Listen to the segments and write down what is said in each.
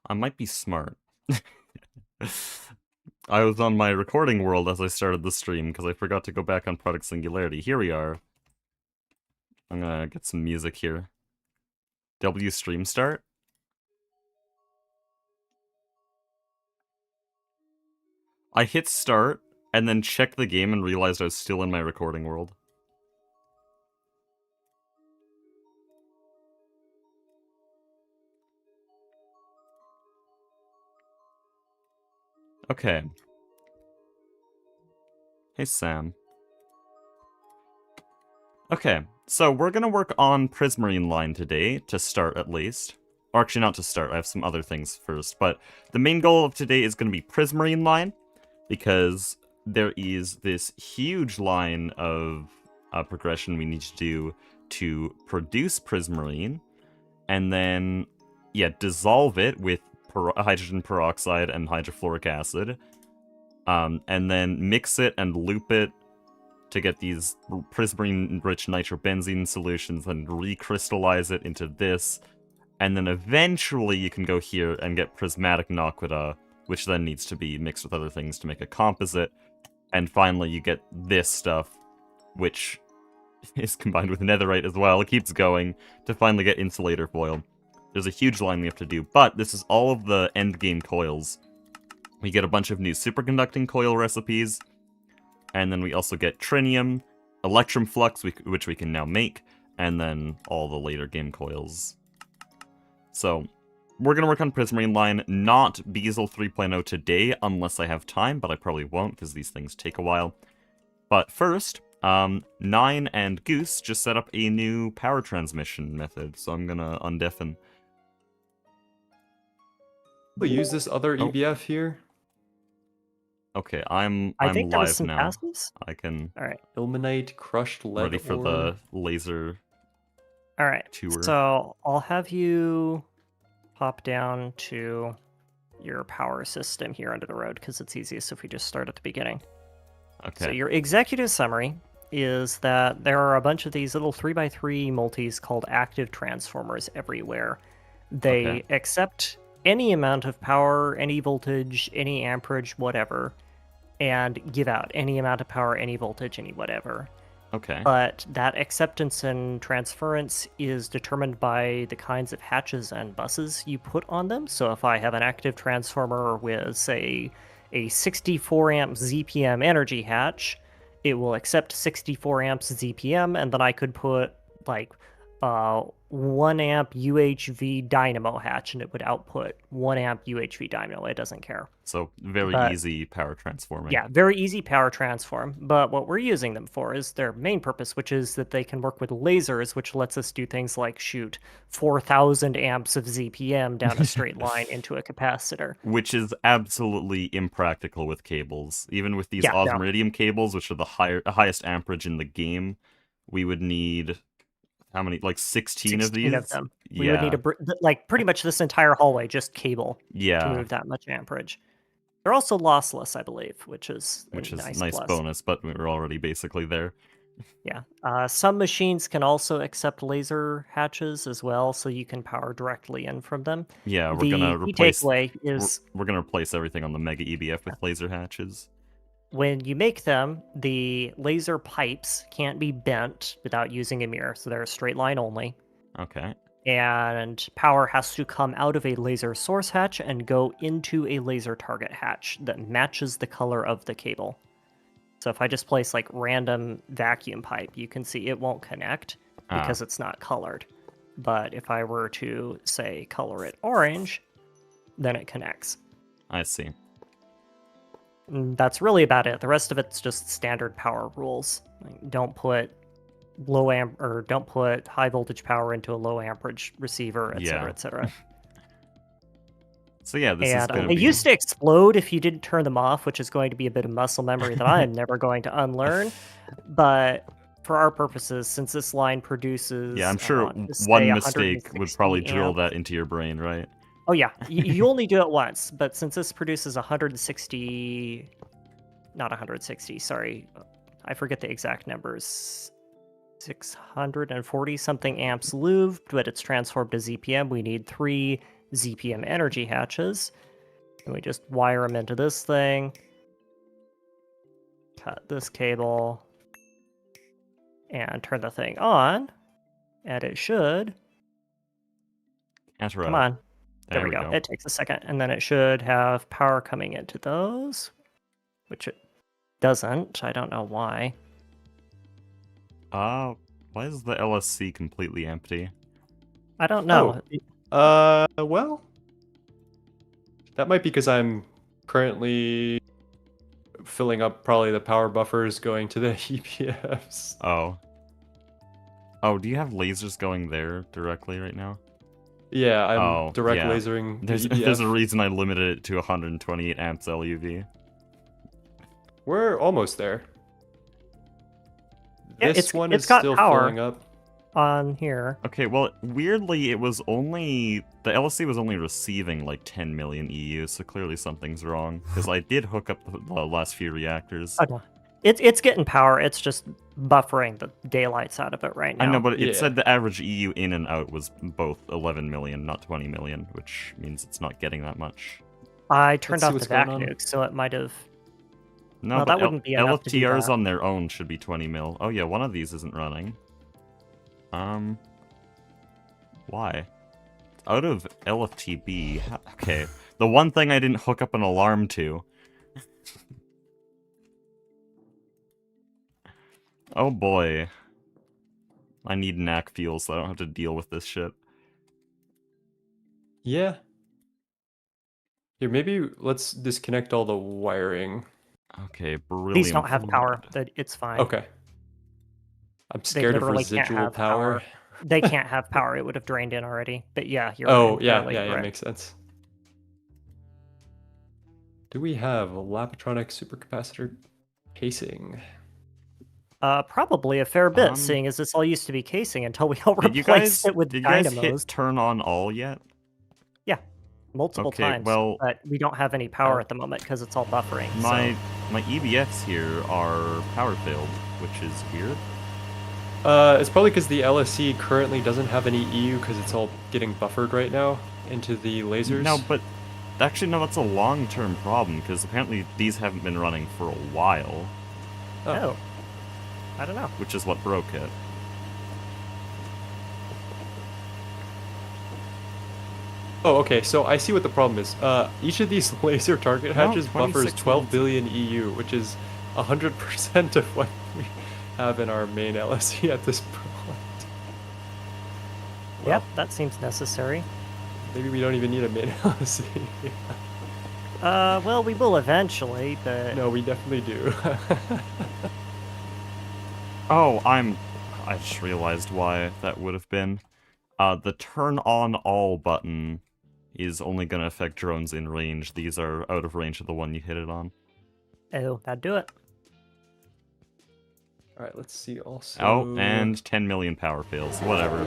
I might be smart. I was on my recording world as I started the stream because I forgot to go back on Product Singularity. Here we are. I'm gonna get some music here. W stream start? I hit start and then checked the game and realized I was still in my recording world. Okay. Hey, Sam. Okay, so we're gonna work on Prismarine line today, to start at least. Or actually not to start, I have some other things first, but the main goal of today is gonna be Prismarine line, because there is this huge line of progression we need to do to produce Prismarine, and then, yeah, dissolve it with hydrogen peroxide and hydrofluoric acid, and then mix it and loop it to get these prismarine-rich nitrobenzene solutions and recrystallize it into this, and then eventually you can go here and get prismatic naquita, which then needs to be mixed with other things to make a composite, and finally you get this stuff, which is combined with netherite as well. It keeps going to finally get insulator foil. There's a huge line we have to do, but this is all of the endgame coils. We get a bunch of new superconducting coil recipes, and then we also get trinium, electrum flux, which we can now make, and then all the later game coils. So, we're going to work on Prismarine line, not Biesel 3.0 today, unless I have time, but I probably won't, because these things take a while. But first, Nine and Goose just set up a new power transmission method, so I'm going to undeafen. We'll use this other EBF here. Okay, I'm I think there was live some now. passes. I can All right. Ilmenite, crushed lead ready for ore. the laser All right. tour. So I'll have you pop down to your power system here under the road because it's easiest if we just start at the beginning. Okay. So your executive summary is that there are a bunch of these little 3x3 multis called active transformers everywhere. They accept any amount of power, any voltage, any amperage, whatever, and give out any amount of power, any voltage, any whatever. Okay. But that acceptance and transference is determined by the kinds of hatches and buses you put on them. So if I have an active transformer with, say, a 64 amp ZPM energy hatch, it will accept 64 amps ZPM, and then I could put like 1 amp UHV dynamo hatch, and it would output 1 amp UHV dynamo. It doesn't care. So very easy power transforming. Yeah, very easy power transform. But what we're using them for is their main purpose, which is that they can work with lasers, which lets us do things like shoot 4,000 amps of ZPM down a straight line into a capacitor. Which is absolutely impractical with cables. Even with these osmiridium cables, which are the highest amperage in the game, we would need... How many? Like 16 of these? Of them. We would need like pretty much this entire hallway just cable to move that much amperage. They're also lossless, I believe, which is a nice bonus, but we're already basically there. Yeah. Some machines can also accept laser hatches as well, so you can power directly in from them. Yeah, we're gonna replace. We're gonna replace everything on the Mega EBF with laser hatches. When you make them, the laser pipes can't be bent without using a mirror, so they're a straight line only. Okay. And power has to come out of a laser source hatch and go into a laser target hatch that matches the color of the cable. So if I just place like random vacuum pipe, you can see it won't connect because it's not colored. But if I were to, say, color it orange, then it connects. I see. That's really about it. The rest of it's just standard power rules. Don't put don't put high voltage power into a low amperage receiver, etc., etc. So yeah, this is going to be... They used to explode if you didn't turn them off, which is going to be a bit of muscle memory that I am never going to unlearn. But for our purposes, since this line produces... Yeah, I'm sure one mistake would probably drill that into your brain, right? Oh yeah, you only do it once, but since this produces 160... Not 160, sorry. I forget the exact numbers. 640-something amps louved, but it's transformed to ZPM. We need 3 ZPM energy hatches. And we just wire them into this thing. Cut this cable. And turn the thing on. And it should... Come on. There we go. It takes a second. And then it should have power coming into those. Which it doesn't. I don't know why. Why is the LSC completely empty? I don't know. Well, that might be because I'm currently filling up probably the power buffers going to the EPFs. Oh. Oh, do you have lasers going there directly right now? Yeah, I'm direct lasering the There's EPF. a reason I limited it to 128 amps LUV. We're almost there. Yeah, This one it's is got still power filling up. on here. Okay, well, weirdly, it was only... The LSC was only receiving like 10 million EU, so clearly something's wrong. Because I did hook up the last few reactors. Oh, no. It's getting power. It's just buffering the daylights out of it right now. I know, but it said the average EU in and out was both 11 million, not 20 million, which means it's not getting that much. I turned Let's see off the what's going vac on. nuke, so it might have... No, Well, but that wouldn't be enough to do LFTRs that. on their own should be 20 mil. Oh yeah, one of these isn't running. Why? It's out of LFTB. Okay, the one thing I didn't hook up an alarm to. Oh boy. I need NAC fuel so I don't have to deal with this shit. Yeah. Here, maybe let's disconnect all the wiring. Okay, brilliant. These don't have power. It's fine. Okay. I'm scared of literally can't residual have power. They can't have power. It would have drained in already. But yeah, you're Oh, yeah, entirely yeah, correct. makes sense. Do we have a Lapatronic supercapacitor casing? Probably a fair bit, seeing as this all used to be casing until we all replaced it with did you guys dynamos. hit turn on all yet? Yeah, multiple Okay, times. well- but we don't have any power at the moment because it's all buffering. My EBFs here are power failed, which is weird. It's probably because the LSC currently doesn't have any EU because it's all getting buffered right now into the lasers. No, but actually no, that's a long-term problem because apparently these haven't been running for a while, Oh, I don't know. which is what broke it. Oh, okay, so I see what the problem is. Each of these laser target No, hatches buffers 26 12 minutes. billion EU, which is 100% of what we have in our main LSC at this point. Yep, that seems necessary. Maybe we don't even need a main LSC. Well, we will eventually, but No, we definitely do. Oh, I just realized why that would have been. The turn on all button is only going to affect drones in range. These are out of range of the one you hit it on. oh, that'd do it. Alright, let's see also. Oh, and 10 million power fails. Whatever.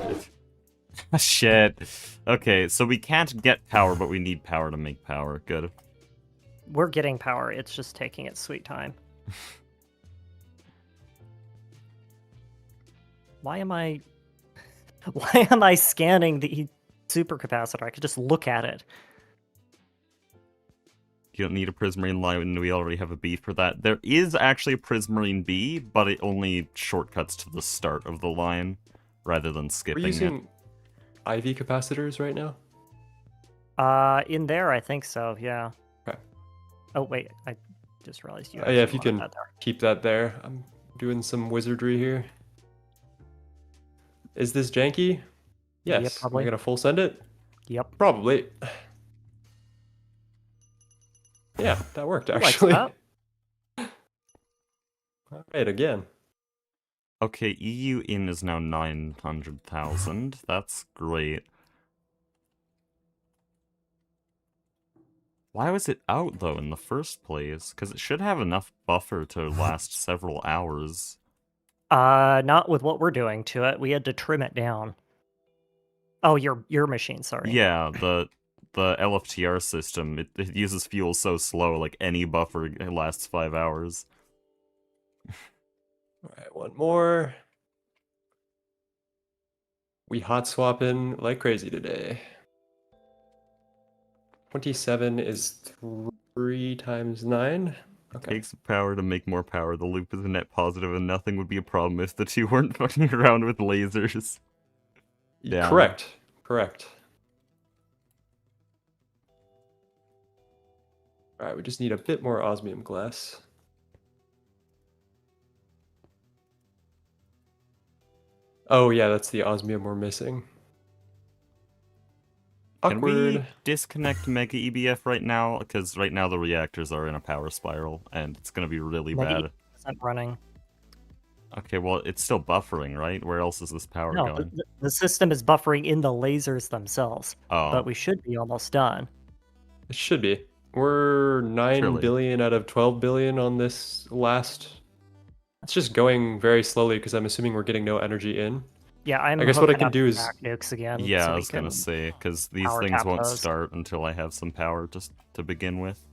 Shit. Okay, so we can't get power, but we need power to make power. Good. We're getting power. It's just taking its sweet time. Why am I scanning the supercapacitor? I could just look at it. You don't need a Prismarine line, we already have a B for that. There is actually a Prismarine B, but it only shortcuts to the start of the line, rather than We're skipping using IV capacitors right now? In there, I think so. Yeah. Okay. Oh wait, I just realized you. Yeah, if actually you wanted can that there. keep that there. I'm doing some wizardry here. Is this janky? Yes. Yep, probably. Am I gonna full send it? Yep. Probably. Yeah, that worked Who likes actually. that? Alright, again. Okay, EU in is now 900,000. That's great. Why was it out, though, in the first place? Because it should have enough buffer to last several hours. Not with what we're doing to it. We had to trim it down. Oh, your machine. Sorry. Yeah, the LFTR system, it uses fuel so slow, like any buffer lasts 5 hours. Alright, one more. We hot swapping like crazy today. 27 is 3 times 9. Okay. Takes power to make more power. The loop is a net positive, and nothing would be a problem if the two weren't fucking around with lasers. Damn. Correct. Alright, we just need a bit more osmium glass. Oh yeah, that's the osmium we're missing. Can we Awkward. disconnect Mega EBF right now? Because right now the reactors are in a power spiral, and it's going to be really Mega bad. isn't running. Okay, well, it's still buffering, right? Where else is this power No, going? the system is buffering in the lasers themselves, Oh, but we should be almost done. It should be. We're 9 Surely. billion out of 12 billion on this last. It's just going very slowly because I'm assuming we're getting no energy in. Yeah, I'm I guess what I hooking can up do the is- back nukes again. yeah, so I we was going to can- say, because these power things tap won't those. start until I have some power just to begin with.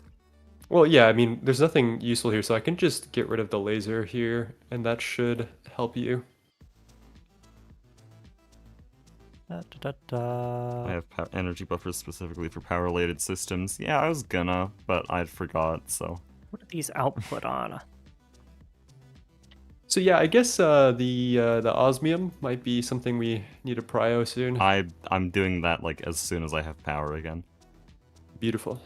Well, yeah, I mean, there's nothing useful here, so I can just get rid of the laser here, and that should help you. Da, da, da, I have energy buffers specifically for power-related systems. Yeah, I was gonna, but I forgot, so... What are these output on? So yeah, I guess the osmium might be something we need to prio soon. I'm doing that, like, as soon as I have power again. Beautiful.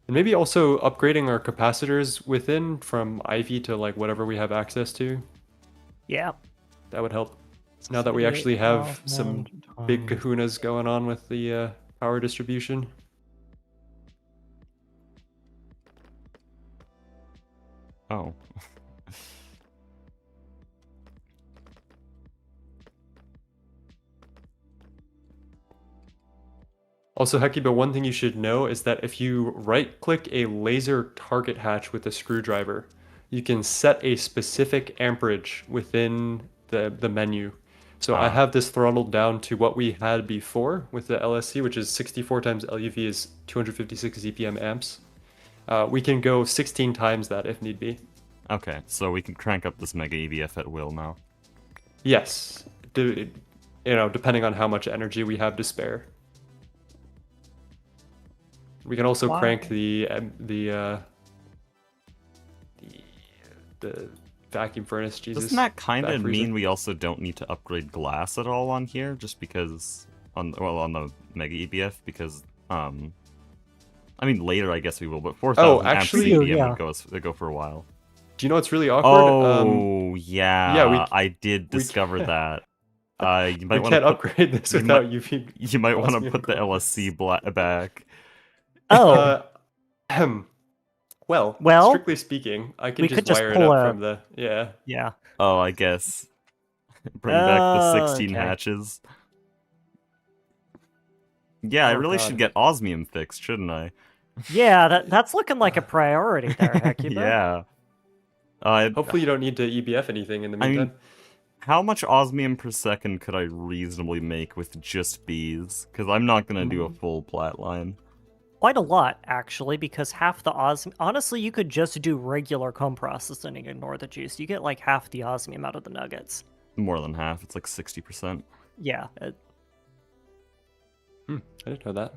And maybe also upgrading our capacitors within from Ivy to like whatever we have access to. Yeah. That would help. Now that we actually have some big kahunas going on with the power distribution. Oh. Also, Heki, but one thing you should know is that if you right-click a laser target hatch with a screwdriver, you can set a specific amperage within the menu. So I have this throttled down to what we had before with the LSC, which is 64 times LUV is 256 ZPM amps. We can go 16 times that if need be. Okay, so we can crank up this Mega EVF at will now. Yes, depending on how much energy we have to spare. We can also crank the vacuum furnace. Jesus. Doesn't that kind back of freezer. mean we also don't need to upgrade glass at all on here, just because on the Mega EBF? Because I mean later I guess we will, but 4,000 actually, amps CPM yeah. would go for a while. Do you know what's really awkward? Oh yeah, I did we discover can't- that. You We might want can't to upgrade this you without might- UV. you might want to osmium put the glass. LSC back. Oh, Well, Well, strictly speaking, I can we just could just wire it pull up a- from the yeah. Oh, I guess. Bring back the 16 Okay. hatches. Yeah, I Oh, really God. should get osmium fixed, shouldn't I? Yeah, that's looking like a priority there, Hecuba. Yeah. Hopefully you don't need to EBF anything in the I mean, meantime. how much osmium per second could I reasonably make with just bees? Because I'm not going to do a full plat line. Quite a lot, actually, because half the osmium... Honestly, you could just do regular comb processing and ignore the juice. You get like half the osmium out of the nuggets. More than half. It's like 60%. Yeah. I didn't know that.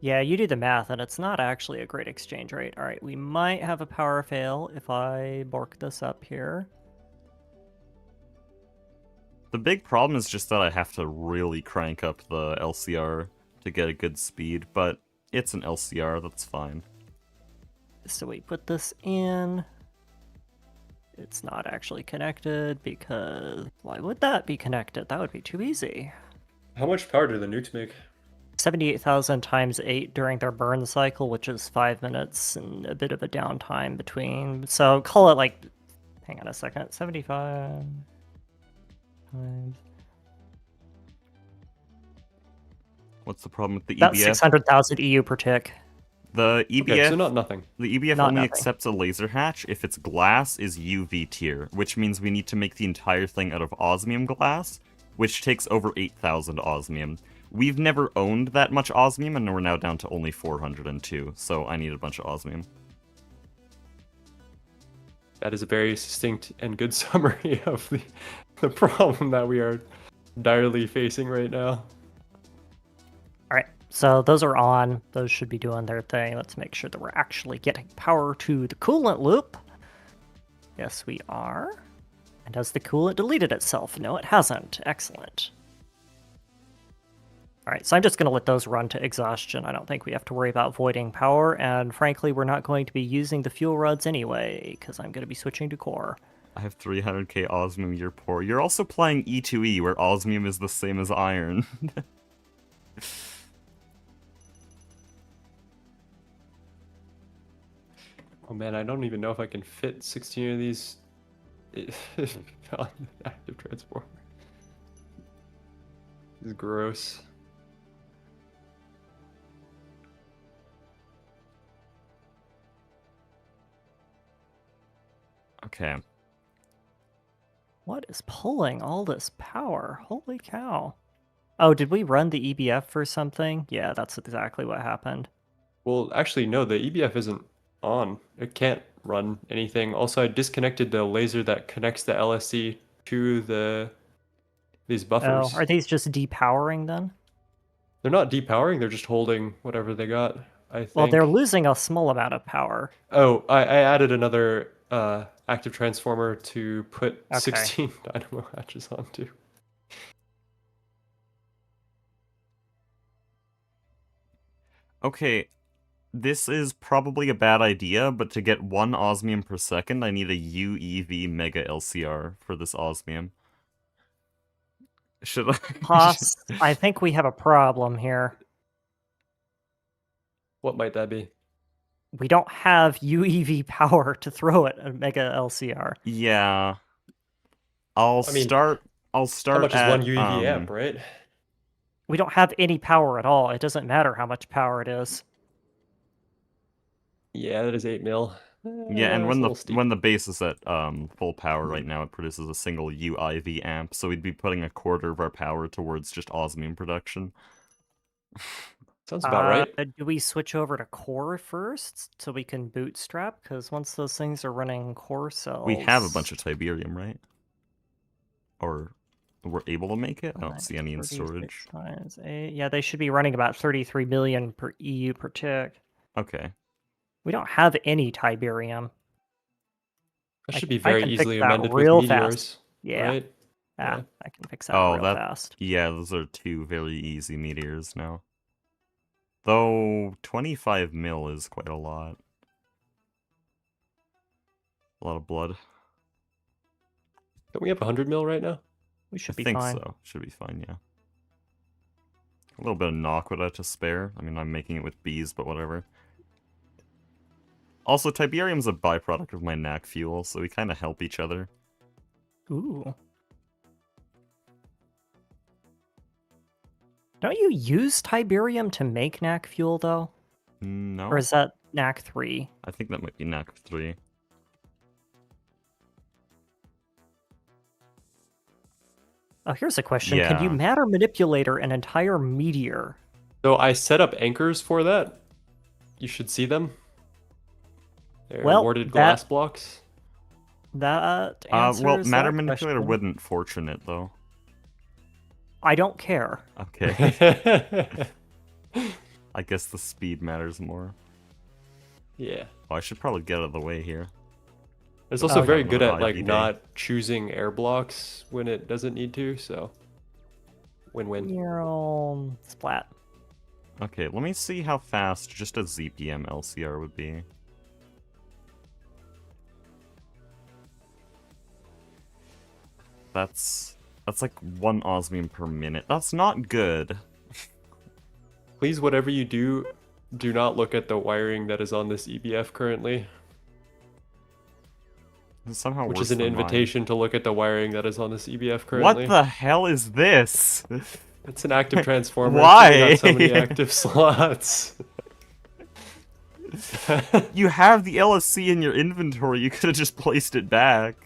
Yeah, you do the math, and it's not actually a great exchange rate. All right, we might have a power fail if I bork this up here. The big problem is just that I have to really crank up the LCR to get a good speed, but it's an LCR, that's fine. So we put this in. It's not actually connected because why would that be connected? That would be too easy. How much power do the nukes make? 78,000 times 8 during their burn cycle, which is 5 minutes and a bit of a downtime between. So call it like, hang on a second, 75 times. What's the problem with the About EBF? 600,000 EU per tick. The EBF, Okay, so not nothing. the EBF Not only nothing. accepts a laser hatch if its glass is UV tier, which means we need to make the entire thing out of osmium glass, which takes over 8,000 osmium. We've never owned that much osmium, and we're now down to only 402, so I need a bunch of osmium. That is a very succinct and good summary of the problem that we are direly facing right now. All right, so those are on. Those should be doing their thing. Let's make sure that we're actually getting power to the coolant loop. Yes, we are. And has the coolant deleted itself? No, it hasn't. Excellent. All right, so I'm just going to let those run to exhaustion. I don't think we have to worry about voiding power, and frankly, we're not going to be using the fuel rods anyway, because I'm going to be switching to core. I have 300k osmium, you're poor. You're also playing E2E, where osmium is the same as iron. Oh man, I don't even know if I can fit 16 of these on the active transformer. This is gross. Okay. What is pulling all this power? Holy cow. Oh, did we run the EBF for something? Yeah, that's exactly what happened. Well, actually, no, the EBF isn't on. It can't run anything. Also, I disconnected the laser that connects the LSC to these buffers. Oh, are these just depowering then? They're not depowering, they're just holding whatever they got, I think. Well, they're losing a small amount of power. Oh, I added another active transformer to put Okay. 16 dynamo hatches onto. Okay, this is probably a bad idea, but to get 1 osmium per second, I need a UEV Mega LCR for this osmium. Should I? Haas, I think we have a problem here. What might that be? We don't have UEV power to throw at a Mega LCR. Yeah. I'll I mean, start How much is at, one UEV amp, right? We don't have any power at all. It doesn't matter how much power it is. Yeah, that is 8 mil. Yeah, and It's a little steep. when the base is at full power right now, it produces a single UIV amp, so we'd be putting a quarter of our power towards just osmium production. Sounds about right. Do we switch over to core first so we can bootstrap? Because once those things are running core cells... We have a bunch of Tiberium, right? Or we're able to make it? I don't see any in 36 storage. times 8. Yeah, they should be running about 33 million per EU per tick. Okay. We don't have any Tiberium. That should I be very can fix easily that amended with real meteors, fast. Yeah. right? Ah, Yeah. I can fix that Oh, real fast. yeah, those are 2 very easy meteors now. Though 25 mil is quite a lot. A lot of blood. Don't we have 100 mil right now? We should I be think fine. so. Should be fine, yeah. A little bit of Naquita to spare. I mean, I'm making it with bees, but whatever. Also, Tiberium's a byproduct of my knack fuel, so we kind of help each other. Ooh. Don't you use Tiberium to make knack fuel, though? No. Or is that knack 3? I think that might be knack 3. Oh, here's a question. Can you Yeah. matter manipulator an entire meteor? So I set up anchors for that. You should see them. They're Well, awarded glass blocks. That Well, answers matter that manipulator question. wouldn't fortunate, though. I don't care. Okay. I guess the speed matters more. Yeah. Oh, I should probably get out of the way here. It's also Oh, very yeah. good at like IVD. not choosing air blocks when it doesn't need to, so win-win. Neural splat. Okay, let me see how fast just a ZPM LCR would be. That's like 1 osmium per minute. That's not good. Please, whatever you do, do not look at the wiring that is on this EBF currently, It's somehow which worse is an than mine. invitation to look at the wiring that is on this EBF currently. What the hell is this? It's an active transformer. Why? It's only got so many active slots. You have the LSC in your inventory. You could have just placed it back.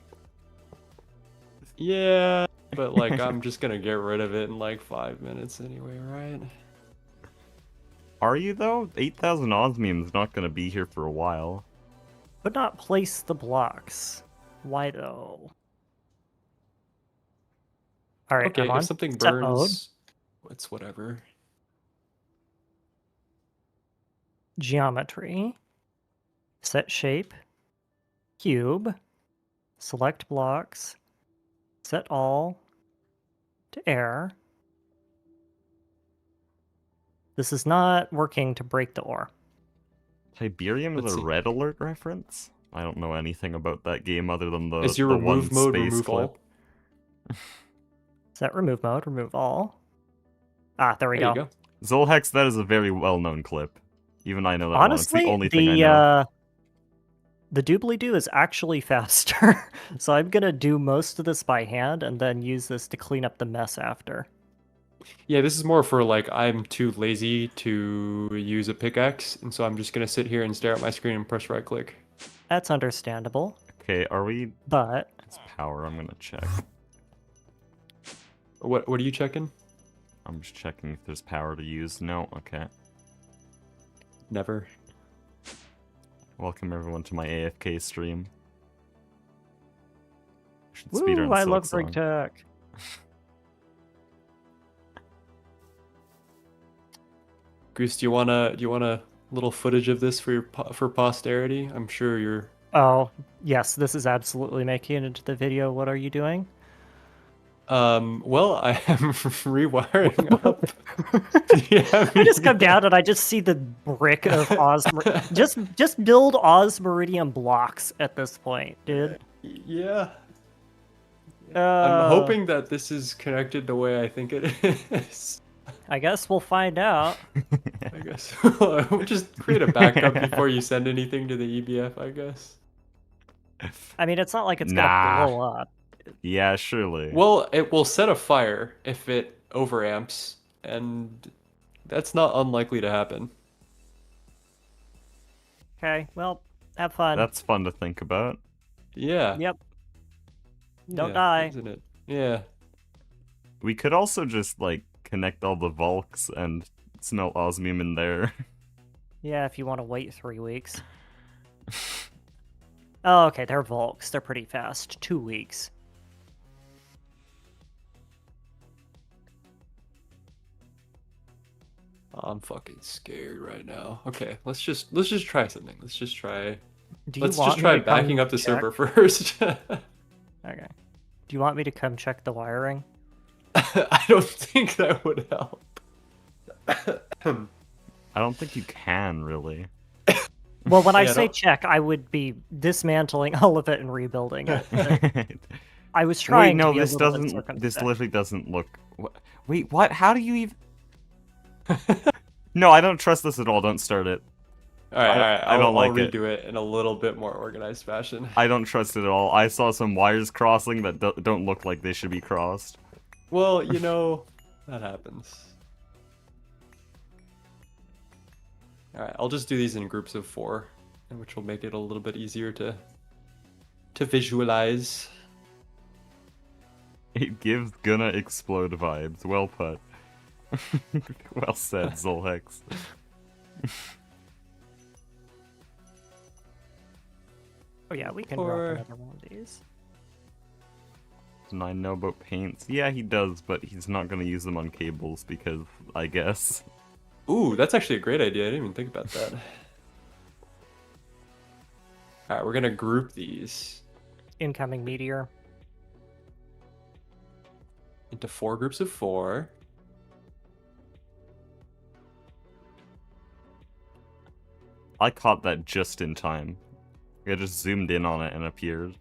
Yeah, but like I'm just gonna get rid of it in like 5 minutes anyway, right? Are you, though? 8,000 osmium's not going to be here for a while. But not place the blocks. Why though? Alright, Okay, I'm on if something set mode. burns, it's whatever. geometry, set shape, cube, select blocks, set all to air. This is not working to break the ore. Tiberium is Let's a see. Red Alert reference? I don't know anything about that game other than the, Is your the one remove mode space remove clip. all? Set remove mode, remove all. Ah, there we There go. you go. Zolhex, that is a very well-known clip. Even I know that one. It's Honestly, the only thing I know. the doobly-doo is actually faster. So I'm gonna do most of this by hand and then use this to clean up the mess after. Yeah, this is more for like I'm too lazy to use a pickaxe, and so I'm just gonna sit here and stare at my screen and press right click. That's understandable, Okay, are we... but It's power, I'm gonna check. What are you checking? I'm just checking if there's power to use. No, okay. Never. Welcome everyone to my AFK stream. Should speedrun woo, I Silk love Song. Brig Tech. Goose, do you wanna little footage of this for your for posterity? I'm sure you're. Oh, yes, this is absolutely making it into the video. What are you doing? Well, I am rewiring up. Yeah, I just come down and I just see the brick of just build Meridian blocks at this point, dude. Yeah. I'm Uh, hoping that this is connected the way I think it is. I guess we'll find out. I guess we'll just create a backup before you send anything to the EBF, I guess. I mean, it's not like it's Nah. gonna blow up. Yeah, surely. Well, it will set a fire if it overamps, and that's not unlikely to happen. Okay, well, have fun. That's fun to think about. Yeah. Yep. Don't Yeah, die. isn't it? Yeah. We could also just, like, connect all the Volks and smelt osmium in there. Yeah, if you want to wait 3 weeks. Oh, okay, they're Volks. They're pretty fast. 2 weeks. I'm fucking scared right now. Okay, let's just try something. Let's just try. Do Let's want just me try to come backing up the check? server first. Okay. Do you want me to come check the wiring? I don't think that would help. I don't think you can, really. Well, when I Yeah, say don't- check, I would be dismantling all of it and rebuilding it. I was Wait, trying no, to be this a little bit doesn't... This circumspect. literally doesn't look... Wait, what? How do you even... No, I don't trust this at all. Don't start it. All right, I don't I'll like it. redo it in a little bit more organized fashion. I don't trust it at all. I saw some wires crossing that don't look like they should be crossed. Well, you know, that happens. All right, I'll just do these in groups of 4, which will make it a little bit easier to visualize. It gives gonna explode vibes. Well put. Well said, Zolhex. Oh yeah, we can Or- drop another one of these. And I know about paints. Yeah, he does, but he's not gonna use them on cables because, I guess. Ooh, that's actually a great idea. I didn't even think about that. All right, we're gonna group these Incoming meteor. into 4 groups of 4. I caught that just in time. I just zoomed in on it and appeared.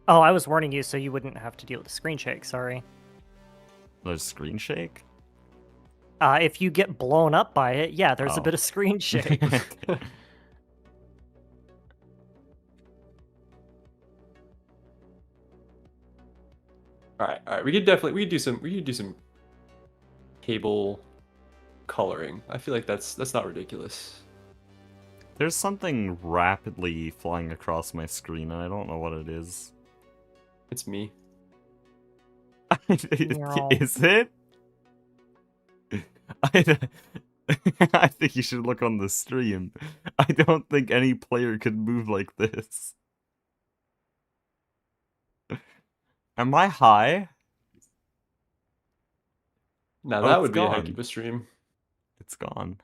Oh, I was warning you so you wouldn't have to deal with the screen shake, sorry. There's screen shake? If you get blown up by it, yeah, there's a Oh. bit of screen shake. All right. We could do some cable coloring. I feel like that's not ridiculous. There's something rapidly flying across my screen and I don't know what it is. It's me. Meow. Is it? I think you should look on the stream. I don't think any player could move like this. Am I high? Now Oh, that it's would be a gone. heck of a stream. It's gone.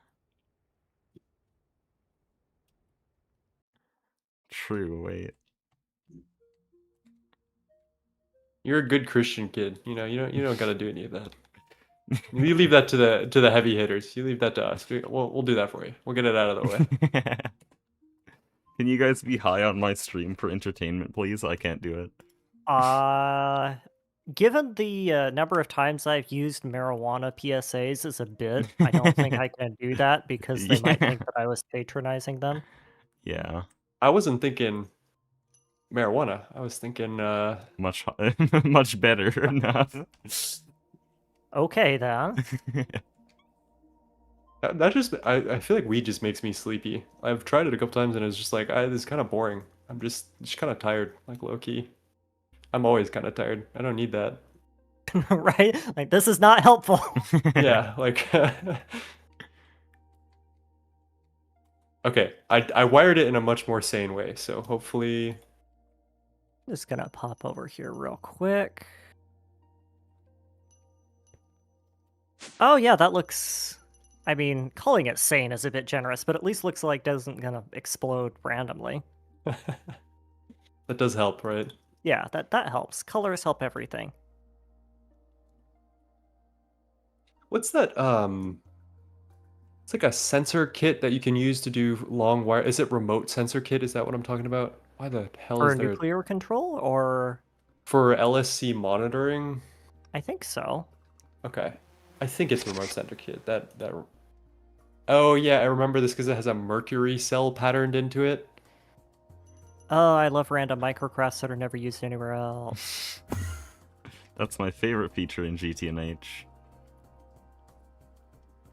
True, wait. You're a good Christian kid. You know, you don't gotta do any of that. You leave that to the heavy hitters. You leave that to us. We'll do that for you. We'll get it out of the way. Can you guys be high on my stream for entertainment, please? I can't do it. Given the number of times I've used marijuana PSAs as a bit, I don't think I can do that because they might think that I was patronizing them. Yeah. I wasn't thinking marijuana. I was thinking Much much better enough. Okay, then. that just I feel like weed just makes me sleepy. I've tried it a couple times and it's just like this is kind of boring. I'm just kind of tired, like low key. I'm always kind of tired. I don't need that. Right? Like, this is not helpful. Yeah, like okay, I wired it in a much more sane way, so hopefully Just gonna pop over here real quick. Oh yeah, that looks... I mean, calling it sane is a bit generous, but at least looks like it isn't gonna explode randomly. that does help, right? Yeah, that helps. Colors help everything. What's that it's like a sensor kit that you can use to do long wire. Is it remote sensor kit? Is that what I'm talking about? Why the hell For is there nuclear control, or... for LSC monitoring? I think so. Okay. I think it's remote sensor kit. That Oh yeah, I remember this because it has a mercury cell patterned into it. Oh, I love random microcrafts that are never used anywhere else. That's my favorite feature in GTNH.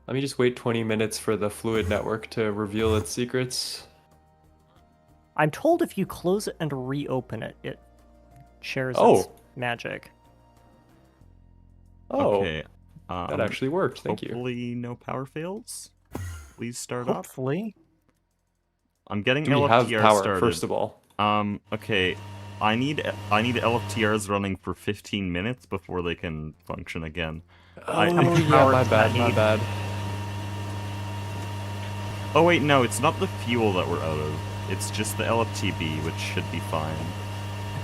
Let me just wait 20 minutes for the fluid network to reveal its secrets. I'm told if you close it and reopen it, it shares its Oh. magic. Oh, Okay. that actually worked. Thank you. Hopefully no power fails. Please start up. Hopefully. I'm getting Do we have LFTR power, started. first of all? Okay. I need LFTRs running for 15 minutes before they can function again. Oh, I- yeah, my bad. Oh wait, no, it's not the fuel that we're out of. It's just the LFTB, which should be fine.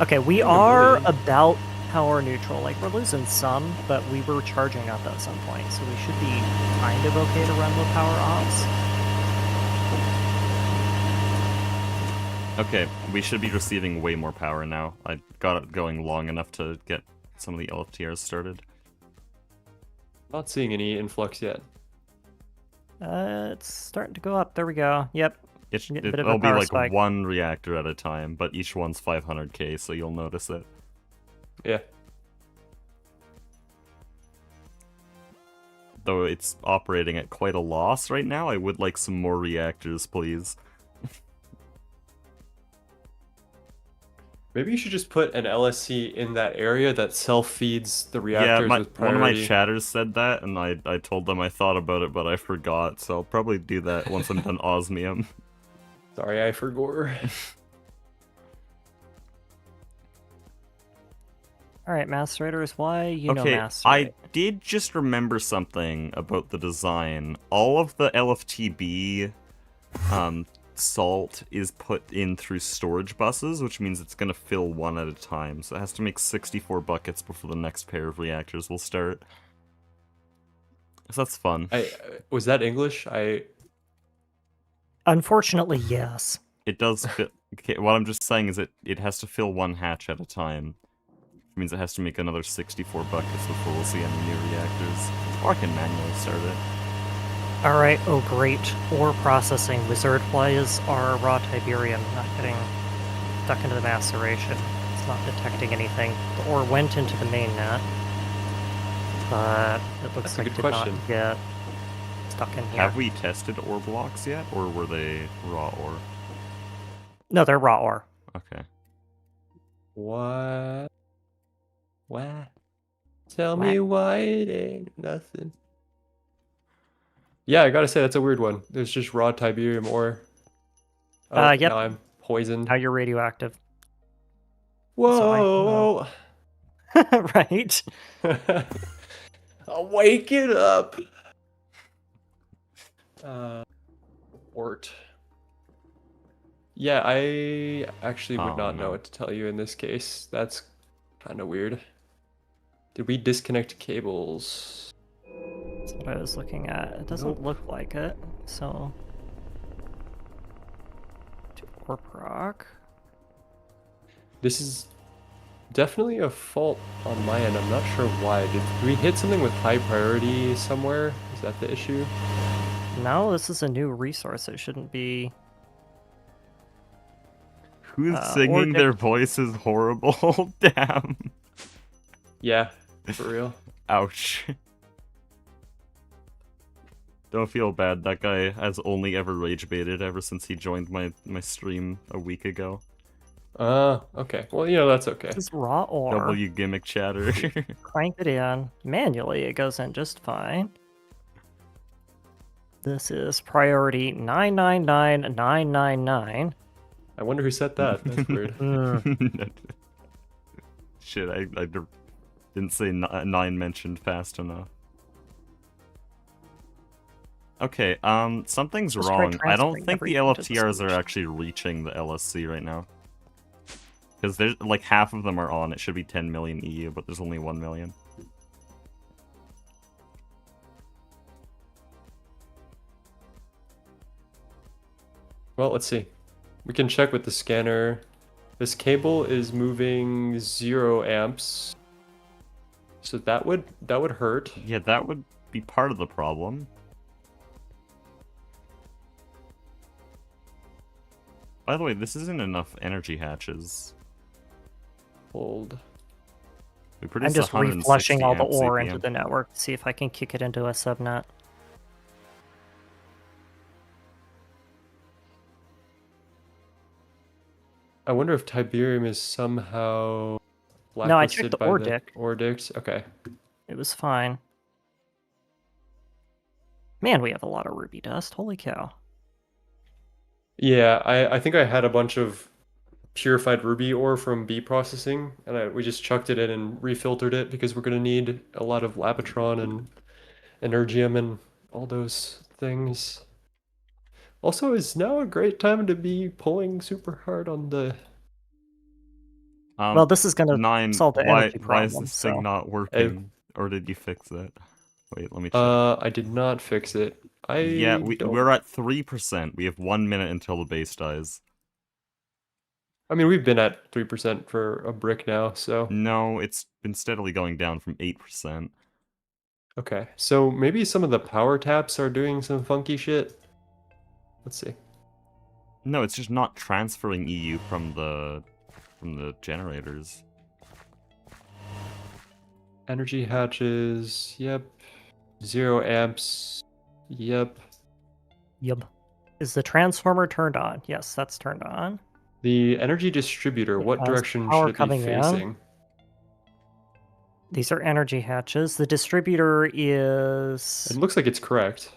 Okay, we Oh, are really? about power neutral. Like, we're losing some, but we were charging up at some point, so we should be kind of okay to run with power ops. Okay, we should be receiving way more power now. I got it going long enough to get some of the LFTRs started. Not seeing any influx yet. It's starting to go up. There we go. Yep. Getting a bit of a It'll be power like spike. one reactor at a time, but each one's 500k, so you'll notice it. Yeah. Though it's operating at quite a loss right now, I would like some more reactors, please. Maybe you should just put an LSC in that area that self-feeds the reactors Yeah, with one of my priority. chatters said that, and I told them I thought about it, but I forgot, so I'll probably do that once I'm done osmium. Sorry, I forgot. Alright, macerators, why you know Okay, macerate? I did just remember something about the design. All of the LFTB salt is put in through storage buses, which means it's going to fill one at a time. So it has to make 64 buckets before the next pair of reactors will start. So that's fun. Was that English? Unfortunately, yes. It does fit. Okay, what I'm just saying is it has to fill one hatch at a time. Which means it has to make another 64 buckets before we'll see any new reactors. Or I can manually start it. Alright, oh great. Ore processing wizard. Why is our raw Tiberium not getting stuck into the maceration? It's not detecting anything. The ore went into the main net, but it looks That's a like good it did question. not get stuck in here. Have we tested ore blocks yet, or were they raw ore? No, they're raw ore. Okay. What? Tell me why it ain't nothing. Yeah, I gotta say that's a weird one. There's just raw Tiberium ore. Oh, Yep. now I'm poisoned. Now you're radioactive. Whoa! Right? I'll wake it up. Ort. Yeah, I actually would Oh, not know no. what to tell you in this case. That's kind of weird. Did we disconnect cables? That's what I was looking at. It doesn't Nope. look like it, so... To warp rock. This is definitely a fault on my end. I'm not sure why. Did we hit something with high priority somewhere? Is that the issue? No, this is a new resource. It shouldn't be... Who's or singing their voice is horrible? Damn. Yeah, for real. Ouch. Don't feel bad. That guy has only ever rage baited ever since he joined my stream a week ago. Okay. Well, you know, that's okay. This is raw ore. W gimmick chatter. Crank it in. Manually, it goes in just fine. This is priority 999999. I wonder who set that. That's weird. Shit, I didn't say 9 mentioned fast enough. Okay, something's Let's try wrong. I don't transferring think the everything to the LFTRs are solution. actually reaching the LSC right now. Because there's like half of them are on. It should be 10 million EU, but there's only 1 million. Well, let's see. We can check with the scanner. This cable is moving 0 amps. So that would hurt. Yeah, that would be part of the problem. By the way, this isn't enough energy hatches. Hold. We produce I'm just 160 reflushing all the amp ore CPM. into the network to see if I can kick it into a subnet. I wonder if Tiberium is somehow No, I checked blacklisted the by ore the dict. ore dicts. Okay. It was fine. Man, we have a lot of ruby dust. Holy cow. Yeah, I think I had a bunch of purified ruby ore from bee processing, and we just chucked it in and refiltered it because we're gonna need a lot of Labitron and Energium and all those things. Also, is now a great time to be pulling super hard on the... Well, this is going to 9, solve the why energy is problem, this so... thing not working? Or did you fix it? Wait, let me check. I did not fix it. Yeah, don't... we're at 3%. We have 1 minute until the base dies. I mean, we've been at 3% for a brick now, so... No, it's been steadily going down from 8%. Okay, so maybe some of the power taps are doing some funky shit. Let's see. No, it's just not transferring EU from the generators. Energy hatches, yep. 0 amps, yep. Yep. Is the transformer turned on? Yes, that's turned on. The energy distributor, It what has direction power should it be coming in. facing? These are energy hatches. The distributor is... It looks like it's correct.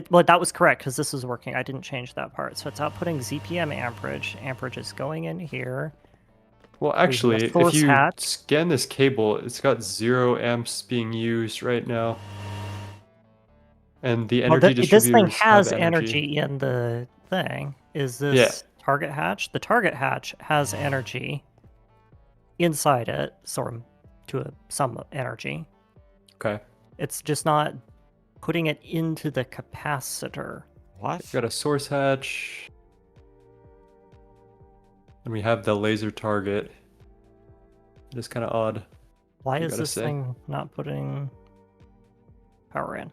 Well, that was correct, because this is working. I didn't change that part. So it's outputting ZPM amperage. Amperage is going in here. Well, actually, if source you hatch. scan this cable, it's got 0 amps being used right now. And the Well, energy this distributors thing has have energy in the thing. Is this target hatch? The target hatch has energy inside it, sort of to some energy. Okay. It's just not putting it into the capacitor. What? We've got a source hatch. And we have the laser target. It is kind of odd. Why I is gotta this say. thing not putting power in?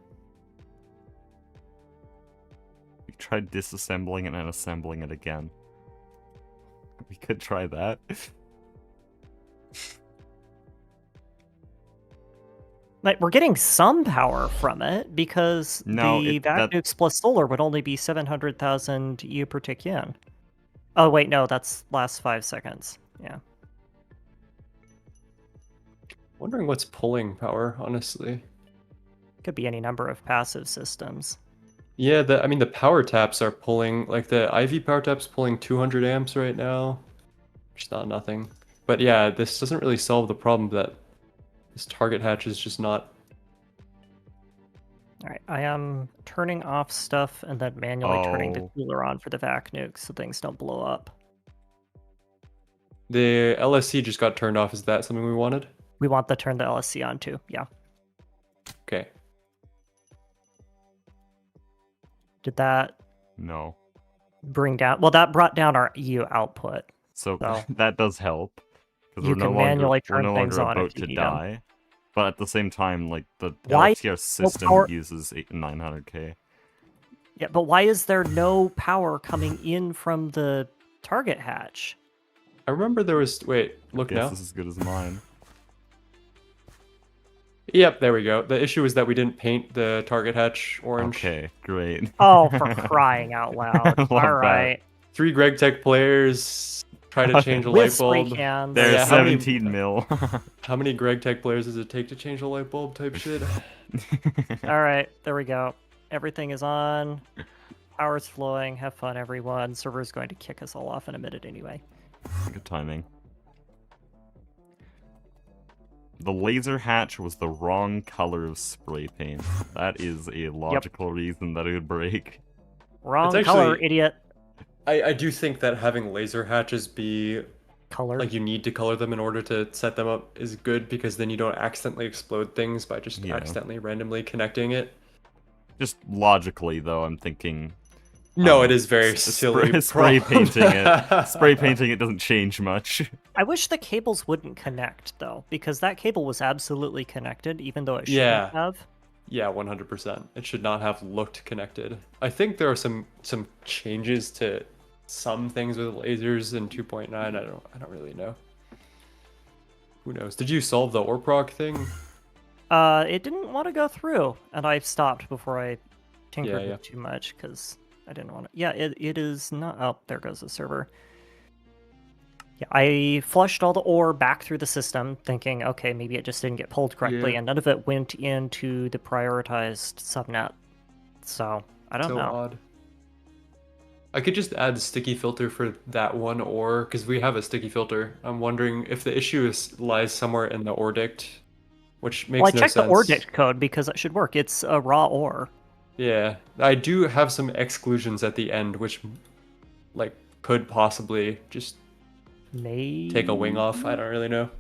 We tried disassembling it and assembling it again. We could try that. Like, we're getting some power from it because No, the that- Vac-Nukes plus solar would only be 700,000 EU per tick yen. Oh, wait, no, that's last 5 seconds. Yeah. Wondering what's pulling power, honestly. Could be any number of passive systems. Yeah, I mean, the power taps are pulling, like the IV power tap's pulling 200 amps right now. Which is not nothing. But yeah, this doesn't really solve the problem that this target hatch is just not All right, I am turning off stuff and then manually turning the Oh. cooler on for the vac nuke so things don't blow up. The LSC just got turned off. Is that something we wanted? We want to turn the LSC on too. Yeah. Okay. Did that No. bring down? Well, that brought down our EU output. So So that does help. Because you can manually turn no things longer on if about you to need 'em. die. But at the same time, like, the Why LTR no system power? uses 900k. Yeah, but why is there no power coming in from the target hatch? I remember there was. Wait, look Guess now. this is as good as mine. Yep, there we go. The issue is that we didn't paint the target hatch orange. Okay, great. Oh, for crying out loud! Love All that. right, 3 Greg Tech players try to change a light with spray bulb. cans. There's Yeah, how many- 17 mil. How many Greg Tech players does it take to change a light bulb type shit? All right, there we go. Everything is on. Power's flowing. Have fun, everyone. Server's going to kick us all off in a minute anyway. Good timing. The laser hatch was the wrong color of spray paint. That is a logical reason that it would break. Wrong It's color, actually- idiot. I do think that having laser hatches be Color. like you need to color them in order to set them up is good because then you don't accidentally explode things by just Yeah. accidentally randomly connecting it. Just logically, though, I'm thinking No, it is very s- silly. spray problem. painting it. Spray painting it doesn't change much. I wish the cables wouldn't connect, though, because that cable was absolutely connected, even though it shouldn't Yeah. have. Yeah, 100%. It should not have looked connected. I think there are some changes to some things with lasers in 2.9. I don't really know. Who knows? Did you solve the ORPROC thing? It didn't want to go through, and I stopped before I tinkered Yeah. with too much, because I didn't want to... Yeah, it is not... Oh, there goes the server. Yeah, I flushed all the ore back through the system, thinking, okay, maybe it just didn't get pulled correctly, Yeah. and none of it went into the prioritized subnet. So, I don't So know. odd. I could just add sticky filter for that one ore, because we have a sticky filter. I'm wondering if the issue lies somewhere in the ore dict, which makes Well, I no checked sense. the ore dict code because it should work. It's a raw ore. Yeah, I do have some exclusions at the end, which like could possibly just Maybe... take a wing off. I don't really know.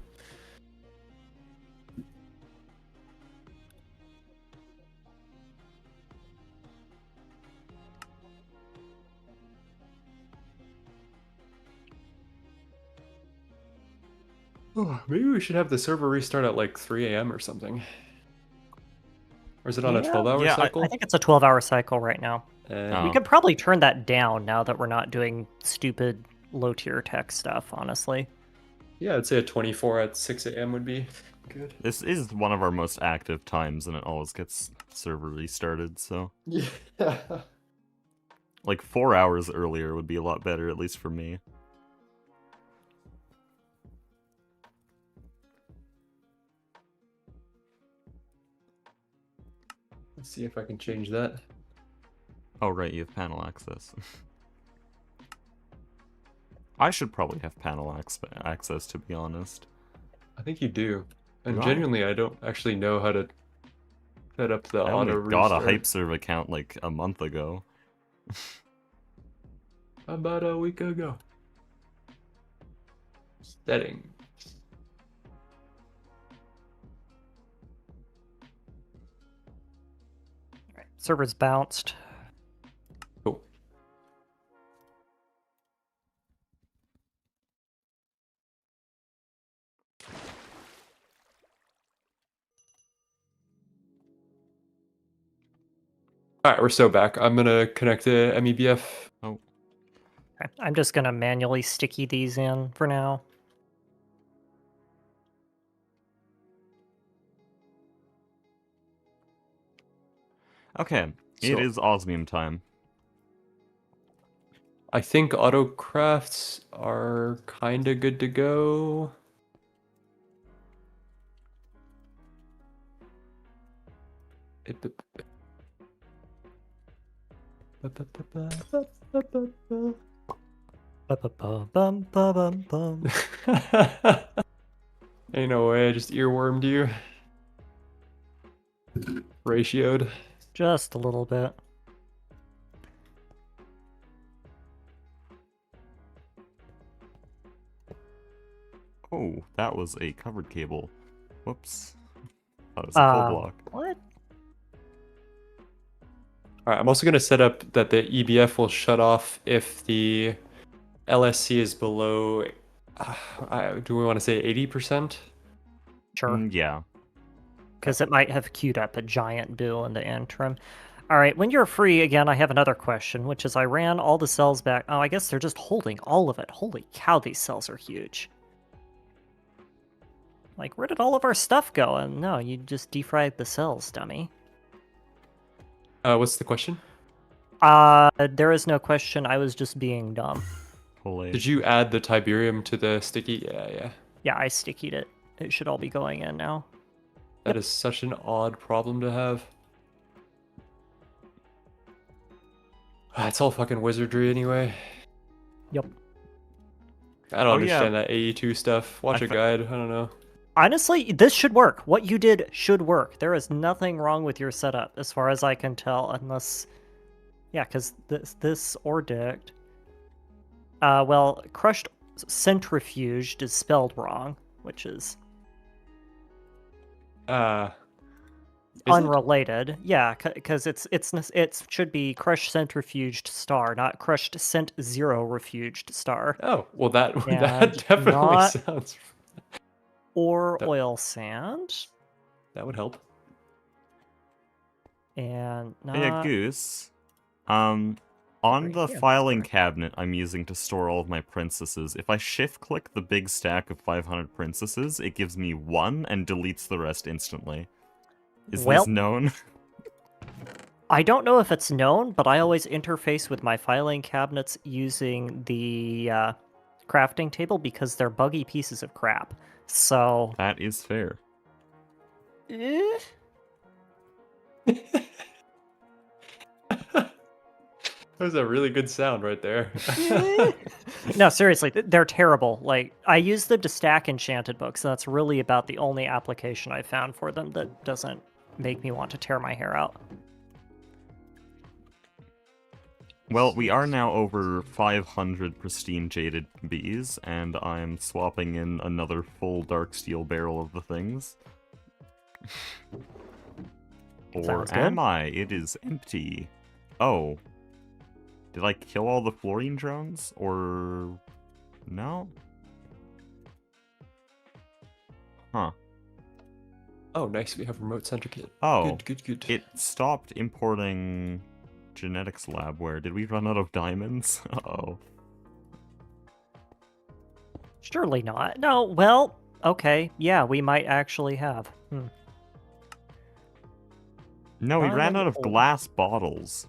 Oh, maybe we should have the server restart at like 3 a.m. or something. Or is it on a Yeah. 12-hour Yeah, cycle? I think it's a 12-hour cycle right now. Oh. We could probably turn that down now that we're not doing stupid low-tier tech stuff, honestly. Yeah, I'd say a 24 at 6 a.m. would be good. This is one of our most active times, and it always gets server restarted, so... Yeah. Like, 4 hours earlier would be a lot better, at least for me. Let's see if I can change that. Oh, right, you have panel access. I should probably have panel access, to be honest. I think you do. And Right. genuinely, I don't actually know how to set up the I auto only got a restart. HypeServe account like a month ago. About a week ago. Setting. Server's bounced. Cool. Alright, we're so back. I'm gonna connect to MEBF. Oh, Okay, I'm just gonna manually sticky these in for now. okay. So- It is osmium time. I think autocrafts are kinda good to go. Ba-ba-ba-bum-ba-bum-bum. Ain't no way, I just earwormed you. Ratioed. Just a little bit. Oh, that was a covered cable. Whoops. That was a full block. What? All right, I'm also going to set up that the EBF will shut off if the LSC is below, do we want to say 80%? Sure. Yeah. Because it might have queued up a giant bill in the interim. All right, when you're free, again, I have another question, which is I ran all the cells back. Oh, I guess they're just holding all of it. Holy cow, these cells are huge. Like, where did all of our stuff go? And no, you just defragged the cells, dummy. What's the question? There is no question. I was just being dumb. Did you add the Tiberium to the sticky? Yeah. Yeah, I stickied it. It should all be going in now. That is such an odd problem to have. It's all fucking wizardry anyway. Yep. I don't understand that AE2 stuff. Watch a guide. I don't know. Honestly, this should work. What you did should work. There is nothing wrong with your setup, as far as I can tell, unless... Yeah, because this Ordict... well, crushed centrifuged is spelled wrong, which is... unrelated. Yeah, because it should be crushed centrifuged star, not crushed cent zero refuged star. Oh, well that And definitely not- sounds... Or oil sand. That would help. And not... Yeah, Goose. On the here, filing sorry. cabinet I'm using to store all of my princesses, if I shift-click the big stack of 500 princesses, it gives me 1 and deletes the rest instantly. Is Well- this known? I don't know if it's known, but I always interface with my filing cabinets using the crafting table because they're buggy pieces of crap. So... That is fair. eh. That was a really good sound right there. No, seriously, they're terrible. Like, I use them to stack enchanted books, and that's really about the only application I found for them that doesn't make me want to tear my hair out. Well, we are now over 500 pristine jaded bees, and I'm swapping in another full dark steel barrel of the things. Or Sounds good. am I? It is empty. Oh. Did I kill all the fluorine drones? Or... no? Huh. Oh, nice. We have remote center kit. Oh. Good. It stopped importing genetics labware. Did we run out of diamonds? Uh-oh. Surely not. No, well, okay. Yeah, we might actually have. No, we ran Diamond out of ore. glass bottles.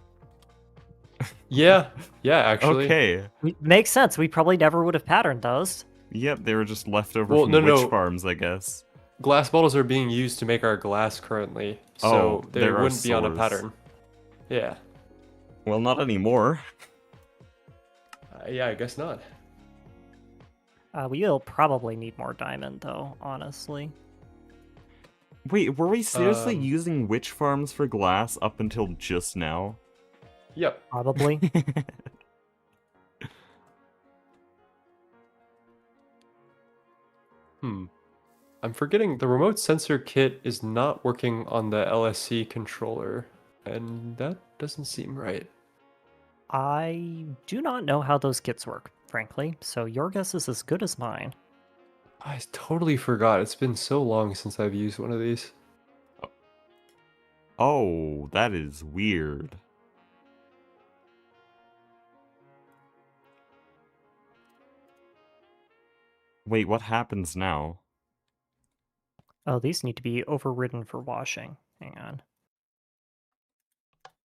Yeah, actually. Okay. Makes sense. We probably never would have patterned those. Yep, they were just left over Well, from no, witch no. farms, I guess. Glass bottles are being used to make our glass currently, so Oh, they they're our wouldn't be on a source. pattern. Yeah. Well, not anymore. Yeah, I guess not. We will probably need more diamond, though, honestly. Wait, were we seriously Um, using witch farms for glass up until just now? Yep. Probably. I'm forgetting the remote sensor kit is not working on the LSC controller, and that doesn't seem right. I do not know how those kits work, frankly, so your guess is as good as mine. I totally forgot. It's been so long since I've used one of these. Oh, that is weird. Wait, what happens now? Oh, these need to be overridden for washing. Hang on.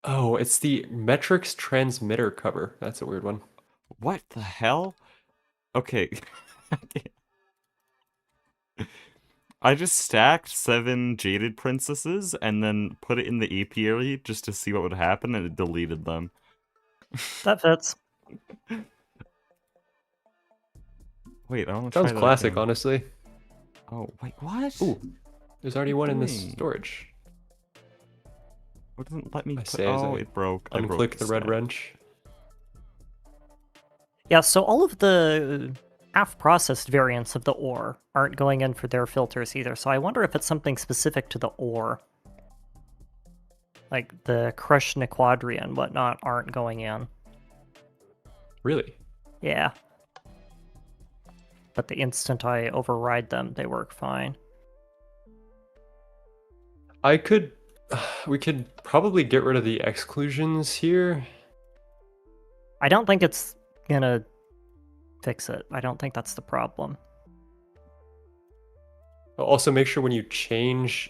Oh, it's the metrics transmitter cover. That's a weird one. What the hell? Okay. I just stacked 7 jaded princesses and then put it in the apiary just to see what would happen, and it deleted them. That fits. Wait, I want to try Sounds that classic, again. honestly. Oh, wait, what? Ooh, there's already one in this doing? storage. What doesn't let me I put... say as Oh, I it broke. I broke unclick the red stack. wrench. Yeah, so all of the half-processed variants of the ore aren't going in for their filters either, so I wonder if it's something specific to the ore. Like the crushed nequadria and whatnot aren't going in. Really? Yeah. But the instant I override them, they work fine. We could probably get rid of the exclusions here. I don't think it's gonna fix it. I don't think that's the problem. Also, make sure when you change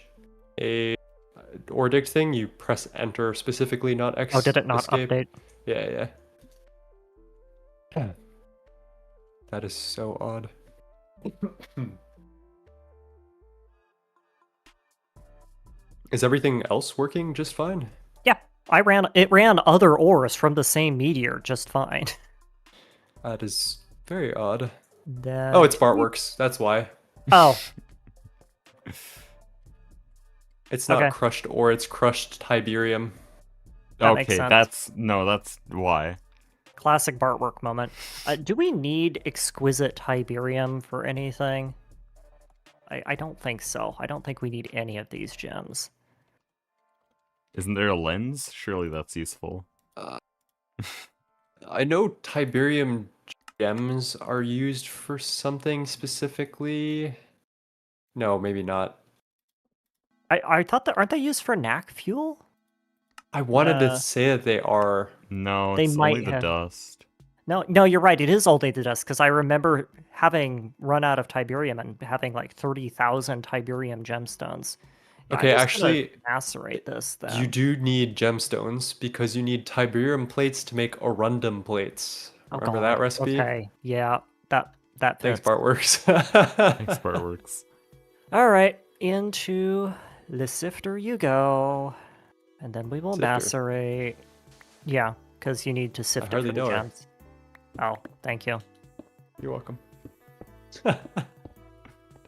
a ORDIC thing, you press enter specifically, not Oh, did it not escape. update? Yeah. That is so odd. Is everything else working just fine? Yeah, it ran other ores from the same meteor just fine. That is very odd. That... Oh, it's Bartworks. That's why. Oh, It's not okay. crushed ore, it's crushed Tiberium. That makes Okay, sense. that's why. Classic Bartwork moment. Do we need exquisite Tiberium for anything? I don't think so. I don't think we need any of these gems. Isn't there a lens? Surely that's useful. I know Tiberium gems are used for something specifically. No, maybe not. I thought that aren't they used for knack fuel? I wanted to say that they are. No, They it's only might the have. dust. No, you're right. It is only the dust because I remember having run out of Tiberium and having like 30,000 Tiberium gemstones. Yeah, Okay, I'm just actually, gonna macerate this then. you do need gemstones because you need Tiberium plates to make Orundum plates. Oh, Remember God. that recipe? Okay, yeah, that Thanks, fits. Bartworks. Thanks, Bartworks. All right, into the sifter you go, and then we will Sifter. macerate. Yeah, because you need to sift it hardly for the know her. gems. Oh, thank you. You're welcome.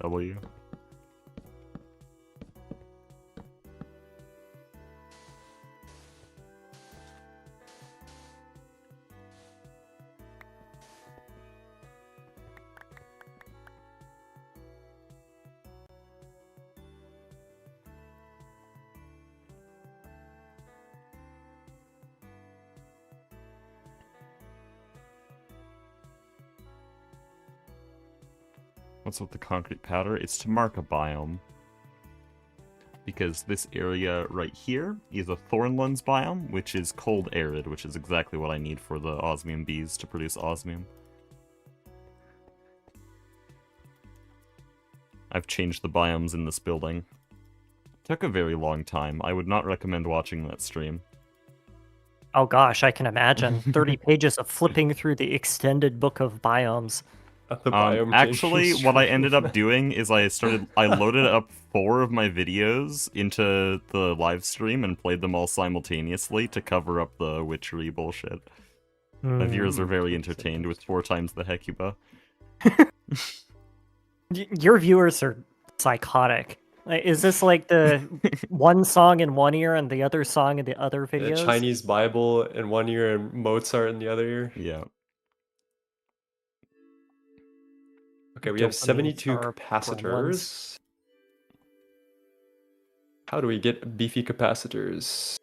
W. What's with the concrete powder? It's to mark a biome. Because this area right here is a Thornlands biome, which is cold arid, which is exactly what I need for the osmium bees to produce osmium. I've changed the biomes in this building. Took a very long time. I would not recommend watching that stream. Oh gosh, I can imagine. 30 pages of flipping through the extended book of biomes. The biome Actually, changing what I stream. ended up doing is I loaded up 4 of my videos into the live stream and played them all simultaneously to cover up the witchery bullshit. My viewers are very entertained with 4 times the Hecuba. Your viewers are psychotic. Like, is this like the one song in one ear and the other song in the other The videos? Chinese Bible in one ear and Mozart in the other ear. Yeah. Okay, we have Dopamines 72 are capacitors. How do we get beefy capacitors?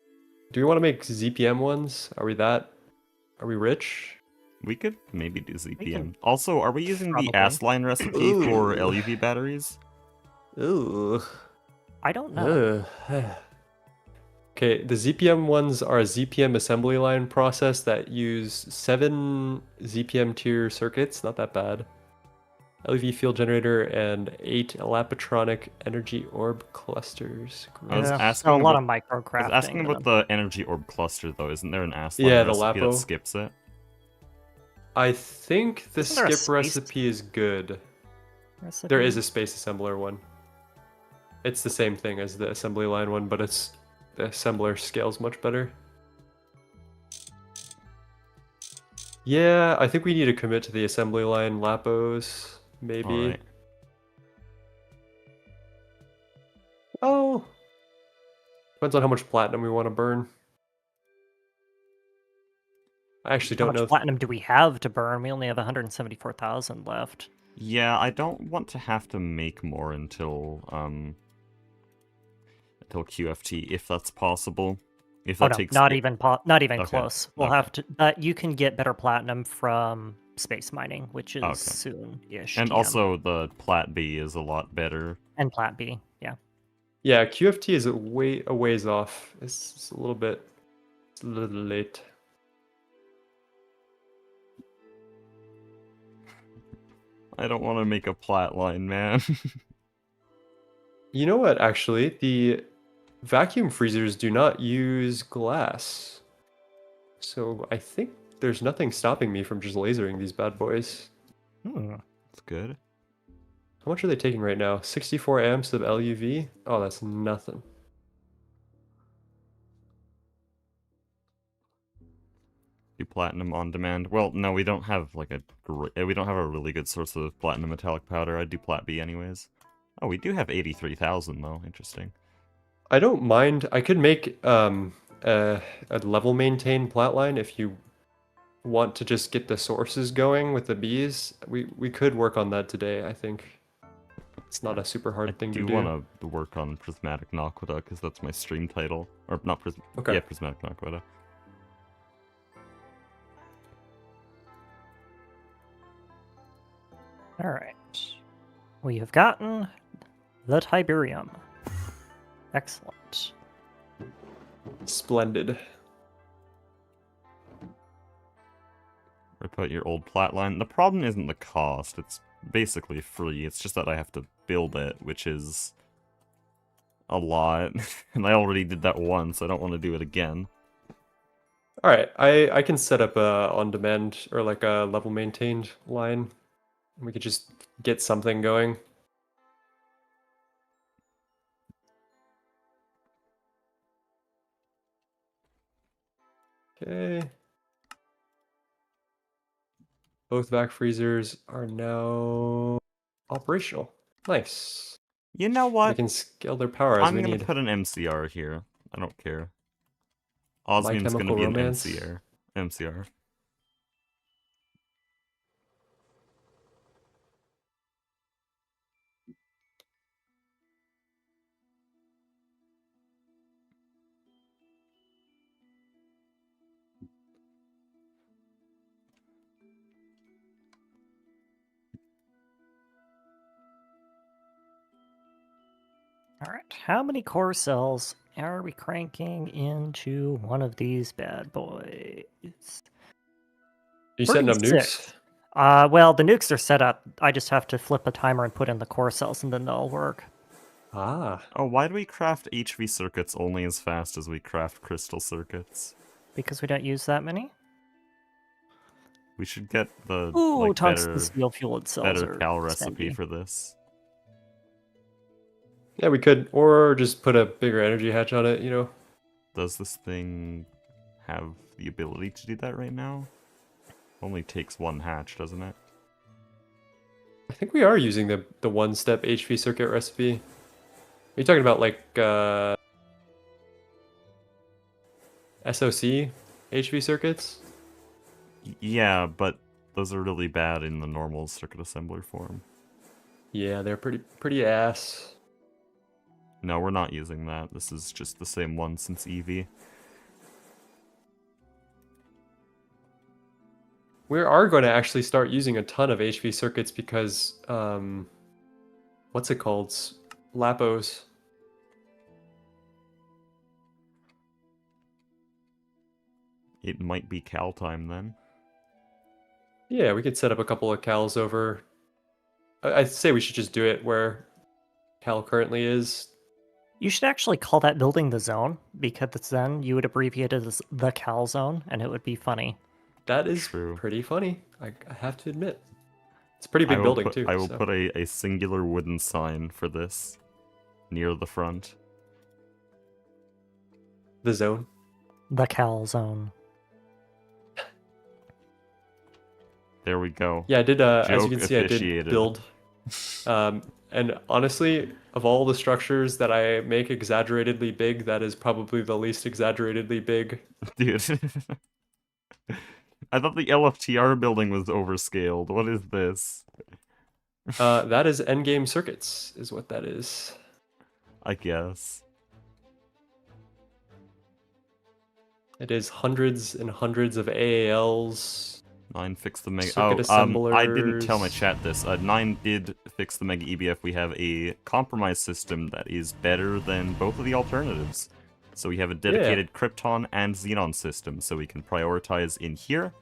Do we want to make ZPM ones? Are we rich? We could maybe do ZPM. can- Also, are we using Probably. the Asline recipe for Ooh. LUV batteries? Ooh. I don't know. Okay, the ZPM ones are a ZPM assembly line process that use 7 ZPM tier circuits, not that bad. LEV field generator and 8 Elapatronic energy orb clusters. I was Yeah, asking so a lot about- of microcrafting. I was asking about then. the energy orb cluster though. Isn't there an Asline Yeah, the recipe Lapo. that skips it? I think the Isn't there a skip space recipe is good. recipe? There is a space assembler one. It's the same thing as the assembly line one, but the assembler scales much better. Yeah, I think we need to commit to the assembly line Lapos, maybe. Alright. Oh, Depends on how much platinum we want to burn. I actually How don't much know. platinum do we have to burn? We only have 174,000 left. Yeah, I don't want to have to make more until QFT, if that's possible. If Oh that no, takes not it- even not even Okay, close. We'll okay. have to. You can get better platinum from space mining, which is Okay. soon-ish. And TM. also the Plat B is a lot better. And Plat B, yeah. Yeah, QFT is a ways off. It's a little late. I don't want to make a Plat line, man. You know what? Actually, the vacuum freezers do not use glass, so I think there's nothing stopping me from just lasering these bad boys. That's good. How much are they taking right now? 64 amps of LUV? Oh, that's nothing. Do platinum on demand. Well, no, we don't have like we don't have a really good source of platinum metallic powder. I'd do Plat B anyways. Oh, we do have 83,000 though. Interesting. I don't mind. I could make a level maintain plat line if you want to just get the sources going with the bees. We could work on that today, I think. It's not a super I hard thing to do do. want to work on Prismatic Naquita because that's my stream title. Or not Okay. Yeah, Prismatic Naquita. All right. We have gotten the Tiberium. Excellent. Splendid. Rip out your old Plat line. The problem isn't the cost. It's basically free. It's just that I have to build it, which is a lot. And I already did that once. I don't want to do it again. All right, I can set up a on-demand or like a level maintained line. We could just get something going. Okay. Both vac freezers are now operational. Nice. You know We what? can scale their power as I'm we gonna need. put an MCR here. I don't care. My Osmium's gonna Chemical be Romance. an MCR. All right. How many core cells are we cranking into one of these bad boys? You setting up 36. nukes? Well, the nukes are set up. I just have to flip a timer and put in the core cells, and then they'll work. Ah. Oh, why do we craft HV circuits only as fast as we craft crystal circuits? Because we don't use that many. We should get the Ooh, like tungsten steel fueled cells better are cal recipe spendy. for this. Yeah, we could, or just put a bigger energy hatch on it, you know. Does this thing have the ability to do that right now? Only takes one hatch, doesn't it? I think we are using the one-step HV circuit recipe. Are you talking about like SOC HV circuits? Yeah, but those are really bad in the normal circuit assembler form. Yeah, they're pretty ass. No, we're not using that. This is just the same one since Eevee. We are going to actually start using a ton of HV circuits because what's it called? Lapos. It might be cal time then. Yeah, we could set up a couple of cals over. I'd say we should just do it where cal currently is. You should actually call that building the zone, because then you would abbreviate it as the cal zone, and it would be funny. That is True. pretty funny. I have to admit. It's a pretty I big will building put, too. I will so. put a singular wooden sign for this near the front. The zone. The cal zone. There we go. Yeah, I did. As you Joke can see, I did officiated. build And honestly, of all the structures that I make exaggeratedly big, that is probably the least exaggeratedly big. Dude. I thought the LFTR building was overscaled. What is this? That is endgame circuits, is what that is. I guess. It is hundreds and hundreds of AALs. 9 fixed the mega. Circuit I didn't tell my assemblers. chat this. 9 did fix the mega EBF. We have a compromise system that is better than both of the alternatives. So we have a dedicated Krypton and Xenon system, so we can prioritize in here.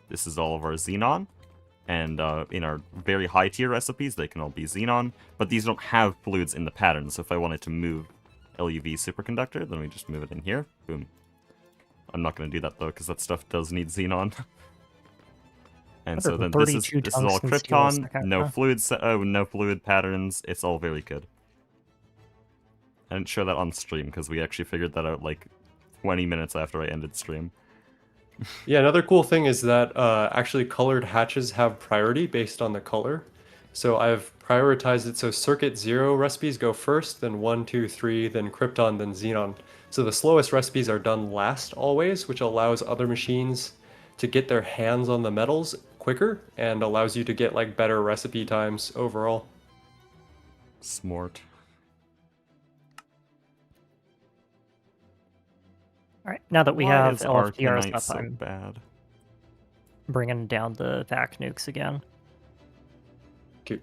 This is all of our Xenon. And in our very high tier recipes, they can all be Xenon. But these don't have fluids in the pattern, so if I wanted to move LUV superconductor, then we just move it in here. Boom. I'm not going to do that though, because that stuff does need Xenon. And so then this is all Krypton, no fluids, no fluid patterns. It's all very good. I didn't show that on stream because we actually figured that out like 20 minutes after I ended stream. Yeah, another cool thing is that actually colored hatches have priority based on the color. So I've prioritized it so circuit 0 recipes go first, then 1, 2, 3, then Krypton, then Xenon. So the slowest recipes are done last always, which allows other machines to get their hands on the metals quicker and allows you to get like better recipe times overall. Smart. All right, now that we Why have is LFTR Arcanite stuff, so I'm bad? bringing down the vac nukes again. Cute.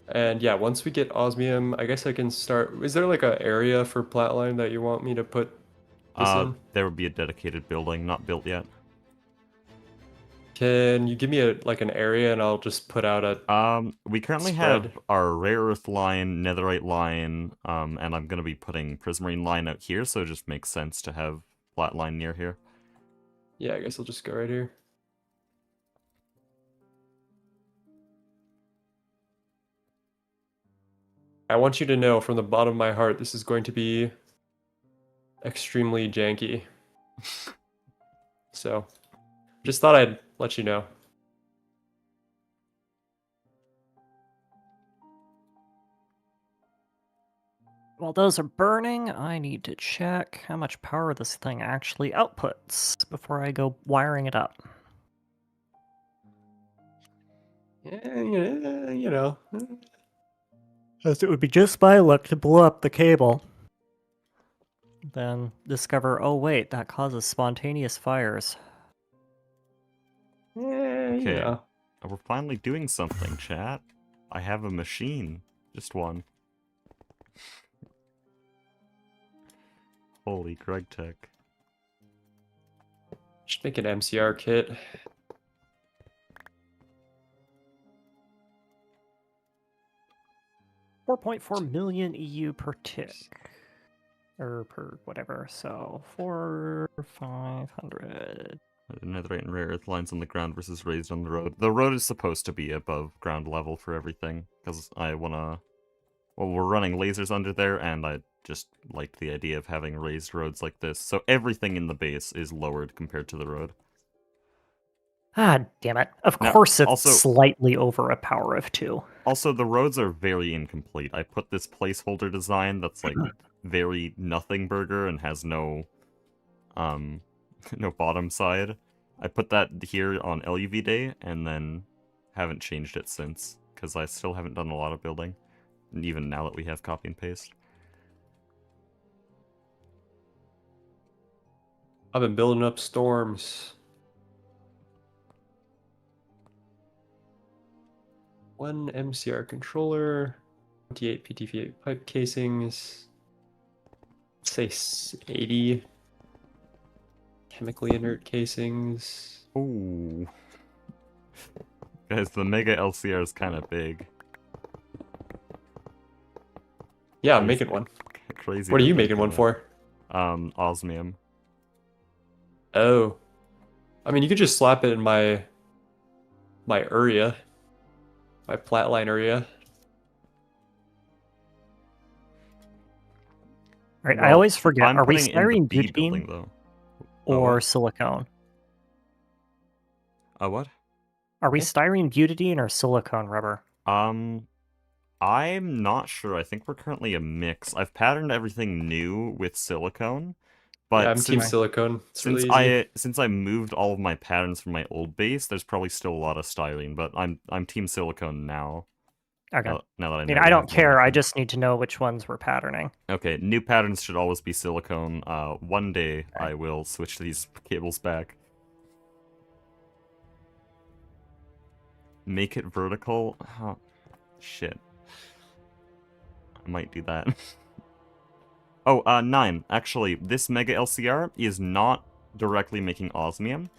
And yeah, once we get osmium, I guess I can start. Is there like an area for Flatline that you want me to put this in? There would be a dedicated building, not built yet. Can you give me like an area and I'll just put out a We currently spread? have our rare earth line, netherite line, and I'm gonna be putting prismarine line out here, so it just makes sense to have flat line near here. Yeah, I guess I'll just go right here. I want you to know from the bottom of my heart, this is going to be extremely janky. So, just thought I'd let you know. While those are burning, I need to check how much power this thing actually outputs before I go wiring it up. Yeah, you know. As it would be just my luck to blow up the cable. Then discover, oh wait, that causes spontaneous fires. Yeah, Okay. yeah. We're finally doing something, chat. I have a machine. Just one. Holy Greg Tech. Should make an MCR kit. $4.4 million EU per tick. Or per whatever, so 500. Netherite and rare earth lines on the ground versus raised on the road. The road is supposed to be above ground level for everything, because I wanna... Well, we're running lasers under there, and I just liked the idea of having raised roads like this, so everything in the base is lowered compared to the road. Ah, damn it. Of Now, course it's also- slightly over a power of 2. Also, the roads are very incomplete. I put this placeholder design that's like very nothing burger and has no no bottom side. I put that here on LUV day and then haven't changed it since because I still haven't done a lot of building, and even now that we have copy and paste. I've been building up storms. One MCR controller, 28 PTV pipe casings, let's say 80 chemically inert casings. Ooh. Guys, the Mega LCR is kind of big. Yeah, I'm making one. Crazy. What are to you think making one of it. for? Osmium. Oh. I mean, you could just slap it in my area. My flatline area. Right, I Well, always forget, I'm are we putting it in the styrene B building, butadiene though. or what? silicone? What? Are we styrene butadiene or silicone rubber? I'm not sure. I think we're currently a mix. I've patterned everything new with silicone, Yeah, but I'm team since silicone. It's since really easy. I moved all of my patterns from my old base, there's probably still a lot of styrene, but I'm team silicone now. Okay. Now that I I know mean, we I don't have more care. I methane. just need to know which ones we're patterning. Okay, new patterns should always be silicone. One day Okay. I will switch these cables back. Make it vertical? Oh, shit. I might do that. Oh, 9. Actually, this Mega LCR is not directly making osmium.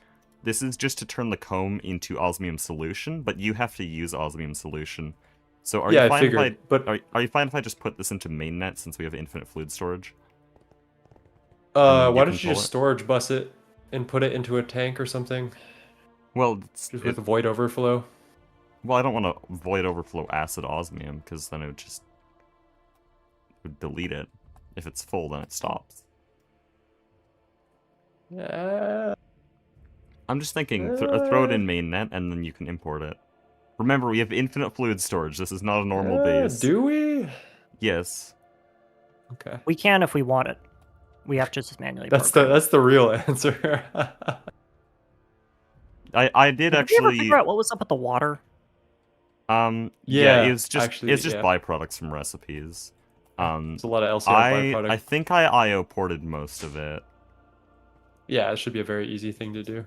This is just to turn the comb into osmium solution, but you have to use osmium solution. So are you Yeah, I fine figured, if but are you fine if I just put this into mainnet since we have infinite fluid storage? And then why can don't you pull just it? storage bus it and put it into a tank or something, Well, just with void overflow? well, I don't want to void overflow acid osmium because then it would delete it. If it's full, then it stops. Yeah. I'm just thinking, throw it in mainnet and then you can import it. Remember, we have infinite fluid storage. This is not a normal base. Do we? Yes. Okay. We can if we want it. We have to just manually That's program. that's the real answer. I did Did we ever actually. figure out what was up with the water? Yeah, Yeah, it's actually, just yeah. byproducts from recipes. There's a lot of LCR byproduct. I think I IO ported most of it. Yeah, it should be a very easy thing to do.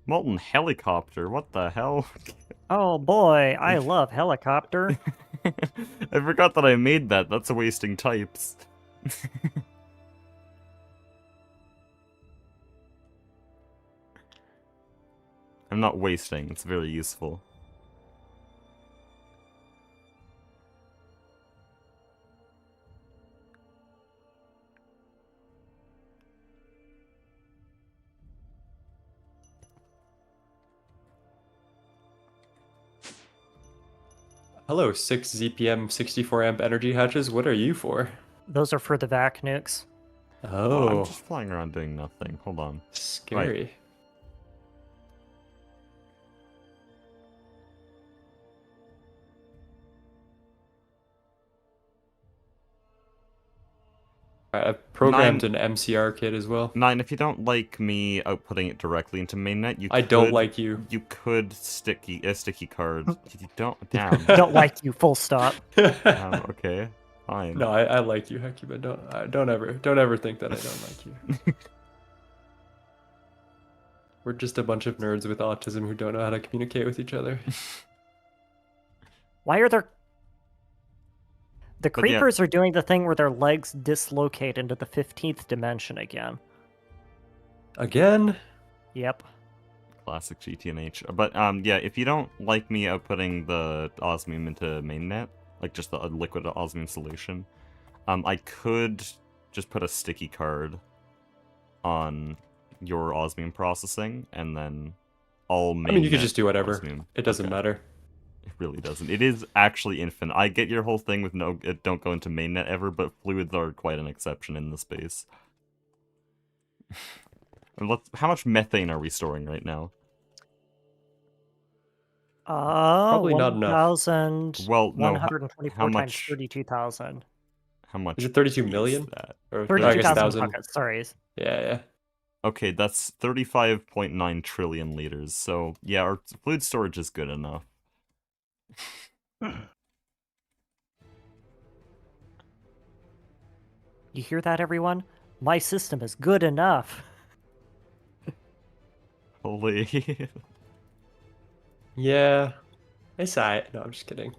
Molten helicopter, what the hell? Oh boy, I love helicopter. I forgot that I made that. That's a wasting types. I'm not wasting, it's very useful. Hello, 6 ZPM 64 amp energy hatches. What are you for? Those are for the vac nukes. Oh, I'm Oh, just flying around doing nothing. Hold on. scary. I've programmed an MCR kit as well. 9, if you don't like me outputting it directly into mainnet, I don't like you. You could a sticky card. You don't down. Don't like you, full stop. Okay, fine. No, I like you, Hecky, but don't ever think that I don't like you. We're just a bunch of nerds with autism who don't know how to communicate with each other. Why are there... The But yeah. creepers are doing the thing where their legs dislocate into the 15th dimension again. Again? Yep. Classic GTNH. But yeah, if you don't like me outputting the osmium into mainnet, like just the liquid osmium solution, I could just put a sticky card on your osmium processing, and then all mainnet. I mean, you could just do whatever. Osmium. It doesn't Okay. matter. It really doesn't. It is actually infinite. I get your whole thing with it don't go into mainnet ever, but fluids are quite an exception in the space. How much methane are we storing right now? Probably not enough. 1,124 how times much? 32,000. How much? Is it 32 is million? that? Or I guess 32,000 thousand. buckets, sorry. Yeah. Okay, that's 35.9 trillion liters. So yeah, our fluid storage is good enough. You hear that, everyone? My system is good enough. Holy. Yeah. It's alright. No, I'm just kidding.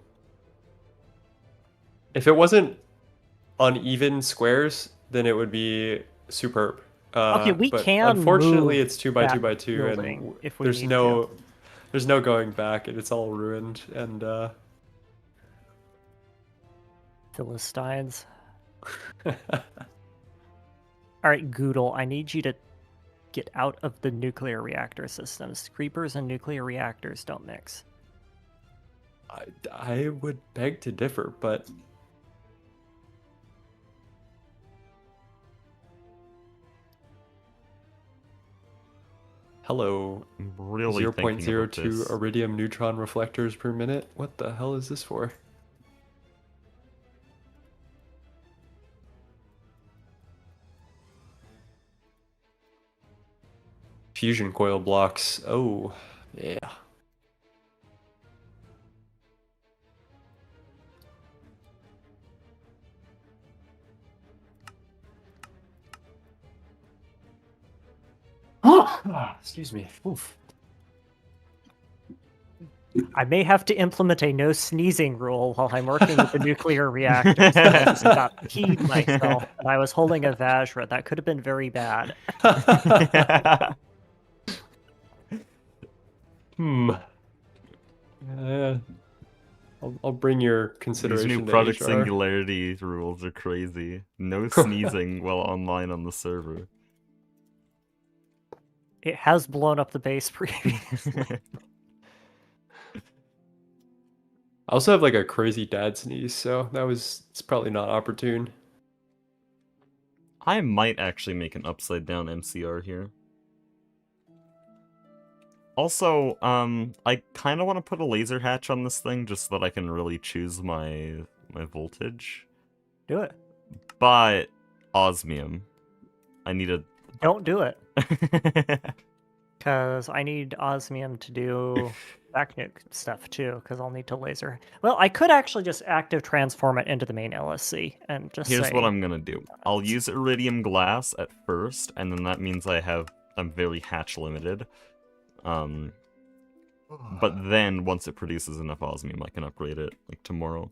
If it wasn't uneven squares, then it would be superb. Okay, we but can unfortunately, move it's 2 by 2 that by 2, building and if we there's need no, to. there's no going back, and it's all ruined. And Philistines. Alright, Goodle, I need you to get out of the nuclear reactor systems. Creepers and nuclear reactors don't mix. I would beg to differ, but Hello. I'm really thinking about 0.02 this. iridium neutron reflectors per minute. What the hell is this for? Fusion coil blocks. Oh, yeah. Excuse me. Oof. I may have to implement a no sneezing rule while I'm working with the nuclear reactors. I just got peed myself, and I was holding a Vajra. That could have been very bad. Hmm. I'll bring your These consideration new to product HR. Singularity rules are crazy. No sneezing while online on the server. It has blown up the base previously. I also have like a crazy dad sneeze, so it's probably not opportune. I might actually make an upside down MCR here. Also, I kind of want to put a laser hatch on this thing just so that I can really choose my voltage. Do it. But osmium. I need a... Don't do it. Because I need osmium to do back nuke stuff too, because I'll need to laser. Well, I could actually just active transform it into the main LSC and just Here's say... what I'm gonna do. I'll use iridium glass at first, and then that means I'm very hatch limited. But then once it produces enough osmium, I can upgrade it like tomorrow.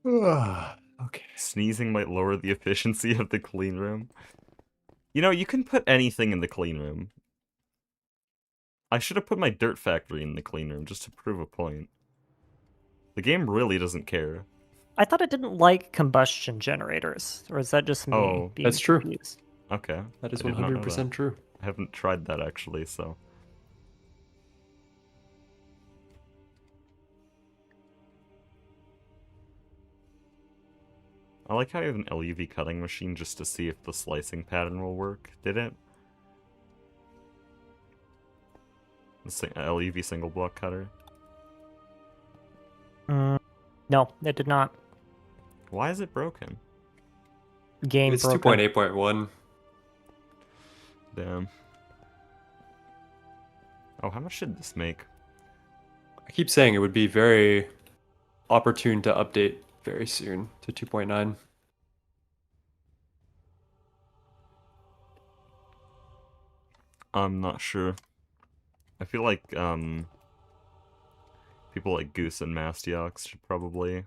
Okay. Sneezing might lower the efficiency of the clean room. You know, you can put anything in the clean room. I should have put my dirt factory in the clean room just to prove a point. The game really doesn't care. I thought it didn't like combustion generators, or is that just me? Oh, being that's true. confused? Okay. That is I did not know 100% that. true. I haven't tried that actually, so... I like how I have an LUV cutting machine just to see if the slicing pattern will work. Did it? The LUV single block cutter? No, it did not. Why is it broken? Game It's broken. 2.8.1. Damn. Oh, how much should this make? I keep saying it would be very opportune to update very soon to 2.9. I'm not sure. I feel like, people like Goose and Mastiox should probably...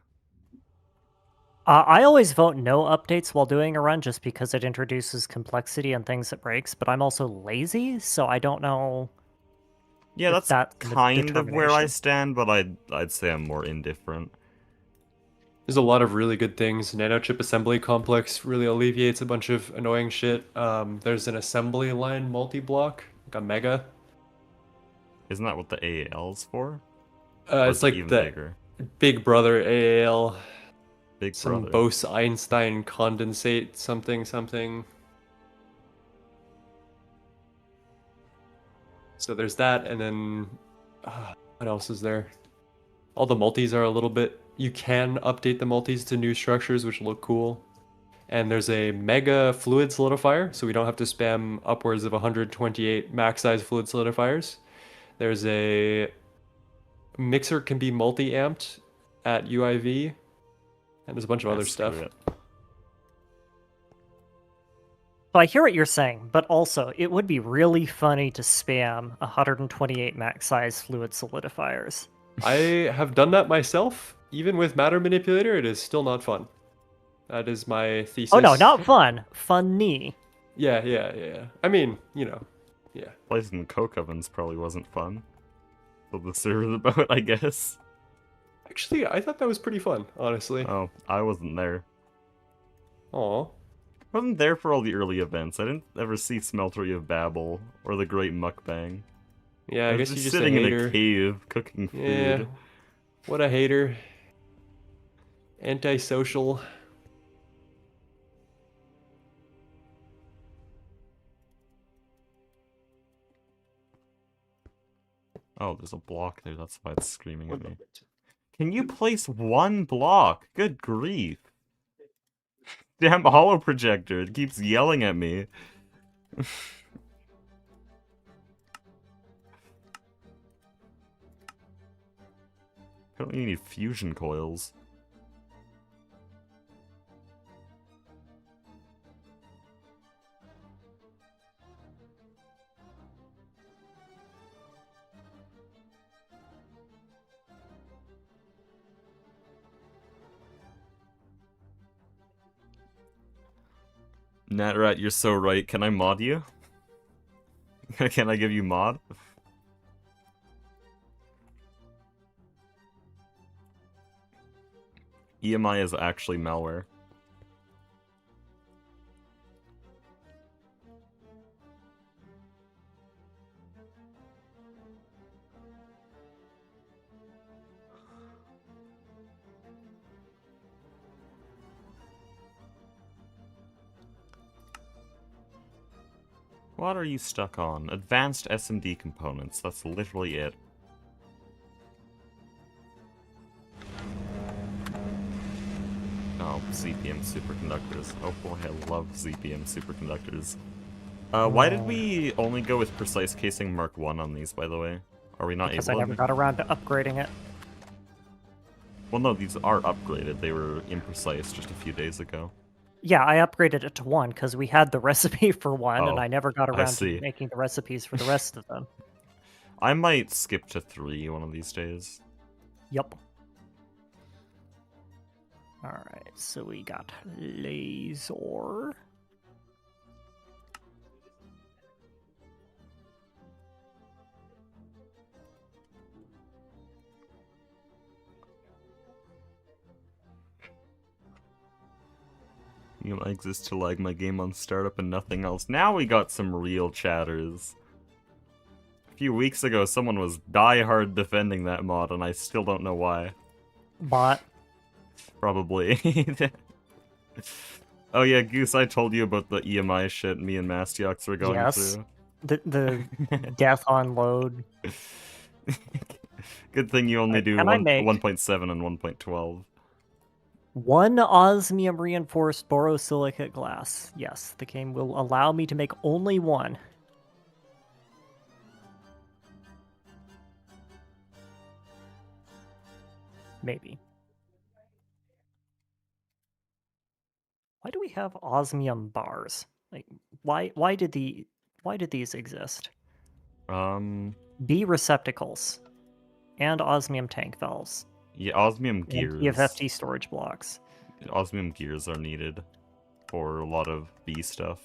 I always vote no updates while doing a run just because it introduces complexity and things it breaks, but I'm also lazy, so I don't know. Yeah, if that's the kind of where I determination. stand, but I'd say I'm more indifferent. There's a lot of really good things. Nanochip assembly complex really alleviates a bunch of annoying shit. There's an assembly line multi-block, like a mega. Isn't that what the AAL's for? Or is It's it like even the bigger? Big Brother AAL, Big some brother. Bose-Einstein condensate something something. So there's that, and then what else is there? All the multis are a little bit... You can update the multis to new structures, which look cool. And there's a mega fluid solidifier, so we don't have to spam upwards of 128 max size fluid solidifiers. There's a mixer can be multi-amped at UIV, and there's a bunch of other Screw stuff. it. So I hear what you're saying, but also it would be really funny to spam 128 max size fluid solidifiers. I have done that myself. Even with matter manipulator, it is still not fun. That is my thesis. Oh no, not fun. Funny. Yeah. I mean, yeah. Placing coke ovens probably wasn't fun. So the server's about, I guess. Actually, I thought that was pretty fun, honestly. Oh, I wasn't there. Aw. I wasn't there for all the early events. I didn't ever see Smeltery of Babel or the Great Mukbang. Yeah, I was guess you're just just a sitting in hater. a cave cooking food. Yeah. What a hater. Antisocial. Oh, there's a block there. That's why it's screaming at me. Can you place one block? Good grief. Damn holo projector. It keeps yelling at me. Apparently you need fusion coils. Natrat, you're so right. Can I mod you? Can I give you mod? EMI is actually malware. What are you stuck on? Advanced SMD components. That's literally it. Oh, ZPM superconductors. Oh boy, I love ZPM superconductors. Why did we only go with precise casing Mark 1 on these, by the way? Are we not Because able I never got around to upgrading it. Well, no, these are upgraded. They were imprecise just a few days ago. Yeah, I upgraded it to 1 because we had the recipe for 1, and Oh, I never got I around see. to making the recipes for the rest of them. I might skip to 3 one of these days. Yup. Alright, so we got laser. EMI exists to lag my game on startup and nothing else. Now we got some real chatters. A few weeks ago, someone was die-hard defending that mod, and I still don't know why. Bot. Probably. Oh yeah, Goose, I told you about the EMI shit me and Mastiox were going Yes. through. The death on load. Good thing you only do Can I make 1.7 and 1.12. 1 osmium reinforced borosilicate glass? Yes, the game will allow me to make only 1. Maybe. Why do we have osmium bars? Like, why did these exist? B receptacles and osmium tank valves Yeah, osmium and gears. EFFT storage blocks. Osmium gears are needed for a lot of B stuff.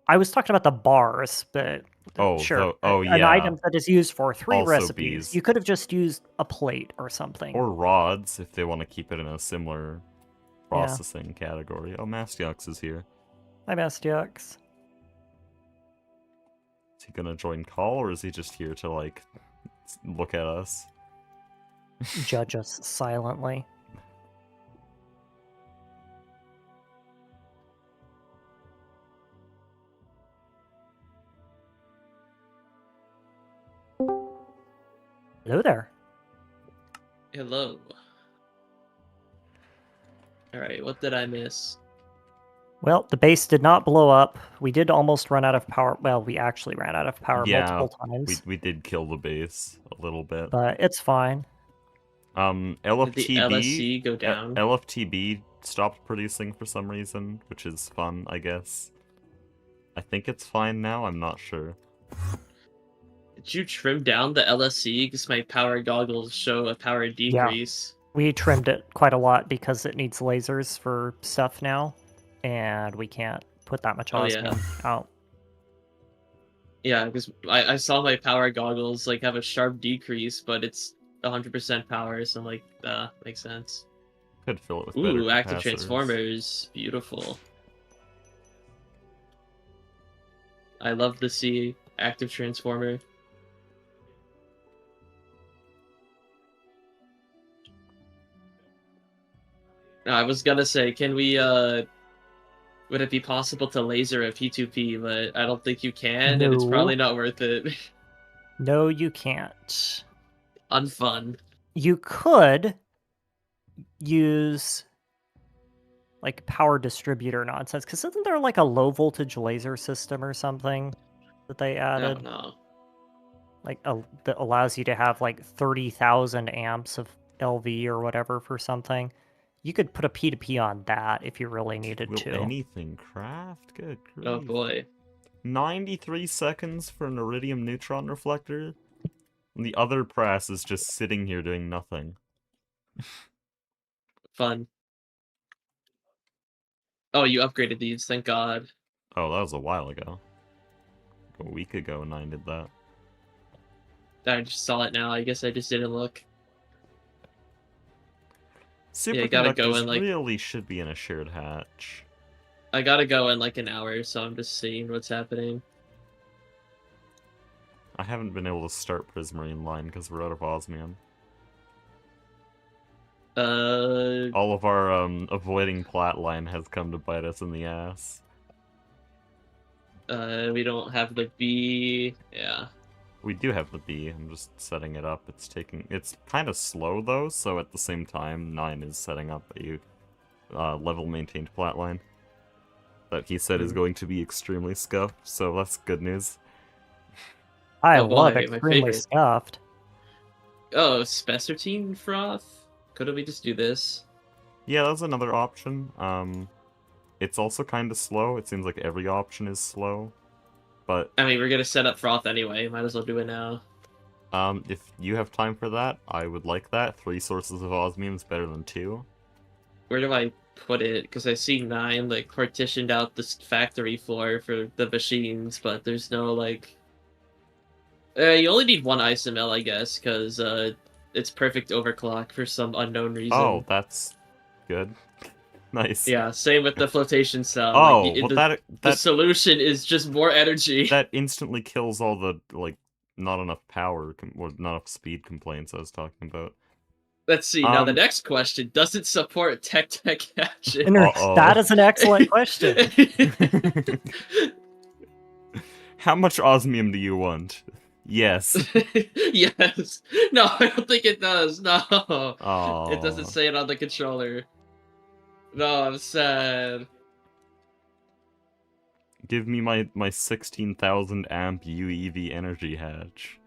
I was talking about the bars, but Oh, sure. oh An yeah. item that is used for 3 Also recipes. Bs. You could have just used a plate or something. Or rods, if they want to keep it in a similar Yeah. processing category. Oh, Mastiox is here. Hi, Mastiox. Is he gonna join call, or is he just here to, like, look at us? Judge us silently. Hello there. Hello. Alright, what did I miss? Well, the base did not blow up. We did almost run out of power. Well, we actually ran out of power Yeah, multiple times. we did kill the base a little bit. But it's fine. Did the LFTB LSC go down? LFTB stopped producing for some reason, which is fun, I guess. I think it's fine now, I'm not sure. Did you trim down the LSC because my power goggles show a power decrease? We trimmed it quite a lot because it needs lasers for stuff now, and we can't put that much Oh, osmium out. Yeah, because I saw my power goggles like have a sharp decrease, but it's 100% power, so like, makes sense. Could fill it with better Ooh, active capacitors. transformers. Beautiful. I love to see active transformer. I was gonna say, can we, would it be possible to laser a P2P, but I don't think you can, and it's No. probably not worth it. No, you can't. Unfun. You could use like power distributor nonsense, because isn't there like a low voltage laser system or something that they I added? don't know. Like that allows you to have like 30,000 amps of LV or whatever for something. You could put a P2P on that if you really needed Will to. anything craft? Good grief. Oh boy. 93 seconds for an iridium neutron reflector? And the other press is just sitting here doing nothing. Fun. Oh, you upgraded these, thank God. Oh, that was a while ago. A week ago 9 did that. I just saw it now. I guess I just didn't look. Yeah, Superconductors gotta go in, like- really should be in a shared hatch. I gotta go in like an hour, so I'm just seeing what's happening. I haven't been able to start Prismarine line because we're out of osmium. All of our avoiding plat line has come to bite us in the ass. We don't have the B. Yeah. We do have the B. I'm just setting it up. It's kind of slow though, so at the same time, 9 is setting up a level maintained plat line that he said is going to be extremely scuffed. So that's good news. I Oh, love boy, my extremely favorite. scuffed. Oh, Spessartine froth? Couldn't we just do this? Yeah, that's another option. It's also kind of slow. It seems like every option is slow, but I mean, we're gonna set up froth anyway. Might as well do it now. if you have time for that, I would like that. 3 sources of osmium is better than 2. Where do I put it? Because I see 9 like partitioned out this factory floor for the machines, but there's no like. You only need 1 isomel, I guess, because it's perfect overclock for some unknown reason. Oh, that's good. Nice. Yeah, same with the flotation cell. Oh, like, well the solution is just more energy. that instantly kills all the like not enough power or not enough speed complaints I was talking about. Let's see. Now the next question: does it support tech hatches? Uh-oh. That is an excellent question. How much osmium do you want? Yes. Yes. No, I don't think it does. No. Oh. It doesn't say it on the controller. No, I'm sad. Give me my 16,000 amp UEV energy hatch.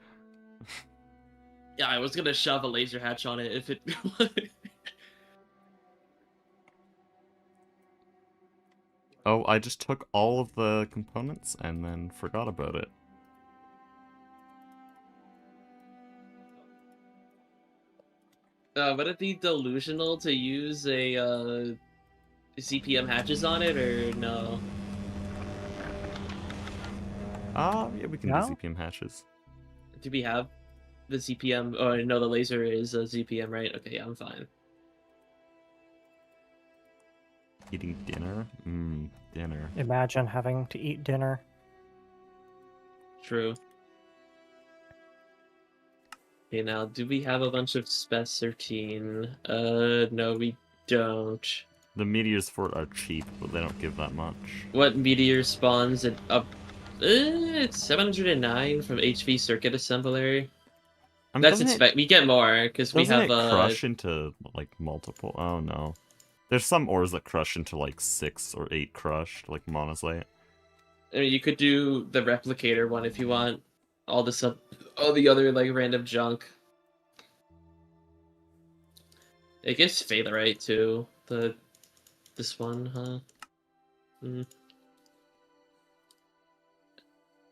Yeah, I was gonna shove a laser hatch on it if it. Oh, I just took all of the components and then forgot about it. Would it be delusional to use a CPM hatches on it, or no? Yeah, we can No? do CPM hatches. Do we have the CPM? Oh, no, the laser is a CPM, right? Okay, yeah, I'm fine. Eating dinner? Dinner. Imagine having to eat dinner. True. Okay, now, do we have a bunch of Spessartine? No, we don't. The meteors for it are cheap, but they don't give that much. What meteor spawns it up? It's 709 from HV Circuit Assembler. That's doesn't expect. We get more because we Doesn't have it crush into like multiple? Oh no, there's some ores that crush into like 6 or 8 crushed, like monazite. I mean, you could do the replicator one if you want. All the other like random junk. It gives Phalerite too. This one, huh? I mean,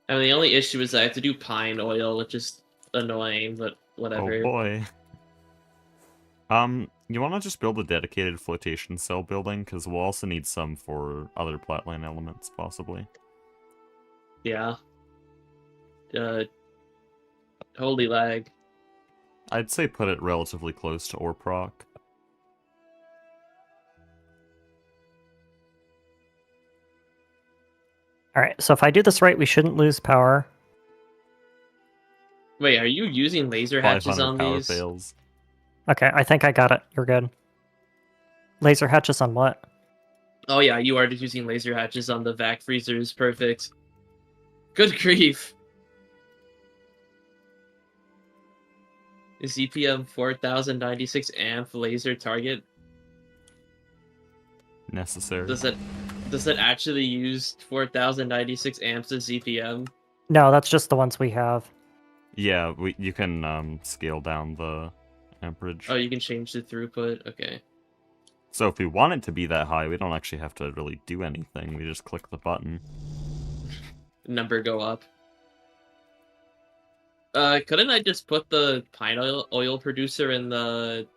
the only issue is that I have to do pine oil, which is annoying, but whatever. Oh boy. You want to just build a dedicated flotation cell building, because we'll also need some for other platline elements, possibly. Yeah. Holy lag. I'd say put it relatively close to ore proc. Alright, so if I do this right, we shouldn't lose power. Wait, are you using laser hatches 500 on power these? fails. Okay, I think I got it. You're good. Laser hatches on what? Oh yeah, you are just using laser hatches on the vac freezers. Perfect. Good grief. ZPM 4096 amp laser target. Necessary. Does it actually use 4096 amps of ZPM? No, that's just the ones we have. Yeah, you can scale down the amperage. Oh, you can change the throughput. Okay. So if we want it to be that high, we don't actually have to really do anything. We just click the button. Number go up. Couldn't I just put the pine oil producer in the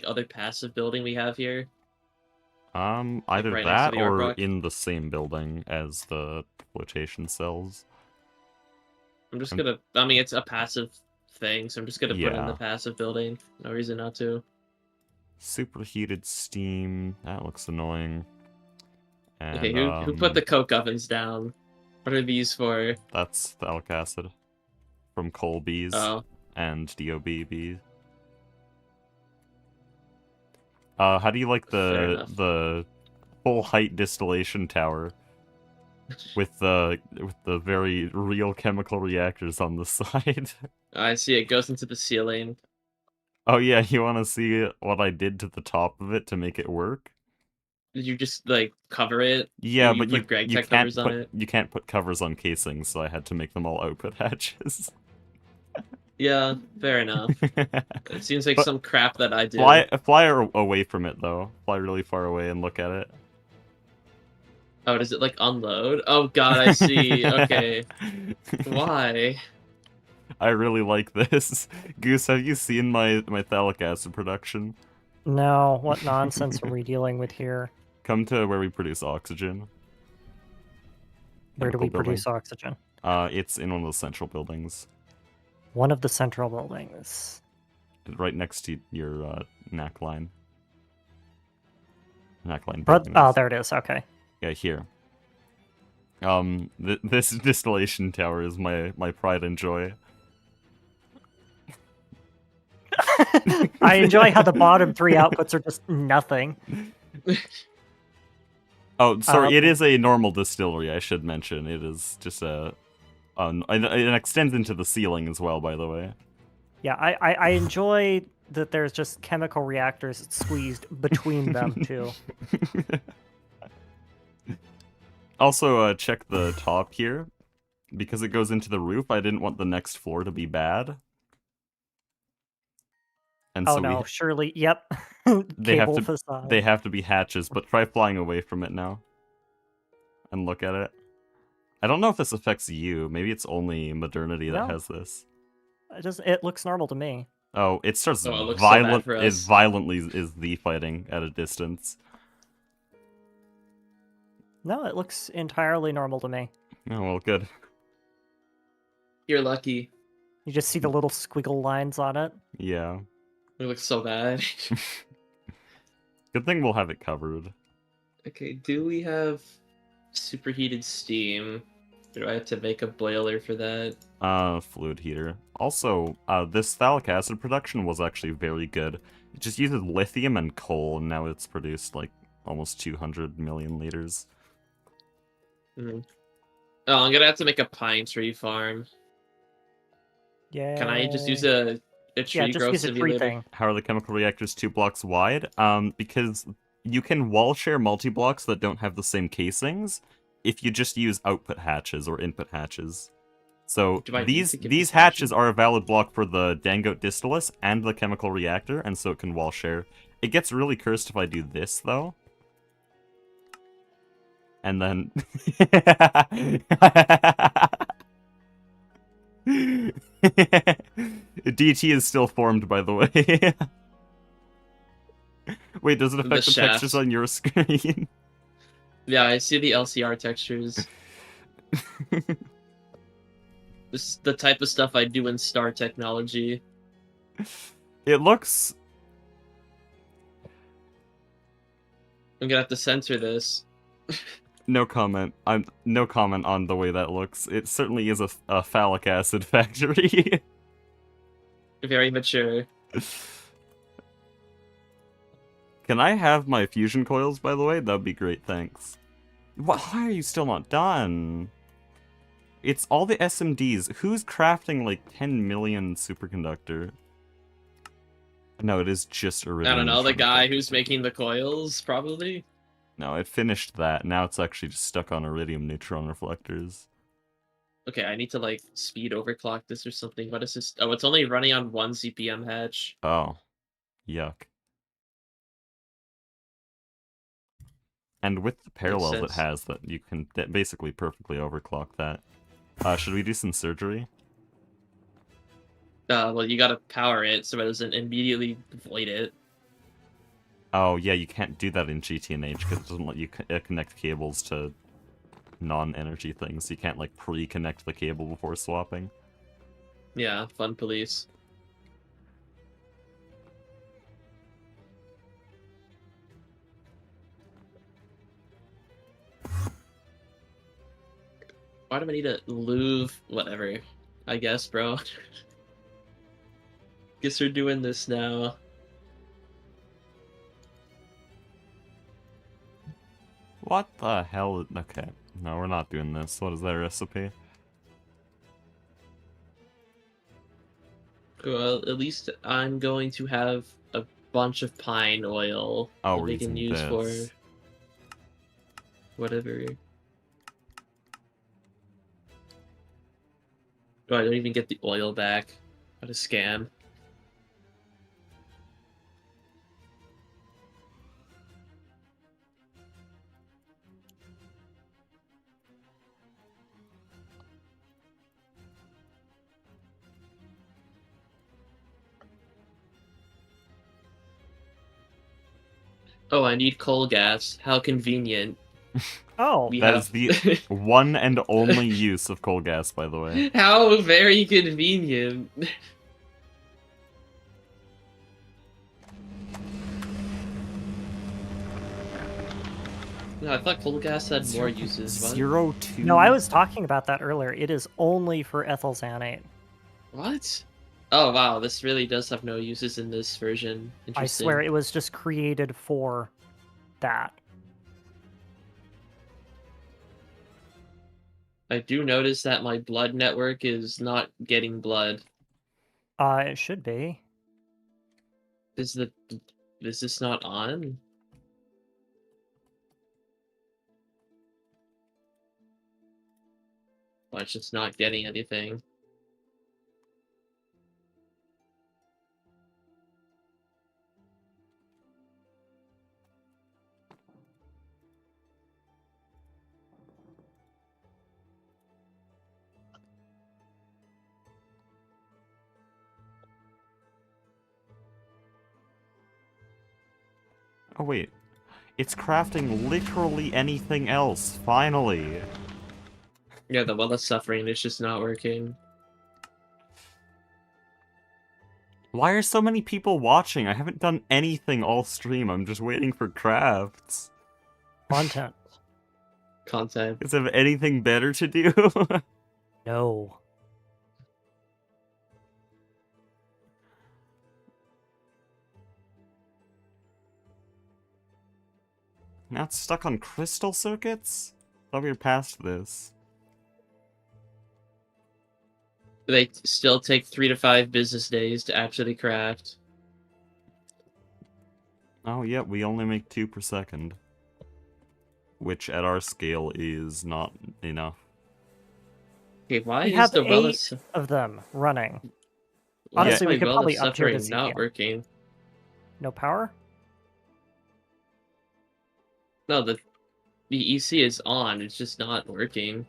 other passive building we have here? Either right next to that the arc or rock? in the same building as the flotation cells. I'm just gonna. I mean, it's a passive thing, so I'm just gonna put it in the Yeah. passive building. No reason not to. Superheated steam. That looks annoying. And, Okay, who put the coke ovens down? What are these for? That's the alk acid from coal bees Oh, and DOB bees. How do you like Fair enough. the full height distillation tower with the very real chemical reactors on the side? I see. It goes into the ceiling. Oh yeah, you want to see what I did to the top of it to make it work? Did you just cover it? Yeah, You but put Greg you Tech can't covers on it? you can't put covers on casings, so I had to make them all output hatches. Yeah, fair enough. It seems like But some crap that I did. Fly away from it though. Fly really far away and look at it. Oh, does it unload? Oh god, I see. Okay. Why? I really like this. Goose, have you seen my phthalic acid production? No, what nonsense are we dealing with here? Come to where we produce oxygen. Where do we Chemical produce oxygen? It's in one of the central buildings. One of the central buildings. Right next to your NAC line. NAC line But, building. oh, there it is. Okay. Yeah, here. This distillation tower is my pride and joy. I enjoy how the bottom three outputs are just nothing. Oh, sorry, it is a normal distillery, I should mention. It is just it extends into the ceiling as well, by the way. Yeah, I enjoy that there's just chemical reactors squeezed between them, too. Also, check the top here. Because it goes into the roof, I didn't want the next floor to be bad. And Oh so no, surely, yep. they have Cable to facade. they have to be hatches, but try flying away from it now. And look at it. I don't know if this affects you. Maybe it's only Modernity that No. has this. It looks normal to me. Oh, it starts Oh, it looks so bad for us. violently is the fighting at a distance. No, it looks entirely normal to me. Oh well, good. You're lucky. You just see the little squiggle lines on it. Yeah. It looks so bad. Good thing we'll have it covered. Okay, do we have superheated steam? Or do I have to make a boiler for that? Fluid heater. Also, this phthalic acid production was actually very good. It just uses lithium and coal, and now it's produced like almost 200 million liters. Mm-hmm. Oh, I'm gonna have to make a pine tree farm. Yeah. Can I just use a tree just growth use a tree simulator? thing. How are the chemical reactors 2 blocks wide? Because you can wall share multi-blocks that don't have the same casings if you just use output hatches or input hatches. So Do I need to give these this hatch? hatches are a valid block for the Dangote distillus and the chemical reactor, and so it can wall share. It gets really cursed if I do this, though. And then... DT is still formed, by the way. Wait, does it affect the textures shafts. on your screen? Yeah, I see the LCR textures. This is the type of stuff I do in Star Technology. It looks... I'm gonna have to censor this. No comment. No comment on the way that looks. It certainly is a phallic acid factory. Very mature. Can I have my fusion coils, by the way? That'd be great, thanks. Why are you still not done? It's all the SMDs. Who's crafting like 10 million superconductor? No, it is just iridium. I don't know, the neutron guy who's reflectors. making the coils, probably? No, it finished that. Now it's actually just stuck on iridium neutron reflectors. Okay, I need to, like, speed overclock this or something. What is this? Oh, it's only running on 1 CPM hatch. Oh, yuck. And with the parallels it sense. has, that you can basically perfectly overclock that. Should we do some surgery? Well, you gotta power it so it doesn't immediately void it. Oh, yeah, you can't do that in GTNH because it doesn't let you connect cables to non-energy things. You can't, like, pre-connect the cable before swapping. Yeah, fun police. Why do I need a Louvre? Whatever. I guess, bro. Guess we're doing this now. What the hell? Okay. No, we're not doing this. What is that recipe? Well, at least I'm going to have a bunch of pine oil Oh, that we're we can using use for this. whatever. Oh, I don't even get the oil back. What a scam. Oh, I need coal gas. How convenient. Oh, We That have is the one and only use of coal gas, by the way. How very convenient. No, I thought coal gas had more uses. What? 0.02. no, I was talking about that earlier. It is only for ethyl xanate. What? Oh wow, this really does have no uses in this version. I Interesting. swear it was just created for that. I do notice that my blood network is not getting blood. It should be. Is this not on? Well, it's just not getting anything. Oh, wait. It's crafting literally anything else, finally. Yeah, the well of suffering is just not working. Why are so many people watching? I haven't done anything all stream. I'm just waiting for crafts. Content. Content. Does it have anything better to do? No. Now it's stuck on crystal circuits? Thought we were past this. They still take 3 to 5 business days to actually craft. Oh, yeah, we only make 2 per second. Which, at our scale, is not enough. Okay, why We is have the well 8 of them running. why Honestly, is we my could well probably of up tier suffering this not again. working? No power? No, the EC is on, it's just not working.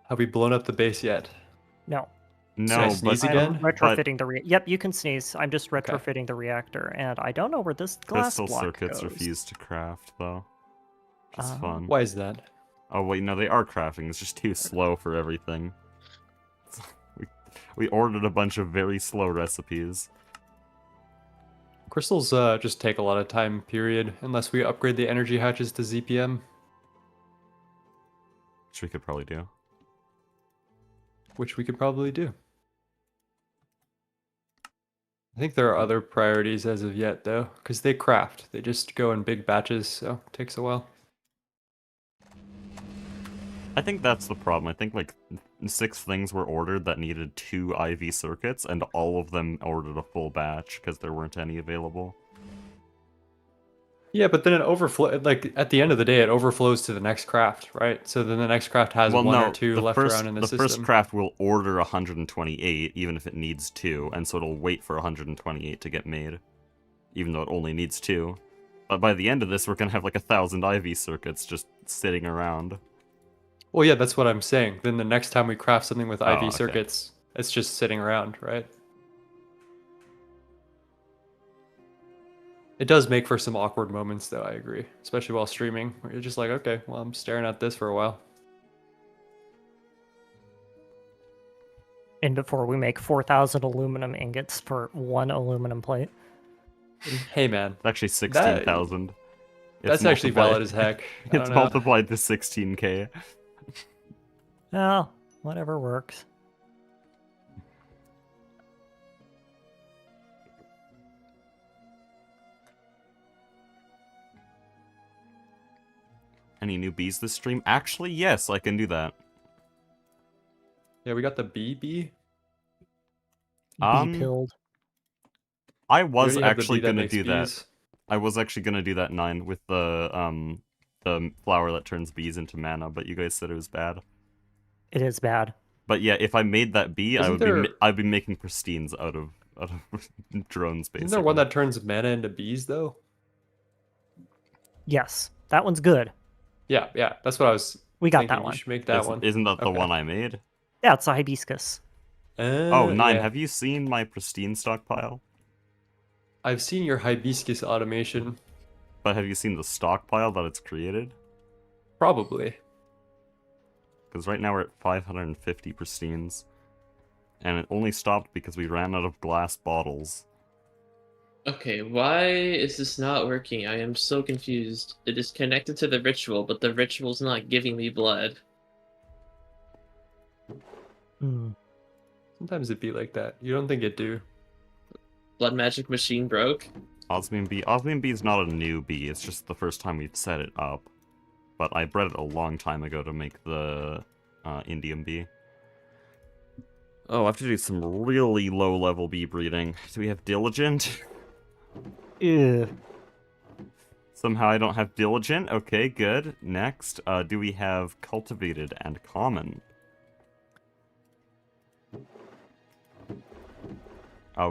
Have we blown up the base yet? No. No, I but sneeze I'm again? retrofitting the Yep, you can sneeze. I'm just retrofitting the reactor, and I don't know where this glass crystal block circuits goes. refuse to craft, though. Which is fun. Why is that? Oh, wait, no, they are crafting. It's just too slow for everything. We ordered a bunch of very slow recipes. Crystals just take a lot of time, period, unless we upgrade the energy hatches to ZPM, Which we could probably do. which we could probably do. I think there are other priorities as of yet, though, because they craft. They just go in big batches, so it takes a while. I think that's the problem. I think like 6 things were ordered that needed 2 IV circuits, and all of them ordered a full batch because there weren't any available. Yeah, but then it overflow. Like at the end of the day, it overflows to the next craft, right? So then the next craft has Well, one no, or two the left first around in the the first system. craft will order 128, even if it needs 2, and so it'll wait for 128 to get made, even though it only needs 2. But by the end of this, we're gonna have like 1,000 IV circuits just sitting around. Well, yeah, that's what I'm saying. Then the next time we craft something with Oh, IV okay. circuits, it's just sitting around, right? It does make for some awkward moments, though, I agree. Especially while streaming, where you're just like, okay, well, I'm staring at this for a while. And before we make 4,000 aluminum ingots for 1 aluminum plate. Hey, man. It's actually 16,000. That's actually valid as heck. I It's don't know. multiplied to 16k. Oh, whatever works. Any new bees this stream? Actually, yes, I can do that. Yeah, we got the BB. Bee-pilled. I We was already have the actually bee that gonna makes do that. bees. I was actually gonna do that 9 with the flower that turns bees into mana, but you guys said it was bad. It is bad. But yeah, if I made that bee, Isn't I'd be making pristines out of drones basically. Isn't there one that turns mana into bees, though? Yes, that one's good. Yeah, that's what I was We got thinking. that one. You should make that one. Isn't that the Okay. one I made? Yeah, it's a hibiscus. Oh, 9, yeah. have you seen my pristine stockpile? I've seen your hibiscus automation. But have you seen the stockpile that it's created? Probably. Because right now we're at 550 pristines. And it only stopped because we ran out of glass bottles. Okay, why is this not working? I am so confused. It is connected to the ritual, but the ritual's not giving me blood. Hmm. Sometimes it'd be like that. You don't think it do? Blood magic machine broke. Osmium bee. Osmium bee is not a new bee, it's just the first time we've set it up. But I bred it a long time ago to make the Indian bee. Oh, I have to do some really low-level bee breeding. Do we have diligent? Ew. Somehow I don't have diligent. Okay, good. Next, do we have cultivated and common?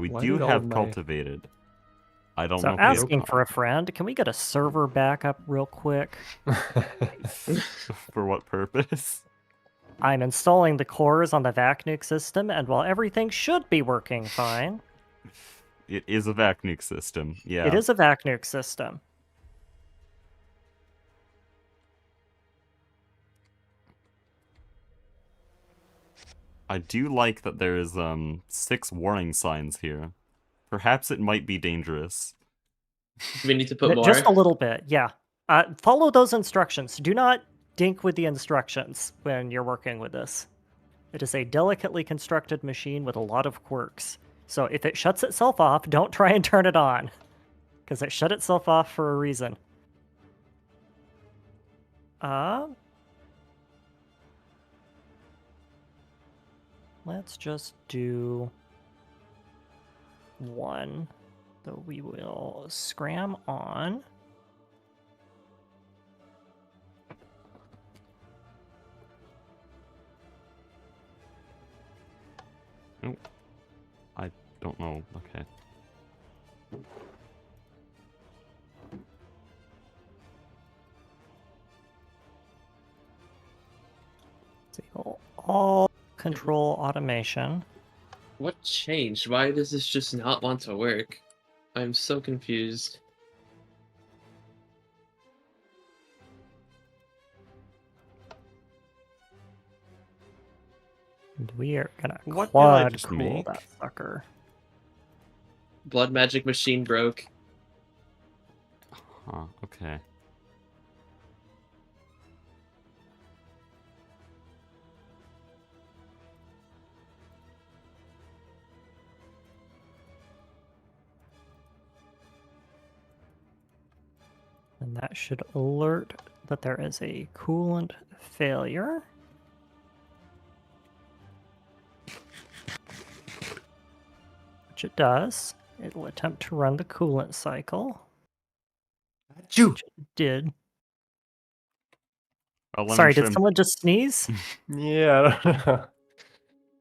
We Why do did all have of my- cultivated. I don't So know if we have asking for a friend, can we get a server backup real quick? for what purpose? I'm installing the cores on the VacNuke system, and while everything should be working fine, It is a vac nuke system. Yeah. it is a VacNuke system. I do like that there is 6 warning signs here. Perhaps it might be dangerous. Do we need to put more? Just a little bit, yeah. Follow those instructions. Do not dink with the instructions when you're working with this. It is a delicately constructed machine with a lot of quirks. So if it shuts itself off, don't try and turn it on. Because it shut itself off for a reason. Let's just do 1. So we will scram on. Nope. I don't know. Okay. Disable all control automation. What changed? Why does this just not want to work? I'm so confused. And we are gonna What did I quad just cool make? that sucker. Blood magic machine broke. Huh, okay. And that should alert that there is a coolant failure. which it does. It'll attempt to run the coolant cycle. Chew. Which it did. Lemon Sorry, trim. did someone just sneeze? Yeah, I don't know.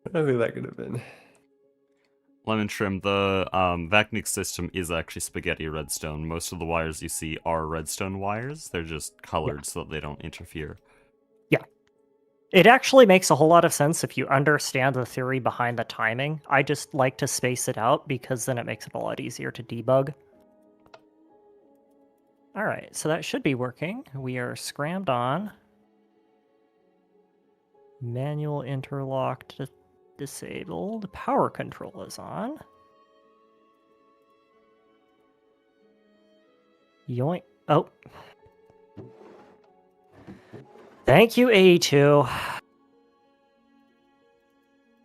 I don't think that could have been. Lemon trim, the Vacnic system is actually spaghetti redstone. Most of the wires you see are redstone wires. They're just colored so that they don't interfere. Yeah. It actually makes a whole lot of sense if you understand the theory behind the timing. I just like to space it out because then it makes it a lot easier to debug. Alright, so that should be working. We are scrammed on. Manual interlocked disabled. Power control is on. Yoink. Oh. Thank you, AE2. I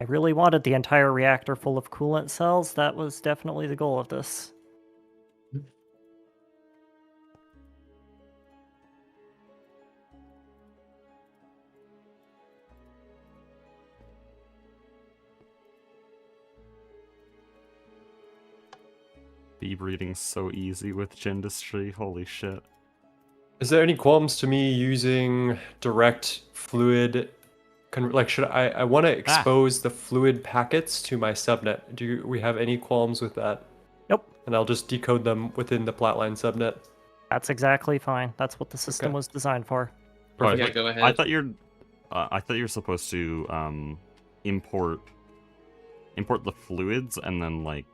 really wanted the entire reactor full of coolant cells. That was definitely the goal of this. Bee breeding's so easy with Gendustry, holy shit. Is there any qualms to me using direct fluid? Like, should I want to expose the fluid packets to my subnet? Do we have any qualms with that? Nope. And I'll just decode them within the Flatline subnet. That's exactly fine. That's what the system was designed for. Perfect. Yeah, go ahead. I thought you're supposed to import the fluids and then like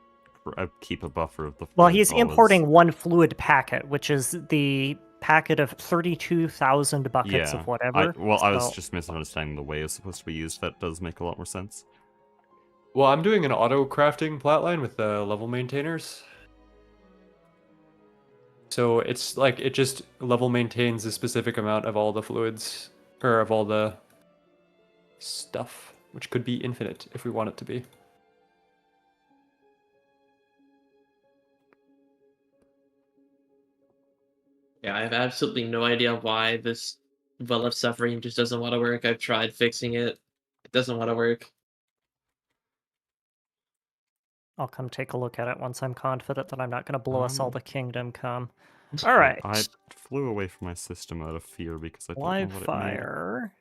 keep a buffer of the fluids. Well, he's always. importing one fluid packet, which is the packet of 32,000 buckets of whatever. I was just misunderstanding the way it's supposed to be used. That does make a lot more sense. Well, I'm doing an auto crafting flatline with the level maintainers. So it's like it just level maintains a specific amount of all the fluids, or of all the stuff, which could be infinite if we want it to be. Yeah, I have absolutely no idea why this Well of Suffering just doesn't want to work. I've tried fixing it. It doesn't want to work. I'll come take a look at it once I'm confident that I'm not going to blow us all to kingdom come. All right. I flew away from my system out of fear because I don't Live know what fire.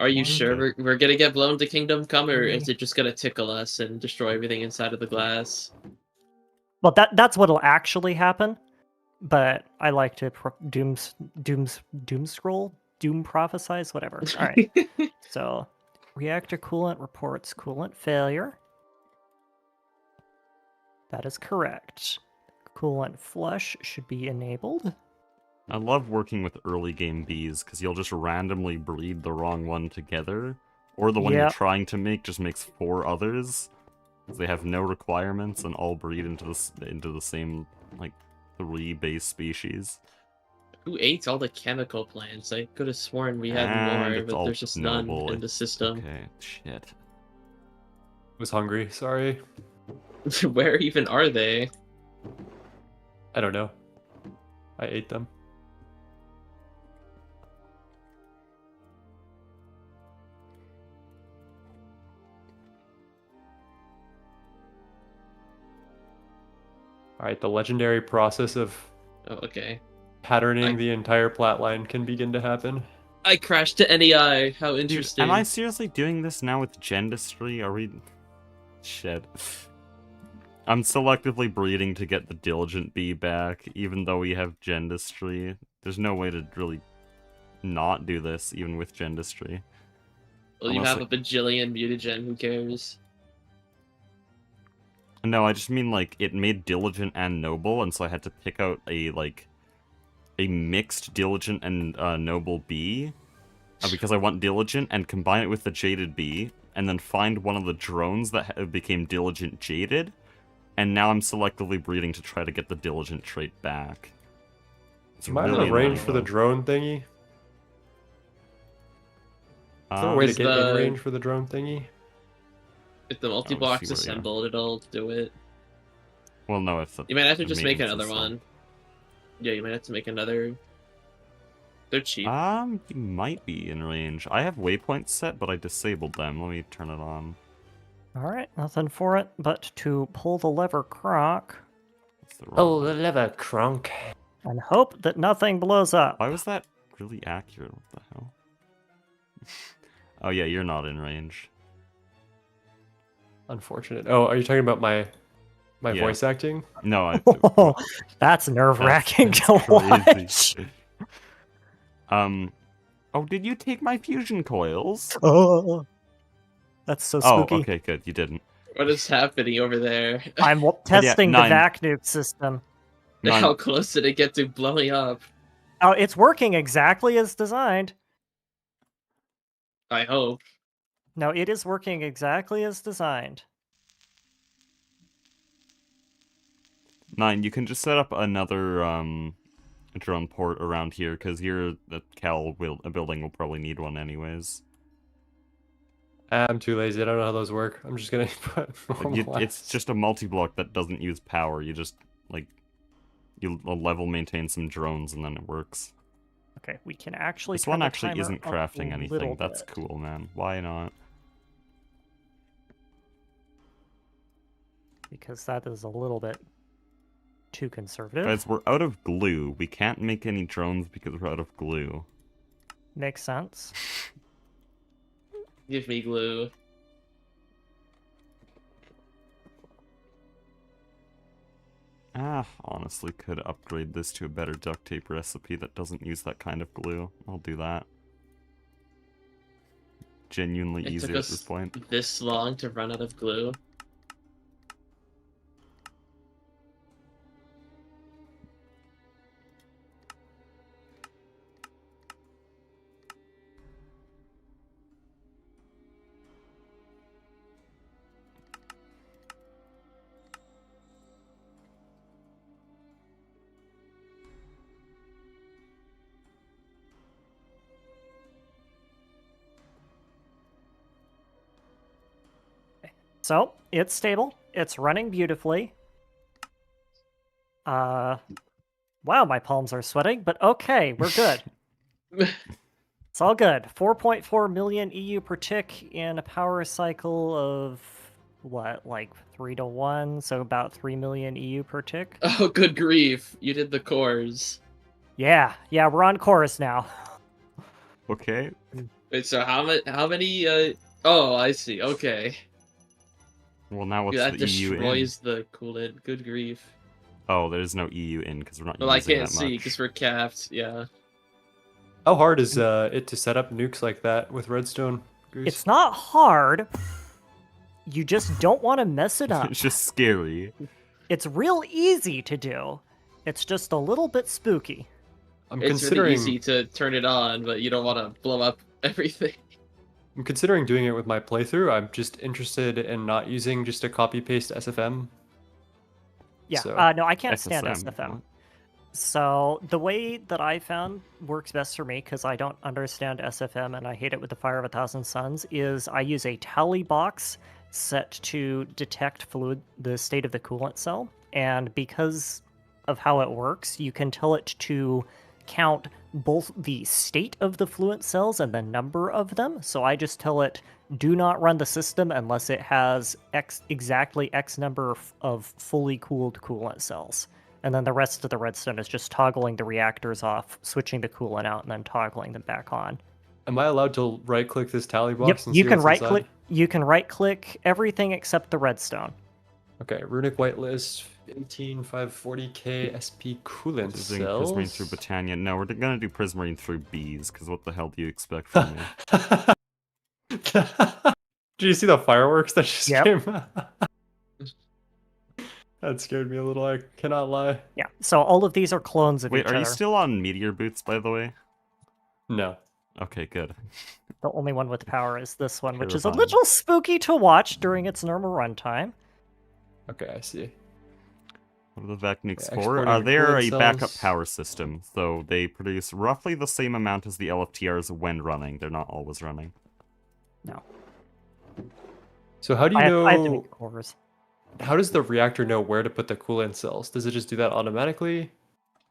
Are you Okay. sure we're gonna get blown to Kingdom Come, or is it just gonna tickle us and destroy everything inside of the glass? Well, that's what'll actually happen. But I like to doom scroll, doom prophesize, whatever. All right. So, reactor coolant reports coolant failure. That is correct. Coolant flush should be enabled. I love working with early game bees because you'll just randomly breed the wrong one together, or the one you're trying to make just makes 4 others. They have no requirements and all breed into the same like 3 base species. Who ate all the chemical plants? I could have sworn we had And more, it's but all there's just noble. none in the system. Okay, shit. Was hungry, sorry. Where even are they? I don't know. I ate them. Alright, the legendary process of Oh, okay. patterning the entire plotline can begin to happen. I crashed to NEI. How interesting. Am I seriously doing this now with Gendustry? Are we... Shit. I'm selectively breeding to get the Diligent Bee back, even though we have Gendustry. There's no way to really not do this, even with Gendustry. Well, you have a bajillion mutagen, who cares? No, I just mean, like, it made Diligent and Noble, and so I had to pick out a mixed Diligent and Noble Bee, because I want Diligent, and combine it with the Jaded Bee, and then find one of the drones that became Diligent Jaded, and now I'm selectively breeding to try to get the Diligent trait back. Am I really range for the drone thingy? Is there a way to get in range for the drone thingy? If the multi-block's assembled, it'll do it. Well, no, if the... You might have to just make another one. Yeah, you might have to make another... They're cheap. You might be in range. I have waypoints set, but I disabled them. Let me turn it on. All right, nothing for it but to pull the lever croc That's the wrong Oh, one. the lever crunk. and hope that nothing blows up. Why was that really accurate? What the hell? Oh yeah, you're not in range. Unfortunate. Oh, are you talking about my Yeah. voice acting? No, I. Oh, that's nerve-wracking That's to crazy. watch. Oh, did you take my fusion coils? Oh, that's so Oh, spooky. okay, good. You didn't. What is happening over there? I'm testing the 9. vac nuke system. Nine. How close did it get to blowing up? Oh, it's working exactly as designed. I hope. No, it is working exactly as designed. 9. You can just set up another drone port around here because here the a building will probably need one anyways. I'm too lazy. I don't know how those work. I'm just gonna put normal It's lights. just a multi-block that doesn't use power. You just like you level maintain some drones and then it works. Okay, we can actually. This turn one the actually timer isn't up crafting a anything. little That's bit. cool, man. Why not? Because that is a little bit too conservative. Guys, we're out of glue. We can't make any drones because we're out of glue. Makes sense. Give me glue. Honestly, could upgrade this to a better duct tape recipe that doesn't use that kind of glue. I'll do that. Genuinely It easy took at us this point. this long to run out of glue. So it's stable. It's running beautifully. Wow, my palms are sweating, but okay, we're good. It's all good. 4.4 million EU per tick in a power cycle of what, like 3 to 1, so about 3 million EU per tick. Oh, good grief! You did the cores. Yeah, we're on chorus now. Okay. Wait, so how many? Oh, I see. Okay. Well, now what's That the EU in? destroys the coolant. Good grief. Oh, there's no EU in because we're not Well, I using can't that see much. because we're capped. Yeah. How hard is it to set up nukes like that with redstone? Goose? It's not hard. You just don't want to mess it up. It's just scary. It's real easy to do. It's just a little bit spooky. I'm It's considering really easy to turn it on, but you don't want to blow up everything. I'm considering doing it with my playthrough. I'm just interested in not using just a copy paste SFM. Yeah, So, no, I can't stand SSM, SFM. what? So the way that I found works best for me, because I don't understand SFM and I hate it with the fire of a thousand suns, is I use a tally box set to detect the state of the coolant cell. And because of how it works, you can tell it to count both the state of the fluent cells and the number of them. So I just tell it, do not run the system unless it has exactly X number of fully cooled coolant cells. And then the rest of the redstone is just toggling the reactors off, switching the coolant out, and then toggling them back on. am I allowed to right-click this tally box Yep, and you see can what's right-click. inside? You can right-click everything except the redstone. Okay, runic whitelist, 18540K SP coolant Using cells. Prismarine through Britannia. No, we're gonna do Prismarine through bees, because what the hell do you expect from me? Did you see the fireworks that just Yep. came out? That scared me a little, I cannot lie. Yeah, so all of these are clones of Wait, each are other. you still on meteor boots, by the way? No. Okay, good. The only one with power is this one, which is a Terrifying. little spooky to watch during its normal runtime. Okay, I see. What are the vac nukes Yeah, for? exporting They're coolant a backup cells. power system, so they produce roughly the same amount as the LFTRs when running. They're not always running. No, So how do you I have to know, make the cores. how does the reactor know where to put the coolant cells? Does it just do that automatically?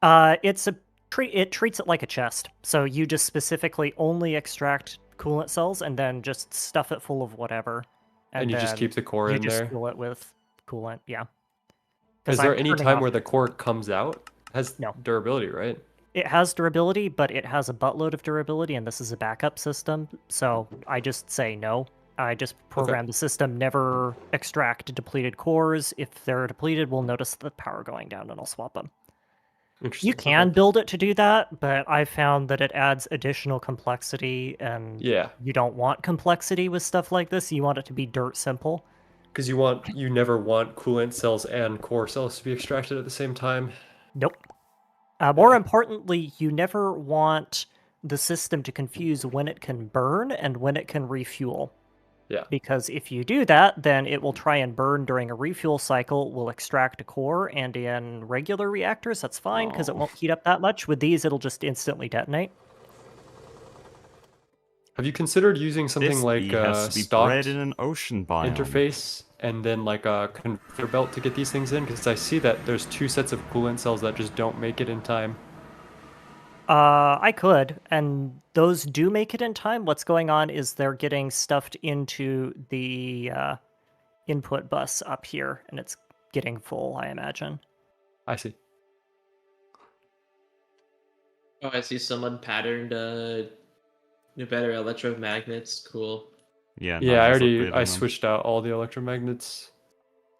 It treats it like a chest. So you just specifically only extract coolant cells and then just stuff it full of whatever. And you just then keep the core you in just there. fuel it with coolant. Yeah. Is 'Cause there I'm any turning time off- where the core comes out? It has No. durability, right? It has durability, but it has a buttload of durability, and this is a backup system, so I just say no. I just program the system never extract depleted cores. If they're depleted, we'll notice the power going down, and I'll swap them. Interesting. You can build it to do that, but I found that it adds additional complexity, and Yeah, you don't want complexity with stuff like this. You want it to be dirt simple. because you never want coolant cells and core cells to be extracted at the same time. Nope. More importantly, you never want the system to confuse when it can burn and when it can refuel. Yeah. Because if you do that, then it will try and burn during a refuel cycle, will extract a core, and in regular reactors, that's fine, because it Oh. won't heat up that much. With these, it'll just instantly detonate. Have you considered using something This like bee a has to be stocked bred in an ocean biome. interface and then like a conveyor belt to get these things in? Because I see that there's 2 sets of coolant cells that just don't make it in time. I could, and those do make it in time. What's going on is they're getting stuffed into the input bus up here, and it's getting full, I imagine. I see. Oh, I see someone patterned new better electromagnets. Cool. Yeah, Yeah, I Niall's already upgrading I them. switched out all the electromagnets.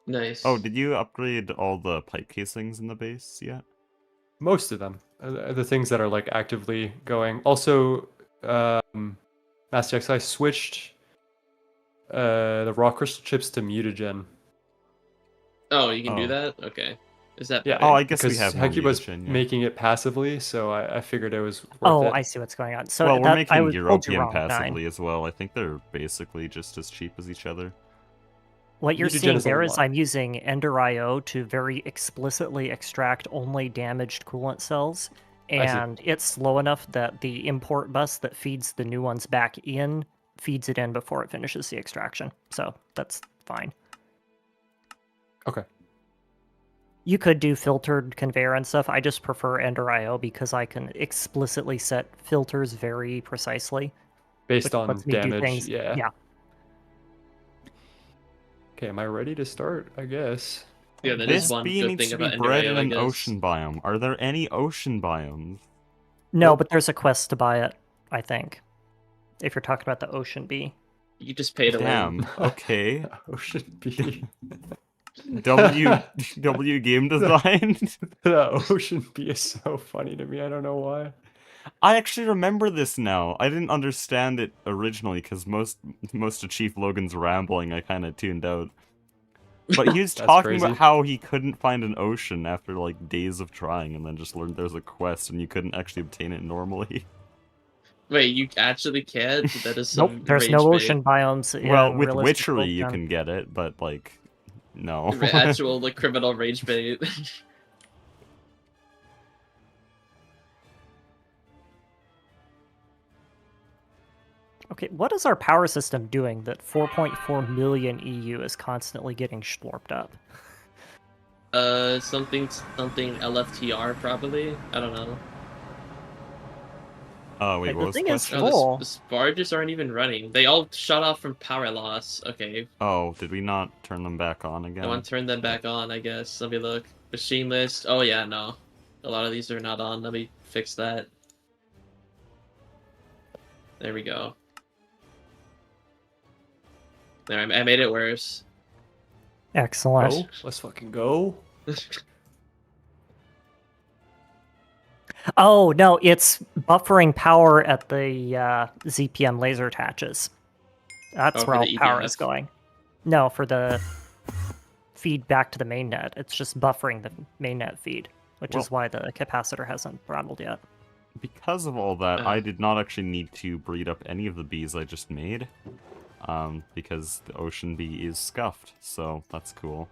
Nice. Oh, did you upgrade all the pipe casings in the base yet? Most of them. The things that are like actively going. Also, Master X, I switched the raw crystal chips to mutagen. Oh, you can Oh. do that? Okay. Is that Yeah. better? Oh, I guess we Because have more Hekiba's mutagen, yeah. making it passively, so I figured it was worth Oh, it. I see what's going on. So Well, we're that, I making was told you European wrong, passively Nine. as well. I think they're basically just as cheap as each other. What you're Mutagen seeing is a there is lot. I'm using Ender IO to very explicitly extract only damaged coolant cells, I see. and it's slow enough that the import bus that feeds the new ones back in feeds it in before it finishes the extraction. So that's fine. Okay. You could do filtered conveyor and stuff. I just prefer Ender IO because I can explicitly set filters very precisely. Based which on lets me do damage, things- yeah. yeah. Okay, am I ready to start? I guess. Yeah, that This is one bee good needs thing to be about bred Ender in IO, I an guess. ocean biome. Are there any ocean biomes? No, but there's a quest to buy it, I think. If you're talking about the ocean bee. You just pay to win. Damn. Okay. Ocean bee. W game design. The ocean bee is so funny to me. I don't know why. I actually remember this now. I didn't understand it originally because most of Chief Logan's rambling I kind of tuned out. But he was That's talking crazy. about how he couldn't find an ocean after like days of trying, and then just learned there's a quest and you couldn't actually obtain it normally. Wait, you actually can't? That is some Nope, there's rage no bait. ocean biomes. Well, in with realistic Witchery world you count. can get it, but like, no. Actual like criminal rage bait. Okay, what is our power system doing that 4.4 million EU is constantly getting slurped up? Something LFTR probably. I don't know. Oh wait, Like, what the was the thing is question? Oh, full. the barges aren't even running. They all shut off from power loss. Okay, Oh, did we not turn them back on I again? want to turn them back on. I guess. Let me look. Machine list. Oh yeah, no. A lot of these are not on. Let me fix that. There we go. There, I made it worse. Excellent. Go. Let's fucking go. Oh, no, it's buffering power at the ZPM laser attaches. That's Oh, where for all the power EDF. is going. No, for the feed back to the mainnet. It's just buffering the mainnet feed, which is why the capacitor hasn't throttled yet. Because of all that, I did not actually need to breed up any of the bees I just made. Because the ocean bee is scuffed, so that's cool.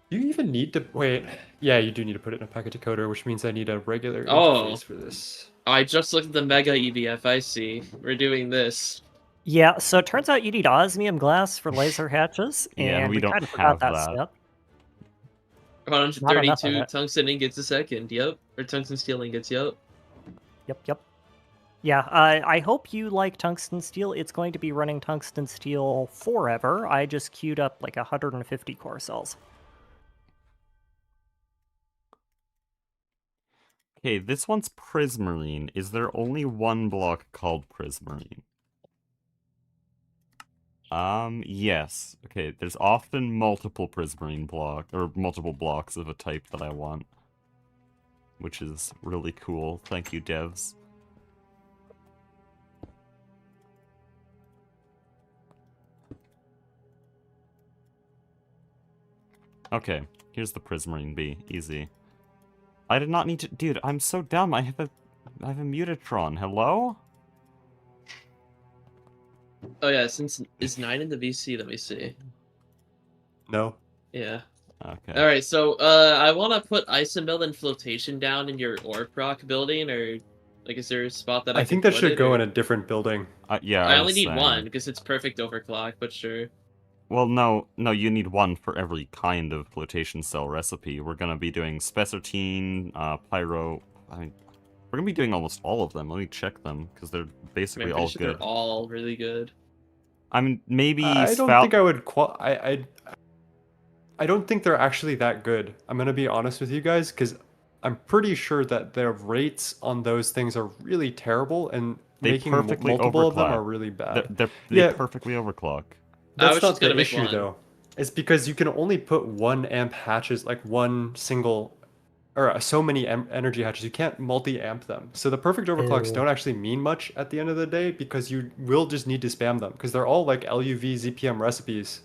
Do you even need to wait? Yeah, you do need to put it in a packet decoder, which means I need a regular Oh. interface for this. I just looked at the Mega EVF. I see. We're doing this. Yeah, so it turns out you need osmium glass for laser hatches, Yeah, and we don't kind of have forgot that that. step. 132 it. tungsten ingots a second. Yep. Or tungsten steel ingots. Yep. Yep. Yeah, I hope you like tungsten steel. It's going to be running tungsten steel forever. I just queued up like 150 core cells. Okay, this one's Prismarine. Is there only one block called Prismarine? Yes. Okay, there's often multiple Prismarine or multiple blocks of a type that I want. Which is really cool. Thank you, devs. Okay, here's the Prismarine B. Easy. I did not need to... Dude, I'm so dumb. I have a Mutatron. Hello? Oh yeah, since is 9 in the VC? Let me see. No. Yeah. Okay. All right, so I want to put Isomil and flotation down in your ore proc building, or like, is there a spot that I I can think that put should it, go or- in a different building. Yeah, I I only was need saying. one because it's perfect overclock, but sure. Well, no, you need one for every kind of flotation cell recipe. We're gonna be doing Spessartine, Pyro... I mean, we're gonna be doing almost all of them. Let me check them, because they're I mean, basically I'm all pretty sure good. they're all really good. I mean, maybe I don't Sval... think I would I don't think they're actually that good. I'm gonna be honest with you guys, because I'm pretty sure that their rates on those things are really terrible, and They making perfectly multiple of them overclock. are really bad. They Yeah, perfectly overclock. I that's was not just gonna the make issue one. though. It's because you can only put 1 amp hatches, like one single, or so many energy hatches. You can't multi-amp them. So the perfect overclocks Ew. don't actually mean much at the end of the day, because you will just need to spam them, because they're all like LUV ZPM recipes.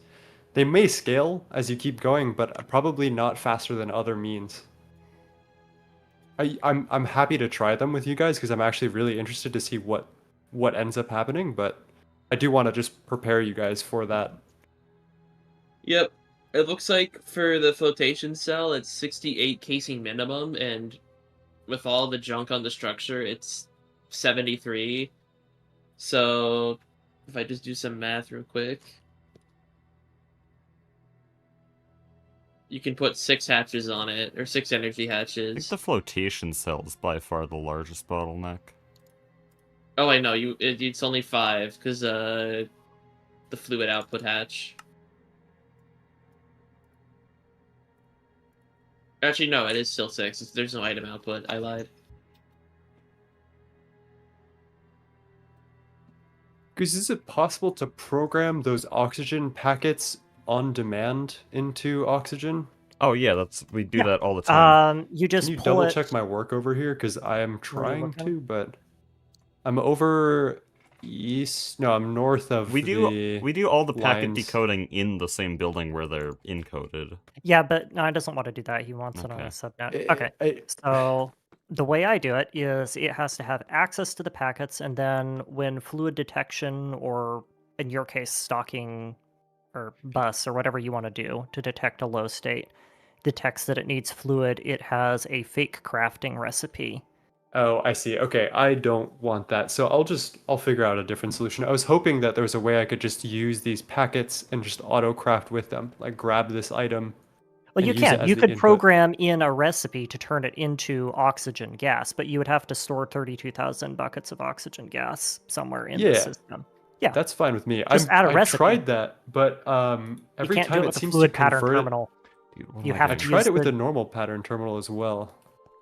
They may scale as you keep going, but probably not faster than other means. I'm happy to try them with you guys, because I'm actually really interested to see what ends up happening, but I do want to just prepare you guys for that. Yep. It looks like for the flotation cell, it's 68 casing minimum, and with all the junk on the structure, it's 73. So, if I just do some math real quick, you can put 6 hatches on it, or 6 energy I think hatches. the flotation cell is by far the largest bottleneck. Oh, I know, it's only 5, because the fluid output hatch. Actually, no, it is still 6. There's no item output. I lied. Because is it possible to program those oxygen packets on demand into oxygen? Oh yeah, we do Yeah. that all the time. You just Can you pull double it. check my work over here? Because I am Where are you trying looking? to, but I'm over east. No, I'm north of We the do all the packet lines. decoding in the same building where they're encoded. Yeah, but no, he doesn't want to do that. He wants it on Okay. a subnet. Eh, Okay. eh, So the way I do it is it has to have access to the packets, and then when fluid detection, or in your case, stocking or bus or whatever you want to do to detect a low state, detects that it needs fluid, it has a fake crafting recipe. Oh, I see. Okay, I don't want that. So I'll figure out a different solution. I was hoping that there was a way I could just use these packets and just auto craft with them. Like grab this item Well, and you use it can. as You the could input. program in a recipe to turn it into oxygen gas, but you would have to store 32,000 buckets of oxygen gas somewhere in the Yeah. system. Yeah, That's fine with me. Just add a I recipe. tried that, but you every can't do time it it with a seems to fluid pattern convert it. terminal. Dude, what You am I have I to doing? tried use it with the- a normal pattern terminal as well.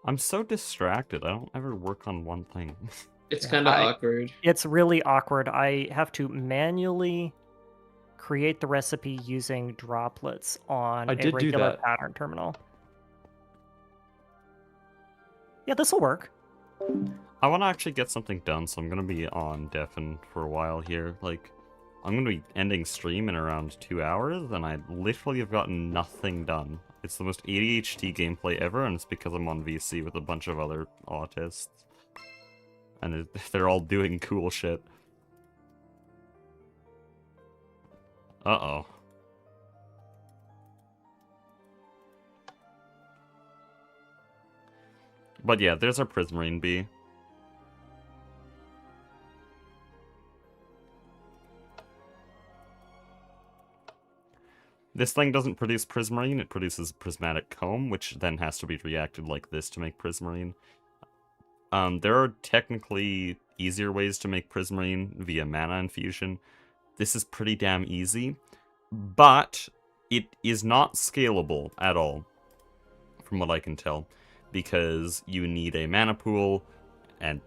I'm so distracted. I don't ever work on one thing. It's Yeah, kind of awkward. It's really awkward. I have to manually create the recipe using droplets on I a did do regular that. pattern terminal. Yeah, this will work. I want to actually get something done, so I'm going to be on deafen for a while here. Like, I'm going to be ending stream in around 2 hours, and I literally have gotten nothing done. It's the most ADHD gameplay ever, and it's because I'm on VC with a bunch of other autists. And they're all doing cool shit. Uh-oh. But yeah, there's our Prismarine B. This thing doesn't produce Prismarine, it produces prismatic comb, which then has to be reacted like this to make Prismarine. There are technically easier ways to make Prismarine via mana infusion. This is pretty damn easy, but it is not scalable at all, from what I can tell, because you need a mana pool, and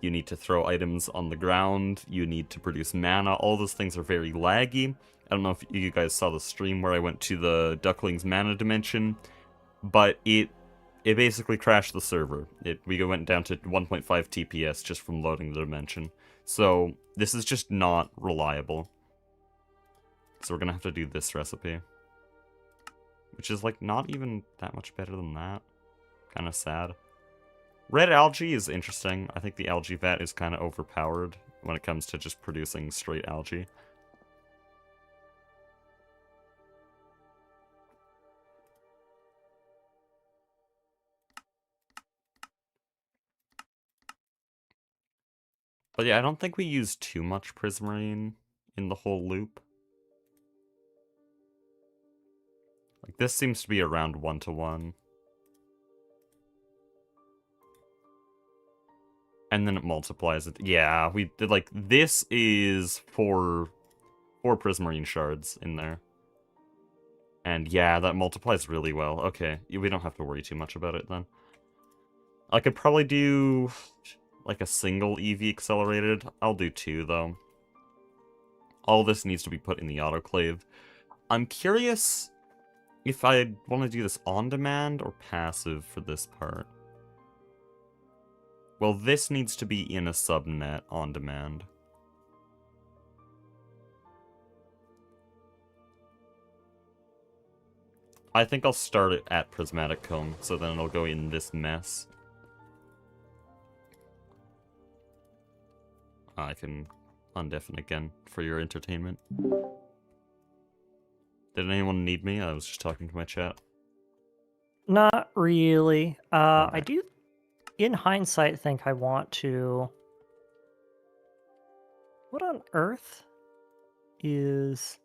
you need to throw items on the ground, you need to produce mana. All those things are very laggy. I don't know if you guys saw the stream where I went to the Ducklings mana dimension, but it basically crashed the server. We went down to 1.5 TPS just from loading the dimension. So this is just not reliable. So we're gonna have to do this recipe, which is like not even that much better than that. Kind of sad. Red algae is interesting. I think the algae vat is kind of overpowered when it comes to just producing straight algae. But yeah, I don't think we use too much Prismarine in the whole loop. Like, this seems to be around 1-to-1. And then it multiplies it. Yeah, we did, like, this is four Prismarine shards in there. And yeah, that multiplies really well. Okay, we don't have to worry too much about it then. I could probably do like a single EV accelerated. I'll do 2 though. All this needs to be put in the autoclave. I'm curious if I want to do this on demand or passive for this part. Well, this needs to be in a subnet on demand. I think I'll start it at Prismatic Cone, so then it'll go in this mess. I can undeafen again for your entertainment. Did anyone need me? I was just talking to my chat. Not really. I Alright. do, in hindsight, think I want to... What on earth is...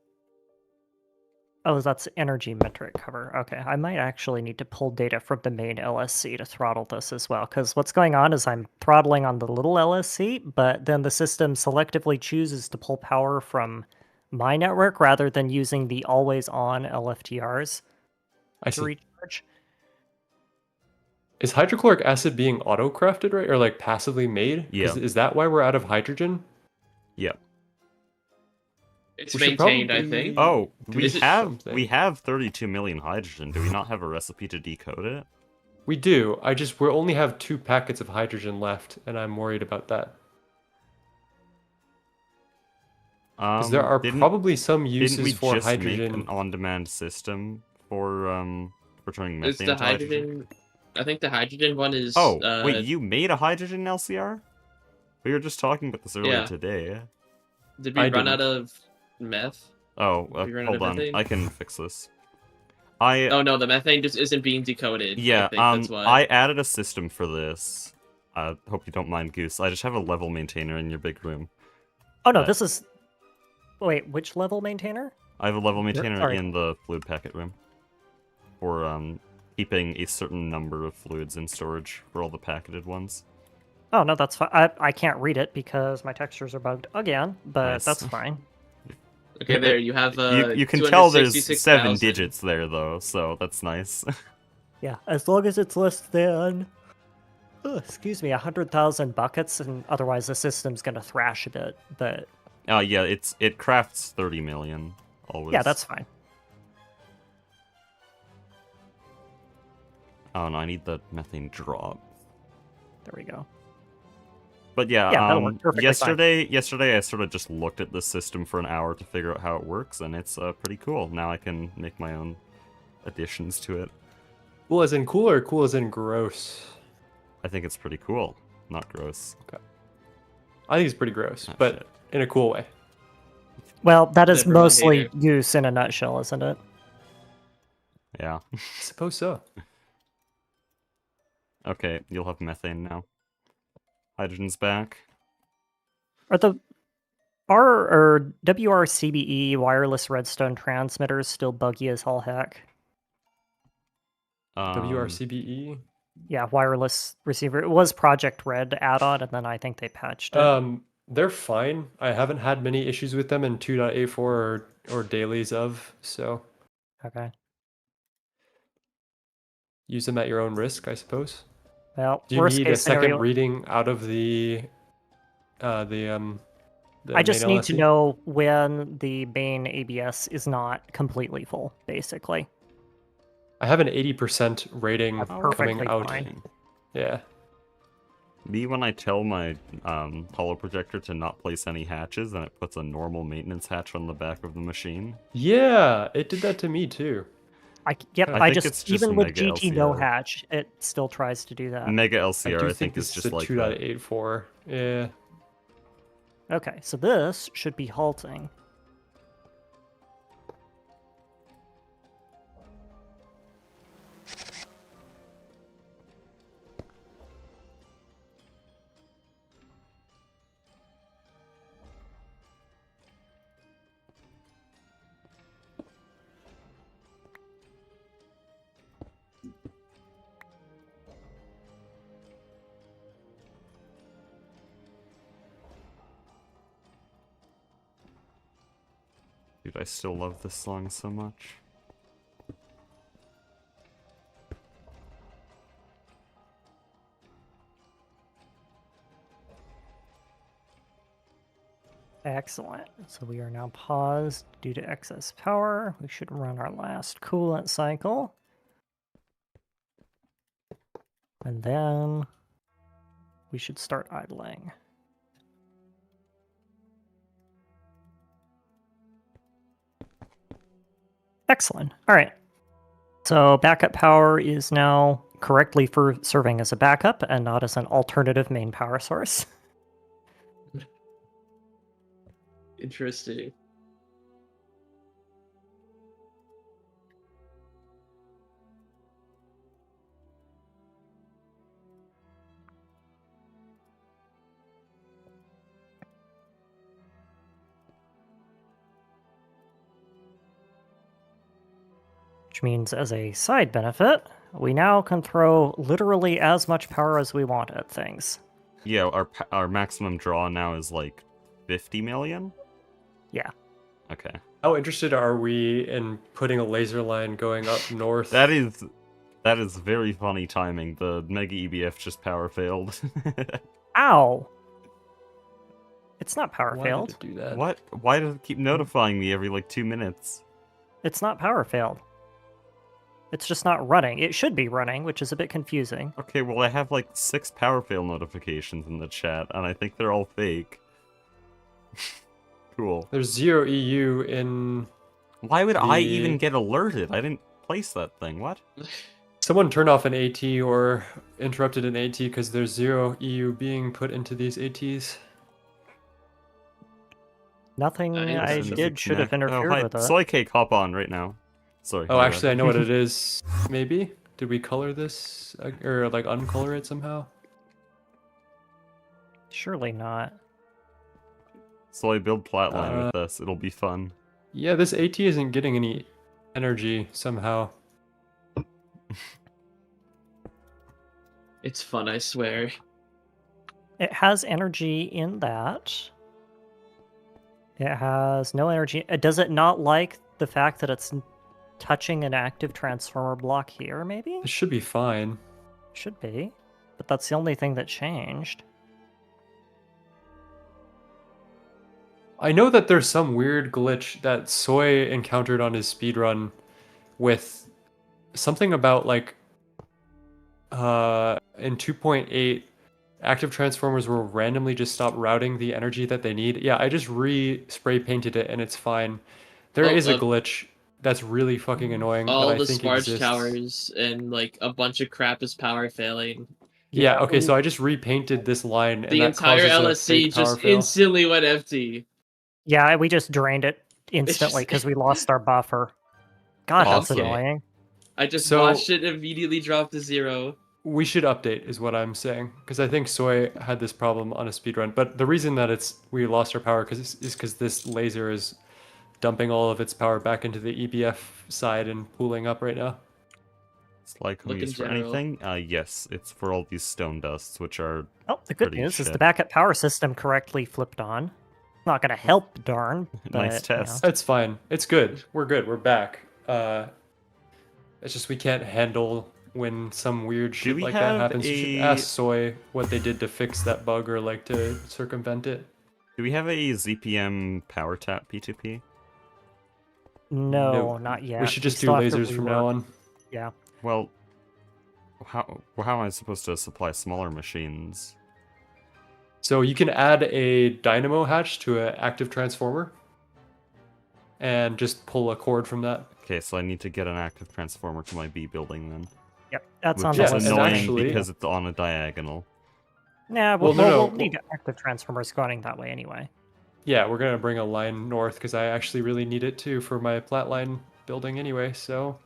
Oh, that's energy metric cover. Okay, I might actually need to pull data from the main LSC to throttle this as well, because what's going on is I'm throttling on the little LSC, but then the system selectively chooses to pull power from my network rather than using the always-on LFTRs I to see. recharge. Is hydrochloric acid being auto-crafted, right? Or like passively made? Yeah. Is that why we're out of hydrogen? Yep. It's We should maintained, I probably- think. Oh, Do we Is it have something? 32 million hydrogen. Do we not have a recipe to decode it? We do. We only have 2 packets of hydrogen left, and I'm worried about that. Because there are probably some Didn't we uses for just hydrogen. make an on-demand system for turning methane Is the into hydrogen? I think the hydrogen one is. Oh, wait, you made a hydrogen LCR? We were just talking about this earlier Yeah. today. Did we I run didn't. out of meth? Oh, We ran out hold of on. methane? I can fix this. Oh no, the methane just isn't being decoded. Yeah, I think that's why. I added a system for this. Hope you don't mind, Goose. I just have a level maintainer in your big room. Oh no, But- this is... Wait, which level maintainer? I have a level maintainer sorry. in the fluid packet room. For, keeping a certain number of fluids in storage for all the packeted ones. Oh no, that's fine. I can't read it because my textures are bugged again, but Nice. that's fine. Okay, there you have. You can tell there's 7 266,000. digits there, though, so that's nice. Yeah, as long as it's less than, excuse me, 100,000 buckets, and otherwise the system's gonna thrash a bit. But Yeah, it crafts 30 million, always. yeah, that's fine. Oh, no, I need the methane drop. There we go. But yeah, Yeah, that'll work perfectly fine. yesterday I sort of just looked at the system for an hour to figure out how it works, and it's pretty cool. Now I can make my own additions to it. Cool as in cool or cool as in gross? I think it's pretty cool, not gross. I think it's pretty gross, Oh, but shit. in a cool way. Well, that is Never mind, mostly hater. use in a nutshell, isn't it? Yeah. I suppose so. Okay, you'll have methane now. Hydrogen's back. Are the or WRCBE wireless redstone transmitters still buggy as hell heck? Um, WRCBE. Yeah, wireless receiver. It was Project Red add-on, and then I think they patched it. They're fine. I haven't had many issues with them in 2.84 or dailies of, so Okay. use them at your own risk, I suppose. Well, Do you worst need a case second scenario, reading out of the the I main just need to LSE? know when the main ABS is not completely full, basically. I have an 80% rating That's Oh, coming perfectly out. fine. Yeah. Me, when I tell my holo projector to not place any hatches, and it puts a normal maintenance hatch on the back of the machine. Yeah, it did that to me too. Yep, I I think just, it's just even with Mega GT no LCR. hatch, it still tries to do that. Mega I LCR, do I think think, is this is just a like that. 2.84. Yeah. Okay, so this should be halting. Dude, I still love this song so much. Excellent. So we are now paused due to excess power. We should run our last coolant cycle. And then we should start idling. Excellent. All right. So backup power is now correctly for serving as a backup and not as an alternative main power source. Interesting. Which means, as a side benefit, we now can throw literally as much power as we want at things. Yeah, our maximum draw now is like 50 million? Yeah. Okay. How interested are we in putting a laser line going up north? That is very funny timing. The Mega EBF just power failed. Ow! It's not power Why failed. did it do that? What? Why does it keep notifying me every like 2 minutes? It's not power failed. It's just not running. It should be running, which is a bit confusing. Okay, well I have like 6 power fail notifications in the chat, and I think they're all fake. Cool. There's 0 EU in... Why would I even The- get alerted? I didn't place that thing. What? Someone turned off an AT or interrupted an AT because there's 0 EU being put into these ATs. Nothing I Nice. did should have interfered with it. Soy cake, hop on right now. Sorry. Oh, my actually, I bad. know what it is. Maybe? Did we color this? Or, like, uncolor it somehow? Surely not. Soy, build Flatline with us. It'll be fun. Yeah, this AT isn't getting any energy somehow. It's fun, I swear. It has energy in that. It has no energy. Does it not like the fact that it's touching an active transformer block here, maybe? It should be fine. Should be. But that's the only thing that changed. I know that there's some weird glitch that Soy encountered on his speedrun with something about like in 2.8 active transformers will randomly just stop routing the energy that they need. Yeah, I just spray painted it and it's fine. There is a glitch that's really fucking annoying All that I the think Sparge exists. towers and like a bunch of crap is power failing. Yeah, okay, so I just repainted this line and The that entire causes a LSC fake power just fail. instantly went empty. Yeah, we just drained it instantly because we lost our buffer. God, that's Awesome. annoying. I just So- watched it immediately drop to 0. We should update, is what I'm saying, because I think Soy had this problem on a speedrun. But the reason that we lost our power is because this laser is dumping all of its power back into the EBF side and pooling up right now. Slide Look in used for general. anything? Yes, it's for all these stone dusts, which are Oh, the good pretty news is the shit. backup power system correctly flipped on. Not gonna help, darn. Nice But, test. It's fine. It's good. We're good. We're back. It's just we can't handle when some weird shit we like that have happens. You should ask Soy what they did to fix that bug or like to circumvent it. Do we have a ZPM power tap P2P? No, not yet. We should just do still have to lasers from now rework. on. Yeah. Well, how am I supposed to supply smaller machines? So you can add a dynamo hatch to an active transformer and just pull a cord from that. Okay, so I need to get an active transformer to my B building then. Yep, that's Which on the is list. and annoying actually- because it's on a diagonal. Nah, Well, we'll no. need active transformers going that way anyway. Yeah, we're gonna bring a line north because I actually really need it too for my plat line building anyway. So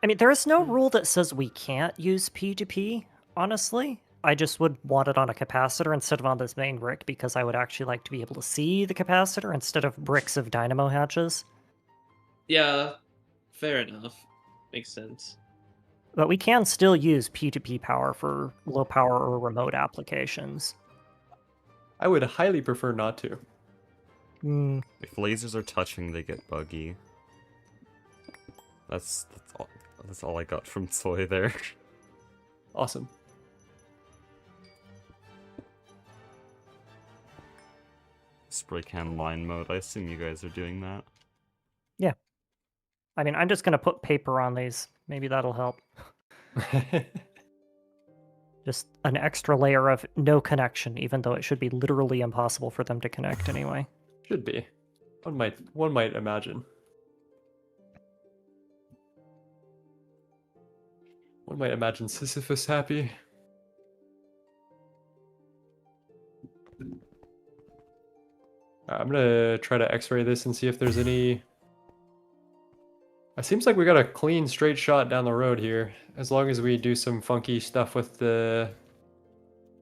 I mean, there is no rule that says we can't use P2P, honestly. I just would want it on a capacitor instead of on this main brick because I would actually like to be able to see the capacitor instead of bricks of dynamo hatches. Yeah, fair enough. Makes sense. But we can still use P2P power for low power or remote applications. I would highly prefer not to. If lasers are touching, they get buggy. That's all I got from Soy there. Awesome. Spray can line mode. I assume you guys are doing that. I mean, I'm just going to put paper on these. Maybe that'll help. Just an extra layer of no connection, even though it should be literally impossible for them to connect anyway. Should be. One might imagine. One might imagine Sisyphus happy. I'm gonna try to X-ray this and see if there's any. It seems like we got a clean, straight shot down the road here. As long as we do some funky stuff with the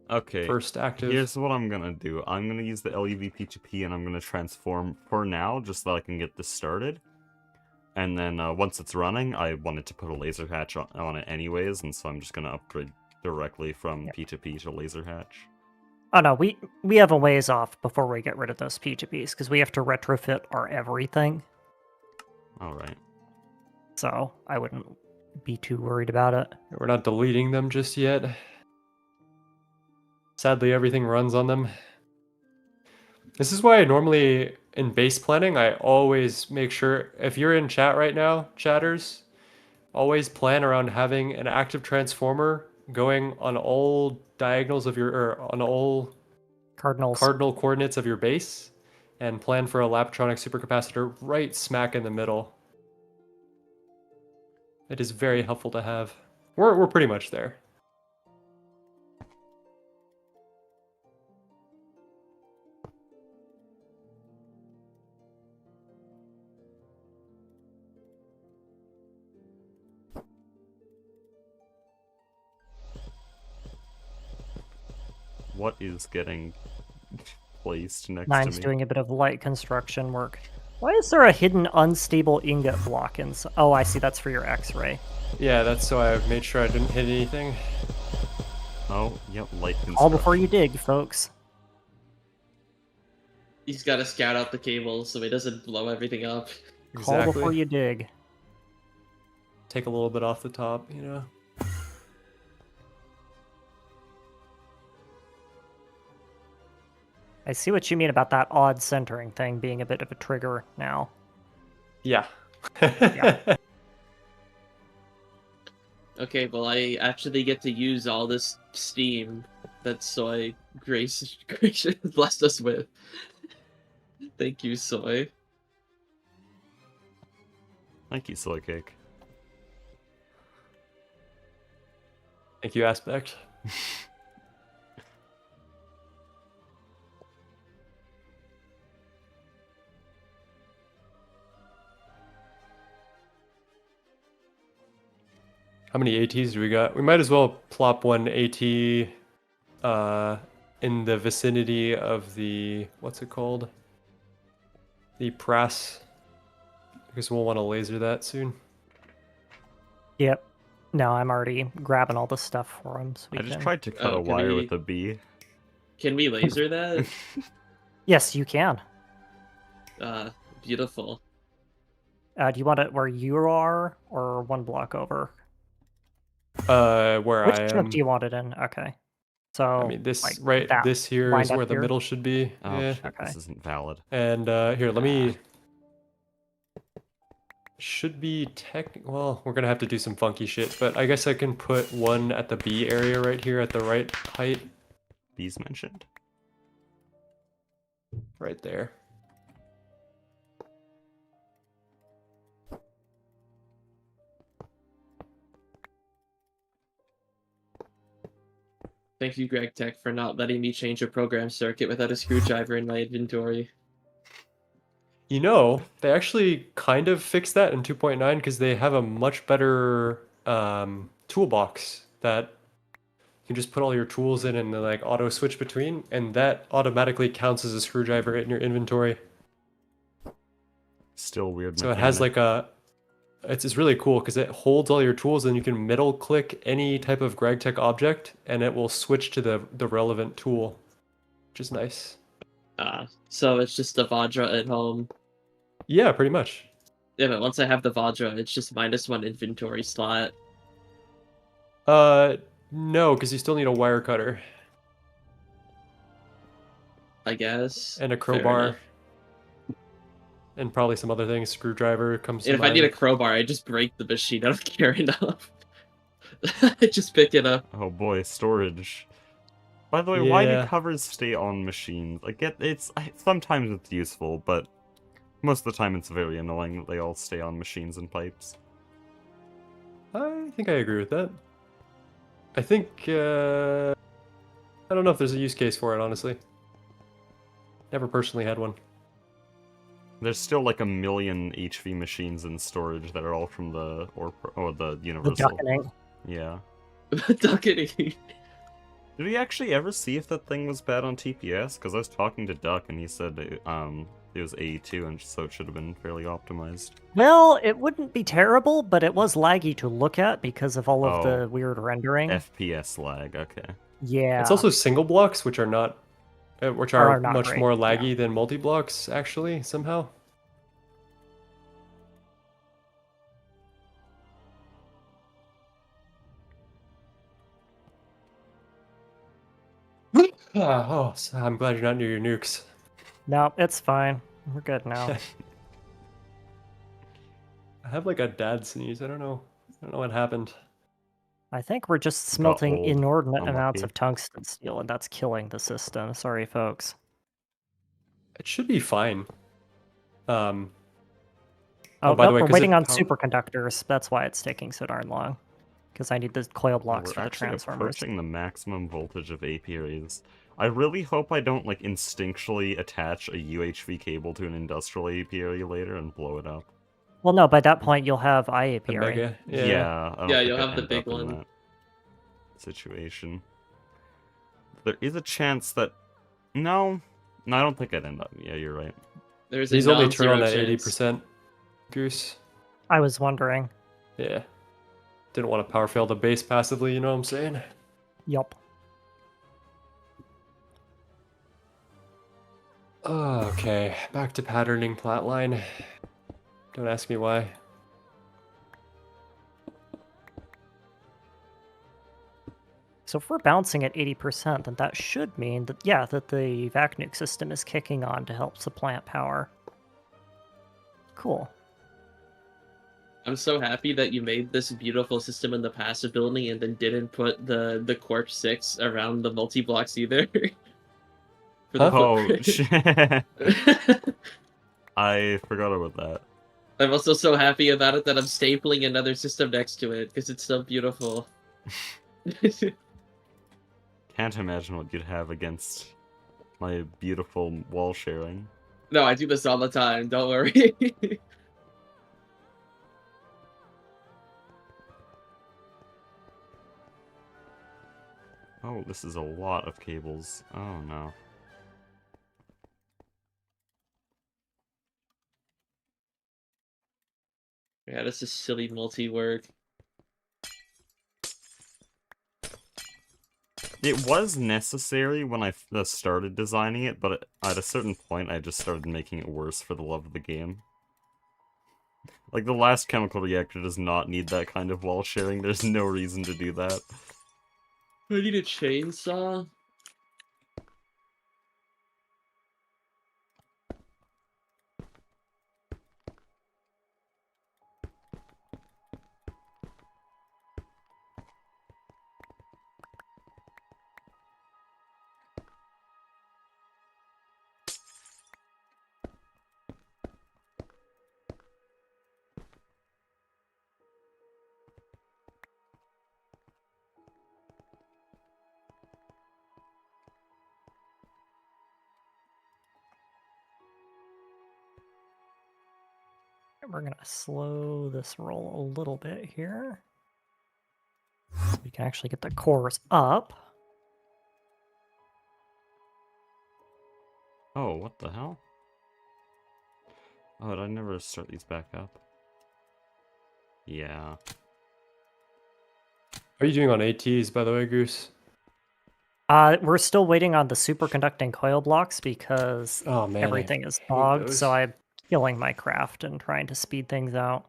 Okay, first active. here's what I'm gonna do. I'm gonna use the LUV P2P and I'm gonna transform for now, just so I can get this started. And then once it's running, I wanted to put a laser hatch on it anyways, and so I'm just gonna upgrade directly from P2P to laser hatch. Oh no, we have a ways off before we get rid of those P2Ps, because we have to retrofit our everything. Alright. So I wouldn't be too worried about it. We're not deleting them just yet. Sadly, everything runs on them. This is why I normally, in base planning, I always make sure, if you're in chat right now, chatters, always plan around having an active transformer going on all diagonals of your, or on all Cardinals. cardinal coordinates of your base, and plan for a Laptronic supercapacitor right smack in the middle. It is very helpful to have. We're pretty much there. What is getting placed next Nine's to me? doing a bit of light construction work. Why is there a hidden unstable ingot block inside? Oh, I see. That's for your X-ray. Yeah, that's so I made sure I didn't hit anything. Oh, yep, light construction. All before you dig, folks. He's got to scout out the cables so he doesn't blow everything up. Call before you dig. Take a little bit off the top, you know. I see what you mean about that odd centering thing being a bit of a trigger now. Yeah. Yeah. Okay, well I actually get to use all this steam that Soy gracious blessed us with. Thank you, Soy. Thank you, Soy Cake. Thank you, Aspect. How many ATs do we got? We might as well plop one AT in the vicinity of the, what's it called? The press. Because we'll want to laser that soon. Yep. No, I'm already grabbing all the stuff for him. So we I just can... tried to cut Oh, a can wire we- with a bee. Can we laser that? Yes, you can. Beautiful. Do you want it where you are or one block over? Where Which I chunk am. do you want it in? Okay. So, I mean, this like right. that This here lined is up where the here? middle should be. Oh Yeah. shit, Okay. this isn't valid. And here, let me. Should be well, we're gonna have to do some funky shit, but I guess I can put one at the B area right here at the right height, Bees mentioned? right there. Thank you, Greg Tech, for not letting me change a program circuit without a screwdriver in my inventory. You know, they actually kind of fixed that in 2.9 because they have a much better toolbox that you can just put all your tools in and then like auto switch between, and that automatically counts as a screwdriver in your inventory. Still weird So it has mechanic. like it's really cool because it holds all your tools and you can middle click any type of GregTech object and it will switch to the relevant tool, which is nice. So it's just the Vajra at home. Yeah, pretty much. Yeah, but once I have the Vajra, it's just -1 inventory slot. No, because you still need a wire cutter I guess. and a Fair crowbar enough. and probably some other things. Screwdriver comes to And if I need a mind. crowbar, I just break the machine. I don't care enough. I just pick it up. Oh boy, storage. By the way, why do Yeah. covers stay on machines? I get sometimes it's useful, but most of the time it's very annoying that they all stay on machines and pipes. I think I agree with that. I think I don't know if there's a use case for it, honestly. Never personally had one. There's still like a million HV machines in storage that are all from the The Universal. duckening. Yeah. Ducketing. Did we actually ever see if that thing was bad on TPS? Because I was talking to Duck and he said it was AE2 and so it should have been fairly optimized. Well, it wouldn't be terrible, but it was laggy to look at because of all of Oh. the weird rendering. FPS lag, okay. Yeah. It's also single blocks, which are not Are not much great, more yeah. laggy than multi blocks, actually, somehow. So I'm glad you're not near your nukes. No, it's fine. We're good now. I have like a dad sneeze. I don't know what happened. I think we're just smelting old. inordinate amounts Unlucky. of tungsten steel, and that's killing the system. Sorry, folks. It should be fine. Oh, by the nope, way, we're 'cause waiting it on power- superconductors. That's why it's taking so darn long. Because I need the coil blocks We're for the actually transformers. approaching the maximum voltage of apiaries. I really hope I don't like instinctually attach a UHV cable to an industrial apiary later and blow it up. Well, no, by that point you'll have the IAP, right? mega. Yeah, I don't Yeah, think you'll I'd have the end big up in one. that situation. There is a chance that no, I don't think I'd end up. Yeah, you're right. There's He's a only turn on that non-zero chance. 80%, Goose. I was wondering. Yeah. Didn't want to power fail the base passively, you know what I'm saying? Yup. Okay, back to patterning flatline. Don't ask me why. So if we're bouncing at 80%, then that should mean that, yeah, that the vac nuke system is kicking on to help supplant power. Cool. I'm so happy that you made this beautiful system in the passive building and then didn't put the Corp 6 around the multi-blocks either. For the Oh footprint. shit! I forgot about that. I'm also so happy about it that I'm stapling another system next to it because it's so beautiful. Can't imagine what you'd have against my beautiful wall sharing. No, I do this all the time, don't worry. Oh, this is a lot of cables. Oh no. Yeah, this is silly multi-work. It was necessary when I started designing it, but at a certain point I just started making it worse for the love of the game. Like, the last chemical reactor does not need that kind of wall sharing. There's no reason to do that. I need a chainsaw. We're gonna slow this roll a little bit here. We can actually get the cores up. Oh, what the hell? Oh, did I never start these back up? Yeah. Are you doing on ATs, by the way, Goose? We're still waiting on the superconducting coil blocks because Oh man, everything is hate bogged, those. so I'm killing my craft and trying to speed things out.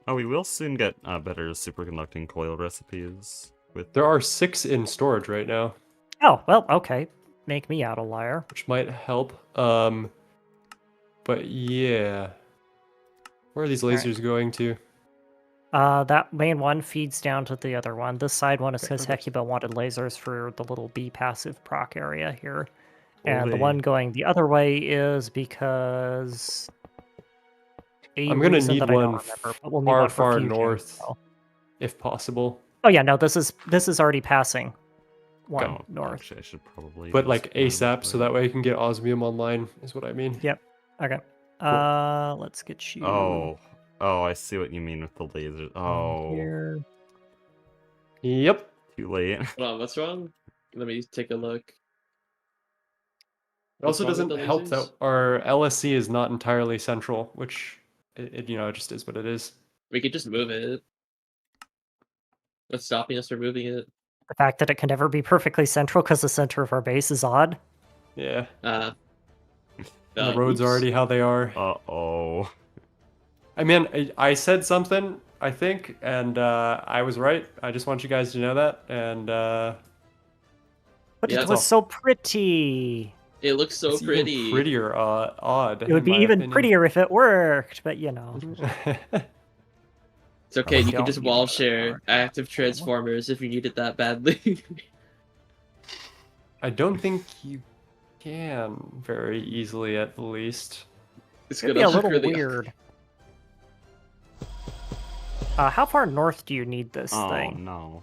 Oh, we will soon get better superconducting coil recipes with... There are 6 in storage right now, Oh, well, okay. Make me out a liar. which might help. But yeah. Where are these Alright. lasers going to? That main one feeds down to the other one. This side one, it Okay, says okay. Hecuba wanted lasers for the little B passive proc area here. And the Ole. one going the other way is because I'm gonna reason need that I don't one remember, but we'll need far, one for far fusion, north, so. if possible. Oh yeah, no, this is already passing one Oh, north. actually, I should probably... But just like run ASAP, so way. that way I can get osmium online, is what I mean. Yep. Okay. Let's get you Oh. Oh, I see what you mean with the lasers. Oh. here. Yep. Too late. Hold on, what's wrong? Let me take a look. It also What's wrong with doesn't the help lasers? that our LSC is not entirely central, which it just is what it is. We could just move it. What's stopping us from moving it? The fact that it can never be perfectly central because the center of our base is odd. Yeah. Uh, And the roads oops. are already how they are. Uh-oh. I mean, I said something, I think, and I was right. I just want you guys to know that. And But Yeah, it that's was all. so pretty. It looks so it's pretty. even prettier, odd. It would in be my even opinion. prettier if it worked, but you know. It's okay, you can Don't just need wall more than share one. active transformers if you need it that badly. I don't think you can very easily, at the least. It's It'd gonna be a look little really weird. How far north do you need this Oh, thing? no.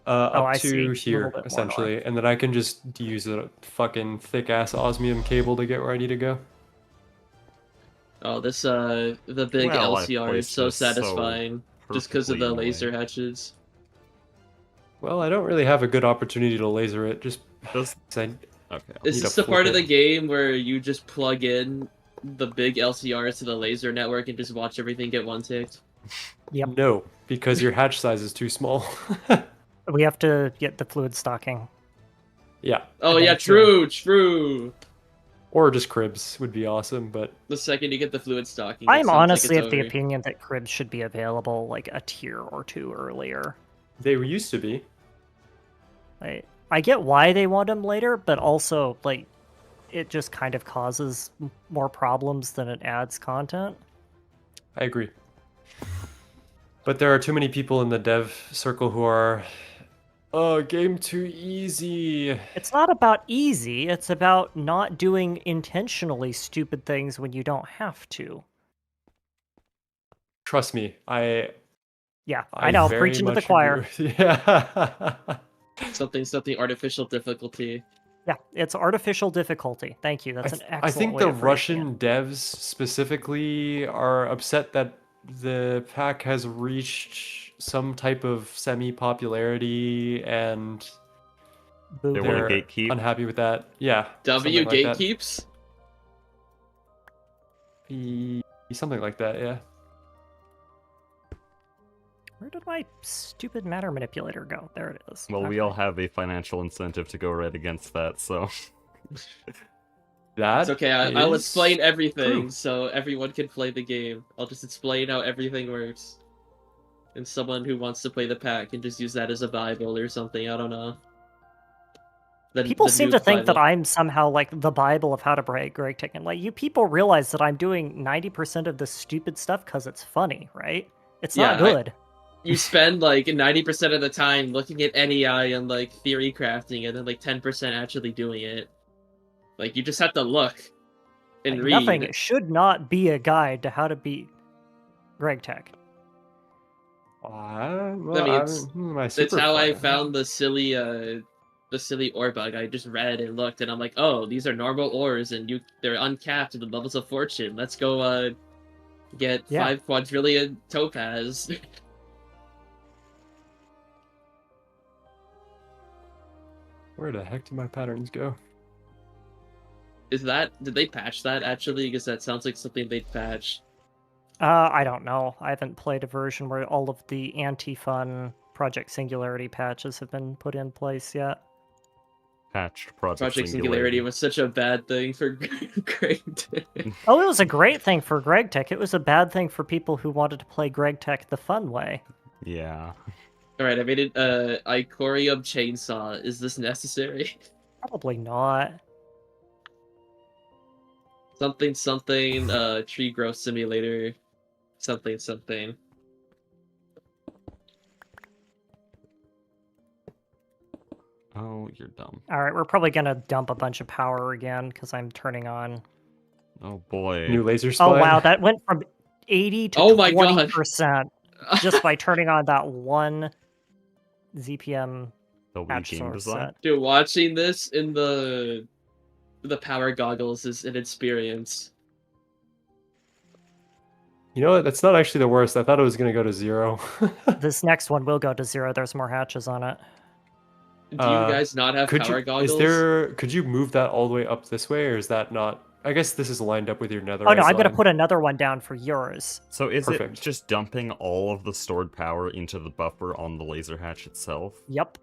Up I see. A to little here, bit more essentially, and then I can just use a fucking thick ass osmium cable to get where I need to go. Oh, this the big Well, I LCR is placed so this so satisfying just because of perfectly the in a way. laser hatches. Well, I don't really have a good opportunity to laser it, just Just... 'cause I Okay. Is need this to the part flip of the it. game where you just plug in the big LCRs to the laser network and just watch everything get one ticked? Yep. No, because your hatch size is too small. We have to get the fluid stocking. Yeah, Oh And yeah, then true. or just cribs would be awesome, but The second you get the fluid stocking, it I'm sounds like honestly it's of the over. opinion that cribs should be available like a tier or two earlier. they used to be. I get why they want them later, but also like it just kind of causes more problems than it adds content. I agree. But there are too many people in the dev circle who are, oh, game too easy. It's not about easy, it's about not doing intentionally stupid things when you don't have to. Trust me, Yeah, I know, very preaching to the much agree choir. with you. Yeah. Something artificial difficulty. Yeah, it's artificial difficulty. Thank you. That's an excellent I think way the of phrasing it. Russian devs specifically are upset that the pack has reached some type of semi-popularity and They want they're to gatekeep. unhappy with that. Yeah. W something like that. gatekeeps? Something like that, yeah. Where did my stupid matter manipulator go? There it is. Well, we all have a financial incentive to go right against that, so... That It's okay, I'll is explain everything true. so everyone can play the game. I'll just explain how everything works. And someone who wants to play the pack can just use that as a Bible or something, I don't know. People The seem to nuke think that Bible. I'm somehow like the Bible of how to break Greg Ticken. Like, you people realize that I'm doing 90% of this stupid stuff because it's funny, right? It's not Yeah, good. You spend like 90% of the time looking at NEI and like theory crafting and then like 10% actually doing it. Like you just have to look and Like, read. nothing should not be a guide to how to beat Greg Tech. Well, my It's how I Superfly. found the silly ore bug. I just read and looked and I'm like, oh, these are normal ores and they're uncapped at the levels of fortune. Let's go get Yeah. 5 quadrillion topaz. Where the heck did my patterns go? Did they patch that actually? Because that sounds like something they'd patch. I don't know. I haven't played a version where all of the anti-fun Project Singularity patches have been put in place yet. Patched Project Singularity was such a bad thing for Greg. Oh, it was a great thing for Greg Tech. It was a bad thing for people who wanted to play Greg Tech the fun way. Yeah. Alright, I made it Icorium chainsaw. Is this necessary? Probably not. Something, tree growth simulator. Something. Oh, you're dumb. Alright, we're probably gonna dump a bunch of power again, because I'm turning on... Oh boy. New laser Oh spine. wow, that went from 80 to Oh my God. 20% just by turning on that one ZPM The Wii patch game source design? set. Dude, watching this in the power goggles is an experience. You know what? That's not actually the worst. I thought it was going to go to 0. This next one will go to 0. There's more hatches on it. Do you guys not have power goggles? Could you move that all the way up this way, or is that not? I guess this is lined up with your nether. Oh no, I'm gonna put another one down for yours. So is Perfect. it just dumping all of the stored power into the buffer on the laser hatch itself? Yep.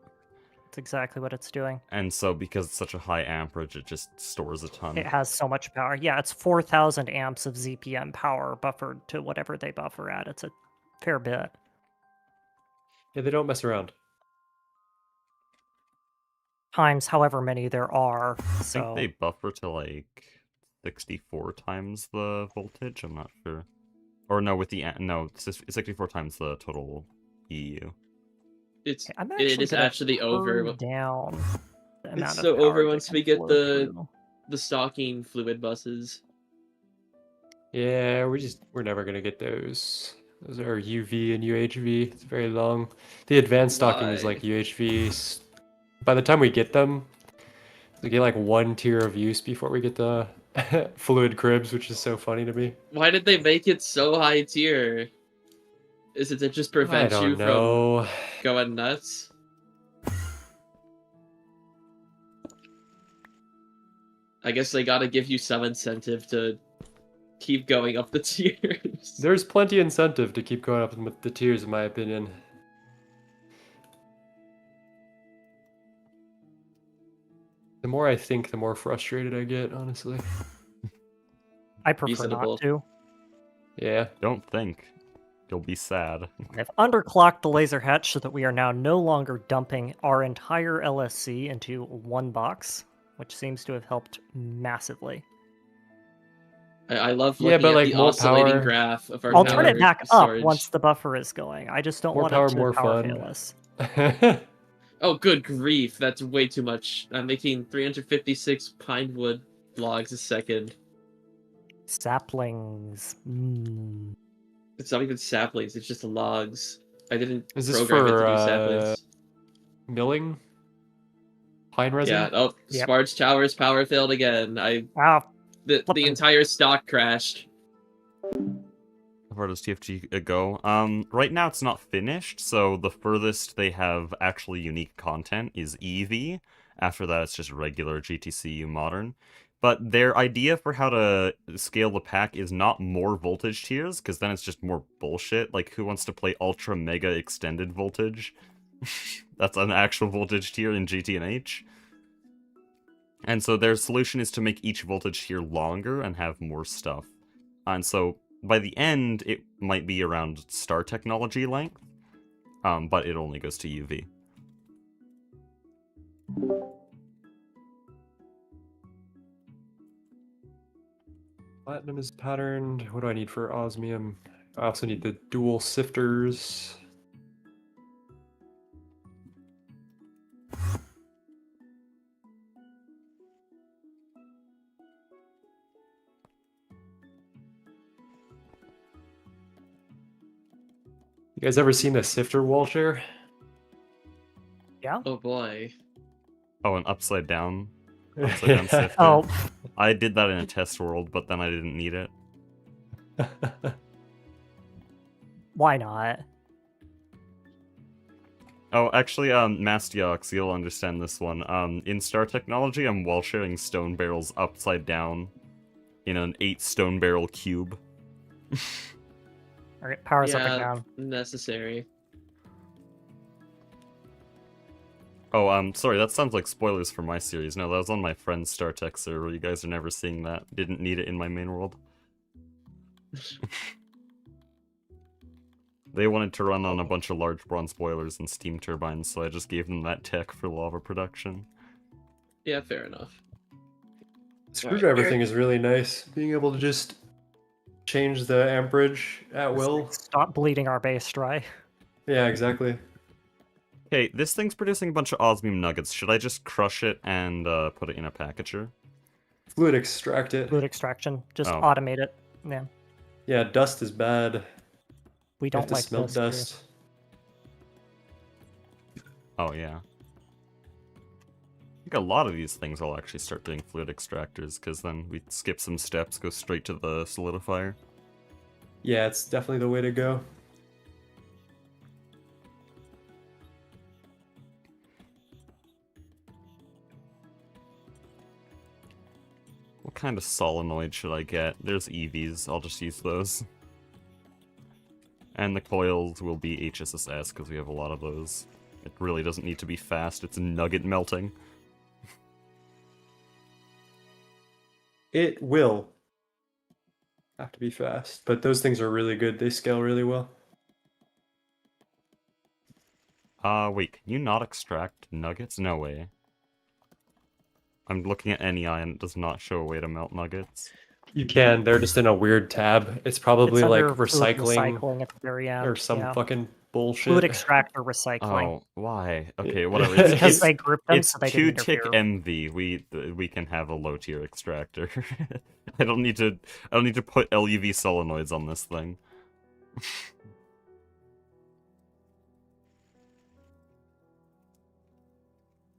That's exactly what it's doing. And so because it's such a high amperage, it just stores a ton. It has so much power. Yeah, it's 4,000 amps of ZPM power buffered to whatever they buffer at. It's a fair bit. Yeah, they don't mess around. Times however many there are. I So think they buffer to like 64 times the voltage. I'm not sure. Or no, with the it's 64 times the total EU. It I'm is actually over. turn down the amount It's of so power over that once can we get flow the through. stocking fluid buses. Yeah, we're never gonna get those. Those are UV and UHV. It's very long. The advanced stocking is Why? like UHV. By the time we get them, we get like 1 tier of use before we get the fluid cribs, which is so funny to me. Why did they make it so high tier? Is it to just I prevent you don't know. from going nuts? I guess they gotta give you some incentive to keep going up the tiers. There's plenty incentive to keep going up with the tiers, in my opinion. The more I think, the more frustrated I get, honestly. I prefer Reasonable. not to. Yeah. Don't think. You'll be sad. I've underclocked the laser hatch so that we are now no longer dumping our entire LSC into one box, which seems to have helped massively. I love Yeah, looking but, at like, the more oscillating power- graph of our I'll power turn it back up storage. once the buffer is going. I just don't More want power, it to more power fun. fail us. Oh, good grief, that's way too much. I'm making 356 pine wood logs a second. Saplings. Mm. It's not even saplings, it's just logs. I didn't Is this program it for, to do saplings. Milling? Pine resin? Yeah, oh, Yep. Sparge Towers power failed again. Ah, The Flippin'. entire stock crashed. How far does TFG go? Right now it's not finished, so the furthest they have actually unique content is EV. After that, it's just regular GTCU modern. But their idea for how to scale the pack is not more voltage tiers, because then it's just more bullshit. Like, who wants to play ultra mega extended voltage? That's an actual voltage tier in GT&H. And so their solution is to make each voltage tier longer and have more stuff. And so by the end, it might be around star technology length, but it only goes to UV. Platinum is patterned. What do I need for osmium? I also need the dual sifters. You guys ever seen a sifter wall share? Yeah. Oh boy. Oh, an upside down Yeah. sifter. Oh, I did that in a test world, but then I didn't need it. why not? Oh, actually, Mastiox, you'll understand this one. In Star Technology, I'm wall sharing stone barrels upside down in an 8 stone barrel cube. Alright, powers up and Yeah, down. necessary. Oh, sorry, that sounds like spoilers for my series. No, that was on my friend's StarTech server. You guys are never seeing that. Didn't need it in my main world. They wanted to run on a bunch of large bronze boilers and steam turbines, so I just gave them that tech for lava production. Yeah, fair enough. Screwdriver Alright, thing is really nice. Being able to just change the amperage at will. Stop bleeding our base dry. Yeah, exactly. Okay, this thing's producing a bunch of osmium nuggets. Should I just crush it and put it in a packager? Fluid extract it. Fluid extraction. Just Oh. automate it. Yeah. Yeah, dust is bad. We You have don't to like smelt this here. dust. Oh, yeah. I think a lot of these things will actually start doing fluid extractors, because then we skip some steps, go straight to the solidifier. Yeah, it's definitely the way to go. What kind of solenoid should I get? There's EVs, I'll just use those. And the coils will be HSSS, because we have a lot of those. It really doesn't need to be fast, it's nugget melting. It will have to be fast, but those things are really good. They scale really well. Wait, can you not extract nuggets? No way. I'm looking at NEI and it does not show a way to melt nuggets. You can. They're just in a weird tab. It's probably It's like under fluid recycling recycling at the very end. or some yeah. fucking bullshit. Fluid extractor recycling. Oh, why? Okay, whatever. It's, Because it's, they grouped them it's so they 2 didn't tick interfere. MV. We can have a low tier extractor. I don't need to put LUV solenoids on this thing.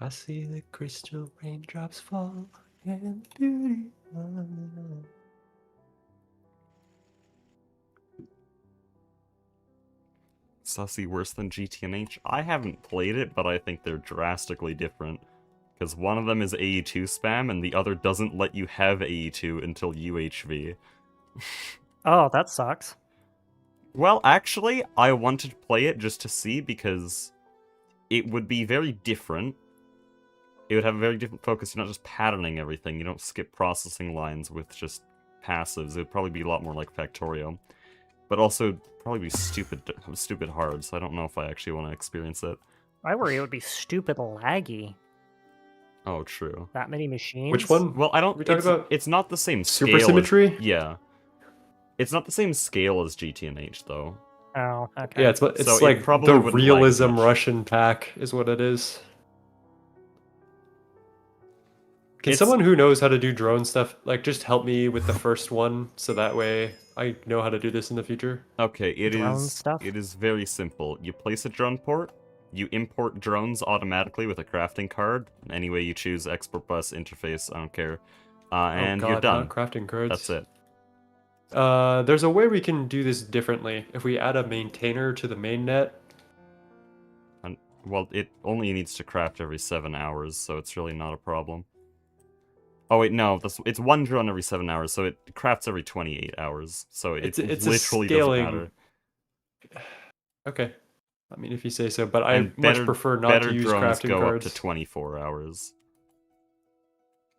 I see the crystal raindrops fall and the beauty of the night. Sussy worse than GT&H? I haven't played it, but I think they're drastically different. Because one of them is AE2 spam, and the other doesn't let you have AE2 until UHV. Oh, that sucks. Well, actually, I wanted to play it just to see, because it would be very different. It would have a very different focus. You're not just patterning everything. You don't skip processing lines with just passives. It would probably be a lot more like Factorio. But also, probably be stupid hard, so I don't know if I actually want to experience it. I worry it would be stupid laggy. Oh, true. That many machines. Which one? Well, I don't... We talking about it's not the same scale supersymmetry? Yeah. It's not the same scale as GT&H, though. Oh, okay. Yeah, it's So it like probably the wouldn't lag realism much. Russian pack is what it is. Can It's- someone who knows how to do drone stuff, like, just help me with the first one, so that way I know how to do this in the future? Okay, Drone stuff? it is very simple. You place a drone port, you import drones automatically with a crafting card. Any way you choose, export bus, interface, I don't care. And oh God, you're done. not crafting cards. That's it. There's a way we can do this differently. If we add a maintainer to the mainnet, And, well, it only needs to craft every 7 hours, so it's really not a problem. Oh wait, no, it's one drone every 7 hours, so it crafts every 28 hours. So it It's a literally scaling. doesn't matter. Okay. I mean, if you say so, but I And much prefer not better to use drones crafting go cards. up to 24 hours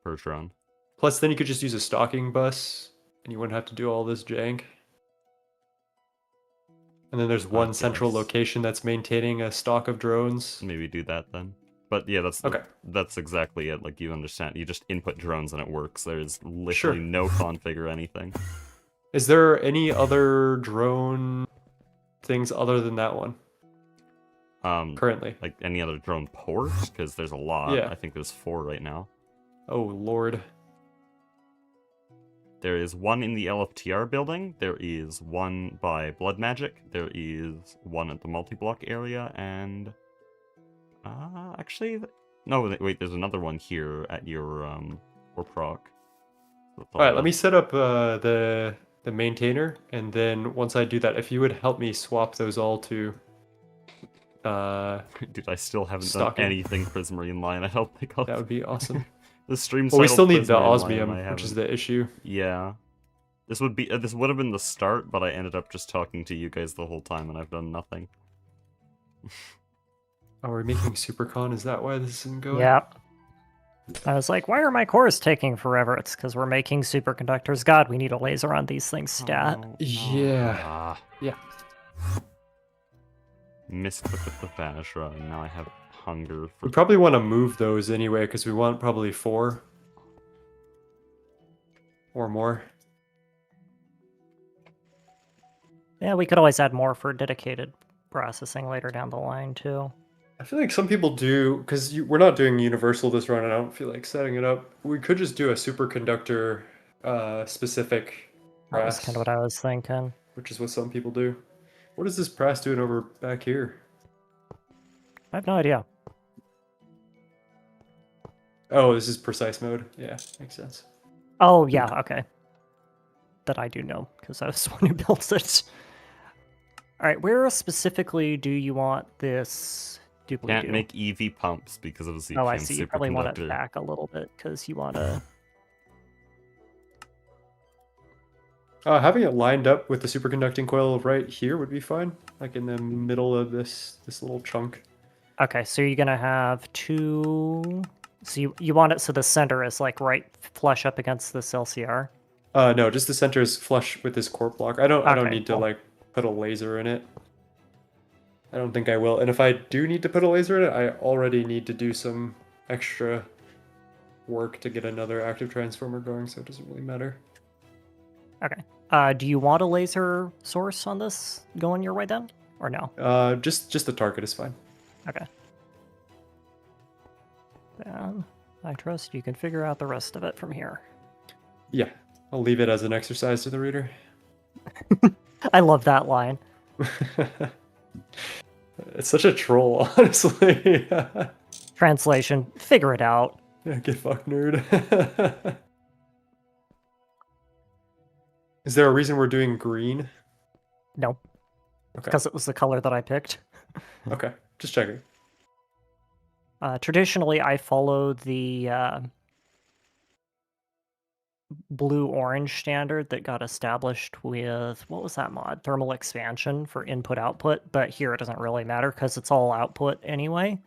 per drone. Plus, then you could just use a stocking bus, and you wouldn't have to do all this jank. And then there's one central guess. location that's maintaining a stock of drones. Maybe do that then. But yeah, Okay. that's exactly it. Like, you understand. You just input drones and it works. There's literally Sure. no config or anything. Is there any other drone things other than that one currently? Like any other drone port? Because there's a lot. Yeah. I think there's 4 right now. Oh, Lord. There is one in the LFTR building. There is one by Blood Magic. There is one at the multi-block area, and actually, no. Wait, there's another one here at your Proc. All right, let me set up the maintainer, and then once I do that, if you would help me swap those all to. Dude, I still haven't stocking. done anything Prismarine line. I don't think I'll. That would be awesome. The stream. Well, we still need the Prismarine line, osmium, I which is haven't. the issue. Yeah. This would have been the start, but I ended up just talking to you guys the whole time, and I've done nothing. Oh, we're making SuperCon? Is that why this isn't going? Yep. I was like, why are my cores taking forever? It's because we're making superconductors. God, we need a laser on these things stat. Oh, no. Yeah. Yeah. Misclick with the vanish rod, and now I have hunger for. We probably want to move those anyway, because we want probably 4 or more. Yeah, we could always add more for dedicated processing later down the line, too. I feel like some people do, because we're not doing universal this run, and I don't feel like setting it up. We could just do a superconductor specific That was brass, kind of what I was thinking. which is what some people do. What is this brass doing over back here? I have no idea. Oh, this is precise mode. Yeah, makes sense. Oh, yeah, okay. That I do know, because I was the one who built it. Alright, where specifically do you want this doobly-doo? Can't make EV pumps because of the Oh, I ZPM see. You probably want it superconductor. back a little bit, because you want to... Having it lined up with the superconducting coil right here would be fine, like in the middle of this little chunk. Okay, so you're going to have 2... So you want it so the center is, like, right flush up against this LCR? No, just the center is flush with this core block. I don't Okay, need to cool. like put a laser in it. I don't think I will. And if I do need to put a laser in it, I already need to do some extra work to get another active transformer going, so it doesn't really matter. Okay. Do you want a laser source on this going your way then? Or no? Just the target is fine. Okay. Then I trust you can figure out the rest of it from here. Yeah, I'll leave it as an exercise to the reader. I love that line. It's such a troll, honestly. Translation, figure it out. Yeah, get fucked, nerd. Is there a reason we're doing green? No. Okay. Because it was the color that I picked. Okay, just checking. Traditionally, I follow the blue-orange standard that got established with, what was that mod? Thermal expansion for input-output, but here it doesn't really matter because it's all output anyway.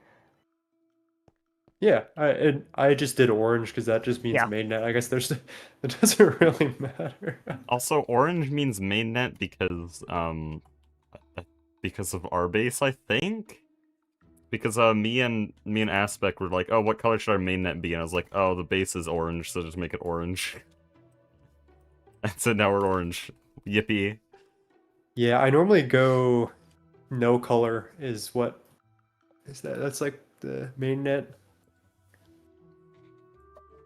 Yeah, I just did orange because that just means Yeah. mainnet. I guess it doesn't really matter. Also, orange means mainnet because of our base, I think. Because me and Aspect were like, oh, what color should our mainnet be? And I was like, oh, the base is orange, so just make it orange. And so now we're orange. Yippee. Yeah, I normally go no color is what is that? That's like the mainnet.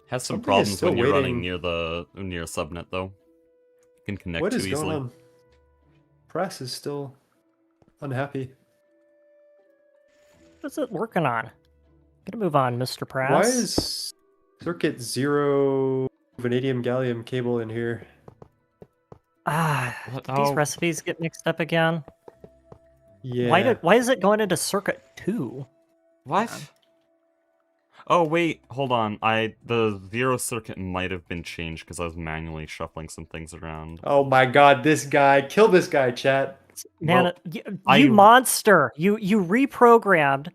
Has some Something is problems still when you're waiting. running near a subnet though. You can connect What too is easily. going on? Press is still unhappy. What's it working on? Gonna move on, Mr. Prass. Why is circuit 0 vanadium gallium cable in here? What? Did these Oh. recipes get mixed up again? Yeah. Why is it going into circuit 2? What? Oh wait, hold on. The zero circuit might have been changed because I was manually shuffling some things around. Oh my god, this guy. Kill this guy, chat. Man, Well, you monster! You reprogrammed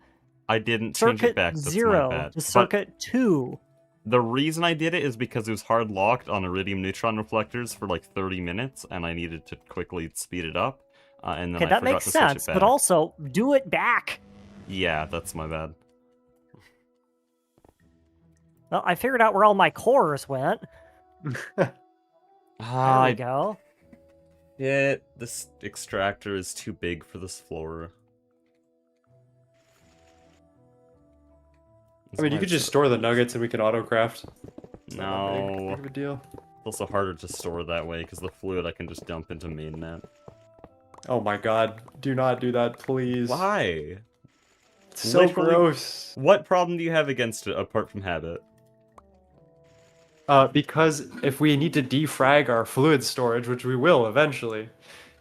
I didn't change it circuit back. That's my 0 bad. to circuit 2. The reason I did it is because it was hard locked on iridium neutron reflectors for like 30 minutes, and I needed to quickly speed it up. And then Okay, I that forgot makes to switch sense, it back. but also do it back. Yeah, that's my bad. Well, I figured out where all my cores went. There we go. Yeah, this extractor is too big for this floor. I mean, you could just store the nuggets and we can auto-craft. It's not that No. big of a deal. It's also harder to store that way, because the fluid I can just dump into mainnet. Oh my god, do not do that, please. Why? It's so Literally- gross. What problem do you have against it, apart from habit? Because if we need to defrag our fluid storage, which we will eventually,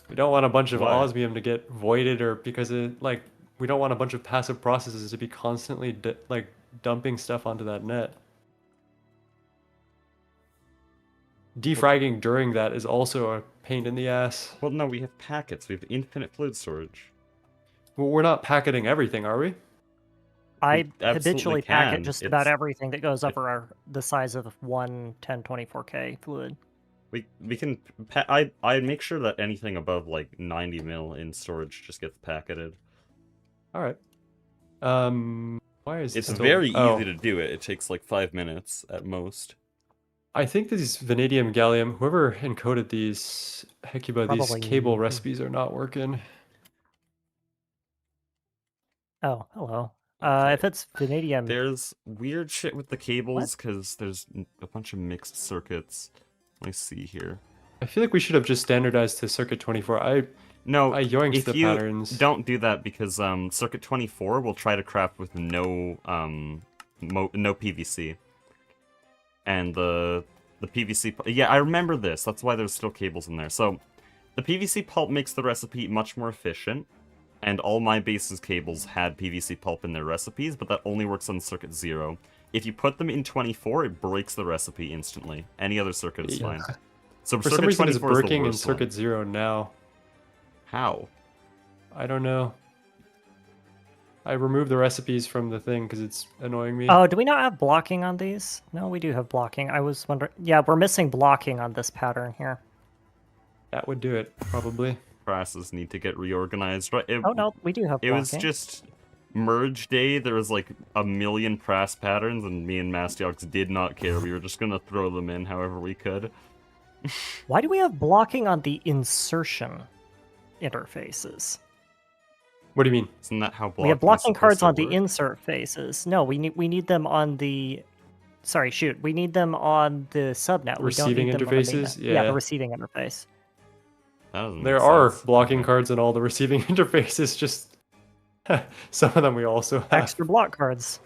we don't want a bunch of Why? osmium to get voided, or because we don't want a bunch of passive processes to be constantly dumping stuff onto that net. Defragging during that is also a pain in the ass. Well, no, we have packets. We have infinite fluid storage. Well, we're not packeting everything, are we? I absolutely habitually packet can. just about It's- everything that goes over the size of one 1024K fluid. We can I make sure that anything above like 90 mil in storage just gets packeted. All right. Why is It's this very oh. easy to do it. It takes like 5 minutes at most. I think these vanadium gallium, whoever encoded these Hecuba, these Probably- cable recipes are not working. Oh, hello. Okay. If it's vanadium, There's weird shit with the cables because there's a bunch of mixed circuits. Let me see here. I feel like we should have just standardized to circuit 24. No, I yoinked if the you patterns. don't do that because circuit 24 will try to craft with no no PVC. And the PVC yeah, I remember this. That's why there's still cables in there. So the PVC pulp makes the recipe much more efficient, and all my base's cables had PVC pulp in their recipes, but that only works on circuit 0. If you put them in 24, it breaks the recipe instantly. Any other circuit is Yeah. fine. So For circuit some reason, it's 24 is the breaking in worst one. circuit 0 now. How? I don't know. I removed the recipes from the thing because it's annoying me. Oh, do we not have blocking on these? No, we do have blocking. I was wondering. Yeah, we're missing blocking on this pattern here. That would do it, probably. Crasses need to get reorganized. Right? Oh no, we do have It blocking. was just merge day. There was like a million Prass patterns, and me and Mastiox did not care. We were just gonna throw them in however we could. Why do we have blocking on the insertion interfaces? What do you mean? Isn't that how blocking We have blocking is cards supposed on to the work? insert faces. No, we need them on the. Sorry, shoot. We need them on the subnet. We don't Receiving need them on the interfaces? mainnet. Yeah, Yeah. the receiving interface. That doesn't There make are sense. blocking cards in all the receiving interfaces, just some of them we also have. Extra block cards.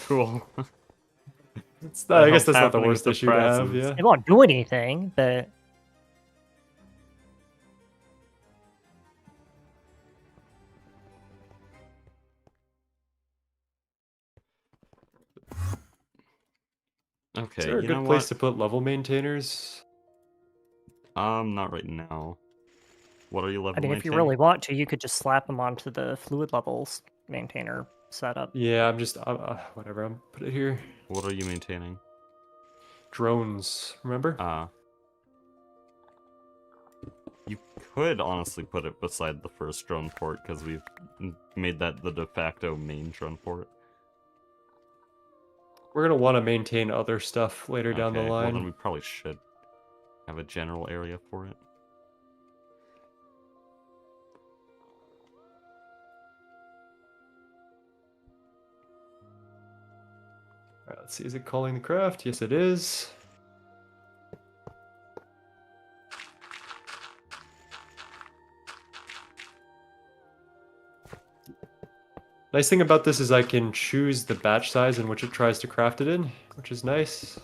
Cool. I guess that's not the happening worst with the issue to have, Prasses? yeah. It won't do anything, but Okay, Is there a you good know place what? to put level maintainers? Not right now. What are you level I mean, if you maintaining? really want to, you could just slap them onto the fluid levels maintainer setup. Yeah, I'm just whatever. I'm put it here. What are you maintaining? Drones, remember? You could honestly put it beside the first drone port, because we've made that the de facto main drone port. We're gonna want to maintain other stuff later down the Okay, well then line. we probably should have a general area for it. Alright, let's see. Is it calling the craft? Yes, it is. Nice thing about this is I can choose the batch size in which it tries to craft it in, which is nice.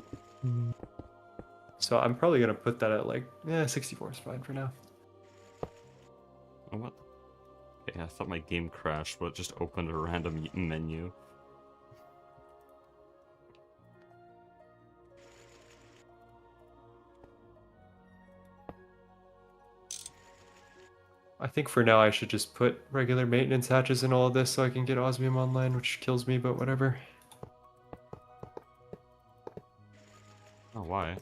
So I'm probably gonna put that at like, 64 is fine for now. Oh, what? Okay, I thought my game crashed, but it just opened a random menu. I think for now I should just put regular maintenance hatches in all of this so I can get osmium online, which kills me, but whatever. Oh, why?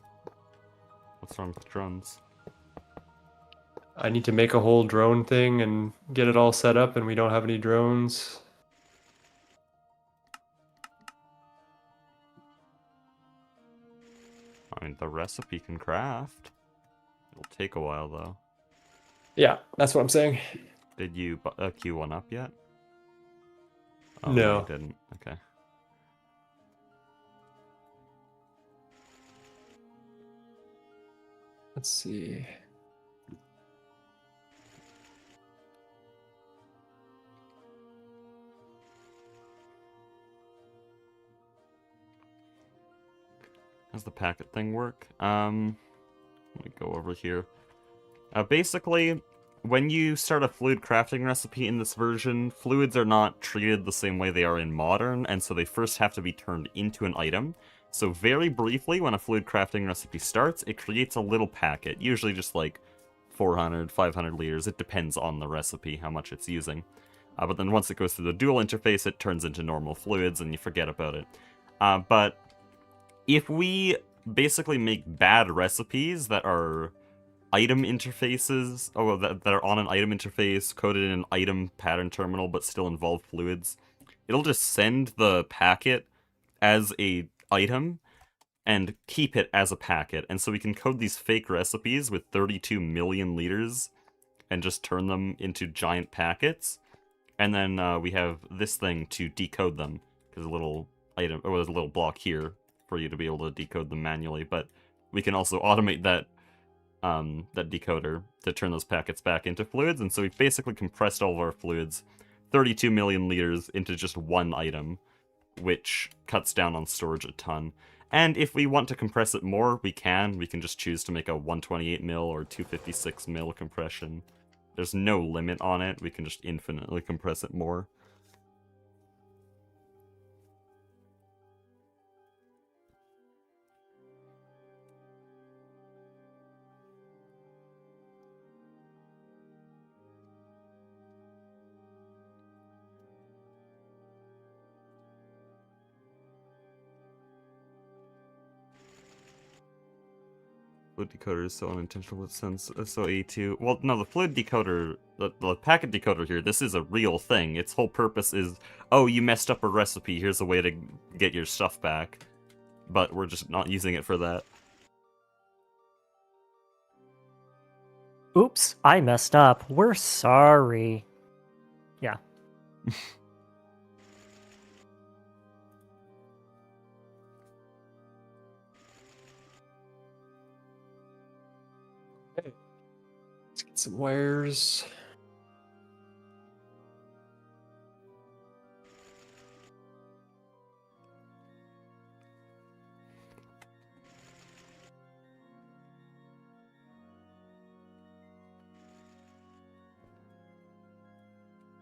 What's wrong with drones? I need to make a whole drone thing and get it all set up, and we don't have any drones. I mean, the recipe can craft. It'll take a while, though. Yeah, that's what I'm saying. Did you queue one up yet? Oh, No. you didn't. Okay. Let's see. How's the packet thing work? Let me go over here. Basically, when you start a fluid crafting recipe in this version, fluids are not treated the same way they are in modern, and so they first have to be turned into an item. So very briefly, when a fluid crafting recipe starts, it creates a little packet, usually just like 400, 500 liters. It depends on the recipe, how much it's using. But then once it goes through the dual interface, it turns into normal fluids, and you forget about it. But if we basically make bad recipes that are item interfaces, that are on an item interface, coded in an item pattern terminal, but still involve fluids, it'll just send the packet as a item and keep it as a packet. And so we can code these fake recipes with 32 million liters and just turn them into giant packets. And then we have this thing to decode them. There's a little item, or there's a little block here for you to be able to decode them manually. But we can also automate that decoder to turn those packets back into fluids. And so we've basically compressed all of our fluids, 32 million liters, into just one item, which cuts down on storage a ton. And if we want to compress it more, we can. We can just choose to make a 128 mil or 256 mil compression. There's no limit on it. We can just infinitely compress it more. Fluid decoder is so unintentional with sense, so A2. Well, no, the fluid decoder, the packet decoder here, this is a real thing. Its whole purpose is, oh, you messed up a recipe, here's a way to get your stuff back. But we're just not using it for that. Oops, I messed up. We're sorry. Yeah. Let's get some wires.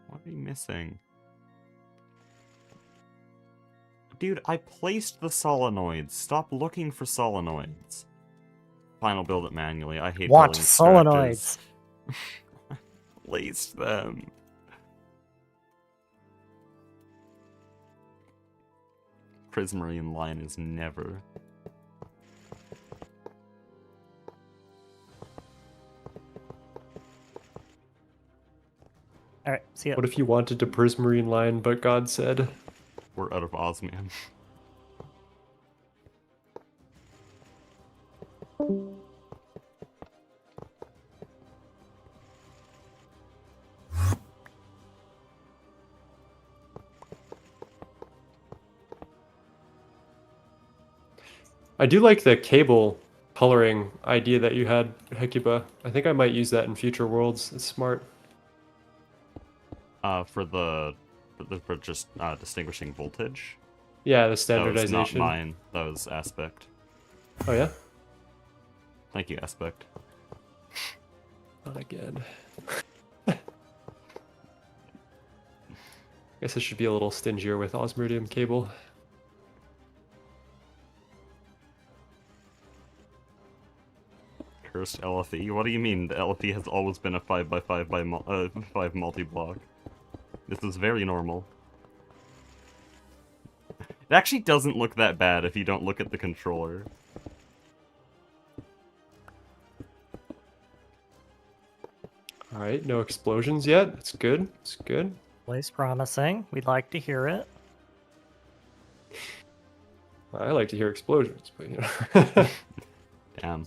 What are you missing? Dude, I placed the solenoids. Stop looking for solenoids. Fine, I'll build it manually. I hate Want building solenoids. extractors. Placed them. Prismarine line is never. Alright, see ya. What if you wanted to Prismarine line, but God said? We're out of osmium. I do like the cable coloring idea that you had, Hecuba. I think I might use that in future worlds. It's smart. For just distinguishing voltage. Yeah, the That was standardization. not mine. That was Aspect. Oh yeah? Thank you, Aspect. Not again. Guess I should be a little stingier with osmium cable. first LFE. What do you mean? The LFE has always been a 5x5 5 multi-block. This is very normal. It actually doesn't look that bad if you don't look at the controller. Alright, no explosions yet. That's good. It's good. Always promising. We'd like to hear it. I like to hear explosions, but you know. Damn.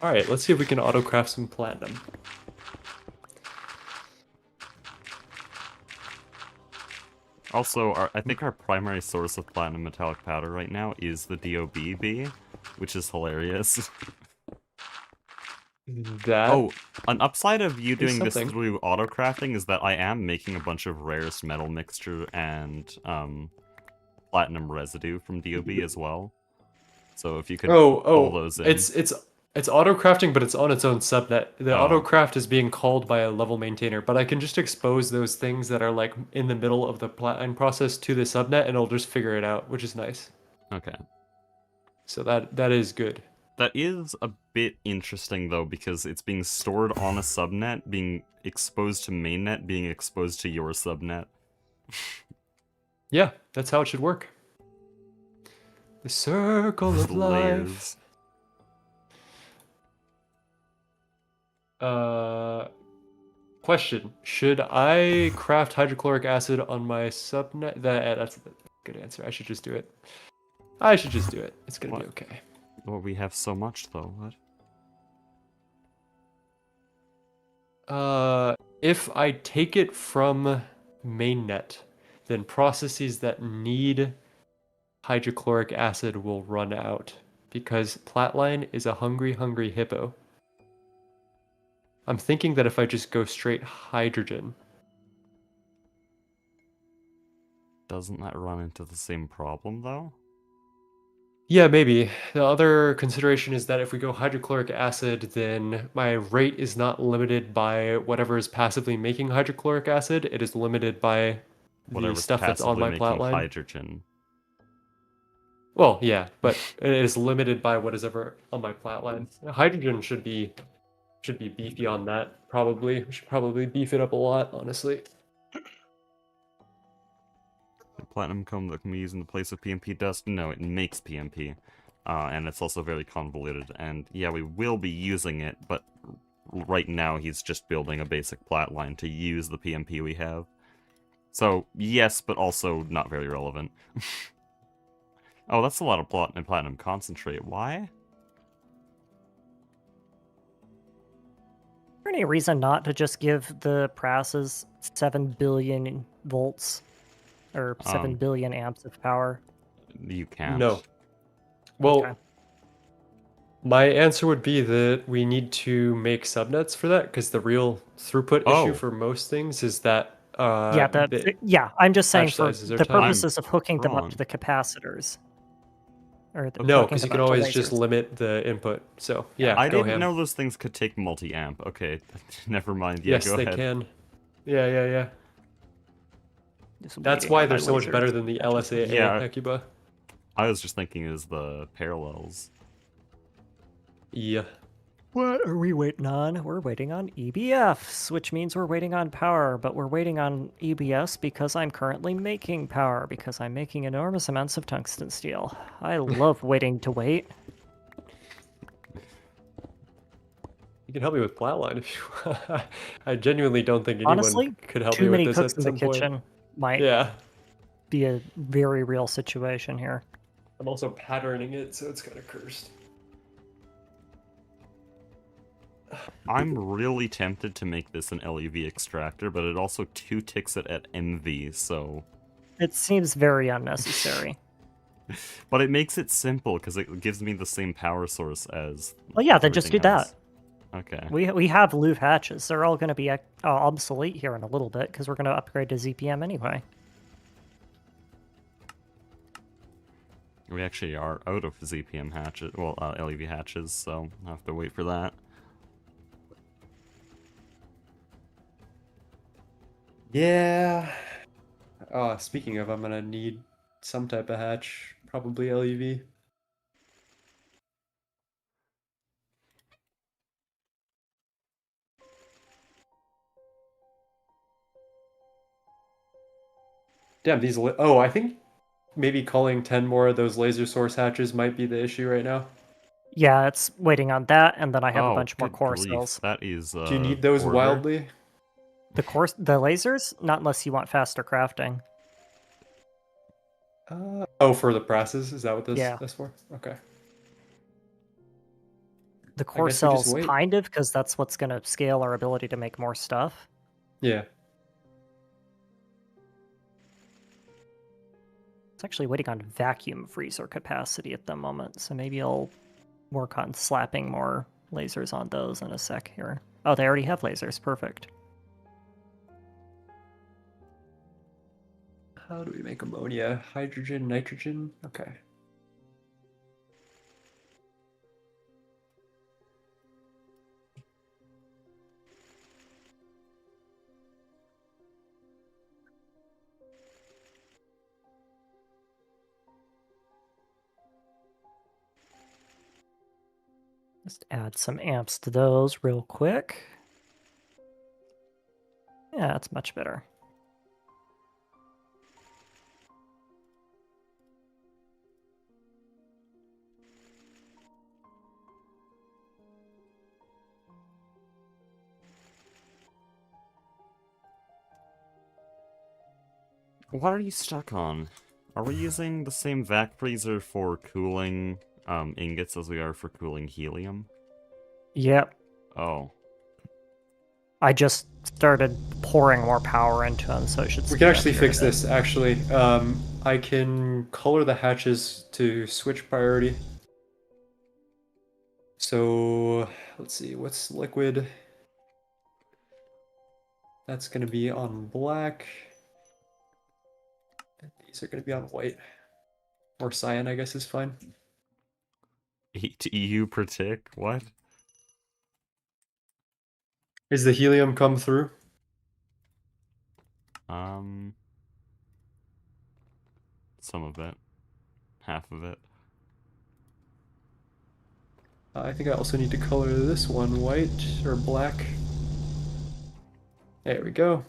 Alright, let's see if we can autocraft some platinum. Also, I think our primary source of platinum metallic powder right now is the DOBB, which is hilarious. That Oh, an upside of you doing this something. through auto-crafting is that I am making a bunch of rarest metal mixture and platinum residue from DOB as well. So if you could pull those in. It's auto crafting, but it's on its own subnet. The Oh. auto craft is being called by a level maintainer, but I can just expose those things that are like in the middle of the platinum process to the subnet, and it'll just figure it out, which is nice. Okay. So that is good. That is a bit interesting though, because it's being stored on a subnet, being exposed to mainnet, being exposed to your subnet. Yeah, that's how it should work. The circle of life. Layers. Question: should I craft hydrochloric acid on my subnet? That's a good answer. I should just do it. I should just do it. It's gonna be What? okay. Well, we have so much though. What? If I take it from mainnet, then processes that need hydrochloric acid will run out because Platline is a hungry, hungry hippo. I'm thinking that if I just go straight hydrogen. Doesn't that run into the same problem though? Yeah, maybe. The other consideration is that if we go hydrochloric acid, then my rate is not limited by whatever is passively making hydrochloric acid. It is limited by the Whatever's stuff that's on passively my making plot line. hydrogen. Well, yeah, but it is limited by what is ever on my plot line. Hydrogen should be beefy on that, probably. We should probably beef it up a lot, honestly. The platinum comb that can be used in the place of PMP dust? No, it makes PMP. And it's also very convoluted. And yeah, we will be using it, but right now he's just building a basic plat line to use the PMP we have. So, yes, but also not very relevant. Oh, that's a lot of platinum concentrate. Why? Is there any reason not to just give the Prasses 7 billion volts or 7 billion amps of power? You can't. No. Well, Okay. my answer would be that we need to make subnets for that, because the real throughput Oh. issue for most things is that Yeah, I'm just saying patch for sizes are the tiny. purposes of hooking them up wrong. to the capacitors. Or no, hooking because you them can up to always just lasers. limit the input. So yeah, I go didn't ham. know those things could take multi-amp. Okay, never mind. Yeah, Yes, go they ahead. can. Yeah. Just That's waiting why on they're my so much lasers. better than the LSAA Yeah. Hecuba. I was just thinking is the parallels. Yeah. What are we waiting on? We're waiting on EBFs, which means we're waiting on power, but we're waiting on EBS because I'm currently making power, because I'm making enormous amounts of tungsten steel. I love waiting to wait. You can help me with Flatline if you I genuinely don't think anyone Honestly, could help too me with many this cooks at in the some point. kitchen might Yeah. be a very real situation here. I'm also patterning it, so it's kind of cursed. I'm really tempted to make this an LEV extractor, but it also 2 ticks it at MV, so... It seems very unnecessary. But it makes it simple, because it gives me the same power source as Well, yeah, then just do everything that. else. Okay. We have Louvre hatches. They're all going to be obsolete here in a little bit because we're going to upgrade to ZPM anyway. We actually are out of ZPM hatches, well, LEV hatches, so I'll have to wait for that. Yeah. Speaking of, I'm gonna need some type of hatch, probably LEV. Damn, I think maybe calling 10 more of those laser source hatches might be the issue right now. Yeah, it's waiting on that, and then I have a Oh, bunch more good core grief. cells. That is, Do you need those order. wildly? The lasers? Not unless you want faster crafting. Oh, for the presses? Is that what Yeah. that's for? Okay. The core guess we just cells, wait. kind of, because that's what's going to scale our ability to make more stuff. Yeah. It's actually waiting on vacuum freezer capacity at the moment, so maybe I'll work on slapping more lasers on those in a sec here. Oh, they already have lasers. Perfect. How do we make ammonia? Hydrogen, nitrogen? Okay. Just add some amps to those real quick. Yeah, that's much better. What are you stuck on? Are we using the same vac freezer for cooling ingots as we are for cooling helium? Yep. Oh. I just started pouring more power into them, so it should. We can actually fix this, actually. I can color the hatches to switch priority. So, let's see, what's liquid? That's going to be on black. And these are going to be on white. Or cyan, I guess, is fine. EU per tick? What? Is the helium come through? Some of it. Half of it. I think I also need to color this one white or black. There we go.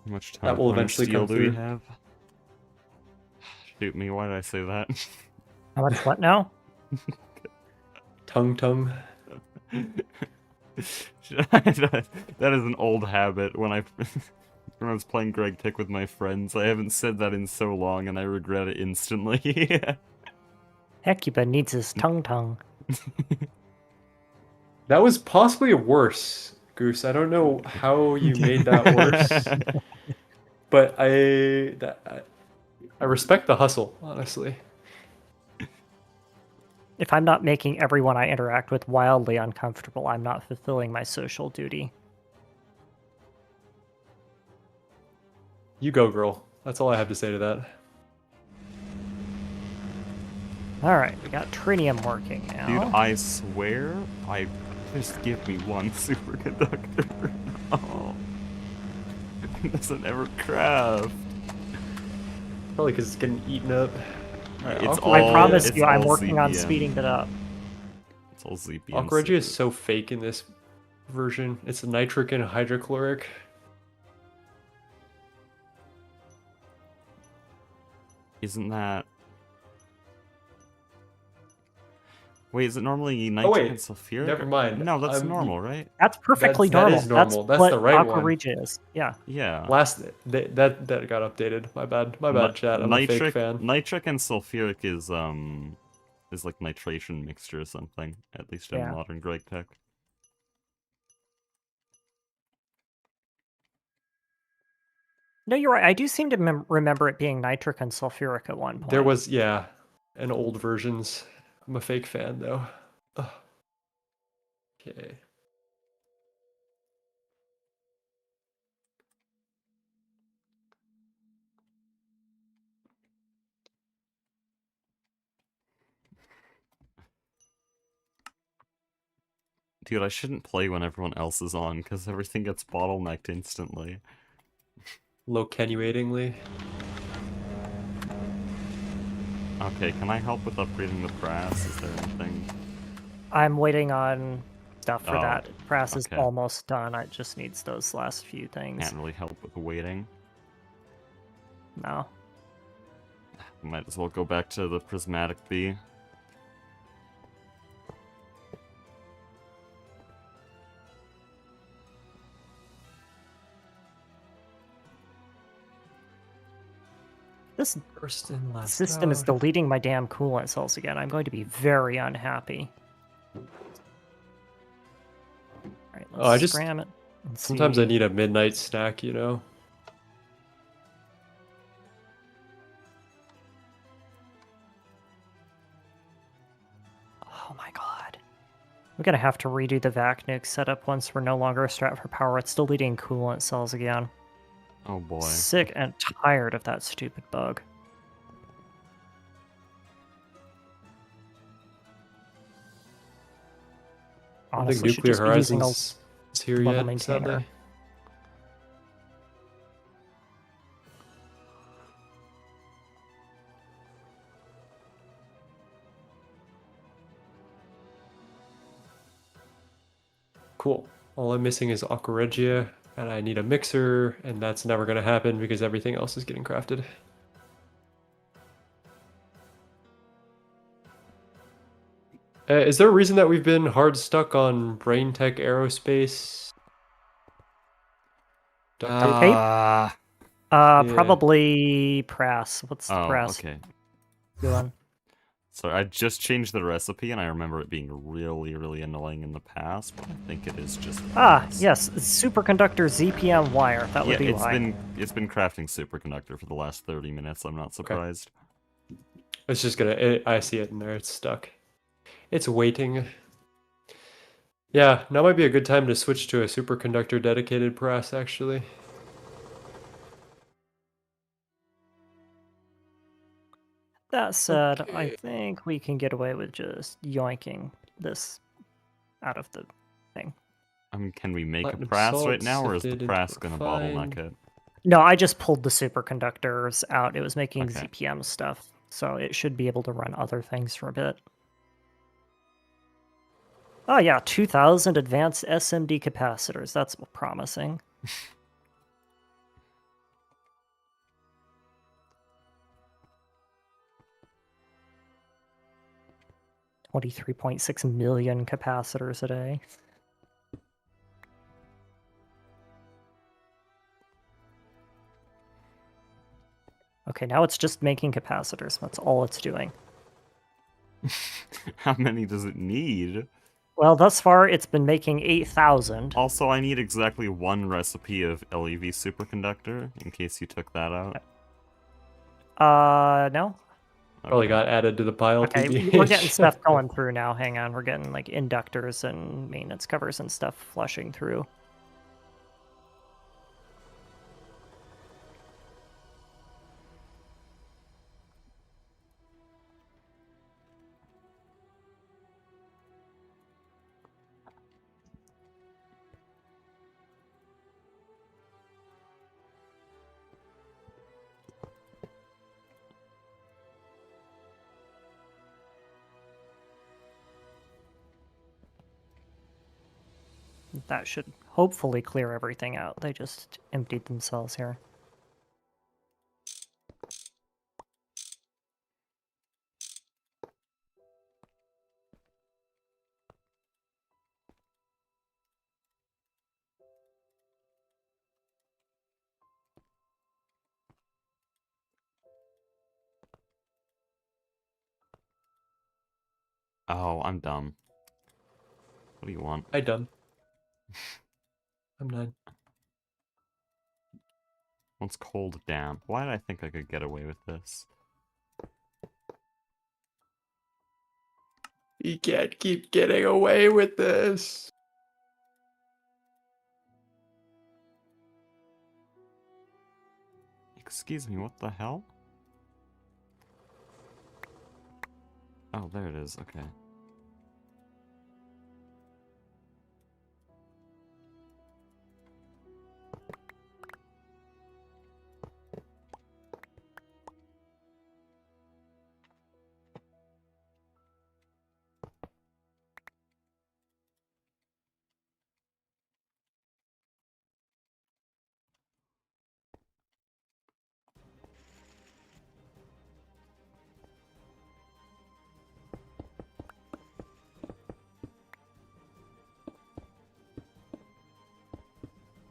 How much time? That will how much eventually steel come do we through. have? Shoot me, why did I say that? How much what now? Tongue. That is an old habit. When I was playing Greg Tick with my friends, I haven't said that in so long, and I regret it instantly. Hecuba needs his tongue. That was possibly worse, Goose. I don't know how you made that worse, but I respect the hustle, honestly. If I'm not making everyone I interact with wildly uncomfortable, I'm not fulfilling my social duty. You go, girl. That's all I have to say to that. Alright, we got trinium working now. Dude, I swear, just give me one superconductor. Oh. It doesn't ever craft. Probably because it's getting eaten up. It's Aqua- all, I promise it's you, I'm all working on ZPM. speeding it up. It's all ZPM. Aqua Regi is so fake in this version. It's nitric and hydrochloric. Isn't that... Wait, is it normally nitric wait, and sulfuric? never mind. No, that's normal, right? That's perfectly that normal. is normal. That's what the right Aqua one. Regi is. Yeah. Yeah. That got updated. My bad, chat. I'm a fake fan. Nitric and sulfuric is like nitration mixture or something, at least in Yeah. modern Greg Tech. No, you're right. I do seem to remember it being nitric and sulfuric at one point. There was, yeah, in old versions. I'm a fake fan, though. Ugh. Okay. Dude, I shouldn't play when everyone else is on, because everything gets bottlenecked instantly. Low-tenuatingly. Okay, can I help with upgrading the brass? Is there anything? I'm waiting on stuff for Oh, that. Brass is okay. almost done. It just needs those last few things. Can't really help with waiting. No. Might as well go back to the prismatic bee. This First in, last system is out. deleting my damn coolant cells again. I'm going to be very unhappy. Alright, let's I just- scram it. and Sometimes see. I need a midnight snack, you know? Oh my god. We're gonna have to redo the vac nuke setup once we're no longer strapped for power. It's deleting coolant cells again. Oh boy. Sick and tired of that stupid bug. I don't think Honestly, should Nuclear just be using a Horizons is here level yet, maintainer. sadly. Cool. All I'm missing is Aqua Regia, and I need a mixer, and that's never going to happen because everything else is getting crafted. Is there a reason that we've been hard stuck on Brain Tech Aerospace? Duct tape? tape? Ah. Yeah. Probably Prass. What's the Oh, Prass okay. doing? So I just changed the recipe, and I remember it being really, really annoying in the past, but I think it is just. Ah, fixed. yes, superconductor ZPM wire. That would Yeah, be why. it's been crafting superconductor for the last 30 minutes. I'm not surprised. It's just gonna. I see it in there. It's stuck. It's waiting. Yeah, now might be a good time to switch to a superconductor dedicated press, actually. That said, I Okay. think we can get away with just yoinking this out of the thing. I mean, can we make a Platinum press right salt now, or is the sifted into press going to bottleneck refined. it? No, I just pulled the superconductors out. It was making Okay. ZPM stuff, so it should be able to run other things for a bit. Oh yeah, 2000 advanced SMD capacitors. That's promising. 23.6 million capacitors a day. Okay, now it's just making capacitors. That's all it's doing. How many does it need? Well, thus far it's been making 8,000. Also, I need exactly one recipe of LEV superconductor, in case you took that out. No? Probably Okay. got added to the pile. Okay, TBH. we're getting stuff going through now. Hang on, we're getting like inductors and maintenance covers and stuff flushing through. That should hopefully clear everything out. They just emptied themselves here. Oh, I'm dumb. What do you want? I done. I'm done. What's cold damp? Why did I think I could get away with this? You can't keep getting away with this. Excuse me, what the hell? Oh, there it is, okay.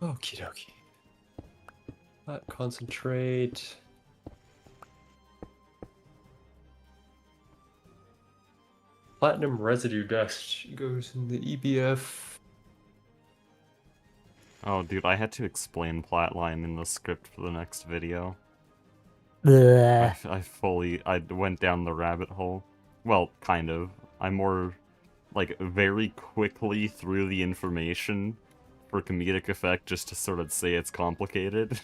Okie dokie. Concentrate. Platinum residue dust goes in the EBF. Oh, dude, I had to explain Flatline in the script for the next video. Bleh. I went down the rabbit hole. Well, kind of. I more, like, very quickly threw the information for comedic effect just to sort of say it's complicated.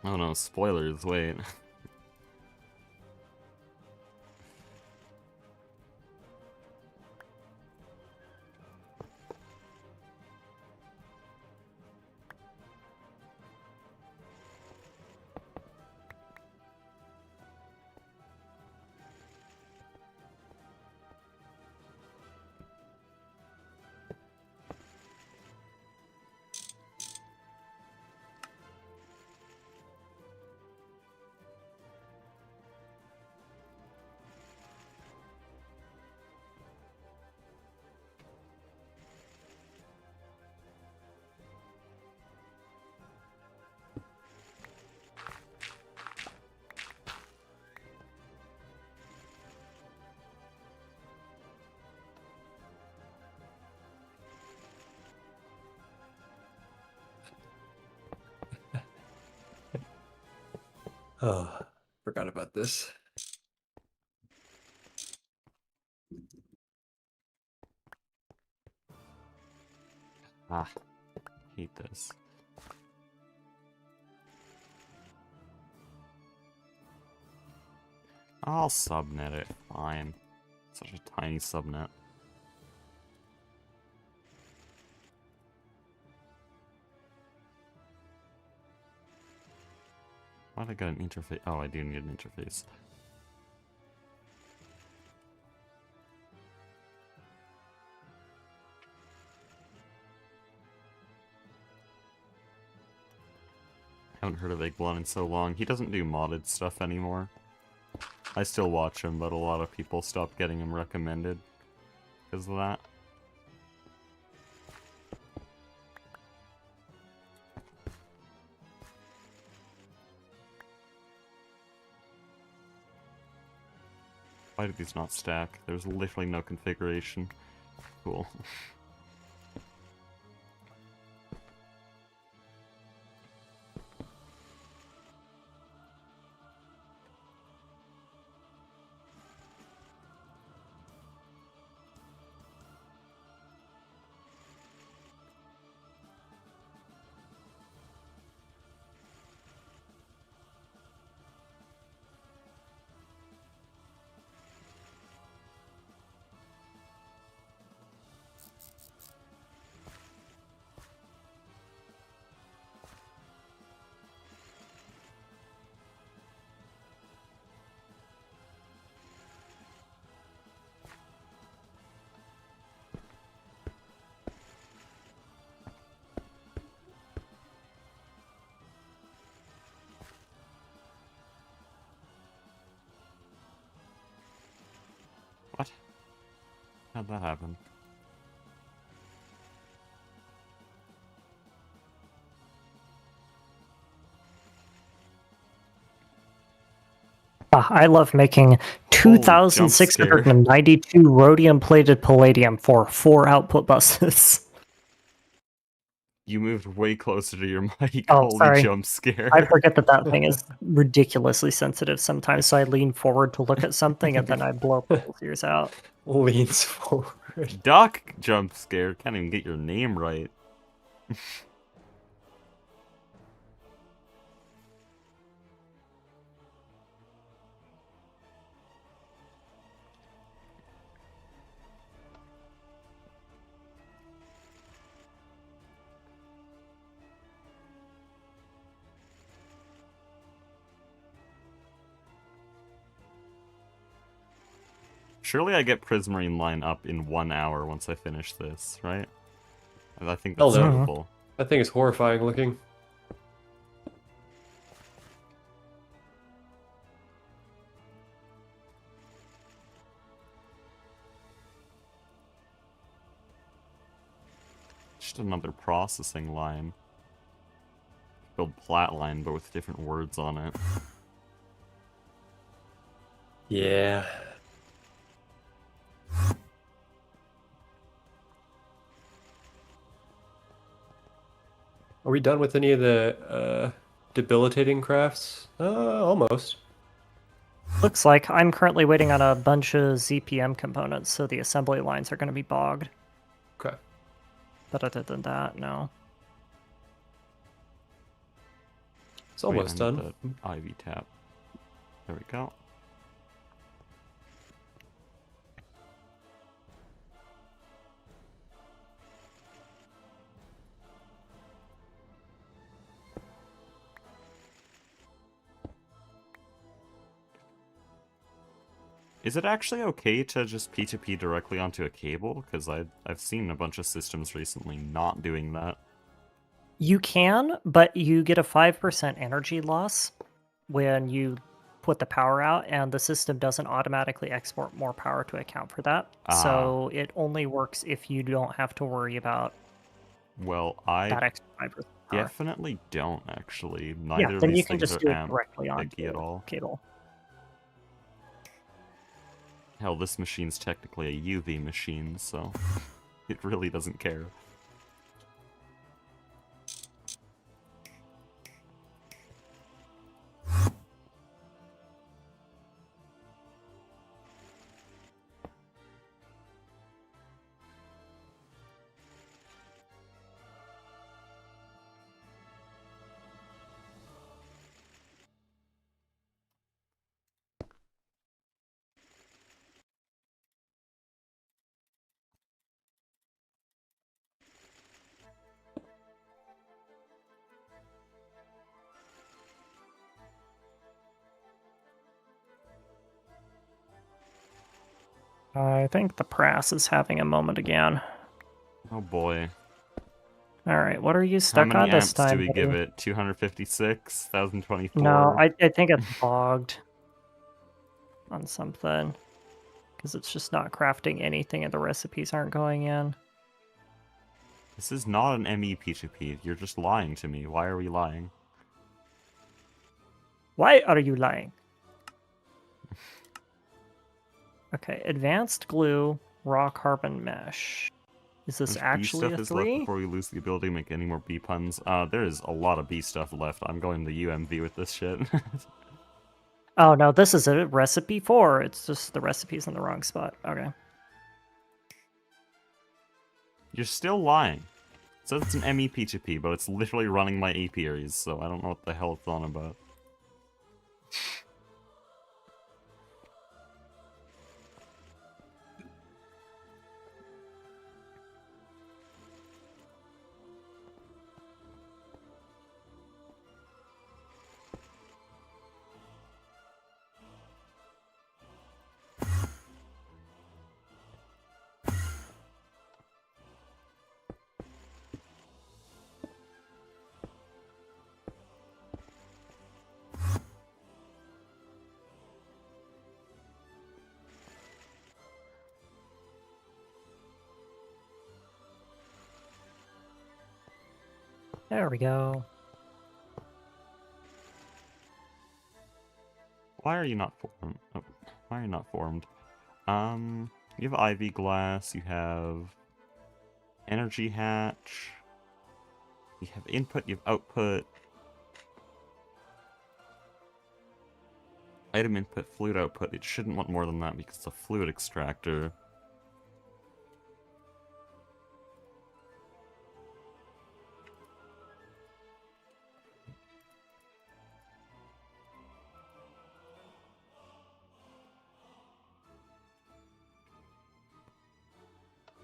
Oh no, spoilers, wait. Oh, forgot about this. Ah, hate this. I'll subnet it, fine. Such a tiny subnet. Why'd I get an interface? Oh, I do need an interface. Haven't heard of Eggblon in so long. He doesn't do modded stuff anymore. I still watch him, but a lot of people stopped getting him recommended because of that. Why did these not stack? There's literally no configuration. Cool. What? How'd that happen? I love making Oh, jump scare. 2,692 rhodium-plated palladium for 4 output buses. You moved way closer to your mic. Oh, Holy sorry. jump scare. I forget that thing is ridiculously sensitive sometimes, so I lean forward to look at something and then I blow people's ears out. Leans forward. Duck jump scare. Can't even get your name right. Surely I get Prismarine line up in 1 hour once I finish this, right? I think that's Hell no. doable. That thing is horrifying looking. just another processing line. Build plat line, but with different words on it. Yeah. Are we done with any of the debilitating crafts? Almost. Looks like I'm currently waiting on a bunch of ZPM components, so the assembly lines are going to be bogged. Okay. But other than that, no. It's almost Wait, I need done. the Ivy tap. There we go. Is it actually okay to just P2P directly onto a cable? Because I've seen a bunch of systems recently not doing that. You can, but you get a 5% energy loss when you put the power out, and the system doesn't automatically export more power to account for that. So it only works if you don't have to worry about Well, that I extra 5% power. definitely don't, actually. Yeah, Neither of then you these can things just are do it directly onto picky at the all. cable. Hell, this machine's technically a UV machine, so it really doesn't care. I think the press is having a moment again. Oh boy. All right, what are you How stuck many on this amps time? do we give buddy? it? 256? 1024? No, I think it's bogged on something because it's just not crafting anything and the recipes aren't going in. This is not an ME P2P. You're just lying to me. Why are we lying? Why are you lying? Okay, advanced glue, raw carbon mesh. Is this How much B actually stuff a is left 3? before we lose the ability to make any more B puns? There is a lot of B stuff left. I'm going to UMV with this shit. Oh no, this is a recipe 4. It's just the recipe's in the wrong spot. Okay. You're still lying. It says it's an ME P2P, but it's literally running my apiaries, so I don't know what the hell it's on about. There we go. Why are you not formed? Oh, why are you not formed? You have Ivy Glass, you have Energy Hatch, you have input, you have output, item input, fluid output. It shouldn't want more than that because it's a fluid extractor.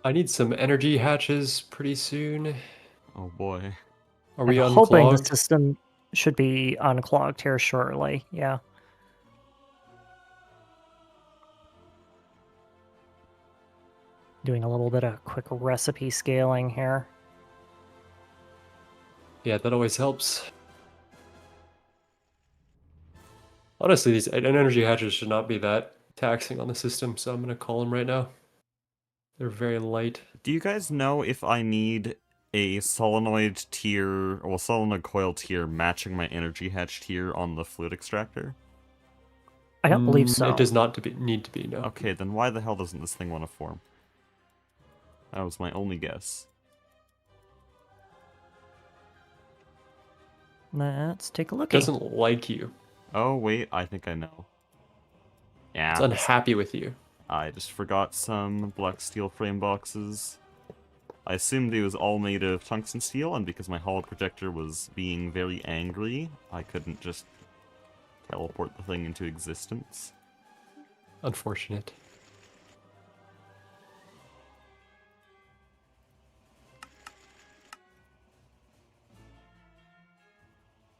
I need some energy hatches pretty soon. Oh boy. Are we I'm hoping the unclogged? system should be unclogged here shortly. Yeah. Doing a little bit of quick recipe scaling here. Yeah, that always helps. Honestly, these energy hatches should not be that taxing on the system, so I'm going to call them right now. They're very light. Do you guys know if I need a solenoid tier, well, solenoid coil tier matching my energy hatch tier on the fluid extractor? I don't believe so. It does not need to be, no. Okay, then why the hell doesn't this thing want to form? That was my only guess. Let's take a look. It doesn't like you. Oh, wait, I think I know. Yeah, It's unhappy with you. I just forgot some black steel frame boxes. I assumed it was all made of tungsten steel, and because my holo projector was being very angry, I couldn't just teleport the thing into existence. Unfortunate.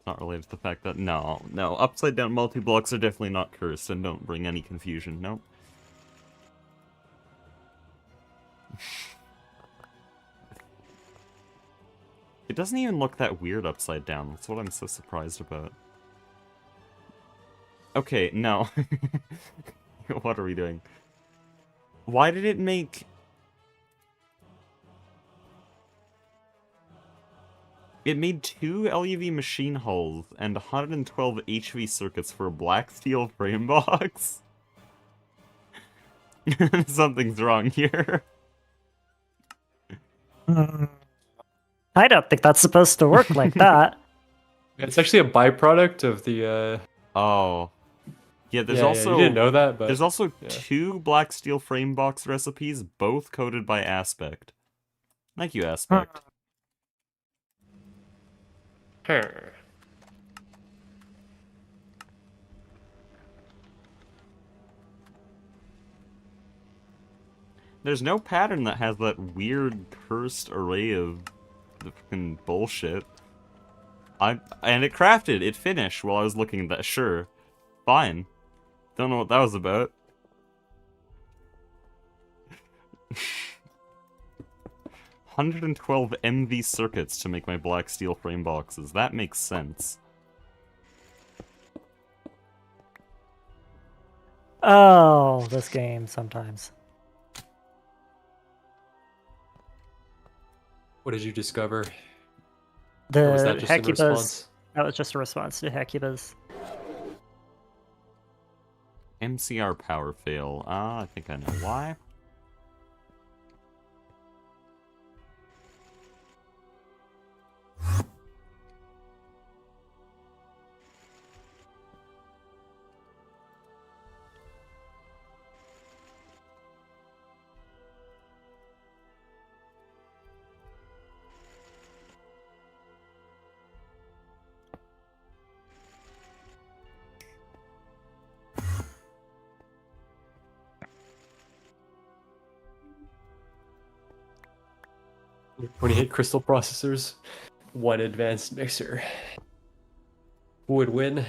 Not related to the fact that, no, upside down multi-blocks are definitely not cursed, and don't bring any confusion, nope. It doesn't even look that weird upside down, that's what I'm so surprised about. Okay, no. What are we doing? Why did it make... It made 2 LUV machine hulls and 112 HV circuits for a black steel frame box? Something's wrong here. I don't think that's supposed to work like that. It's actually a byproduct of the. Oh. Yeah, there's yeah, also... you didn't know that, but There's also yeah. 2 black steel frame box recipes, both coded by Aspect. Thank you, Aspect. There's no pattern that has that weird cursed array of the fucking bullshit. And it crafted, it finished while I was looking at that. Sure. Fine. Don't know what that was about. 112 MV circuits to make my black steel frame boxes. That makes sense. Oh, this game sometimes. What did you discover? The Or was that just a Hecubas. response? That was just a response to Hecubas. MCR power fail. I think I know why. When you hit crystal processors, one advanced mixer. Who would win?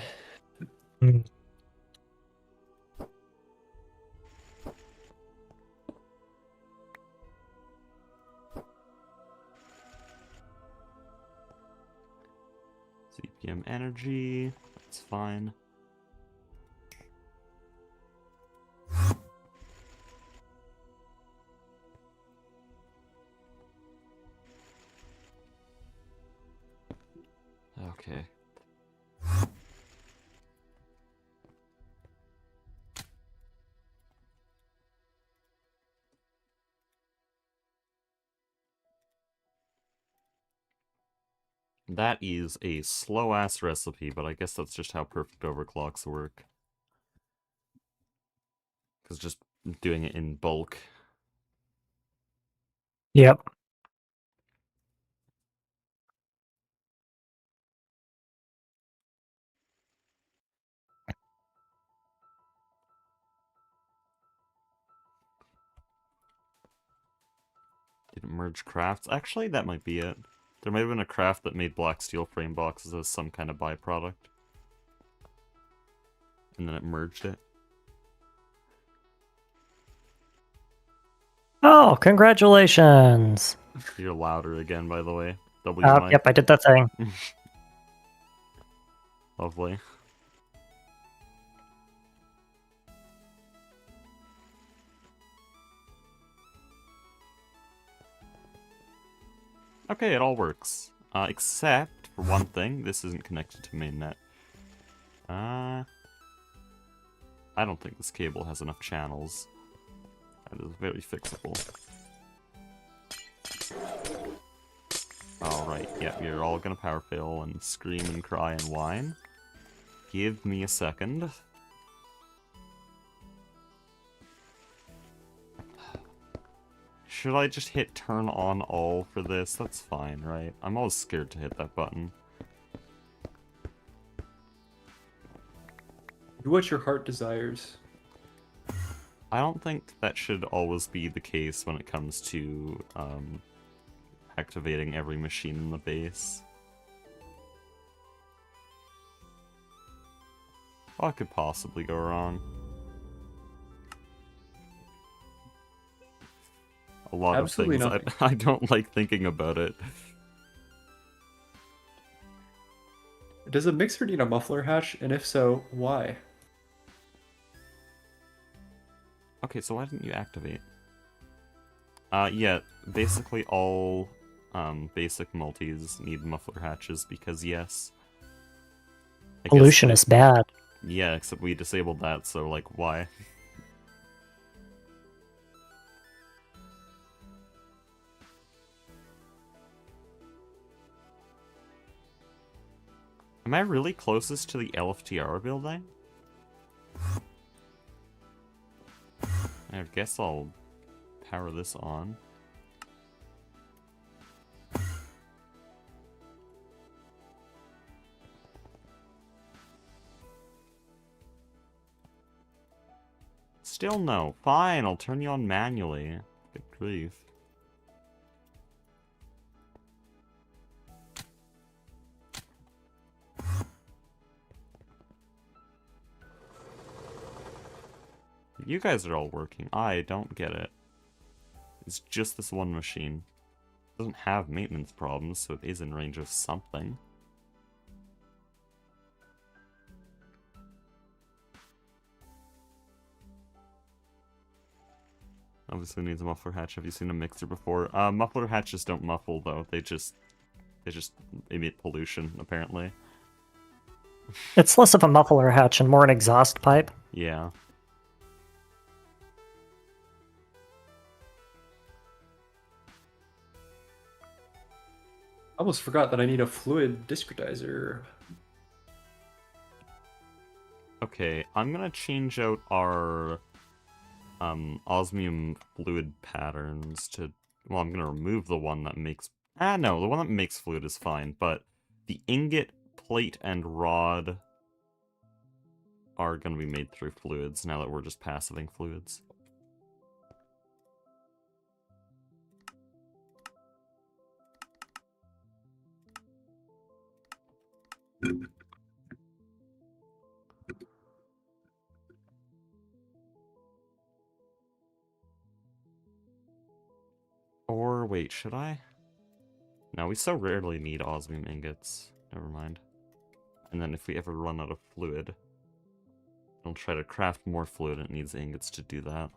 CPM energy. That's fine. Okay. That is a slow-ass recipe, but I guess that's just how perfect overclocks work. Because just doing it in bulk. Yep. Didn't merge crafts. Actually, that might be it. There might have been a craft that made black steel frame boxes as some kind of byproduct. And then it merged it. Oh, congratulations! You're louder again, by the way. W mic. Yep, I did that thing. Lovely. Okay, it all works. Except for one thing, this isn't connected to mainnet. I don't think this cable has enough channels. That is very fixable. Alright, yeah, you're all gonna power fail and scream and cry and whine. Give me a second. Should I just hit turn on all for this? That's fine, right? I'm always scared to hit that button. Do what your heart desires. I don't think that should always be the case when it comes to activating every machine in the base. What could possibly go wrong? A lot Absolutely of things. nothing. I don't like thinking about it. Does a mixer need a muffler hatch? And if so, why? Okay, so why didn't you activate? Yeah, basically all basic multis need muffler hatches because yes. I guess Pollution is bad. yeah, except we disabled that, so like why? Am I really closest to the LFTR building? I guess I'll power this on. Still no. Fine, I'll turn you on manually. Good grief. You guys are all working. I don't get it. It's just this one machine. It doesn't have maintenance problems, so it is in range of something. Obviously needs a muffler hatch. Have you seen a mixer before? Muffler hatches don't muffle though. They just emit pollution, apparently. It's less of a muffler hatch and more an exhaust pipe. Yeah. I almost forgot that I need a fluid discretizer. Okay, I'm gonna change out our osmium fluid patterns to... Well, I'm gonna remove the one that makes... no, the one that makes fluid is fine, but the ingot, plate, and rod are gonna be made through fluids now that we're just passiving fluids. Or, wait, should I? No, we so rarely need osmium ingots. Never mind. And then if we ever run out of fluid, I'll try to craft more fluid and it needs ingots to do that.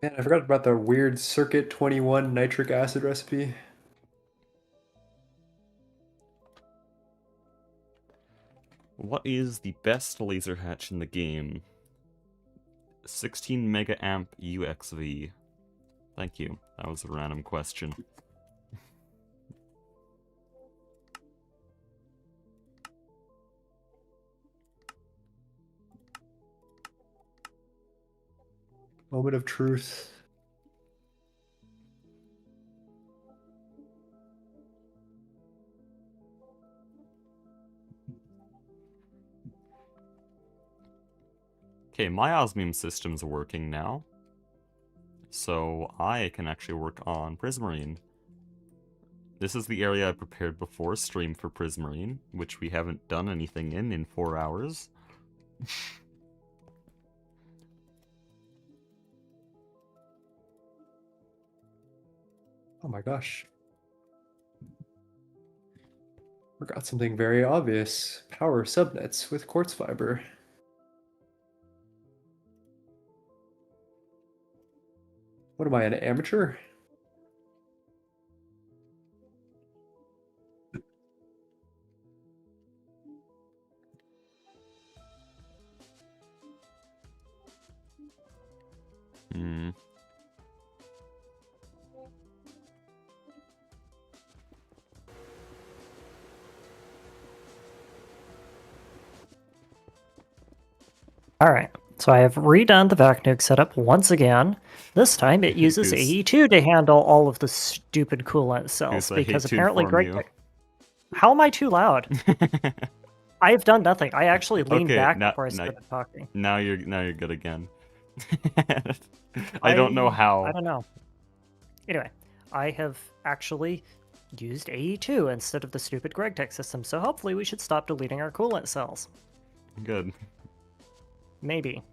Man, I forgot about the weird Circuit 21 nitric acid recipe. What is the best laser hatch in the game? 16 mega amp UXV. Thank you. That was a random question. Moment of truth. Okay, my osmium system's working now. So I can actually work on Prismarine. This is the area I prepared before stream for Prismarine, which we haven't done anything in 4 hours. Oh my gosh. Forgot something very obvious. Power subnets with quartz fiber. What am I, an amateur? Hmm. Alright, so I have redone the vac nuke setup once again. This time it uses Goose. AE2 to handle all of the stupid coolant cells, Goose, I hate because to apparently inform Greg... you. How am I too loud? I have done nothing. I actually leaned Okay, back now- before I now- started talking. Now you're good again. I don't know how. I don't know. Anyway, I have actually used AE2 instead of the stupid GregTech system, so hopefully we should stop deleting our coolant cells. Good. Maybe.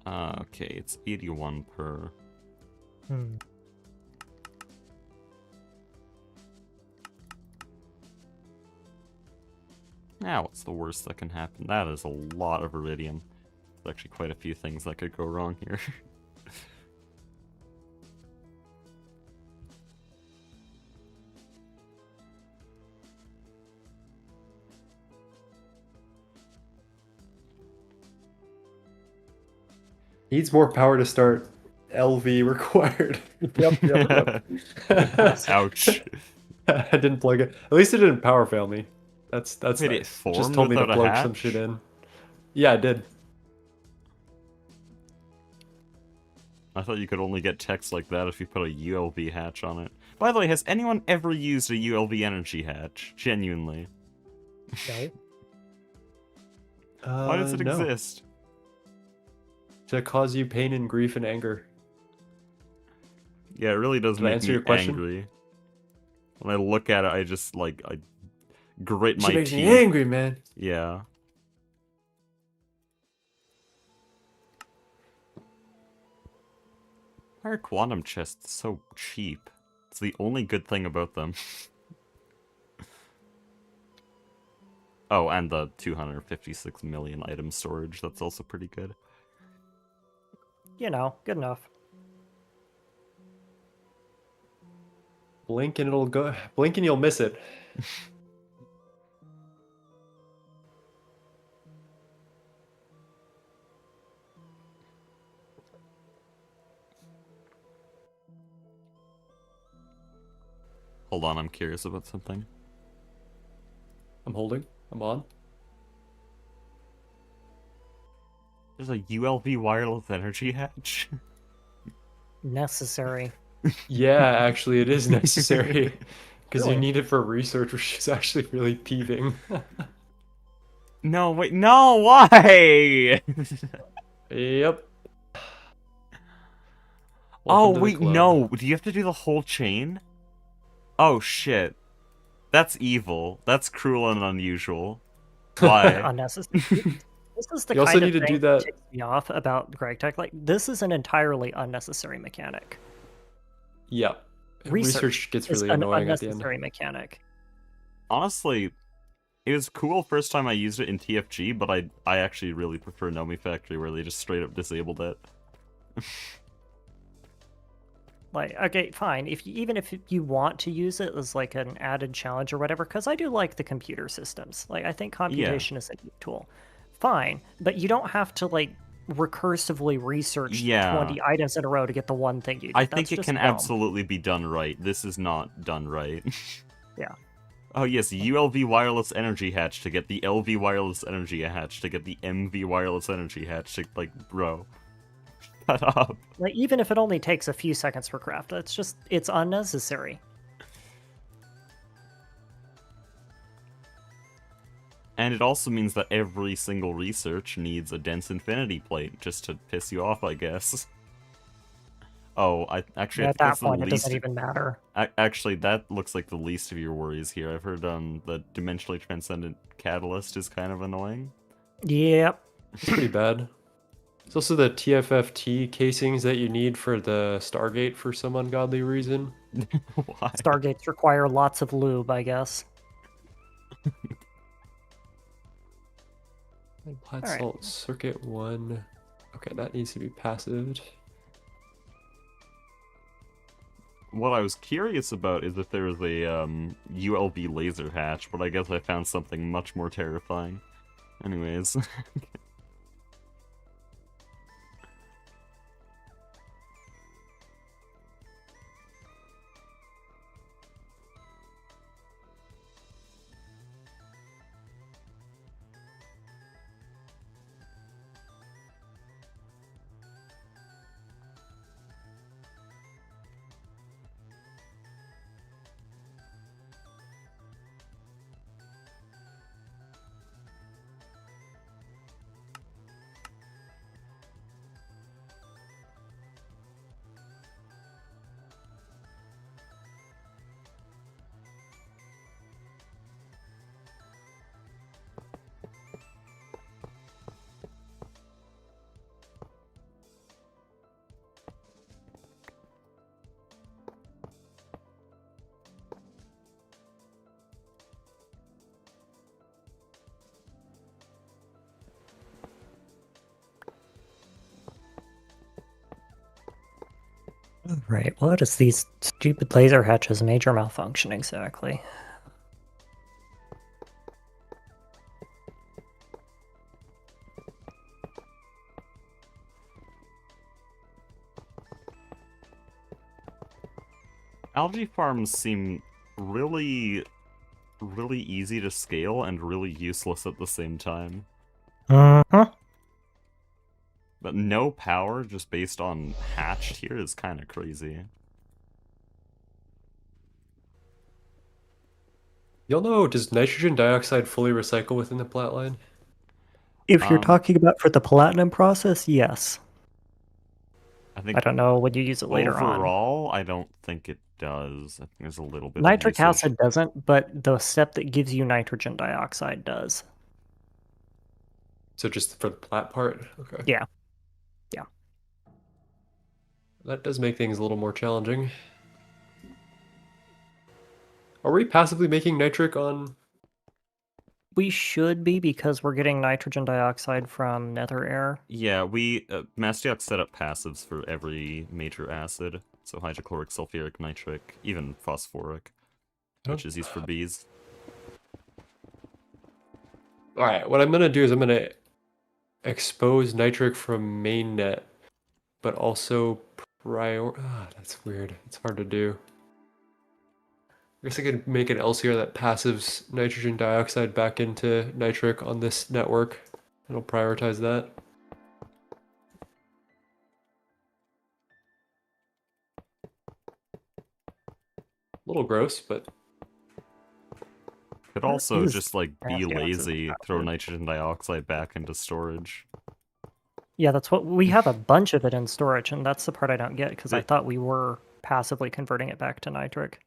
Okay, it's 81 per. Now, what's the worst that can happen? That is a lot of iridium. There's actually quite a few things that could go wrong here. Needs more power to start. LV required. Yep. Ouch. I didn't plug it. At least it didn't power fail me. That's Wait, it nice. formed Just told me to without a plug hatch? some shit in. Yeah, I did. I thought you could only get text like that if you put a ULV hatch on it. By the way, has anyone ever used a ULV energy hatch? Genuinely. No. Why does it No. exist? To cause you pain and grief and anger. Yeah, it really does Did I make answer me your question? angry. When I look at it, I just, like, I grit She my makes teeth. me angry, man. Yeah. Why are quantum chests so cheap? It's the only good thing about them. Oh, and the 256 million item storage, that's also pretty good. You know, good enough. Blink and it'll go. Blink and you'll miss it. Hold on, I'm curious about something. I'm holding. I'm on. There's a ULV wireless energy hatch? Necessary. Yeah, actually, it is necessary. Because Really? you need it for research, which is actually really peeving. No, wait, no, why? Yep. Oh, Welcome to the wait, club. no. Do you have to do the whole chain? Oh, shit. That's evil. That's cruel and unusual. Why? Unnecessary. This is the You also kind of need to thing do that- ticks me off about GregTech. Like, this is an entirely unnecessary mechanic. Yeah. Research gets is really an annoying at the end. unnecessary mechanic. Honestly, it was cool first time I used it in TFG, but I actually really prefer Nomi Factory, where they just straight up disabled it. Like, okay, fine. Even if you want to use it as like an added challenge or whatever, because I do like the computer systems. Like, I think computation is a neat tool. Fine, but you don't have to like recursively research Yeah. 20 items in a row to get the one thing you need. I think That's it just can dumb. absolutely be done right. This is not done right. Yeah. Oh yes, ULV wireless energy hatch to get the LV wireless energy hatch to get the MV wireless energy hatch to, like, bro. Shut up. Like, even if it only takes a few seconds per craft, it's unnecessary. And it also means that every single research needs a dense infinity plate, just to piss you off, I guess. Oh, I think At that that's the point, it least... doesn't even matter. Actually, that looks like the least of your worries here. I've heard the dimensionally transcendent catalyst is kind of annoying. Yep. It's pretty bad. It's also the TFFT casings that you need for the Stargate for some ungodly reason. Why? Stargates require lots of lube, I guess. Plat Alright. salt circuit 1. Okay, that needs to be passived. What I was curious about is if there was a ULB laser hatch, but I guess I found something much more terrifying. Anyways. Right, what is these stupid laser hatches major malfunction exactly? Algae farms seem really easy to scale and really useless at the same time. Uh-huh. But no power just based on hatched here is kind of crazy. You'll know, does nitrogen dioxide fully recycle within the plat line? If you're Um, talking about for the platinum process, yes. I I think don't know when you use it later on. overall, I don't think it does. I think there's a little bit of Nitric usage. acid doesn't, but the step that gives you nitrogen dioxide does. So just for the plat part? Okay. Yeah. That does make things a little more challenging. Are we passively making nitric on... We should be because we're getting nitrogen dioxide from nether air. Yeah, we Mastiox set up passives for every major acid. So hydrochloric, sulfuric, nitric, even phosphoric, which is used for bees. Alright, what I'm going to do is I'm going to expose nitric from mainnet, but also that's weird. It's hard to do. I guess I could make an LCR that passives nitrogen dioxide back into nitric on this network. It'll prioritize that. A little gross, but Could also is just like be Mastiox is lazy, throw passive. nitrogen dioxide back into storage. Yeah, that's what we have a bunch of it in storage, and that's the part I don't get because I It- thought we were passively converting it back to nitric.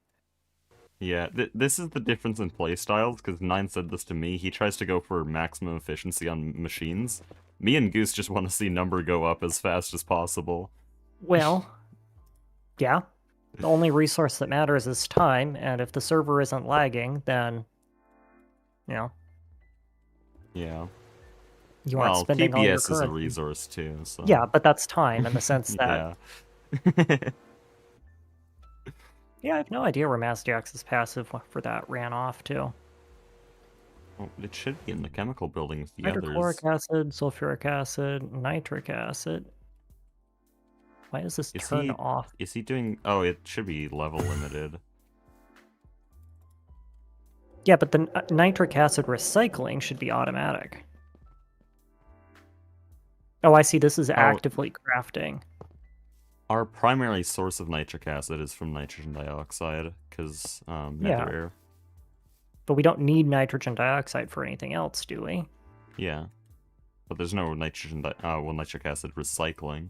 Yeah, this is the difference in playstyles, because Nine said this to me. He tries to go for maximum efficiency on machines. Me and Goose just want to see number go up as fast as possible. Well, yeah. The only resource that matters is time, and if the server isn't lagging, then, you know, Yeah. you aren't Well, spending all your PBS is a currency. resource too, so... Yeah, but that's time in the sense that... Yeah. Yeah, I have no idea where Mastiox's passive for that ran off to. Well, it should be in the chemical building with the Hydrochloric others. acid, sulfuric acid, nitric acid. Why is this turn off? Is he doing... Oh, it should be level limited. Yeah, but the nitric acid recycling should be automatic. Oh, I see. This is actively crafting. Our primary source of nitric acid is from nitrogen dioxide, because nether air. But we don't need nitrogen dioxide for anything else, do we? Yeah. But there's no nitric acid recycling.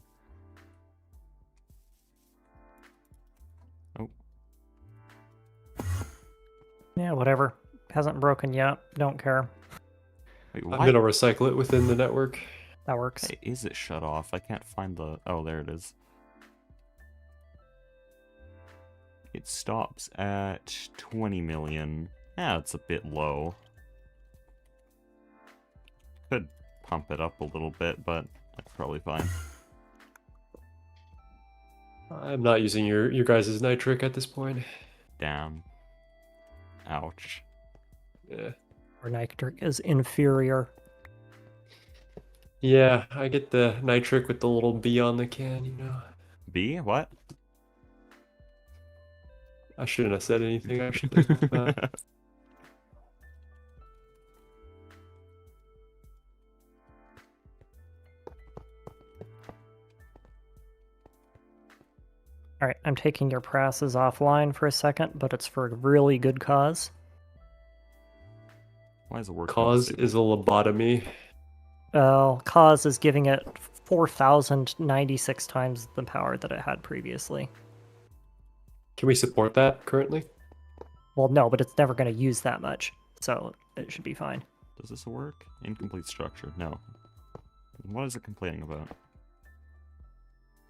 Oh. Yeah, whatever. Hasn't broken yet. Don't care. Wait, I'm why gonna recycle it within the network. That works. is it shut off? I can't find the... Oh, there it is. It stops at 20 million. Yeah, it's a bit low. Could pump it up a little bit, but that's probably fine. I'm not using your guys' nitric at this point. Damn. Ouch. Yeah. Or nitric is inferior. Yeah, I get the nitric with the little B on the can, you know. B? What? I shouldn't have said anything, actually. All right, I'm taking your passes offline for a second, but it's for a really good cause. Why is it working? Cause is a lobotomy. Well, cause is giving it 4,096 times the power that it had previously. Can we support that currently? Well, no, but it's never going to use that much, so it should be fine. Does this work? Incomplete structure. No. What is it complaining about?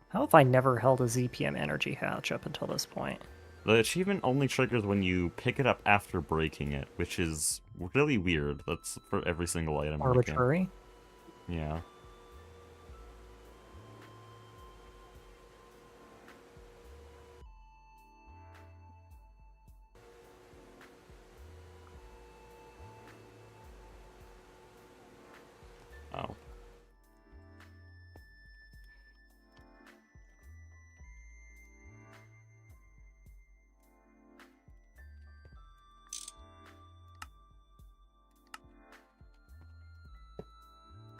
How have I never held a ZPM energy hatch up until this point? The achievement only triggers when you pick it up after breaking it, which is really weird. That's for every single item. in the game. Arbitrary? Yeah. Oh.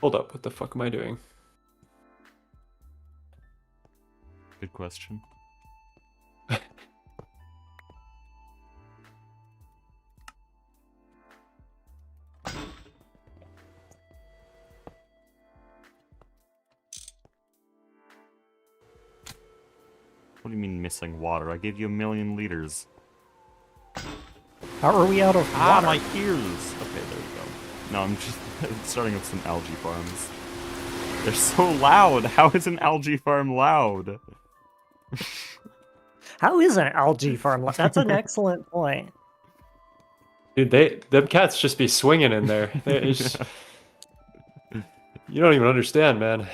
Hold up, what the fuck am I doing? Good question. What do you mean missing water? I gave you 1,000,000 liters. How are we out of water? Ah, my ears! Okay, there we go. No, I'm just starting with some algae farms. They're so loud! How is an algae farm loud? How is an algae farm? That's an excellent point. Dude, them cats just be swinging in there. It's just... You don't even understand, man.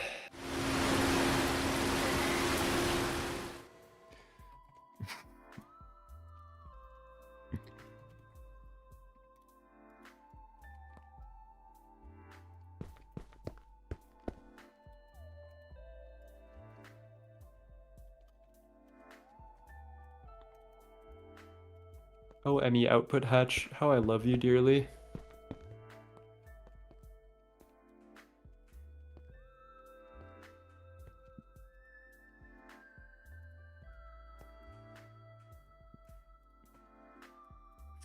Oh, ME output hatch, how I love you dearly.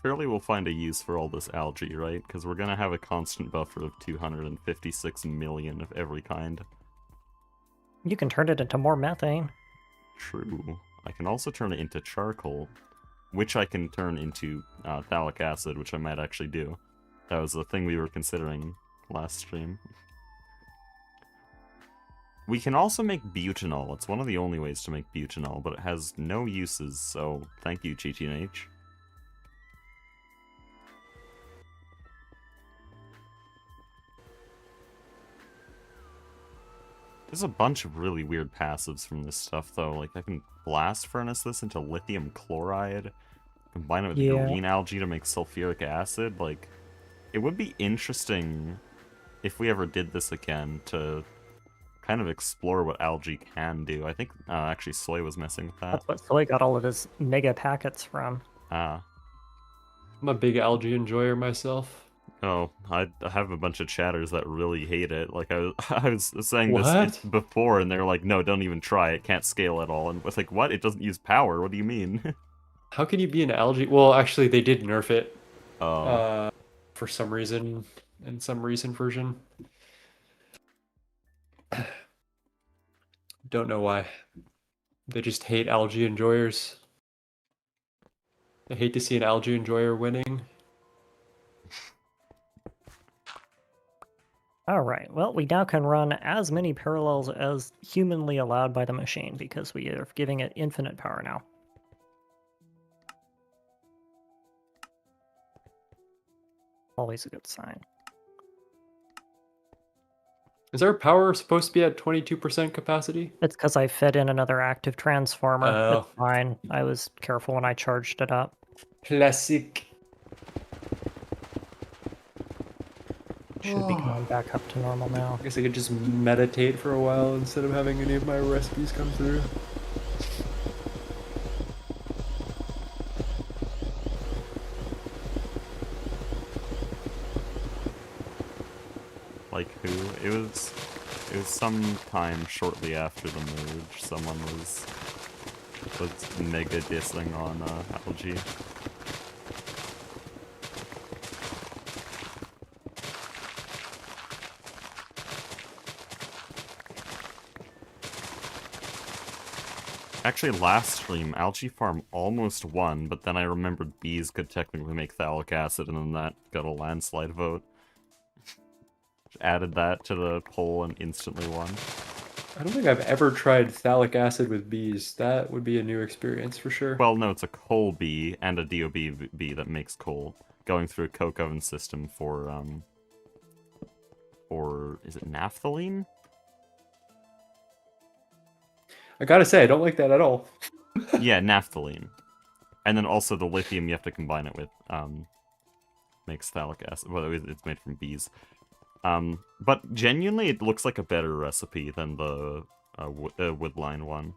Surely we'll find a use for all this algae, right? Because we're gonna have a constant buffer of 256 million of every kind. You can turn it into more methane. True. I can also turn it into charcoal, which I can turn into phthalic acid, which I might actually do. That was the thing we were considering last stream. We can also make butanol. It's one of the only ways to make butanol, but it has no uses, so thank you, GTNH. There's a bunch of really weird passives from this stuff, though. Like, I can blast furnace this into lithium chloride, combine it with green algae to make sulfuric acid. Like, it would be interesting if we ever did this again to kind of explore what algae can do. I think, actually, Soy was messing with that. That's what Soy got all of his mega packets from. Ah. I'm a big algae enjoyer myself. Oh, I have a bunch of chatters that really hate it. Like, I was saying What? this before, and they're like, no, don't even try. It can't scale at all. And it's like, what? It doesn't use power. What do you mean? How can you be an algae? Well, actually, they did nerf it Oh. for some reason in some recent version. Don't know why. They just hate algae enjoyers. They hate to see an algae enjoyer winning. Alright, well, we now can run as many parallels as humanly allowed by the machine, because we are giving it infinite power now. Always a good sign. Is our power supposed to be at 22% capacity? It's because I fed in another active transformer. Oh. It's fine. I was careful when I charged it up. Classic. Should be going back up to normal now. I guess I could just meditate for a while instead of having any of my recipes come through. Like who? It was some time shortly after the merge. Someone was mega dissing on algae. Actually, last stream, Algae Farm almost won, but then I remembered bees could technically make phthalic acid, and then that got a landslide vote. Added that to the poll and instantly won. I don't think I've ever tried phthalic acid with bees. That would be a new experience for sure. Well, no, it's a coal bee and a DOB bee that makes coal, going through a coke oven system for is it naphthalene? I gotta say, I don't like that at all. Yeah, naphthalene. And then also the lithium you have to combine it with makes phthalic acid. Well, it's made from bees. But genuinely, it looks like a better recipe than the woodline one.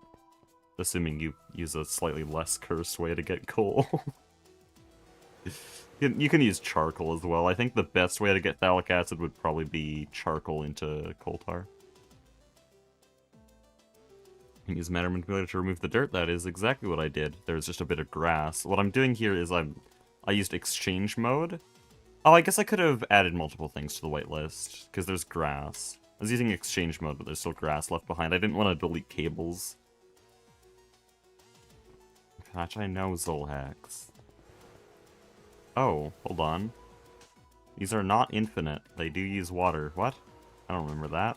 Assuming you use a slightly less cursed way to get coal. You can use charcoal as well. I think the best way to get phthalic acid would probably be charcoal into coal tar. You can use matter manipulator to remove the dirt. That is exactly what I did. There's just a bit of grass. What I'm doing here is I used exchange mode. Oh, I guess I could have added multiple things to the whitelist, because there's grass. I was using exchange mode, but there's still grass left behind. I didn't want to delete cables. Patch, I know Zolhax. Oh, hold on. These are not infinite. They do use water. What? I don't remember that.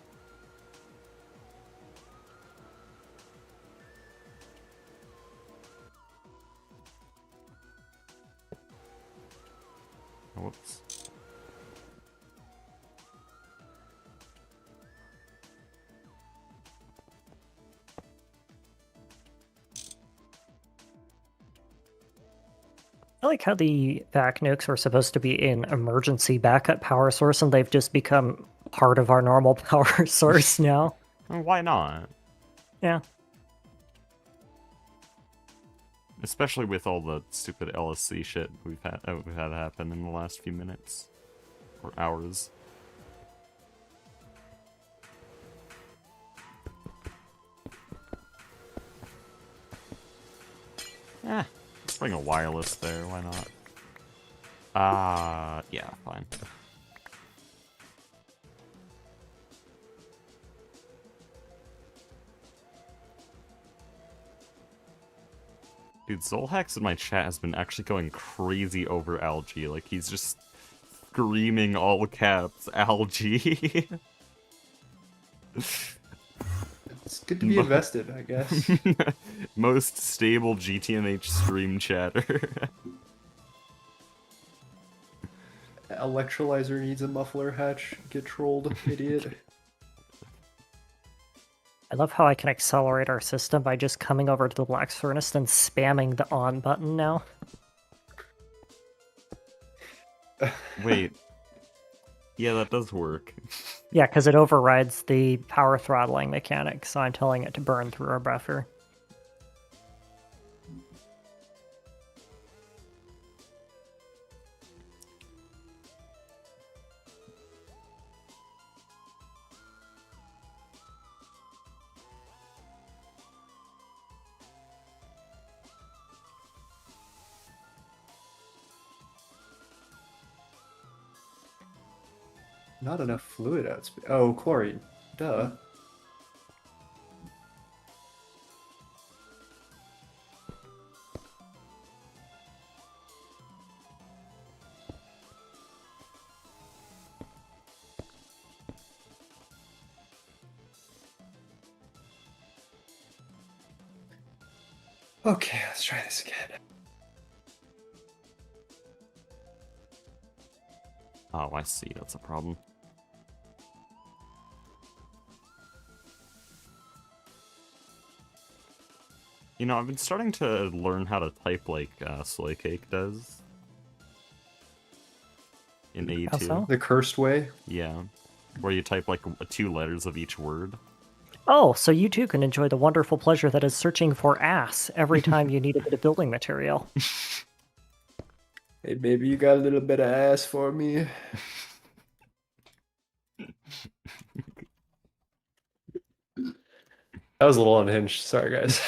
Whoops. I like how the vac nukes were supposed to be an emergency backup power source, and they've just become part of our normal power source now. Well, why not? Yeah. Especially with all the stupid LSC shit we've had happen in the last few minutes. Or hours. Eh, let's bring a wireless there, why not? Yeah, fine. Dude, Zolhax in my chat has been actually going crazy over algae. Like, he's just screaming all caps, algae. It's good to be invested, I guess. Most stable GTMH stream chatter. Electrolyzer needs a muffler hatch. Get trolled, idiot. I love how I can accelerate our system by just coming over to the blast furnace and spamming the on button now. Wait. Yeah, that does work. Yeah, because it overrides the power throttling mechanic, so I'm telling it to burn through our buffer. Not enough fluid outspeed. Oh, chlorine. Duh. Okay, let's try this again. Oh, I see. That's a problem. You know, I've been starting to learn how to type like Soy Cake does in How A2. so? The cursed way. Yeah, where you type like 2 letters of each word. Oh, so you too can enjoy the wonderful pleasure that is searching for ass every time you need a bit of building material. Hey, baby, you got a little bit of ass for me? That was a little unhinged. Sorry, guys.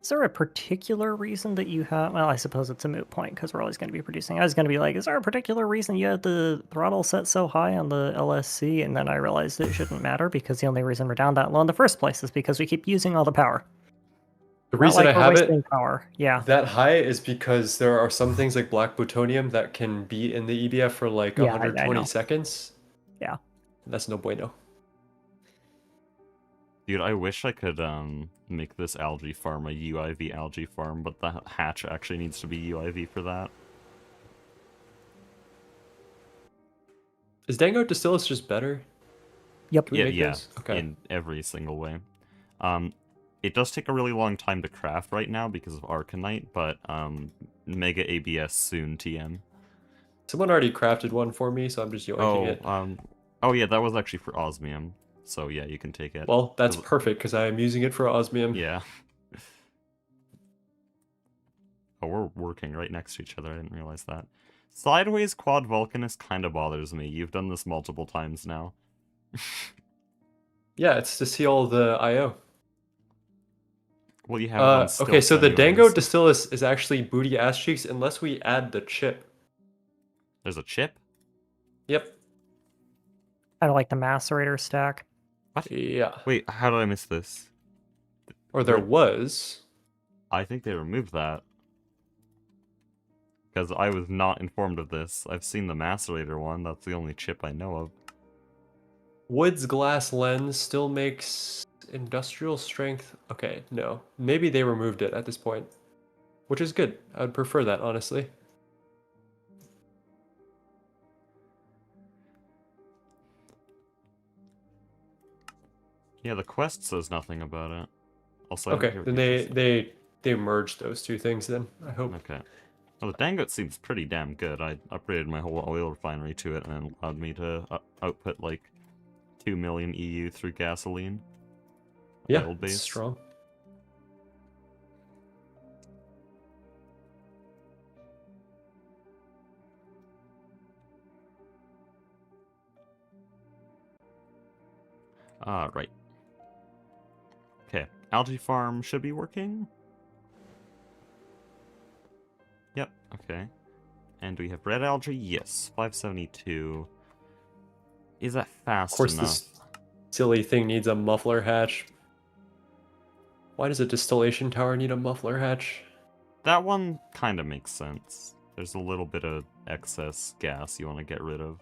Is there a particular reason that you have? Well, I suppose it's a moot point because we're always going to be producing. I was going to be like, is there a particular reason you had the throttle set so high on the LSC? And then I realized it shouldn't matter because the only reason we're down that low in the first place is because we keep using all the power. The Not reason like I we're have wasting it power. Yeah. that high is because there are some things like black plutonium that can be in the EBF for like Yeah, I 120 know. seconds. Yeah. That's no bueno. Dude, I wish I could make this algae farm a UIV algae farm, but the hatch actually needs to be UIV for that. Is Dango Distillus just better? Yep. Can we make Yeah, those? Okay. in every single way. It does take a really long time to craft right now because of Arcanite, but Mega ABS soon TM. Someone already crafted one for me, so I'm just yoinking it. Oh yeah, that was actually for osmium. So yeah, you can take it. Well, that's perfect because I am using it for osmium. Yeah. Oh, we're working right next to each other. I didn't realize that. Sideways Quad Vulcanist kind of bothers me. You've done this multiple times now. Yeah, it's to see all the IO. Well, you have it on Okay, stilts so the anyways. Dango Distillus is actually booty ass cheeks unless we add the chip. There's a chip? Yep. Kind of like the macerator stack. What? Yeah. Wait, how did I miss this? Or there There- was. I think they removed that. Because I was not informed of this. I've seen the macerator one. That's the only chip I know of. Wood's glass lens still makes industrial strength. Okay, no. Maybe they removed it at this point. Which is good. I would prefer that, honestly. Yeah, the quest says nothing about it. Also, I didn't Okay, hear what then you said. they merged those two things then, I hope. Okay. Well, the Dangot seems pretty damn good. I upgraded my whole oil refinery to it and it allowed me to output like 2 million EU through gasoline. Yeah, Oil it's base. strong. Right. Okay, algae farm should be working. Yep, okay. And do we have red algae? Yes, 572. Is that fast Of course, enough? this silly thing needs a muffler hatch. Why does a distillation tower need a muffler hatch? That one kind of makes sense. There's a little bit of excess gas you want to get rid of.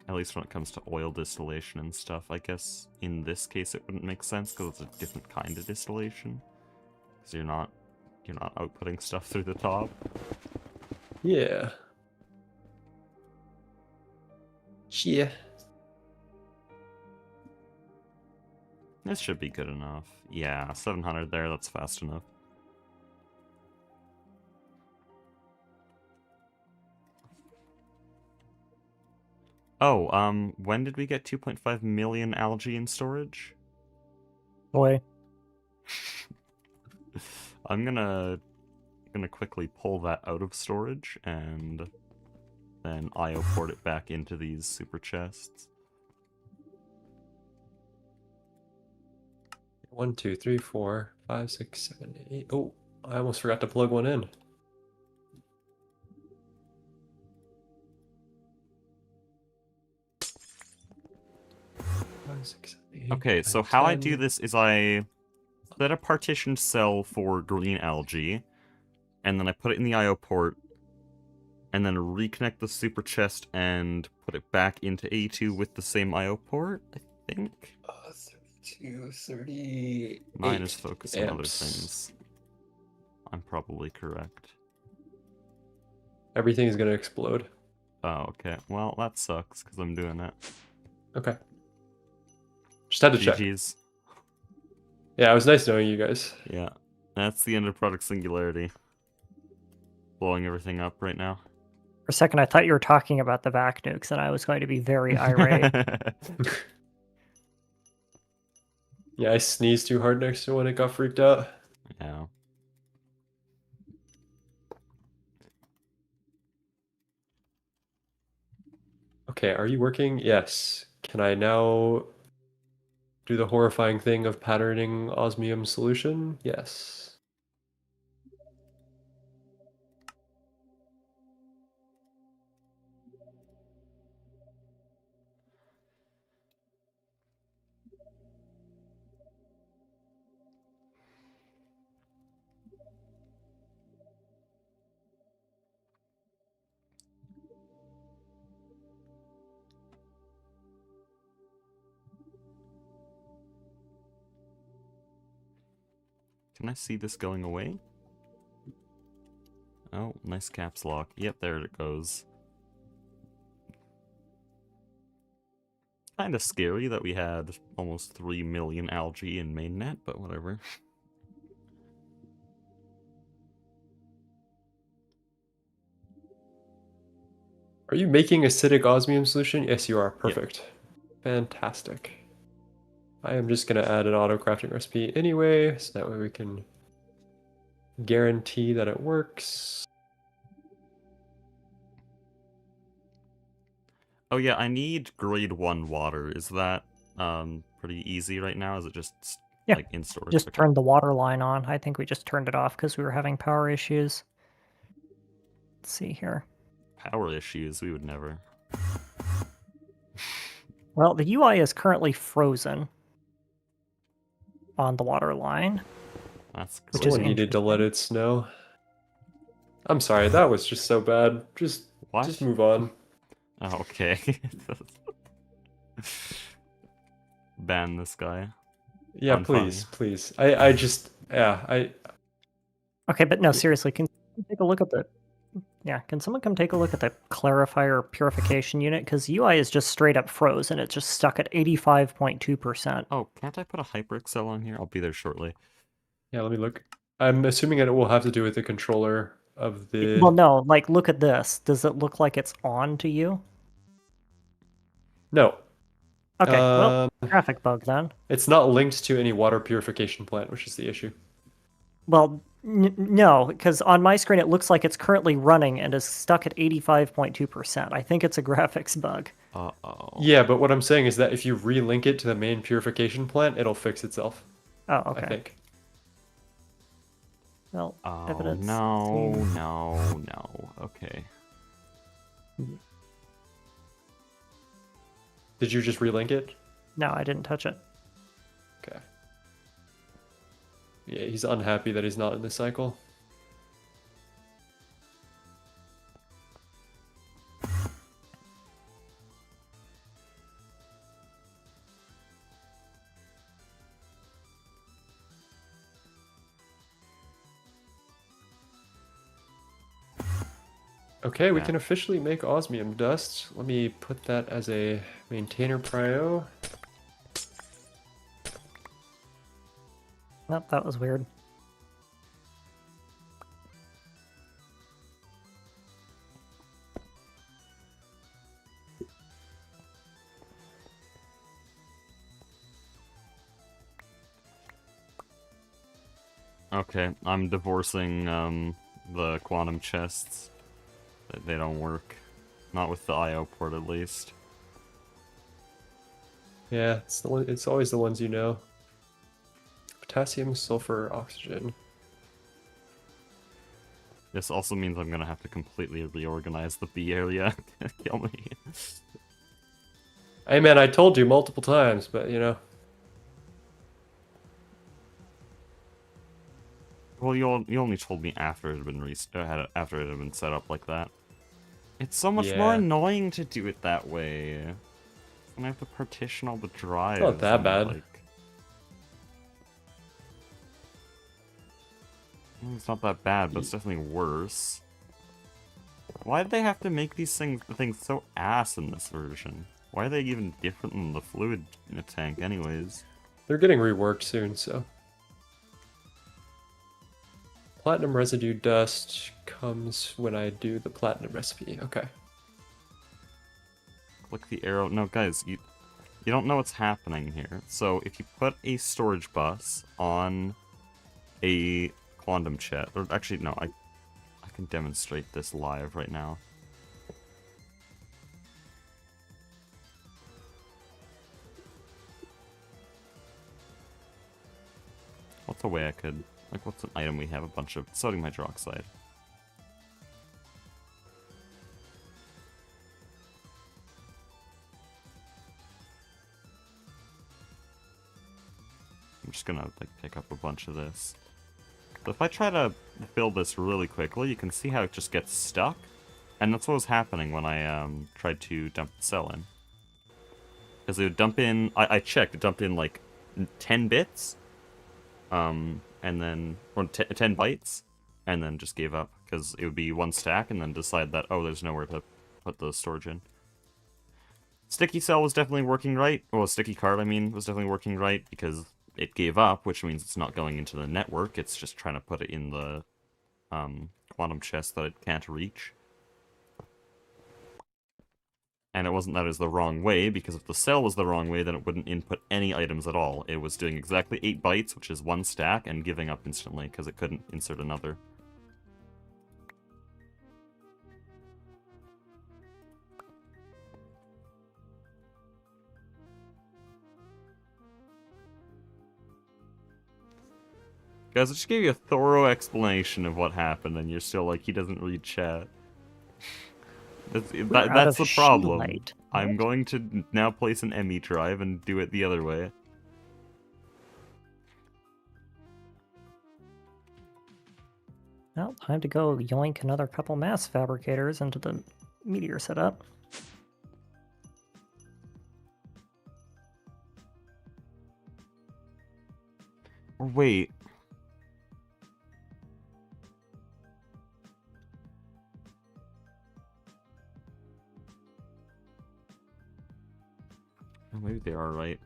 At least when it comes to oil distillation and stuff, I guess in this case it wouldn't make sense because it's a different kind of distillation. Because you're not outputting stuff through the top. Yeah. Yeah. This should be good enough. Yeah, 700 there, that's fast enough. Oh, when did we get 2.5 million algae in storage? Boy. I'm gonna quickly pull that out of storage and then IO port it back into these super chests. 1, 2, 3, 4, 5, 6, 7, 8. Oh, I almost forgot to plug one in. 6, 8, Okay, 9, so how I do 10. this is I set a partitioned cell for green algae, and then I put it in the IO port, and then reconnect the super chest and put it back into A2 with the same IO port, I think? 32, 38 Mine is focused on other amps. things. I'm probably correct. Everything is going to explode. Oh, okay. Well, that sucks, because I'm doing it. Okay. Just had to check. GG's. Yeah, it was nice knowing you guys. Yeah. That's the end of Product Singularity. Blowing everything up right now. For a second, I thought you were talking about the vac nukes, and I was going to be very irate. Yeah, I sneezed too hard next to when it got freaked out. Yeah. Okay, are you working? Yes. Can I now do the horrifying thing of patterning osmium solution? Yes. Can I see this going away? Oh, nice caps lock. Yep, there it goes. Kinda scary that we had almost 3 million algae in mainnet, but whatever. Are you making acidic osmium solution? Yes, you are. Perfect. Fantastic. I am just going to add an auto crafting recipe anyway, so that way we can guarantee that it works. Oh yeah, I need grade 1 water. Is that pretty easy right now? Is it just Yeah, like in storage? Just Okay. turned the water line on. I think we just turned it off because we were having power issues. Let's see here. Power issues, we would never. Well, the UI is currently frozen on the water line. That's Which great. is Someone needed to let interesting. it snow. I'm sorry, that was just so bad. Just What? move on. Oh, okay. Ban this guy. Yeah, Unfunny. please. I just, yeah, Okay, but no, seriously, can you take a look at the... Yeah, can someone come take a look at the clarifier purification unit? Because UI is just straight up froze, and it's just stuck at 85.2%. Oh, can't I put a HyperXL on here? I'll be there shortly. Yeah, let me look. I'm assuming that it will have to do with the controller of the... Well, no, like, look at this. Does it look like it's on to you? No. Okay, well, traffic bug then. It's not linked to any water purification plant, which is the issue. Well, no, because on my screen it looks like it's currently running and is stuck at 85.2%. I think it's a graphics bug. Uh-oh. Yeah, but what I'm saying is that if you relink it to the main purification plant, it'll fix itself. Oh, okay. I think. Well, Oh, evidence. no. Okay. Did you just relink it? No, I didn't touch it. Okay. Yeah, he's unhappy that he's not in this cycle. Okay, we Yeah. can officially make osmium dust. Let me put that as a maintainer prio. Nope, that was weird. Okay, I'm divorcing the quantum chests. They don't work. Not with the IO port, at least. Yeah, it's always the ones you know. Potassium, sulfur, oxygen. This also means I'm gonna have to completely reorganize the B area. Kill me. Hey man, I told you multiple times, but you know. Well, you only told me after it had been after it had been set up like that. It's so much more Yeah. annoying to do it that way. And I have to partition all the drives. Not that and, bad. Like... It's not that bad, but it's definitely worse. Why did they have to make these things so ass in this version? Why are they even different than the fluid in a tank anyways? They're getting reworked soon, so. Platinum residue dust comes when I do the platinum recipe. Okay. Click the arrow. No, guys, you don't know what's happening here. So if you put a storage bus on a quantum chest, or actually no, I can demonstrate this live right now. What's a way I could, like, what's an item we have a bunch of? Sodium hydroxide. I'm just gonna, like, pick up a bunch of this. But if I try to fill this really quickly, you can see how it just gets stuck. And that's what was happening when I tried to dump the cell in. Because it would dump in, I checked, it dumped in like 10 bits. And then, or 10 bytes. And then just gave up. Because it would be one stack and then decide that, oh, there's nowhere to put the storage in. Sticky cell was definitely working right. Well, sticky card, I mean, was definitely working right because it gave up, which means it's not going into the network. It's just trying to put it in the quantum chest that it can't reach. And it wasn't that it was the wrong way, because if the cell was the wrong way, then it wouldn't input any items at all. It was doing exactly 8 bytes, which is one stack, and giving up instantly, because it couldn't insert another. Guys, I just gave you a thorough explanation of what happened, and you're still like, he doesn't read chat. That's the problem. Light. I'm going to now place an ME drive and do it the other way. Well, time to go yoink another couple mass fabricators into the meteor setup. Wait. Oh, maybe they are right.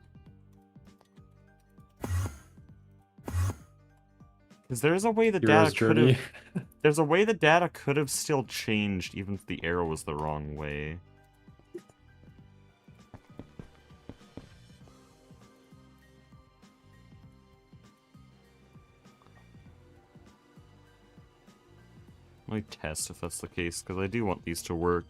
Because there's a way the Hero's data could journey. have... There's a way the data could have still changed even if the arrow was the wrong way. Let me test if that's the case, because I do want these to work.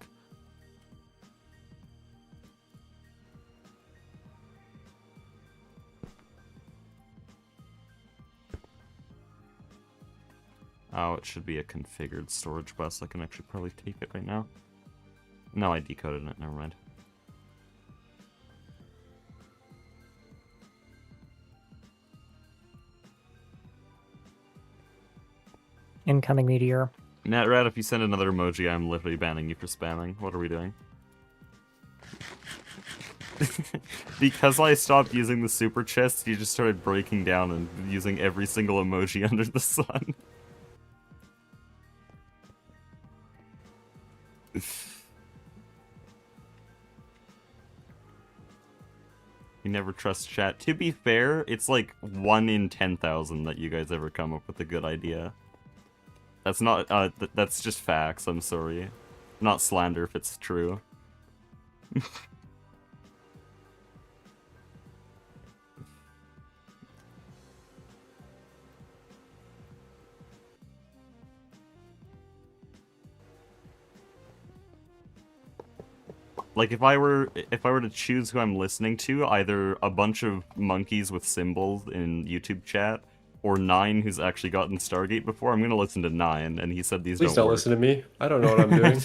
Oh, it should be a configured storage bus. I can actually probably take it right now. No, I decoded it. Never mind. Incoming meteor. Natrat, if you send another emoji, I'm literally banning you for spamming. What are we doing? Because I stopped using the super chest, you just started breaking down and using every single emoji under the sun. You never trust chat. To be fair, it's like 1 in 10,000 that you guys ever come up with a good idea. That's not, that's just facts, I'm sorry. Not slander if it's true. Like, if I were to choose who I'm listening to, either a bunch of monkeys with symbols in YouTube chat, or 9 who's actually gotten Stargate before, I'm gonna listen to 9, and he said these Please don't don't work. listen to me. I don't know what I'm doing.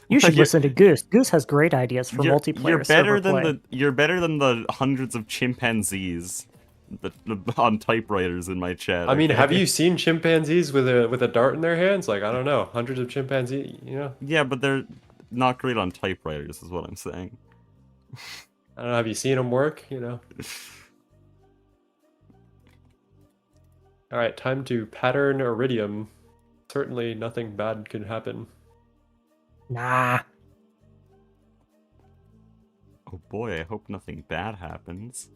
You should You're- listen to Goose. Goose has great ideas for multiplayer server play. You're better than the hundreds of chimpanzees on typewriters in my chat. I mean, okay? have you seen chimpanzees with a dart in their hands? Like, I don't know, hundreds of chimpanzees, you know? Yeah, but they're not great on typewriters, is what I'm saying. I don't know, have you seen them work, you know? All right, time to pattern iridium. Certainly nothing bad could happen. Nah. Oh boy, I hope nothing bad happens.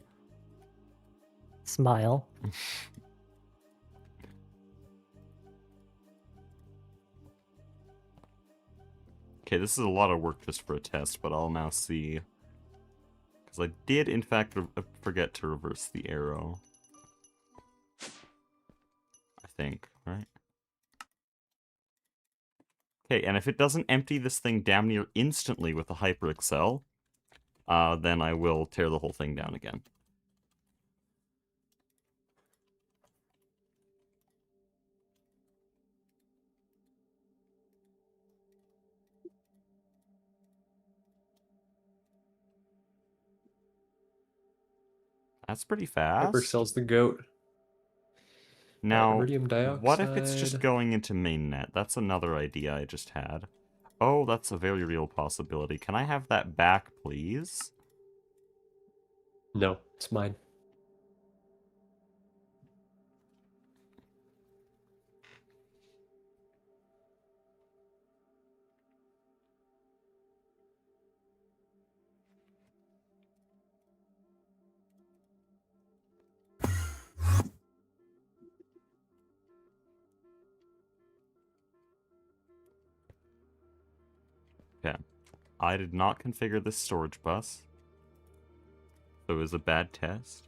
Smile. Okay, this is a lot of work just for a test, but I'll now see. Because I did, in fact, forget to reverse the arrow. I think, right? Okay, and if it doesn't empty this thing damn near instantly with a hyperexcel, then I will tear the whole thing down again. That's pretty fast. Hypercell's the goat. Now, iridium what if it's just dioxide. going into mainnet? That's another idea I just had. Oh, that's a very real possibility. Can I have that back, please? No, it's mine. Okay. I did not configure this storage bus. So it was a bad test.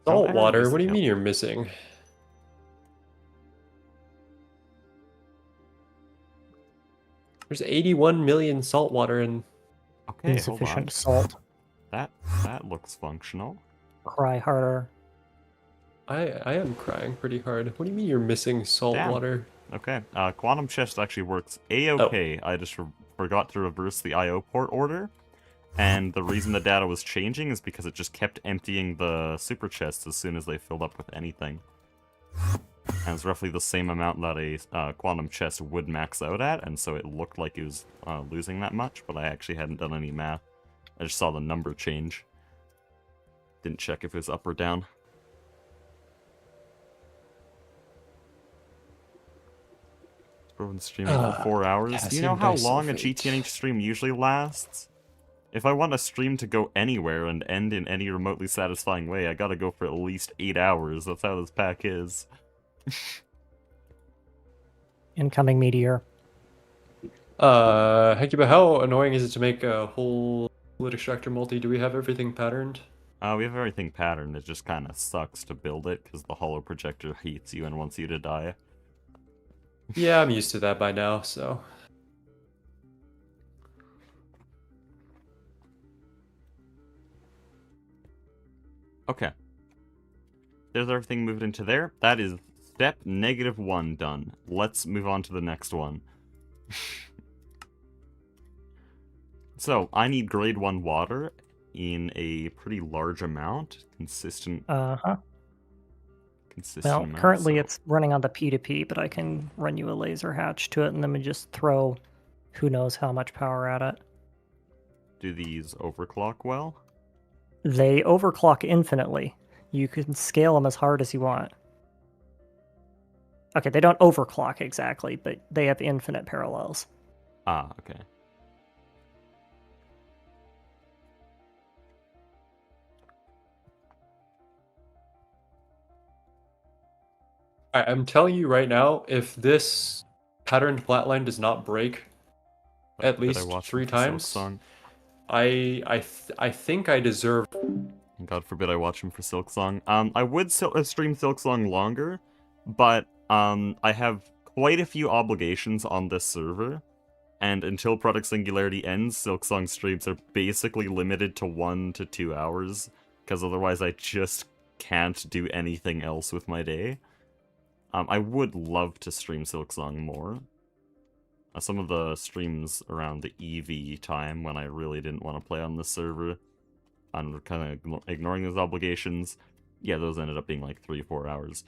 Salt error water? was What do you mean killed. you're missing? There's 81 million salt water in. Okay, hold on. Insufficient salt. That looks functional. Cry harder. I am crying pretty hard. What do you mean you're missing salt Damn. water? Okay, quantum chest actually works a-okay. I just forgot to reverse the IO port order. And the reason the data was changing is because it just kept emptying the super chests as soon as they filled up with anything. And it's roughly the same amount that a quantum chest would max out at, and so it looked like it was losing that much, but I actually hadn't done any math. I just saw the number change. Didn't check if it was up or down. Been streaming for 4 hours. Do you know how long a GTNH stream usually lasts? If I want a stream to go anywhere and end in any remotely satisfying way, I gotta go for at least 8 hours. That's how this pack is. Incoming meteor. Hecky, but how annoying is it to make a whole fluid extractor multi? Do we have everything patterned? We have everything patterned. It just kind of sucks to build it because the hollow projector hates you and wants you to die. Yeah, I'm used to that by now, so. Okay. There's everything moved into there. That is step -1 done. Let's move on to the next one. So, I need grade 1 water in a pretty large amount. Consistent Uh-huh. Well, Well, currently it's running on the P2P, but I can run you a laser hatch to it and then we just throw who knows how much power at it. Do these overclock well? They overclock infinitely. You can scale them as hard as you want. Okay, they don't overclock exactly, but they have infinite parallels. Ah, okay. I'm telling you right now, if this patterned flatline does not break at least 3 times, I think I deserve. God forbid I watch him for Silksong. I would stream Silksong longer, but I have quite a few obligations on this server, And until Product Singularity ends, Silksong streams are basically limited to 1 to 2 hours, because otherwise I just can't do anything else with my day. I would love to stream Silksong more. Some of the streams around the EV time, when I really didn't want to play on this server, I'm kind of ignoring those obligations. Yeah, those ended up being like 3-4 hours.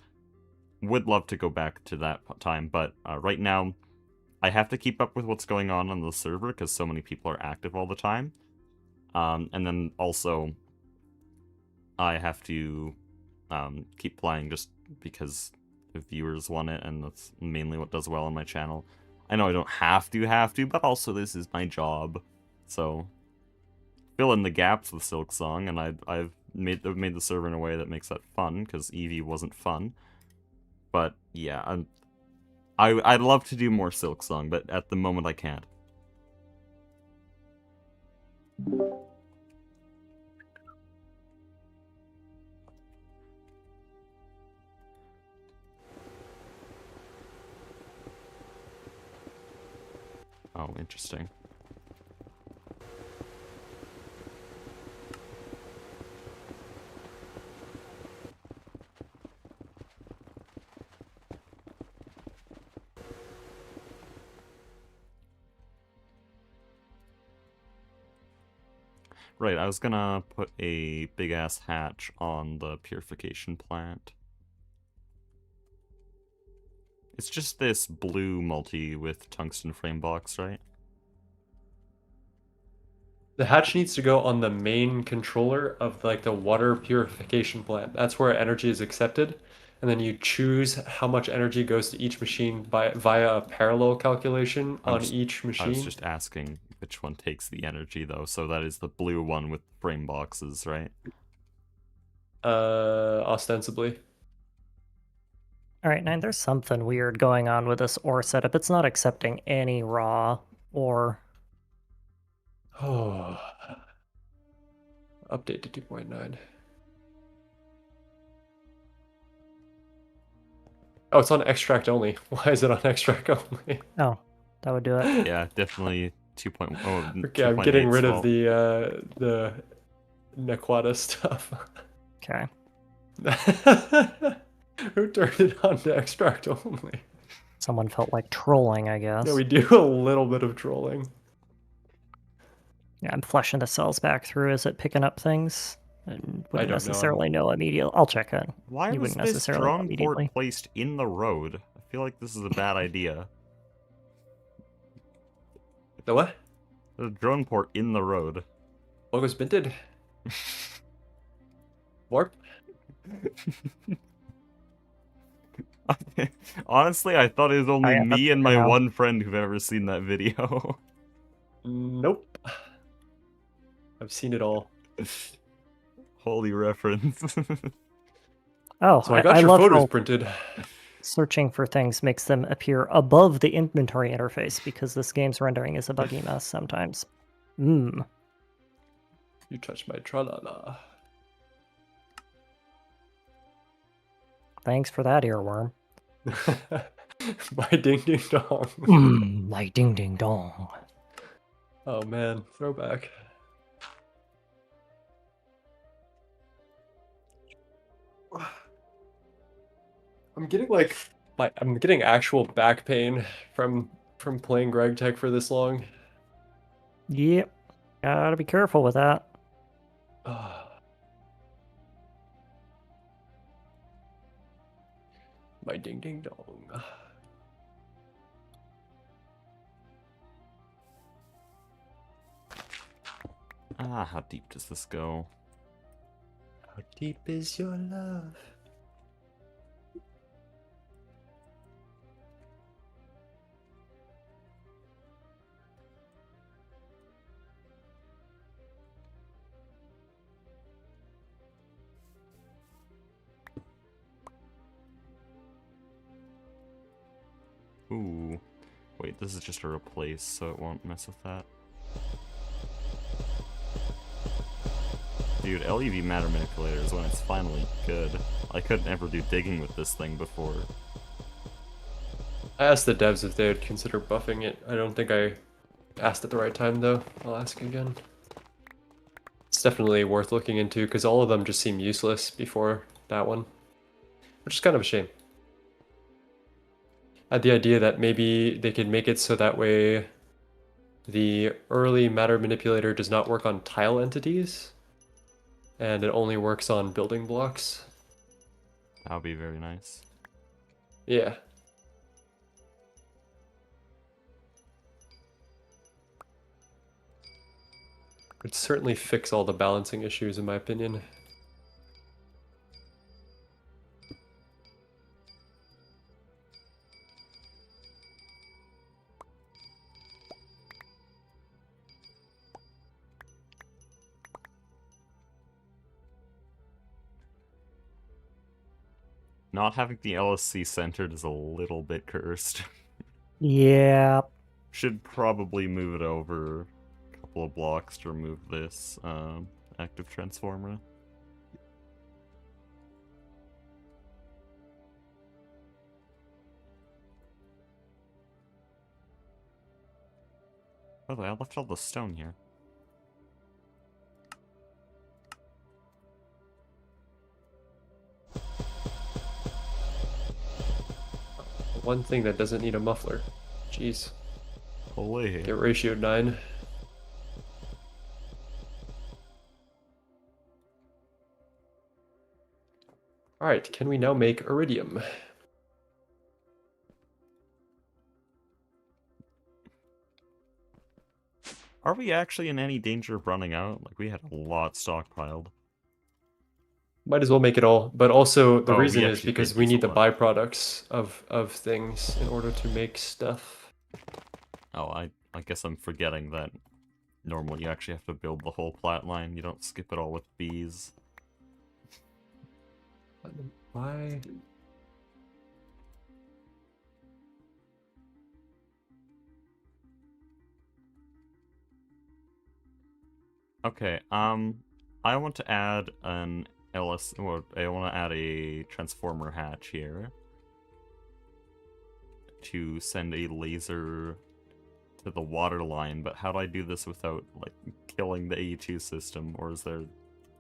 Would love to go back to that time, but right now, I have to keep up with what's going on the server because so many people are active all the time. And then also, I have to keep playing just because the viewers want it, and that's mainly what does well on my channel. I know I don't have to, but also this is my job. So, fill in the gaps with Silksong, and I've made the server in a way that makes that fun, because Eevee wasn't fun. But yeah, I'd love to do more Silksong, but at the moment I can't. Oh, interesting. Right, I was gonna put a big-ass hatch on the purification plant. It's just this blue multi with tungsten frame box, right? The hatch needs to go on the main controller of like the water purification plant. That's where energy is accepted. And then you choose how much energy goes to each machine via a parallel calculation on each machine. I was just asking which one takes the energy, though. So that is the blue one with frame boxes, right? Ostensibly. Alright, Nine, there's something weird going on with this ore setup. It's not accepting any raw ore. Oh. Update to 2.9. Oh, it's on extract only. Why is it on extract only? Oh, that would do it. Yeah, definitely 2.0. Okay, I'm getting rid of the Nequata stuff. Okay. Who turned it on to extract only? Someone felt like trolling, I guess. Yeah, we do a little bit of trolling. Yeah, I'm fleshing the cells back through. Is it picking up things? I wouldn't know. necessarily know immediately. I'll check it. Why You was wouldn't this necessarily know drone immediately. port placed in the road? I feel like this is a bad idea. The what? There's a drone port in the road. What was minted? Warp? Honestly, I thought it was only yeah, me that's and my now. one friend who've ever seen that video. Nope. I've seen it all. Holy reference. Oh, So I got your love photos how printed. searching for things makes them appear above the inventory interface because this game's rendering is a buggy mess sometimes. You touched my tra-la-la. Thanks for that, earworm. My ding ding dong. My ding ding dong. Oh man, throwback. I'm getting like I'm getting actual back pain from playing Greg Tech for this long. Yep. Gotta be careful with that. My ding ding dong. How deep does this go? How deep is your love? Ooh. Wait, this is just a replace, so it won't mess with that. Dude, LEV matter manipulator is when it's finally good. I couldn't ever do digging with this thing before. I asked the devs if they would consider buffing it. I don't think I asked at the right time, though. I'll ask again. It's definitely worth looking into because all of them just seem useless before that one, which is kind of a shame. I had the idea that maybe they could make it so that way the early matter manipulator does not work on tile entities, and it only works on building blocks. That would be very nice. Yeah. Would certainly fix all the balancing issues, in my opinion. Not having the LSC centered is a little bit cursed. Yeah. Should probably move it over a couple of blocks to remove this active transformer. By the way, I left all the stone here. One thing that doesn't need a muffler. Jeez. Holy. Get ratio 9. Alright, can we now make iridium? Are we actually in any danger of running out? Like, we had a lot stockpiled. Might as well make it all, but also the Oh, we reason is actually because paid we need the Biesel byproducts of things in order to make stuff. Oh, I guess I'm forgetting that normally you actually have to build the whole plat line. You don't skip it all with bees. Why? Okay, I want to add an LS, or I want to add a transformer hatch here to send a laser to the water line, but how do I do this without, like, killing the AE2 system, or is there...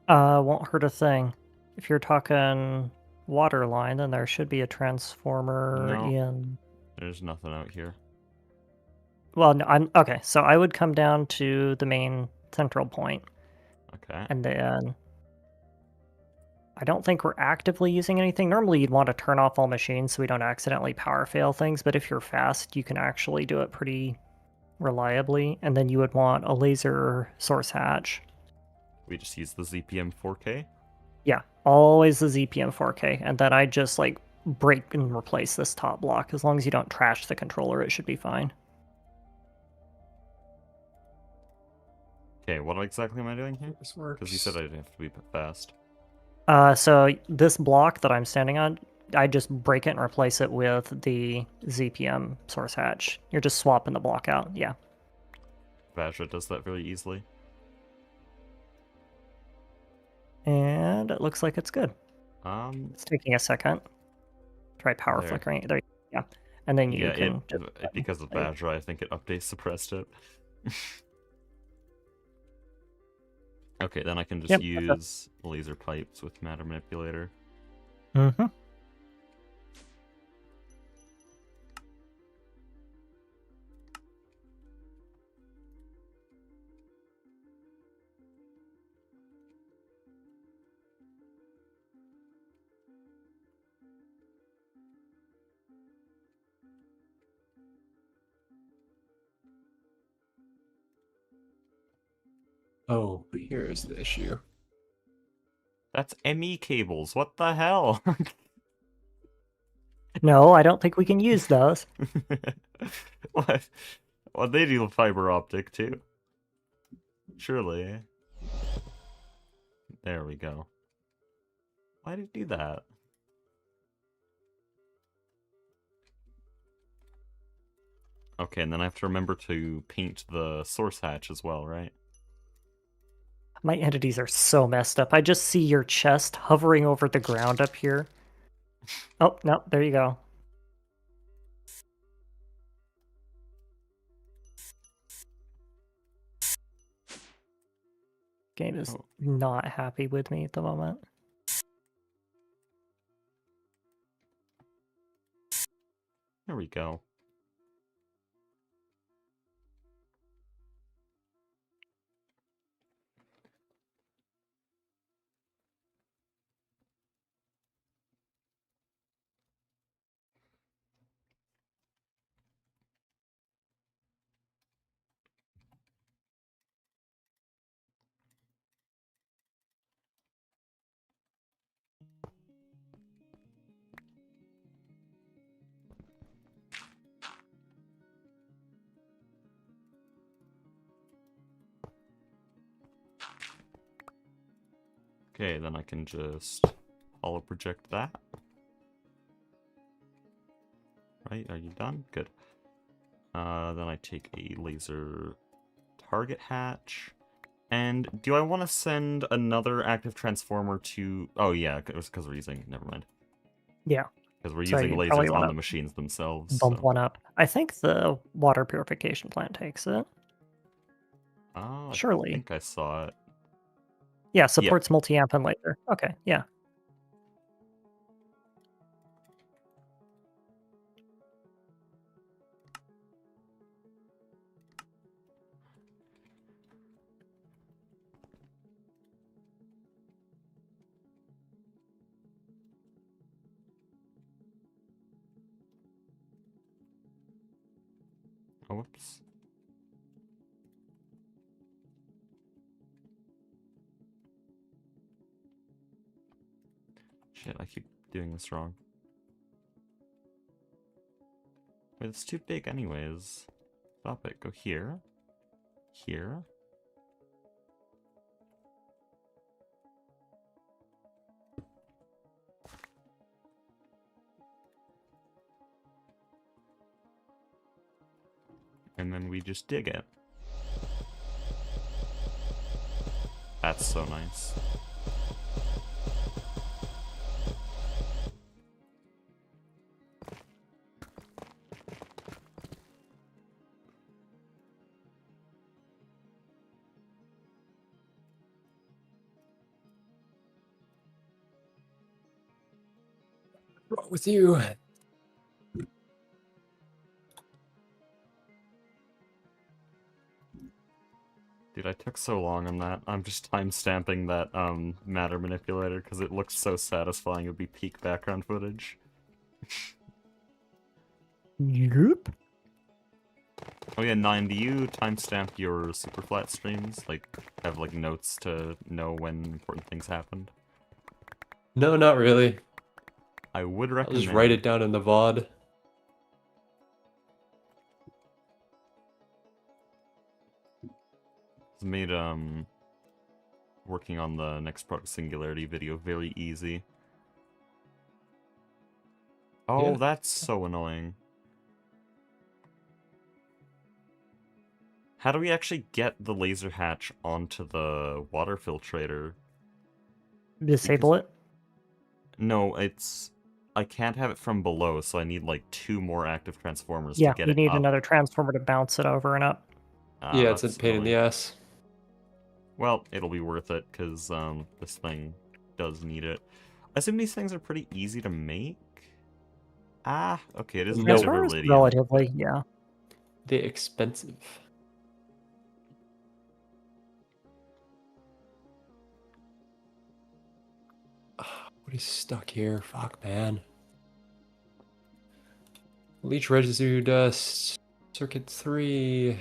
Won't hurt a thing. If you're talking water line, then there should be a transformer No. in... There's nothing out here. Well, no, okay, so I would come down to the main central point, Okay. and then... I don't think we're actively using anything. Normally you'd want to turn off all machines so we don't accidentally power fail things, but if you're fast, you can actually do it pretty reliably, and then you would want a laser source hatch. We just use the ZPM 4K? Yeah, always the ZPM 4K, and then I just like break and replace this top block. As long as you don't trash the controller, it should be fine. Okay, what exactly am I doing here? This works. Because you said I'd have to be fast. So this block that I'm standing on, I just break it and replace it with the ZPM source hatch. You're just swapping the block out, yeah. Vajra does that very easily. And it looks like it's good. It's taking a second. Try power There. flickering. There, yeah. And then you Yeah, can just... because of Vajra, I think it update suppressed it. Okay, then I can just Yep, use laser pipes with matter manipulator. Mm-hmm. Oh, here's the issue. That's ME cables, what the hell? No, I don't think we can use those. What? Well, they do fiber optic too. Surely. There we go. Why did it do that? Okay, and then I have to remember to paint the source hatch as well, right? My entities are so messed up. I just see your chest hovering over the ground up here. Oh, no, there you go. game is Oh. not happy with me at the moment. There we go. Okay, then I can just hollow project that. Right, are you done? Good. Then I take a laser target hatch. And do I want to send another active transformer to... Oh yeah, it was because we're using... Never mind. Yeah. Because we're So using you probably lasers on wanna the machines themselves. Bump So. one up. I think the water purification plant takes it. Oh, I Surely. think I saw it. Yeah, supports multi-amp and laser. Okay, yeah. Oh, whoops. Shit, I keep doing this wrong. Wait, it's too big anyways. Stop it. Go here. Here. And then we just dig it. That's so nice. What's wrong with you? Dude, I took so long on that. I'm just time-stamping that matter manipulator because it looks so satisfying. It would be peak background footage. Yep. Oh yeah, 9, do you timestamp your super flat streams? Like, have like notes to know when important things happened? No, not really. I would I'll recommend. just write it down in the VOD. It's made working on the next product Singularity video very easy. Oh, Yeah. that's so annoying. How do we actually get the laser hatch onto the water filtrator? Disable it. No, it's... I can't have it from below, so I need like 2 more active transformers Yeah, to get you it need up. another transformer to bounce it over and up. Ah, Yeah, it's a that's pain in the annoying. ass. Well, it'll be worth it, because this thing does need it. I assume these things are pretty easy to make? Ah, okay, it is No. made of Transformers, iridium. relatively, yeah. They're expensive. What is stuck here? Fuck, man. Leech residue dust. Circuit 3.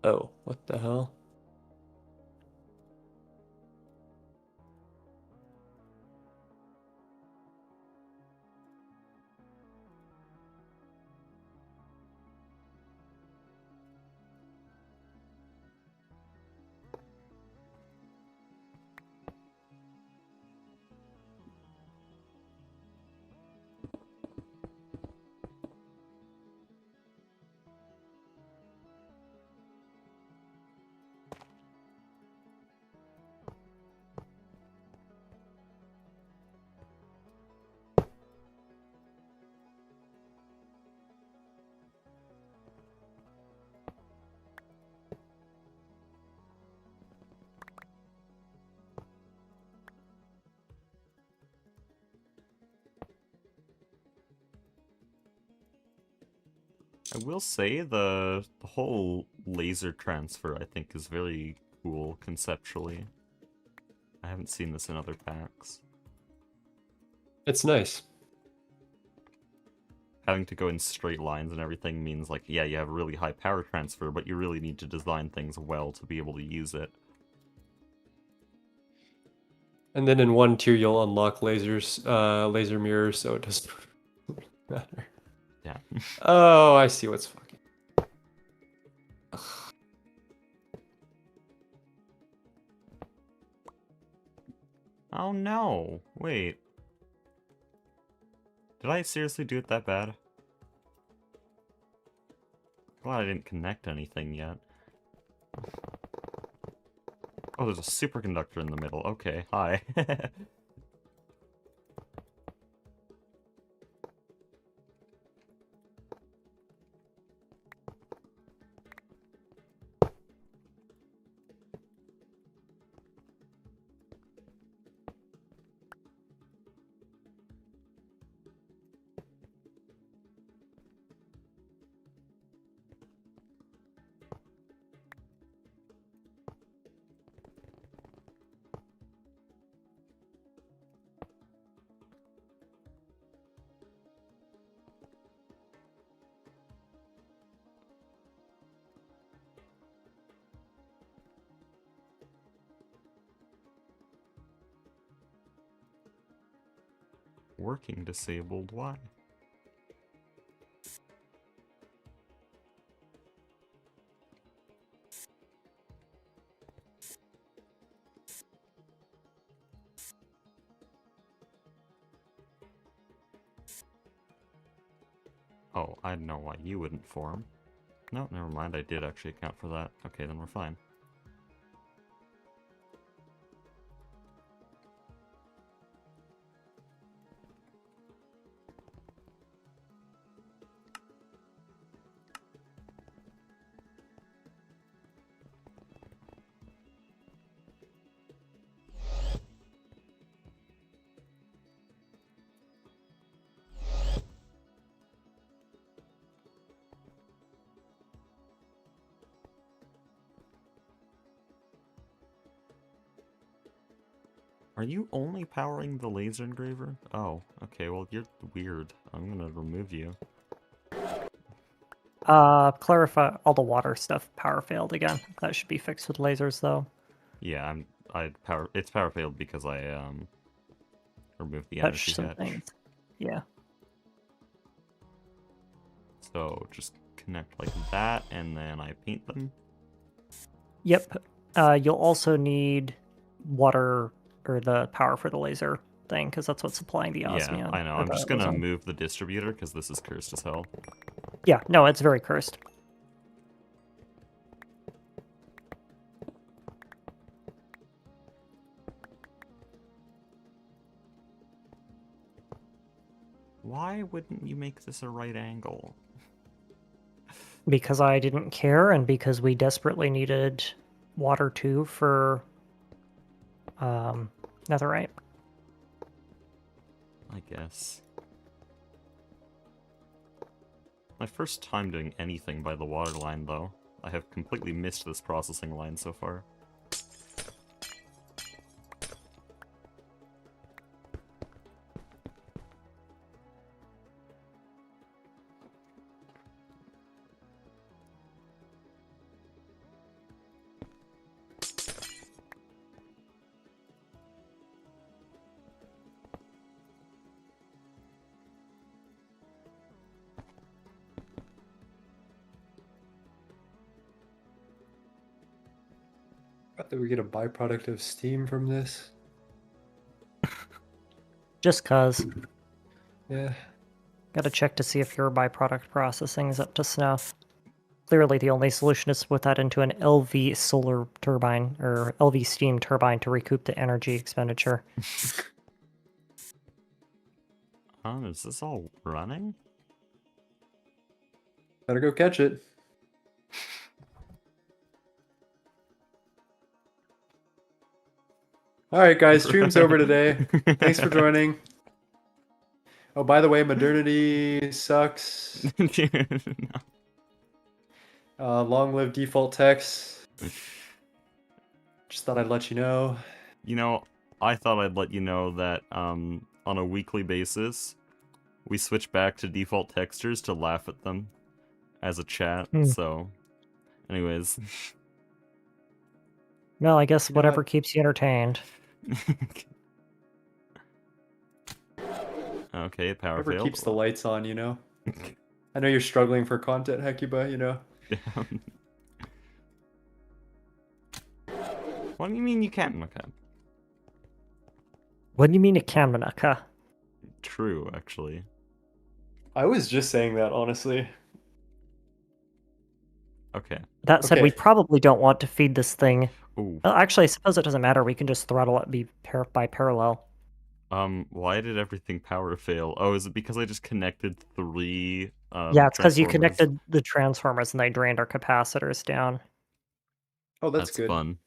Oh, what the hell? I will say the whole laser transfer I think is very cool conceptually. I haven't seen this in other packs. It's nice. Having to go in straight lines and everything means, like, yeah, you have really high power transfer, but you really need to design things well to be able to use it. And then in one tier you'll unlock lasers, laser mirrors, so it doesn't matter. Yeah. Oh, I see what's fucking. Oh no! Wait. Did I seriously do it that bad? Glad I didn't connect anything yet. Oh, there's a superconductor in the middle. Okay, hi. Working disabled, why? Oh, I know why you wouldn't form. No, never mind, I did actually account for that. Okay, then we're fine. Are you only powering the laser engraver? Oh, okay, well, you're weird. I'm gonna remove you. Clarify all the water stuff. Power failed again. That should be fixed with lasers, though. Yeah, it's power failed because I, removed the Touch energy some hatch. things. Yeah. So, just connect like that, and then I paint them. Yep. You'll also need water or the power for the laser thing, because that's what's supplying the osmium. Yeah, I know. or I'm the just gonna ozone. move the distributor, because this is cursed as hell. Yeah, no, it's very cursed. Why wouldn't you make this a right angle? Because I didn't care, and because we desperately needed water too for netherite. I guess. My first time doing anything by the water line, though. I have completely missed this processing line so far. That we get a byproduct of steam from this. Just cause. Yeah. Gotta check to see if your byproduct processing is up to snuff. Clearly the only solution is to put that into an LV solar turbine, or LV steam turbine to recoup the energy expenditure. Is this all running? Better go catch it. Alright guys, stream's over today. Thanks for joining. Oh, by the way, modernity sucks. No. Long live default text. Just thought I'd let you know. You know, I thought I'd let you know that on a weekly basis, we switch back to default textures to laugh at them as a chat. So, anyways. Well, I guess You know whatever what? keeps you entertained. Okay, power Whatever failed. keeps the lights on, you know? I know you're struggling for content, Hekiba, you know? What do you mean you can't? Okay. What do you mean a Kamanaka? True, actually. I was just saying that, honestly. Okay. That said, we Okay. probably don't want to feed this thing. Ooh. Well, actually, I suppose it doesn't matter. We can just throttle it by parallel. Why did everything power fail? Oh, is it because I just connected 3 Yeah, it's because you transformers? connected the transformers and they drained our capacitors down. Oh, that's good. Fun.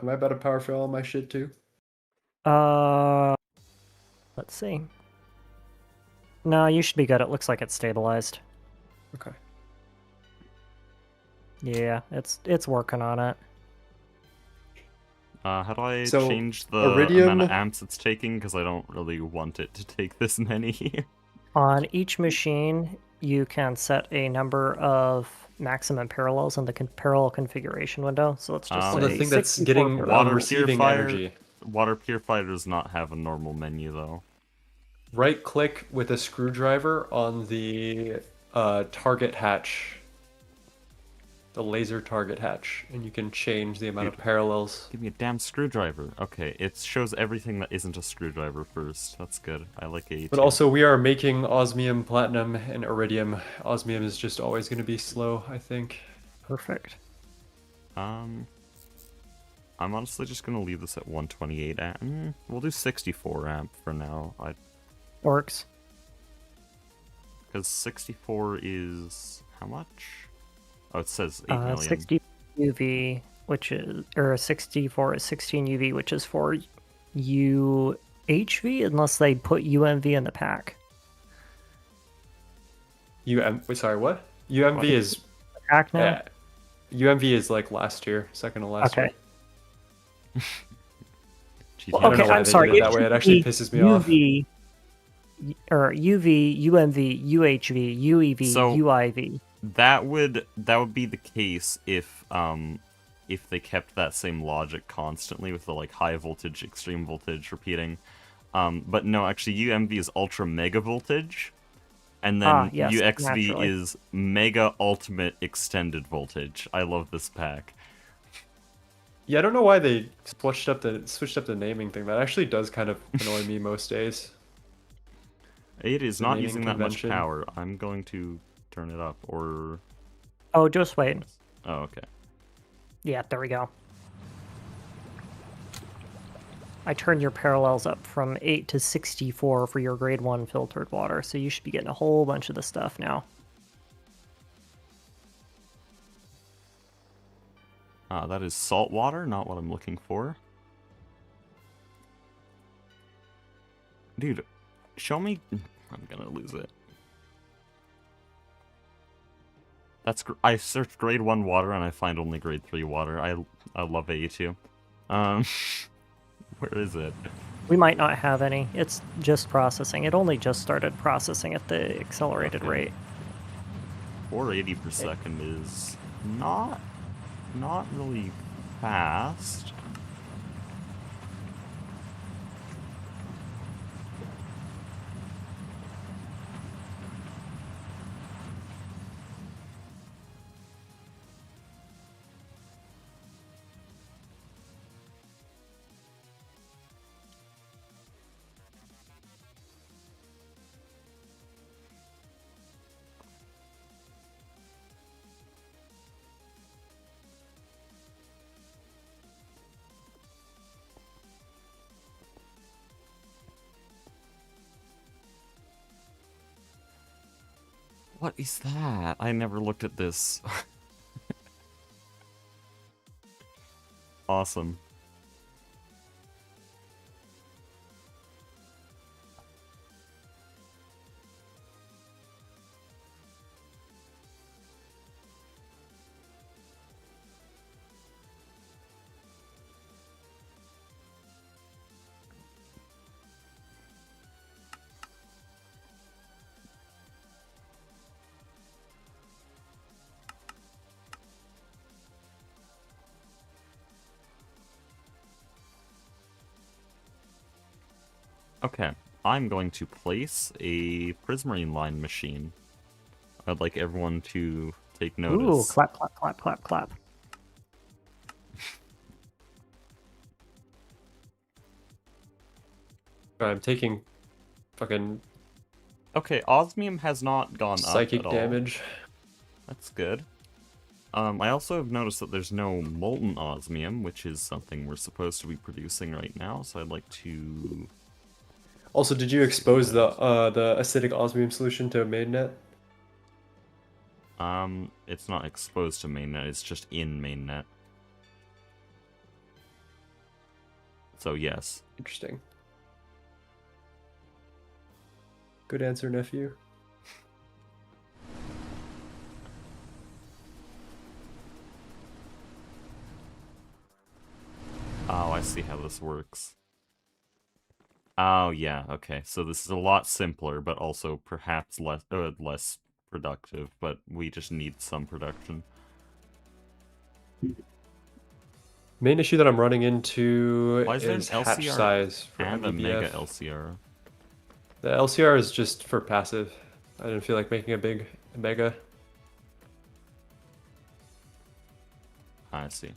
Am I about to power fail all my shit too? Let's see. No, you should be good. It looks like it's stabilized. Okay. Yeah, it's working on it. How do I So, change the Iridium- amount of amps it's taking? Because I don't really want it to take this many. On each machine, you can set a number of maximum parallels in the parallel configuration window. So let's just Oh, say the thing that's 64 getting parallels. receiving energy. Water purifier does not have a normal menu, though. Right click with a screwdriver on the target hatch. The laser target hatch, and you can change the amount of parallels. Give me a damn screwdriver. Okay, it shows everything that isn't a screwdriver first. That's good. I like AET. But also, we are making osmium, platinum, and iridium. Osmium is just always going to be slow, I think. Perfect. I'm honestly just gonna leave this at 128 amp. We'll do 64 amp for now. Works. Because 64 is how much? Oh, it says 8 million. 60 UV, which is, or 64 is 16 UV, which is for UHV, unless they put UMV in the pack. Wait, sorry, what? UMV is Pack now? UMV is like last year, second to last Okay. year. GTA. I don't Okay, know why I'm they sorry. did it that way. It actually pisses me off. UV, or UV, UMV, UHV, UEV, So- UIV. That would be the case if they kept that same logic constantly with the like high voltage, extreme voltage repeating. But no, actually UMV is ultra mega voltage, and then Yes, UXV naturally. is mega ultimate extended voltage. I love this pack. Yeah, I don't know why they switched up the naming thing. That actually does kind of annoy me most days. It is The not naming using that much convention. power. I'm going to turn it up, or... Oh, just wait. Oh, okay. Yeah, there we go. I turned your parallels up from 8 to 64 for your grade 1 filtered water, so you should be getting a whole bunch of the stuff now. That is salt water, not what I'm looking for. Dude, show me... I'm gonna lose it. I searched grade 1 water and I find only grade 3 water. I love AE2. Where is it? We might not have any. It's just processing. It only just started processing at the accelerated Okay. rate. 480 per second is not really fast. What is that? I never looked at this. Awesome. Okay, I'm going to place a Prismarine line machine. I'd like everyone to take Ooh, notice. clap, clap, clap, clap, clap. I'm taking fucking Okay, osmium has not gone up psychic at all. damage. That's good. I also have noticed that there's no molten osmium, which is something we're supposed to be producing right now, so I'd like to... Also, did you expose the acidic osmium solution to mainnet? It's not exposed to mainnet, it's just in mainnet. So yes. Interesting. Good answer, nephew. Oh, I see how this works. Oh, yeah, okay. So this is a lot simpler, but also perhaps less productive, but we just need some production. Main issue that I'm running into Why is there an is hatch LCR size for and a mega MBBF. LCR? The LCR is just for passive. I didn't feel like making a mega. I see.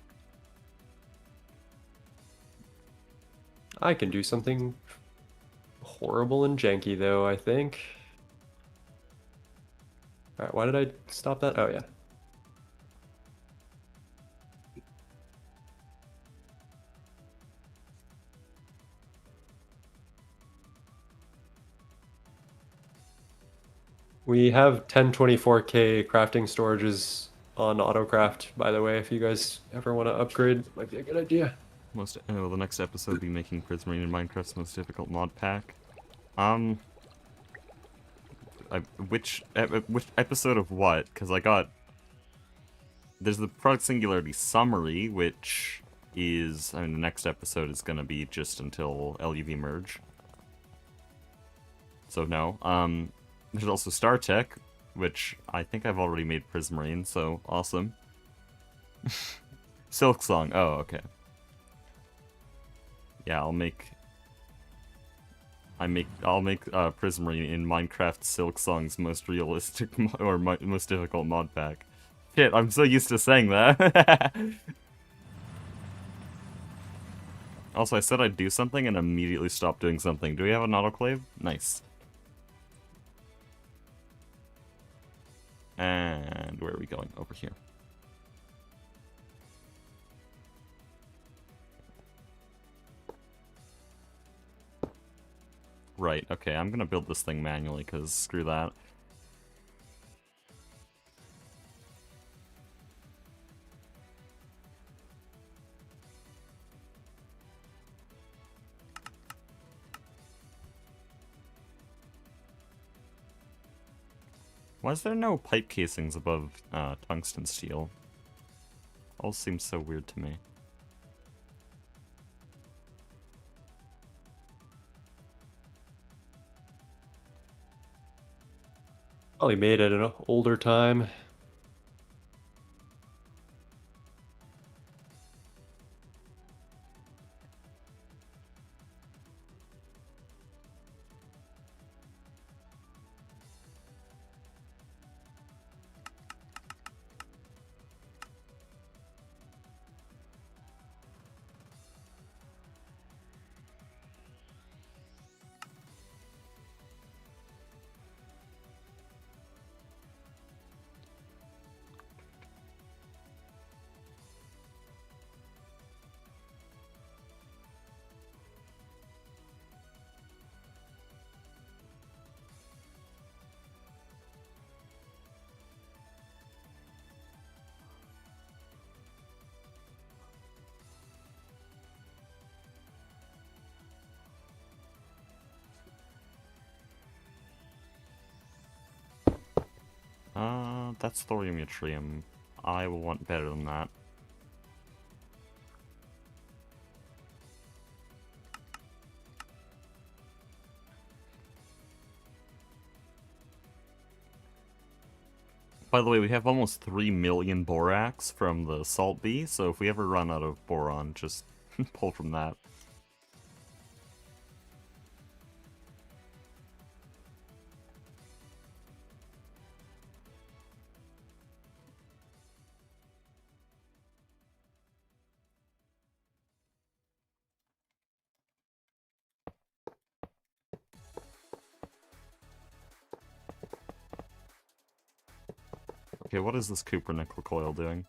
I can do something horrible and janky though, I think. Alright, why did I stop that? Oh yeah. We have 1024K crafting storages on AutoCraft, by the way, if you guys ever want to upgrade, might be a good idea. The next episode will be making Prismarine in Minecraft's most difficult mod pack. Which episode of what? Because I got... There's the product Singularity summary, which is... I mean, the next episode is going to be just until LUV merge. So no. There's also StarTech, which I think I've already made Prismarine, so awesome. Silksong, oh, okay. Yeah, I'll make Prismarine in Minecraft Silksong's most realistic most difficult mod pack. Shit, I'm so used to saying that. Also, I said I'd do something and immediately stopped doing something. Do we have an autoclave? Nice. And where are we going? Over here. Right, okay, I'm gonna build this thing manually, because screw that. Why is there no pipe casings above tungsten steel? All seems so weird to me. Probably made it at an older time. That's thorium yttrium. I will want better than that. By the way, we have almost 3 million borax from the salt bee, so if we ever run out of boron, just pull from that. Okay, what is this Cupronickel coil doing?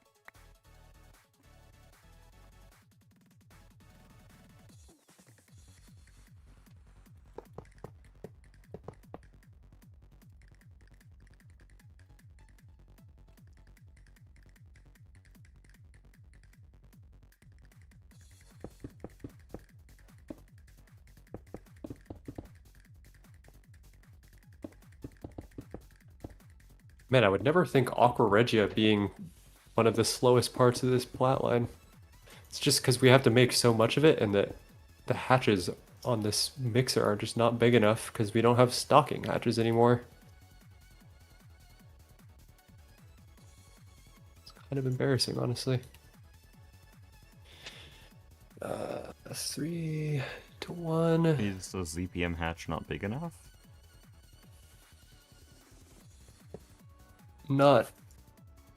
Man, I would never think Aqua Regia being one of the slowest parts of this plat line. It's just because we have to make so much of it, and the hatches on this mixer are just not big enough because we don't have stocking hatches anymore. It's kind of embarrassing, honestly. 3 to 1. Is the ZPM hatch not big enough?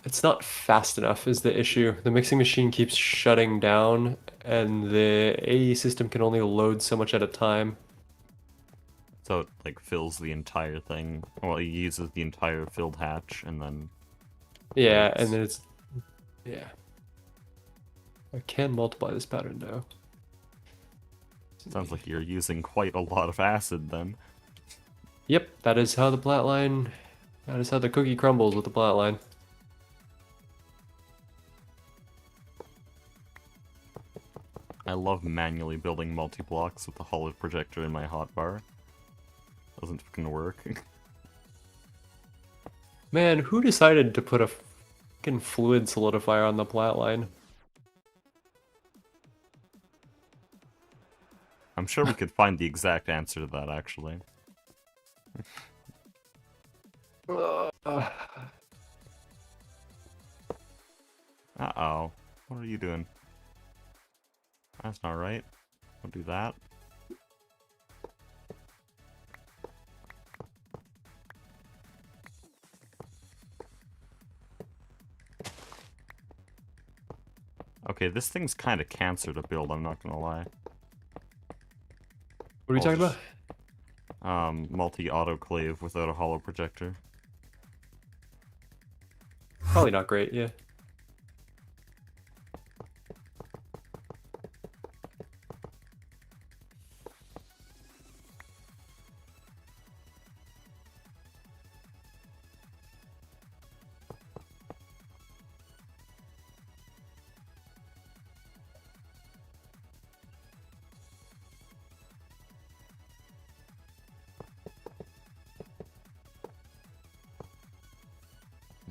It's not fast enough is the issue. The mixing machine keeps shutting down, and the AE system can only load so much at a time. So it like fills the entire thing. Well, it uses the entire filled hatch and then. Yeah, Nice. and then it's yeah. I can multiply this pattern though. Sounds like you're using quite a lot of acid then. Yep, that is how the plat line. That is how the cookie crumbles with the plat line. I love manually building multi-blocks with the hollow projector in my hotbar. Doesn't fucking work. Man, who decided to put a fucking fluid solidifier on the plat line? I'm sure we could find the exact answer to that, actually. Uh-oh. What are you doing? That's not right. Don't do that. Okay, this thing's kind of cancer to build, I'm not gonna lie. What are you talking about? Multi-autoclave without a hollow projector. Probably not great, yeah.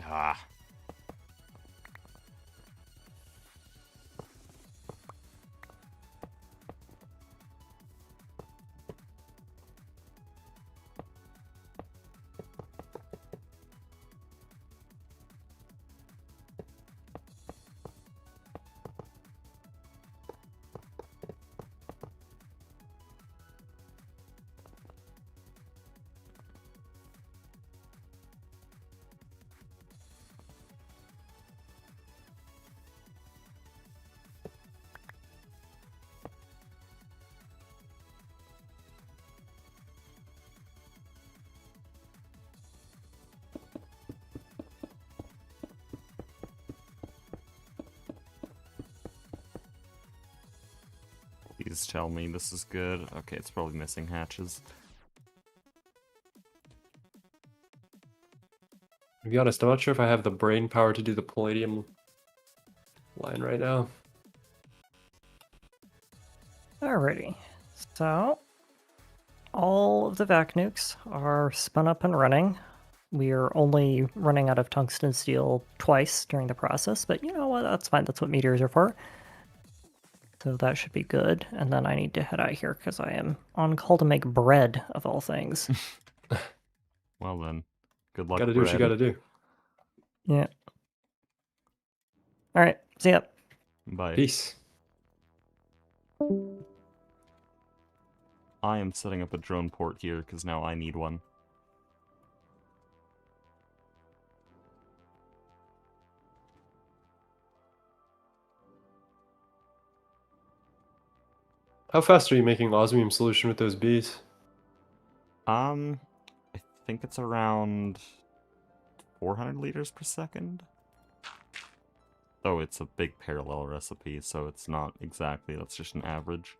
Ah. Please tell me this is good. Okay, it's probably missing hatches. To be honest, I'm not sure if I have the brain power to do the palladium line right now. Alrighty, so all of the vac nukes are spun up and running. We are only running out of tungsten steel twice during the process, but you know what, that's fine, that's what meteors are for. So that should be good, and then I need to head out here because I am on call to make bread, of all things. Well then, good luck. Gotta do what you Brad. gotta do. Yeah. Alright, see ya. Bye. Peace. I am setting up a drone port here because now I need one. How fast are you making osmium solution with those bees? I think it's around 400 liters per second. Though it's a big parallel recipe, so it's not exactly, that's just an average.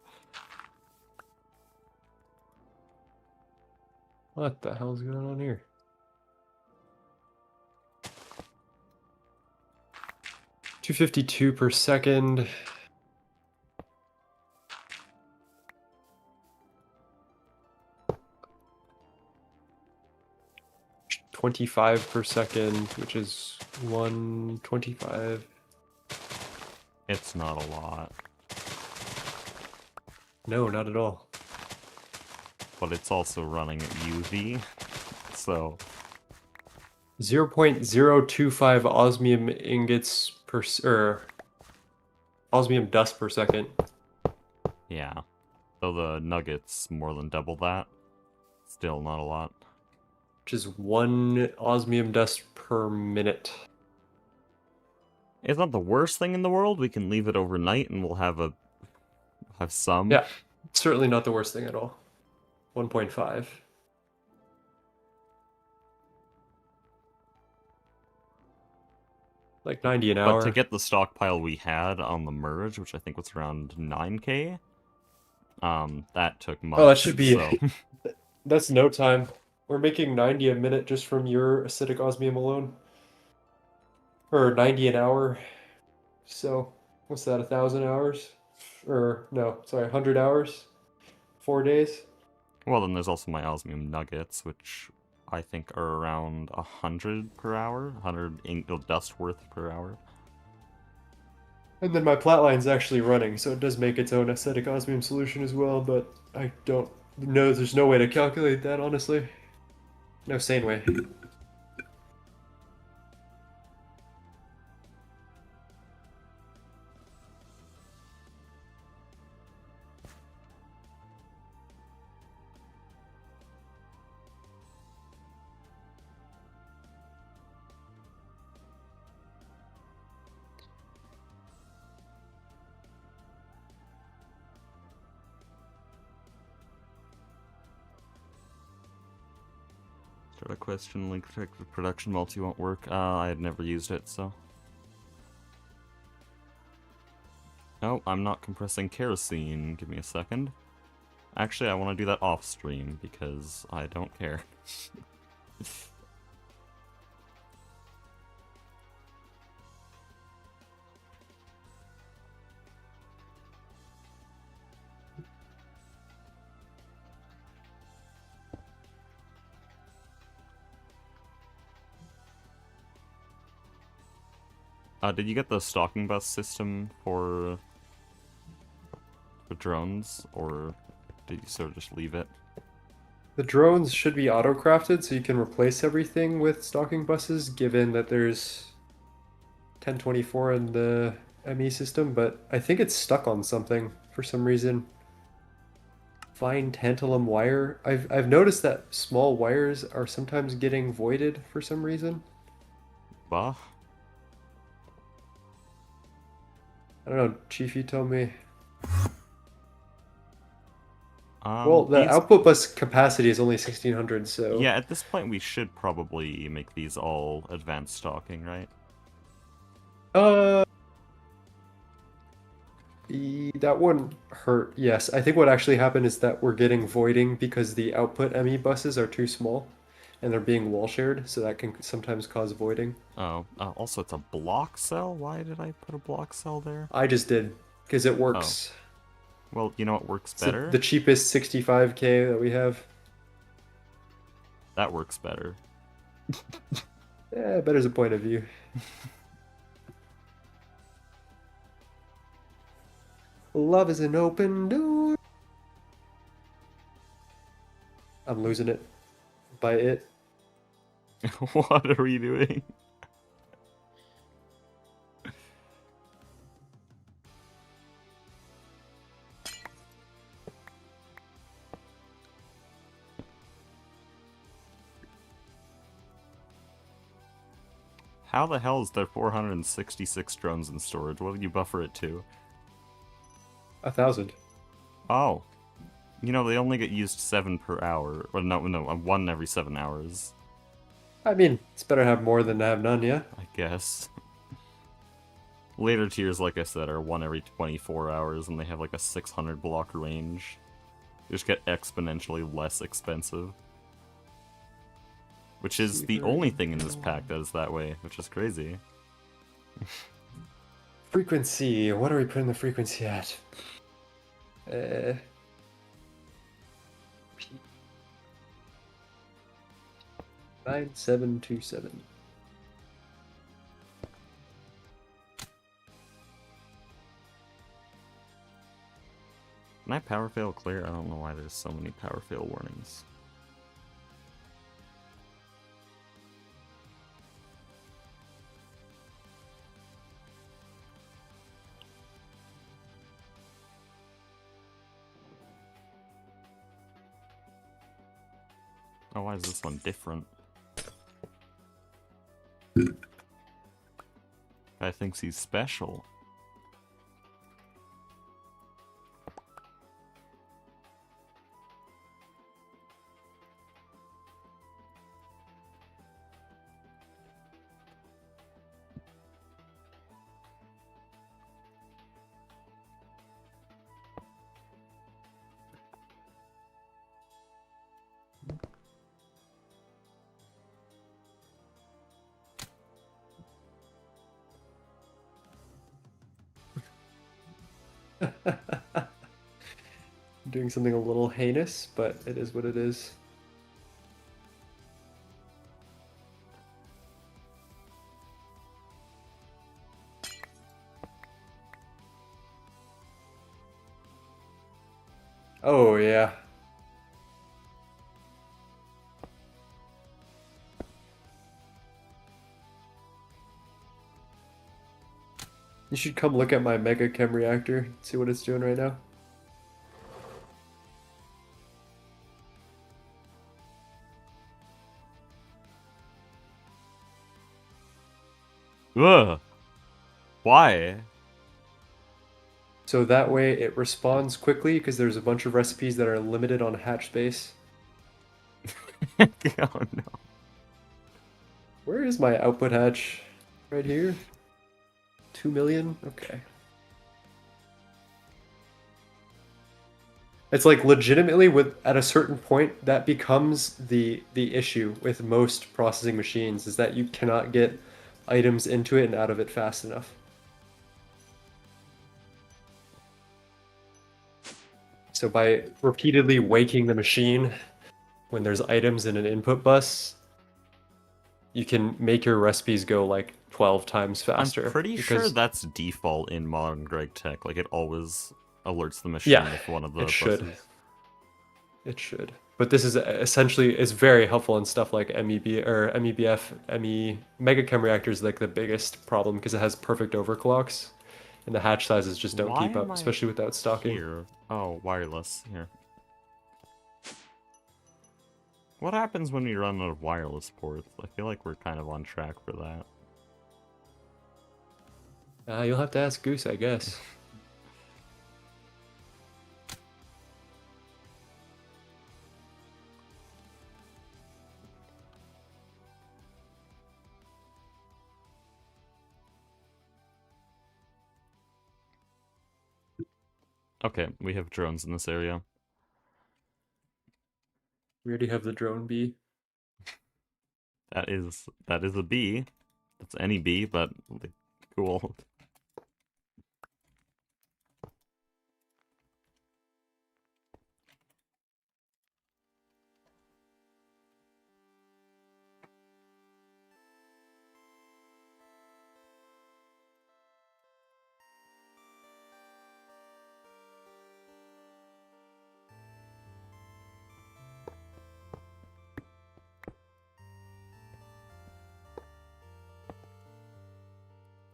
What the hell's going on here? $252 per second. $25 per second, which is 125. It's not a lot, No, not at all. but it's also running at UV, so 0.025 osmium ingots per osmium dust per second. yeah. Though the nuggets more than double that, still not a lot. Which is 1 osmium dust per minute. It's not the worst thing in the world. We can leave it overnight and we'll have some. Yeah, certainly not the worst thing at all. 1.5. Like 90 an hour. But to get the stockpile we had on the merge, which I think was around 9k, that took months. Oh, that should be. So. That's no time. We're making 90 a minute just from your acidic osmium alone. Or 90 an hour. So, what's that, 1,000 hours? Or, no, sorry, 100 hours? 4 days? Well, then there's also my osmium nuggets, which I think are around 100 per hour, 100 dust worth per hour. And then my platline's actually running, so it does make its own acidic osmium solution as well, but I don't know, there's no way to calculate that, honestly. No sane way. Start a question, link protected production multi won't work. I had never used it, so. No, I'm not compressing kerosene. Give me a second. Actually, I want to do that off stream because I don't care. Did you get the stalking bus system for drones, or did you sort of just leave it? The drones should be auto-crafted, so you can replace everything with stalking buses, given that there's 1024 in the ME system, but I think it's stuck on something for some reason. Fine tantalum wire. I've noticed that small wires are sometimes getting voided for some reason. Bah. I don't know, Chief, you tell me. Well, the output bus capacity is only 1600, so... Yeah, at this point we should probably make these all advanced stalking, right? That wouldn't hurt. Yes, I think what actually happened is that we're getting voiding because the output ME buses are too small, and they're being wall shared, so that can sometimes cause voiding. Oh, also it's a block cell? Why did I put a block cell there? I just did, because it works. Oh. Well, you know what works It's better? the cheapest 65k that we have. That works better. Yeah, better's a point of view. Love is an open door. I'm losing it. By it. What are we doing? How the hell is there 466 drones in storage? What did you buffer it to? 1,000. Oh. You know, they only get used 7 per hour. Or no, 1 every 7 hours. I mean, it's better to have more than to have none, yeah? I guess. Later tiers, like I said, are 1 every 24 hours, and they have like a 600 block range. They just get exponentially less expensive. Which is the only thing in this pack that is that way, which is crazy. Frequency. What are we putting the frequency at? 9727. Can I power fail clear? I don't know why there's so many power fail warnings. Oh, why is this one different? Guy thinks he's special. Doing something a little heinous, but it is what it is. Oh, yeah. You should come look at my Mega Chem reactor, see what it's doing right now. Ugh! Why? So that way it responds quickly because there's a bunch of recipes that are limited on hatch space. Oh no. Where is my output hatch? Right here? 2 million? Okay. It's like legitimately at a certain point that becomes the issue with most processing machines is that you cannot get items into it and out of it fast enough. So by repeatedly waking the machine when there's items in an input bus, you can make your recipes go like 12 times faster. I'm pretty sure that's default in modern Greg Tech. Like, it always alerts the machine Yeah, if one of the it should. buses. It should. But this is essentially is very helpful in stuff like MEB or MEBF, Mega Chem reactor is like the biggest problem because it has perfect overclocks, and the hatch sizes just don't keep up, especially without stocking. Here. Oh, wireless. Here. What happens when we run out of wireless ports? I feel like we're kind of on track for that. You'll have to ask Goose, I guess. Okay, we have drones in this area. We already have the drone bee. That is a bee. That's any bee, but cool.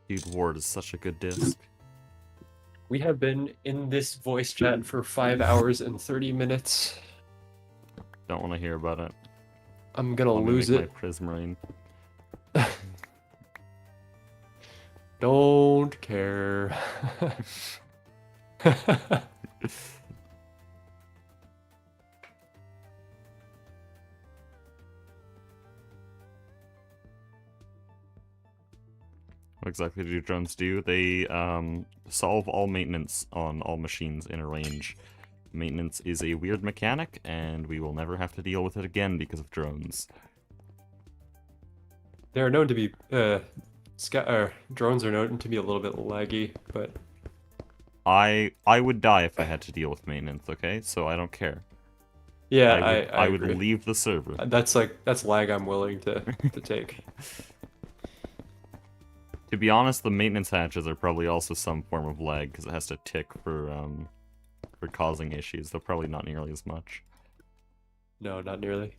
Dude, Ward is such a good disc. We have been in this voice chat for 5 hours and 30 minutes. Don't want to hear about it. I'm gonna Let me lose make it. my Prismarine. Don't care. What exactly do drones do? They solve all maintenance on all machines in a range. Maintenance is a weird mechanic, and we will never have to deal with it again because of drones. They are known to be drones are known to be a little bit laggy, but I would die if I had to deal with maintenance, okay? So I don't care. yeah, I would agree. leave the server. That's lag I'm willing to take. To be honest, the maintenance hatches are probably also some form of lag because it has to tick for causing issues, though probably not nearly as much. No, not nearly.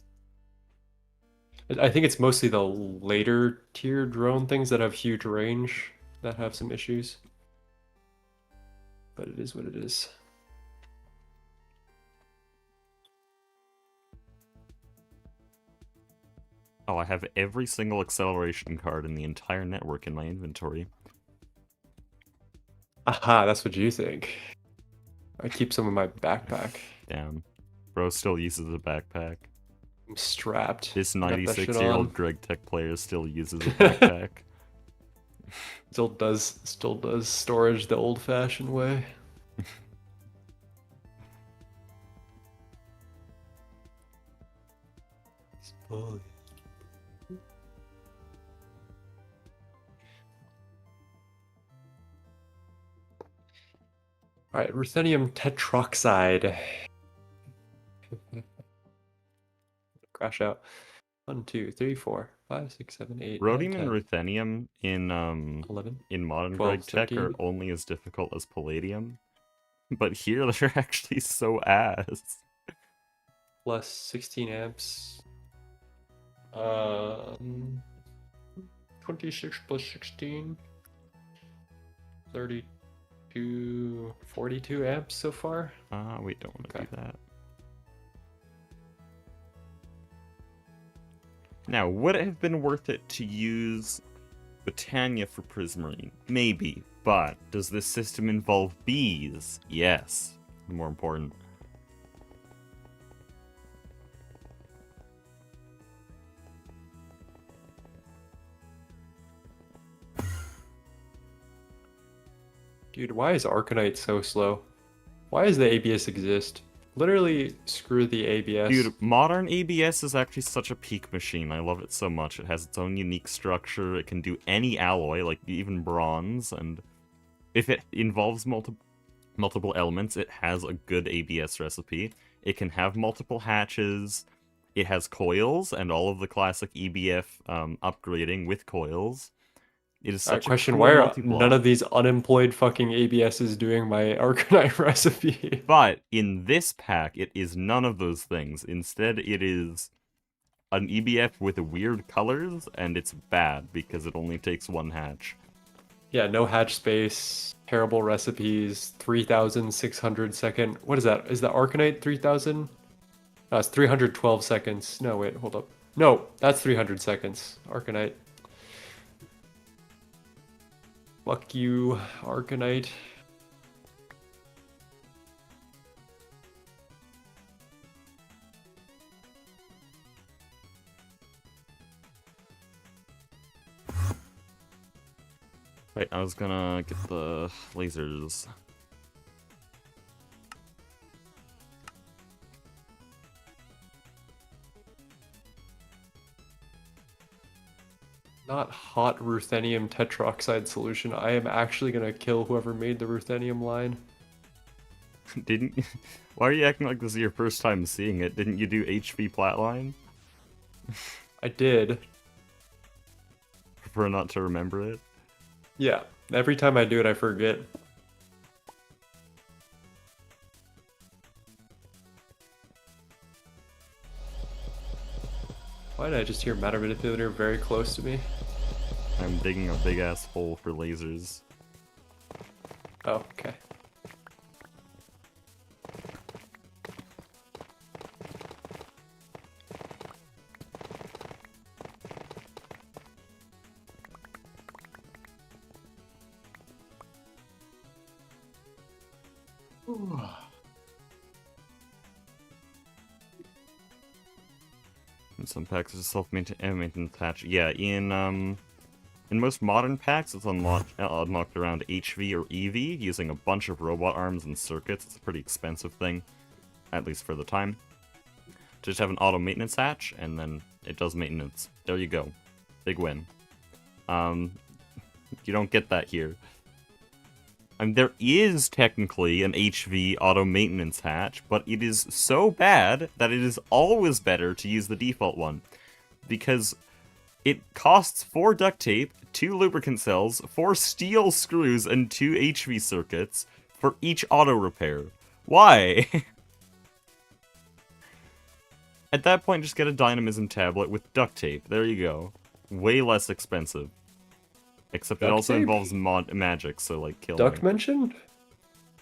I think it's mostly the later tier drone things that have huge range that have some issues. But it is what it is. Oh, I have every single acceleration card in the entire network in my inventory. Aha, that's what you think. I keep some in my backpack. Damn. Bro still uses a backpack. I'm strapped. This I got that shit 96-year-old on. Greg Tech player still uses a backpack. Still does storage the old-fashioned way. Alright, ruthenium tetroxide. Crash out. 1, 2, 3, 4, 5, 6, 7, 8, 9, Rhodium 10, and ruthenium in 11. modern 12, Greg Tech 13. are only as difficult as palladium. But here they're actually so ass. Plus 16 amps. 26 plus 16. 32, 42 amps so far. We don't want to Okay. do that. Now, would it have been worth it to use Botania for Prismarine? Maybe, but does this system involve bees? Yes. More important. Dude, why is Arcanite so slow? Why does the ABS exist? Literally, screw the ABS. Dude, modern ABS is actually such a peak machine. I love it so much. It has its own unique structure. It can do any alloy, like even bronze, and if it involves multiple elements, it has a good ABS recipe. It can have multiple hatches. It has coils and all of the classic EBF upgrading with coils. It is such a question, cool why are multi-block. none of these unemployed fucking ABSs doing my Arcanite recipe? But in this pack, it is none of those things. Instead, it is an EBF with weird colors, and it's bad because it only takes one hatch. Yeah, no hatch space, terrible recipes, 3,600 second. What is that? Is the Arcanite 3,000? No, it's 312 seconds. No, wait, hold up. No, that's 300 seconds. Arcanite. Fuck you, Arcanite. Wait, I was gonna get the lasers. Not hot ruthenium tetroxide solution. I am actually gonna kill whoever made the ruthenium line. Didn't you? Why are you acting like this is your first time seeing it? Didn't you do HP Flatline? I did. Prefer not to remember it? Yeah, every time I do it, I forget. Why did I just hear Matter Manipulator very close to me? I'm digging a big ass hole for lasers. Oh, okay. And some packs of self-maintenance hatch. Yeah, in In most modern packs, it's unlocked around HV or EV, using a bunch of robot arms and circuits. It's a pretty expensive thing, at least for the time. Just have an auto maintenance hatch, and then it does maintenance. There you go. Big win. You don't get that here. I mean, there is technically an HV auto maintenance hatch, but it is so bad that it is always better to use the default one. Because it costs 4 duct tape, 2 lubricant cells, 4 steel screws, and 2 HV circuits for each auto repair. Why? At that point, just get a dynamism tablet with duct tape. There you go. Way less expensive. Except it also involves magic, so like killing. Duct mentioned?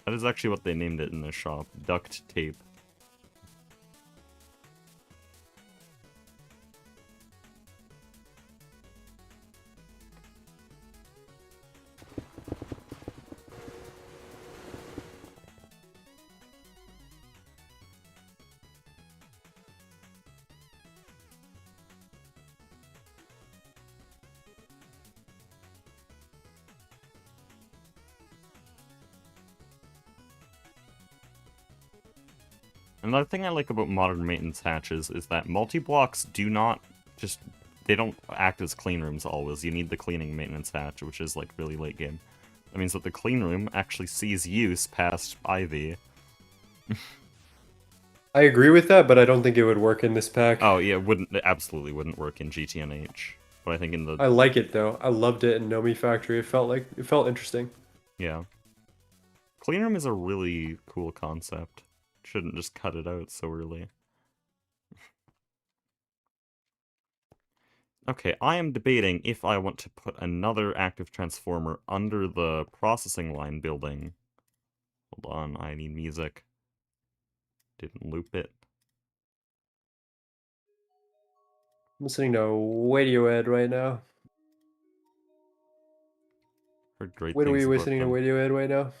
That is actually what they named it in the shop. Duct tape. Another thing I like about modern maintenance hatches is that multi-blocks do not just... They don't act as clean rooms always. You need the cleaning maintenance hatch, which is like really late game. That means that the clean room actually sees use past Ivy. I agree with that, but I don't think it would work in this pack. Oh yeah, it absolutely wouldn't work in GTNH. But I think in the... I like it though. I loved it in Nomi Factory. It felt interesting. Yeah. Clean room is a really cool concept. Shouldn't just cut it out so early. Okay, I am debating if I want to put another active transformer under the processing line building. Hold on, I need music. Didn't loop it. I'm listening to Radiohead right now. Heard great When are we things about listening to them. Radiohead right now?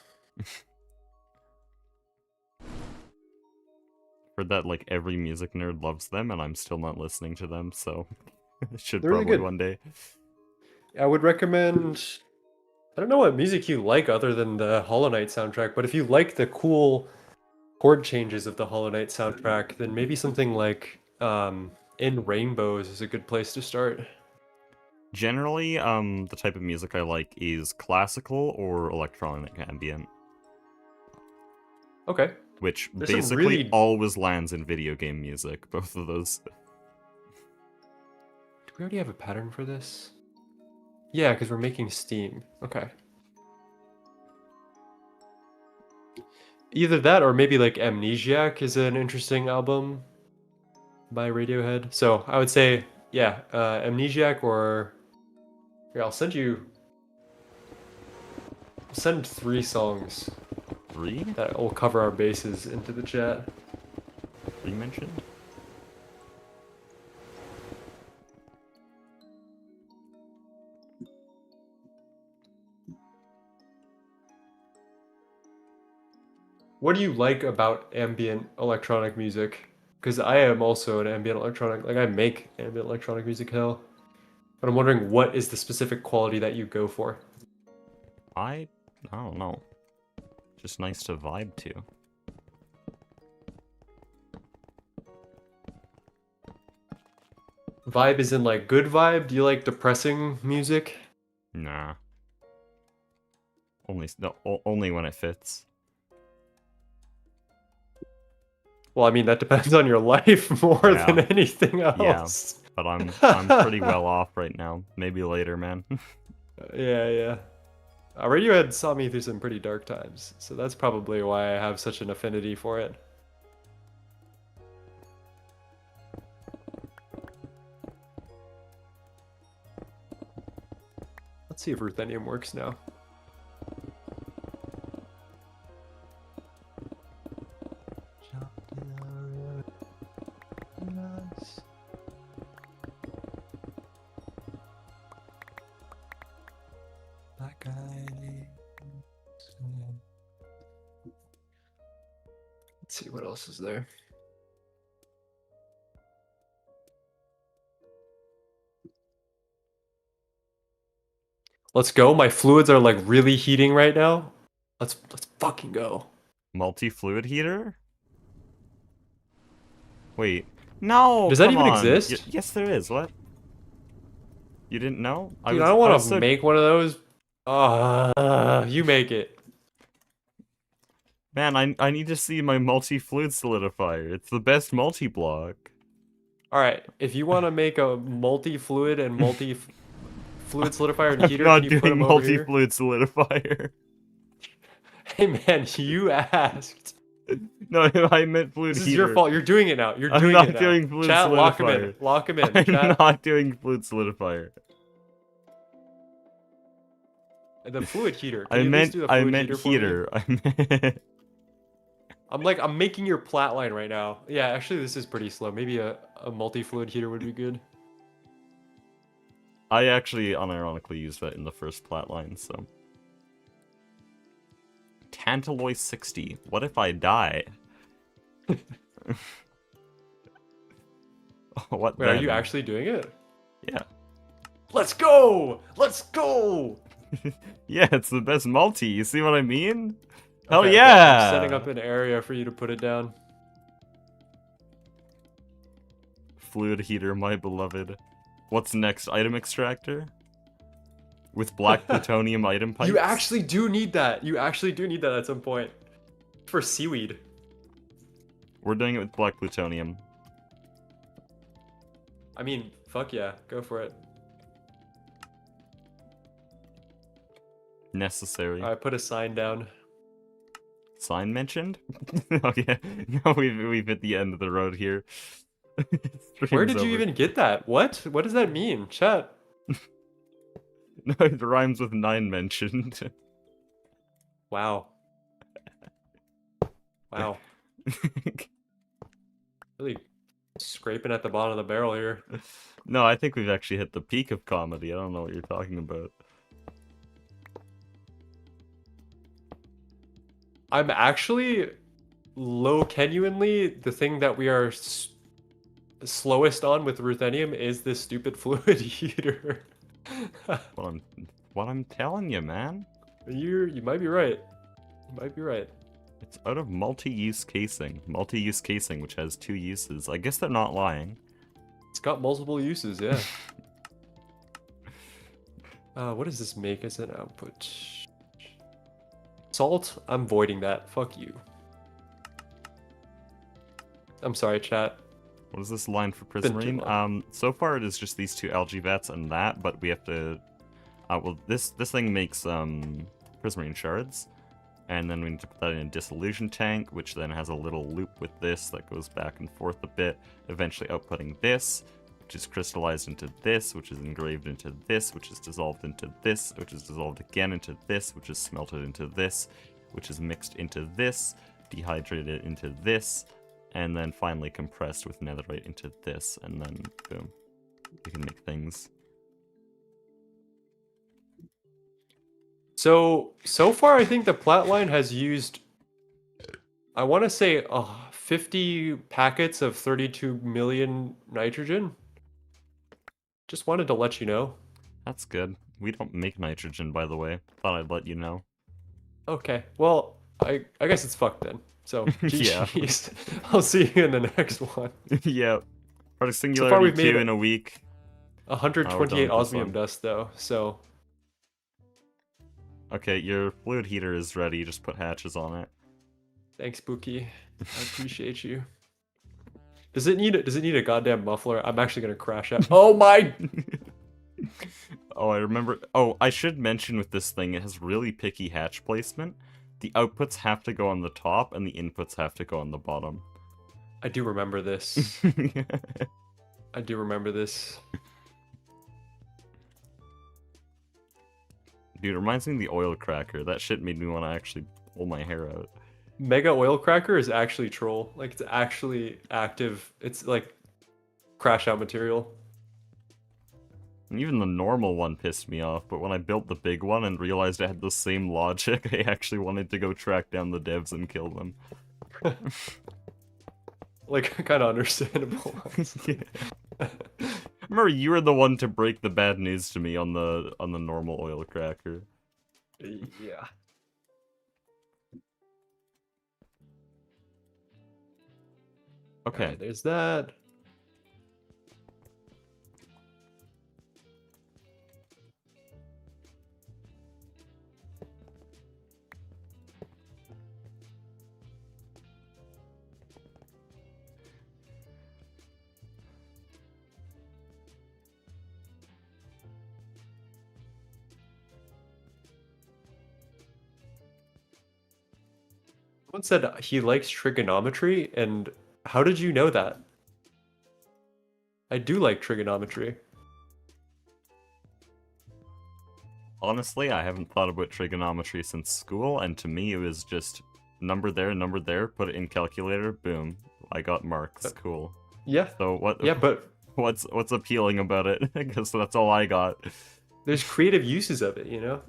Heard that like every music nerd loves them, and I'm still not listening to them, so should They're really probably good. one day. I would recommend... I don't know what music you like other than the Hollow Knight soundtrack, but if you like the cool chord changes of the Hollow Knight soundtrack, then maybe something like In Rainbows is a good place to start. Generally, the type of music I like is classical or electronic ambient, Okay. which There's some basically really- always lands in video game music, both of those. Do we already have a pattern for this? Yeah, because we're making Steam. Okay. Either that or maybe like Amnesiac is an interesting album by Radiohead. So I would say, yeah, Amnesiac or... Here, I'll send 3 songs 3? that will cover our bases into the chat. 3 mentioned? What do you like about ambient electronic music? Because I am also an ambient electronic, like I make ambient electronic music, hell. But I'm wondering what is the specific quality that you go for? I don't know. Just nice to vibe to. Vibe is in like good vibe? Do you like depressing music? Nah. Only when it fits. Well, I mean that depends on your life more Yeah. than anything else. But I'm pretty well off right now. Maybe later, man. Yeah. Radiohead saw me through some pretty dark times, so that's probably why I have such an affinity for it. Let's see if Ruthenium works now. Let's see what else is there. Let's go. My fluids are like really heating right now. Let's fucking go. Multi-fluid heater? Wait. No, Does that come even on. exist? Yes, there is. What? You didn't know? Dude, I don't want to so... make one of those. You make it. Man, I need to see my multi-fluid solidifier. It's the best multi-block. All right, if you want to make a multi-fluid and multi-fluid solidifier and I'm heater, not can you put doing them over here? multi-fluid solidifier. Hey man, you asked. No, I meant fluid This heater. is your fault. You're doing it now. You're I'm doing not it now. doing fluid Chat, lock him in. solidifier. Lock him in. I'm Chat. not doing fluid solidifier. The fluid heater. Can I you at meant least do the fluid heater. for me? I meant I'm making your plat line right now. Yeah, actually this is pretty slow. Maybe a multi-fluid heater would be good. I actually unironically used that in the first plat line, so. Tantalloy 60. What if I die? What Wait, then? are you actually doing it? Yeah. Let's go! Let's go! Yeah, it's the best multi. You see what I mean? Hell Okay, yeah! I'm setting up an area for you to put it down. Fluid heater, my beloved. What's next? Item extractor? With black plutonium item pipes? You actually do need that. You actually do need that at some point. For seaweed. We're doing it with black plutonium. I mean, fuck yeah. Go for it. Necessary. Alright, put a sign down. Sign mentioned? Oh yeah. No, we've hit the end of the road here. Where Stream's did you over. even get that? What? What does that mean? Chat. No, it rhymes with 9 mentioned. Wow. Wow. Really scraping at the bottom of the barrel here. No, I think we've actually hit the peak of comedy. I don't know what you're talking about. I'm actually genuinely the thing that we are slowest on with ruthenium is this stupid fluid heater. What I'm telling you, man. You might be right. You might be right. It's out of multi-use casing. Multi-use casing, which has 2 uses. I guess they're not lying. It's got multiple uses, yeah. What does this make as an output? Salt? I'm voiding that. Fuck you. I'm sorry, chat. What is this line for Been too Prismarine? So far it is just these 2 algae vats and that, but we have to... well, this thing makes Prismarine shards. And then we need to put that in a dissolution tank, which then has a little loop with this that goes back and forth a bit, eventually outputting this, which is crystallized into this, which is engraved into this, which is dissolved into this, which is dissolved again into this, which is smelted into this, which is mixed into this, dehydrated into this, and then finally compressed with netherite into this, and then boom, we can make things. So far I think the plat line has used, I want to say 50 packets of 32 million nitrogen. Just wanted to let you know. That's good. We don't make nitrogen, by the way. Thought I'd let you know. Okay, well, I guess it's fucked then. So, Yeah. GG's. I'll see you in the next one. Yeah. Part of So far Singularity we've made 2 in a week. 128 Oh, we're done with this osmium one. dust though, so Okay, your fluid heater is ready. Just put hatches on it. thanks, Bookie. I appreciate you. Does it need a goddamn muffler? I'm actually gonna crash out. Oh my! Oh, I remember. Oh, I should mention with this thing, it has really picky hatch placement. The outputs have to go on the top, and the inputs have to go on the bottom. I do remember this. I do remember this. Dude, it reminds me of the oil cracker. That shit made me want to actually pull my hair out. Mega oil cracker is actually troll. Like it's actually active. It's like crash out material. And even the normal one pissed me off, but when I built the big one and realized it had the same logic, I actually wanted to go track down the devs and kill them. Like kind of understandable. Yeah. Remember, you were the one to break the bad news to me on the normal oil cracker. Yeah. Okay. Alright, there's that. Someone said he likes trigonometry, and how did you know that? I do like trigonometry. Honestly, I haven't thought about trigonometry since school, and to me it was just number there, put it in calculator, boom. I got marks, cool. Yeah. So what? Yeah, but what's appealing about it? Because that's all I got. there's creative uses of it, you know?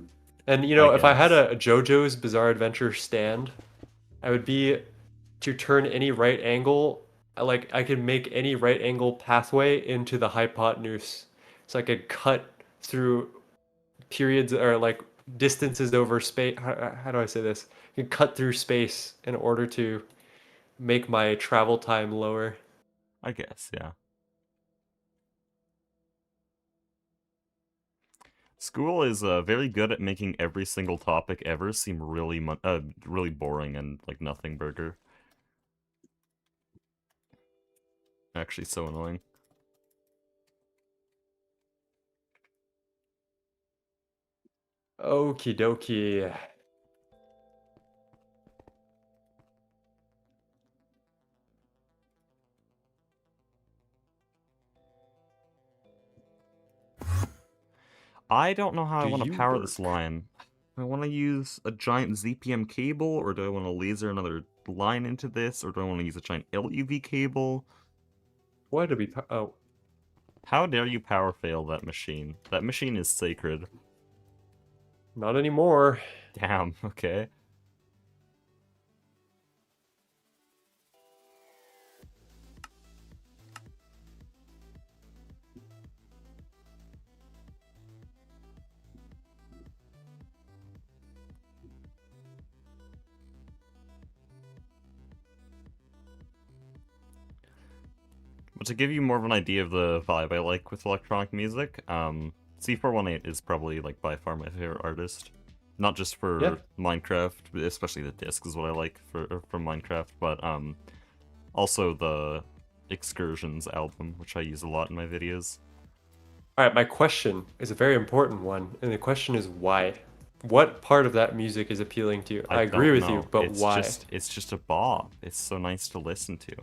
And, you I know, if I had guess. a JoJo's Bizarre Adventure stand, I would be to turn any right angle, like, I could make any right angle pathway into the hypotenuse. So I could cut through periods or, like, distances over space. How do I say this? You can cut through space in order to make my travel time lower. I guess, yeah. School is very good at making every single topic ever seem really really boring and like nothing burger. Actually, so annoying. Okie dokie. I don't know how I Do want to you power this work? line. Do I want to use a giant ZPM cable, or do I want to laser another line into this, or do I want to use a giant LUV cable? Why did we? Oh, How dare you power fail that machine? That machine is sacred. not anymore. Damn, okay. But to give you more of an idea of the vibe I like with electronic music, C418 is probably like by far my favorite artist. Not just for Yeah. Minecraft, but especially the disc is what I like from Minecraft, but also the Excursions album, which I use a lot in my videos. All right, my question is a very important one, and the question is why? What part of that music is appealing to you? I agree don't with you, know. but It's why? it's just a bop. It's so nice to listen to.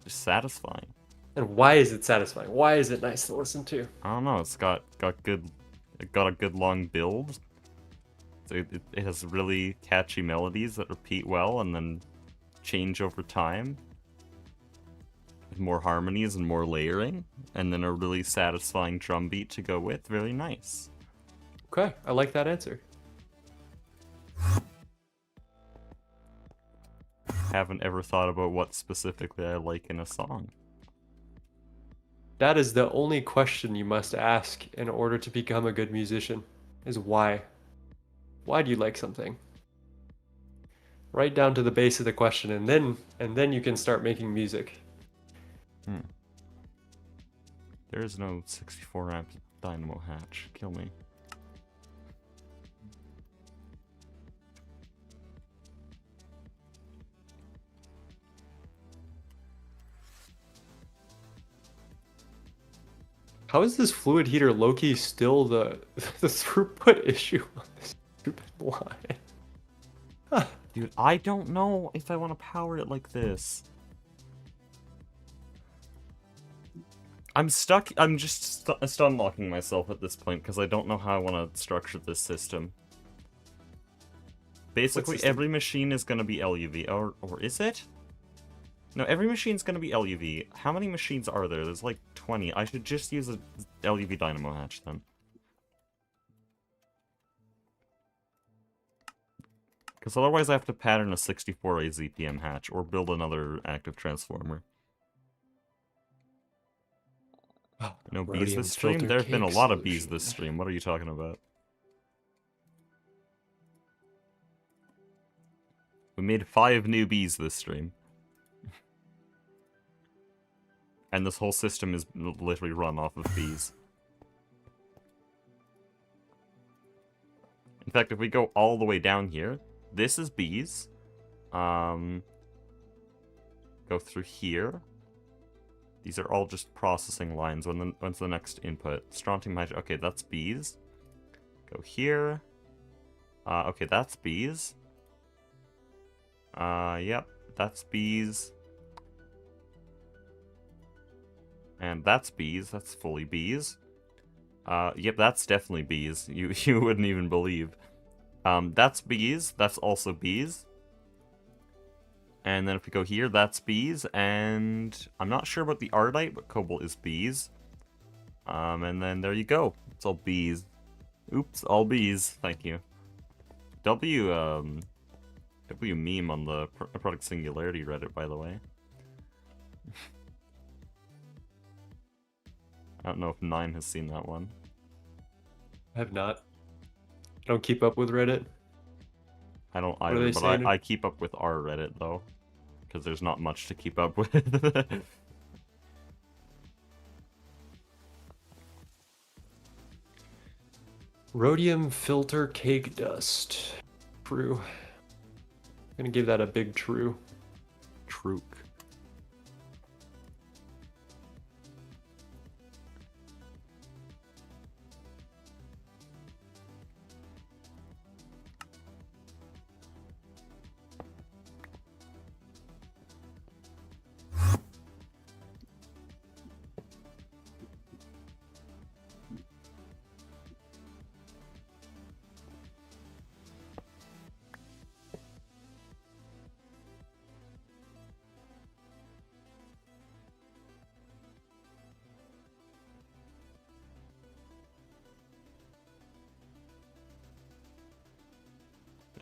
Just satisfying. And why is it satisfying? Why is it nice to listen to? I don't know. It's got a good long build. So it has really catchy melodies that repeat well and then change over time. With more harmonies and more layering, and then a really satisfying drum beat to go with. Very nice. Okay, I like that answer. Haven't ever thought about what specifically I like in a song. That is the only question you must ask in order to become a good musician, is why. Why do you like something? Right down to the base of the question, and then you can start making music. There is no 64 amp dynamo hatch. Kill me. How is this fluid heater low-key still the throughput issue on this stupid line? Dude, I don't know if I want to power it like this. I'm stuck. I'm just unlocking myself at this point because I don't know how I want to structure this system. Basically, system? every machine is going to be LUV. Or is it? No, every machine's going to be LUV. How many machines are there? There's like 20. I should just use a LUV dynamo hatch then. Because otherwise I have to pattern a 64A ZPM hatch or build another active transformer. Oh, No bees Rhodium this stream? filter There have been a cake lot of bees solution. this stream. What are you talking about? We made 5 new bees this stream. And this whole system is literally run off of bees. In fact, if we go all the way down here, this is bees. Go through here. These are all just processing lines. When's the next input? Strontium hydro. Okay, that's bees. Go here. Okay, that's bees. Yep, that's bees. And that's bees. That's fully bees. Yep, that's definitely bees. You wouldn't even believe. That's bees. That's also bees. And then if we go here, that's bees. And I'm not sure about the Ardite, but Cobalt is bees. And then there you go. It's all bees. Oops, all bees. Thank you. W meme on the Product Singularity Reddit, by the way. I don't know if 9 has seen that one. I have not. I don't keep up with Reddit. I don't are either, they but saying? I keep up with our Reddit, though. Because there's not much to keep up with. Rhodium filter cake dust. True. I'm gonna give that a big true. Trook.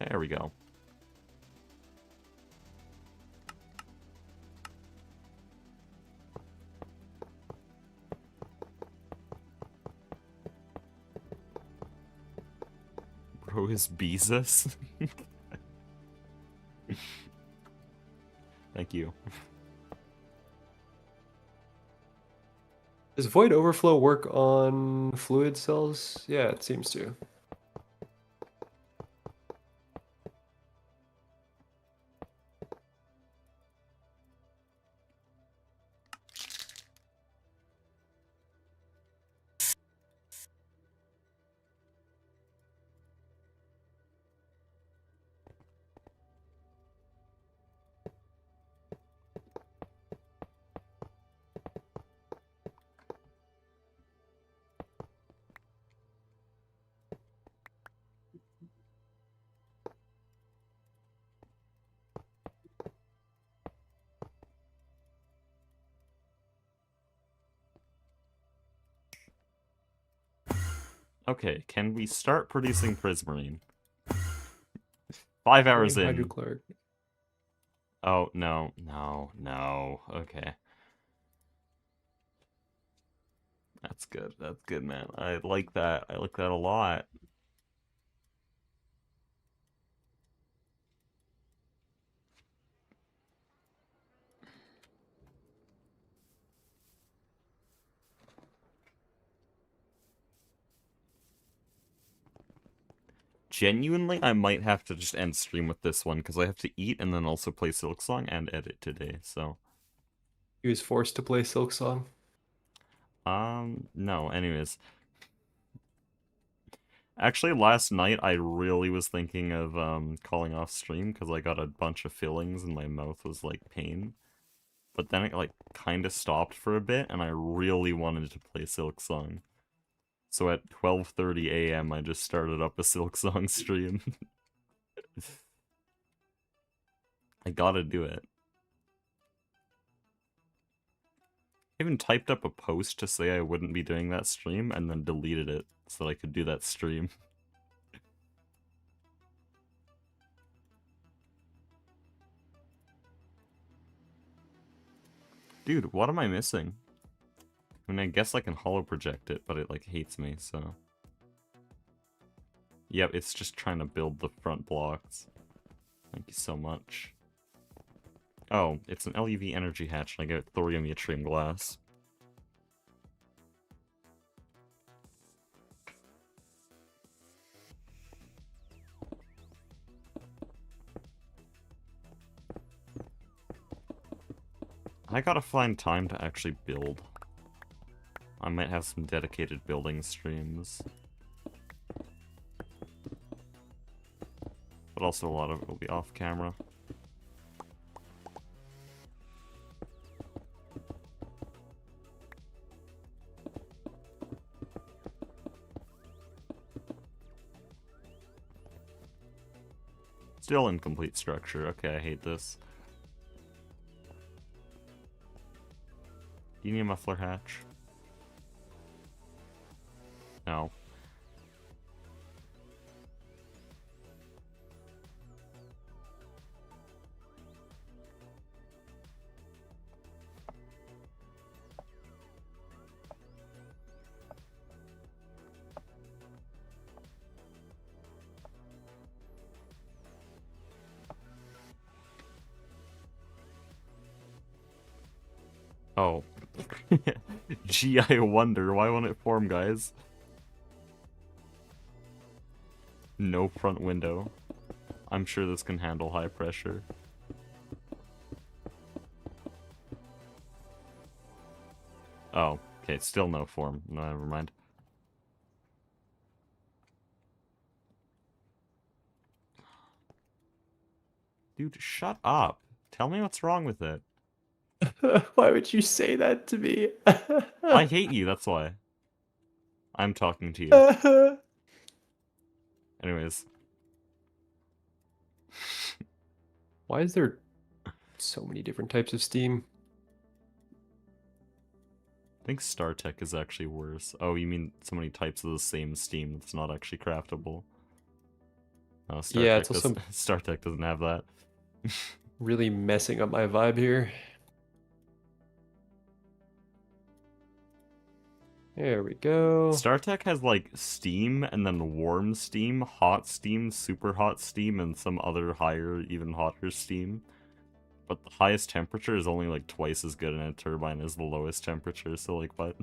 There we go. Bro is Beezus? Thank you. Does void overflow work on fluid cells? Yeah, it seems to. Okay, can we start producing Prismarine? 5 hours in. Hydrochloric. Oh, no. Okay. That's good. That's good, man. I like that. I like that a lot. Genuinely, I might have to just end stream with this one, because I have to eat and then also play Silksong and edit today, so... He was forced to play Silk Song. No, anyways. Actually, last night, I really was thinking of, calling off stream, because I got a bunch of fillings and my mouth was, like, pain. But then it, like, kinda stopped for a bit, and I really wanted to play Silksong. So at 12:30 a.m., I just started up a Silksong stream. I gotta do it. I even typed up a post to say I wouldn't be doing that stream, and then deleted it so that I could do that stream. Dude, what am I missing? I mean, I guess I can holo project it, but it like hates me, so. Yep, it's just trying to build the front blocks. Thank you so much. Oh, it's an LUV energy hatch, and I get thorium yttrium glass. I gotta find time to actually build. I might have some dedicated building streams. But also a lot of it will be off camera. Still incomplete structure. Okay, I hate this. Do you need a muffler hatch? No. Oh. Gee, I wonder. Why won't it form, guys? No front window. I'm sure this can handle high pressure. Oh, okay, still no form. No, never mind. Dude, shut up. Tell me what's wrong with it. Why would you say that to me? I hate you, that's why. I'm talking to you. Anyways. Why is there so many different types of steam? I think StarTech is actually worse. Oh, you mean so many types of the same steam that's not actually craftable? Oh, Yeah, it's also StarTech doesn't have that. really messing up my vibe here. There we go. StarTech has like steam and then warm steam, hot steam, super hot steam, and some other higher, even hotter steam. But the highest temperature is only like twice as good in a turbine as the lowest temperature, so like what?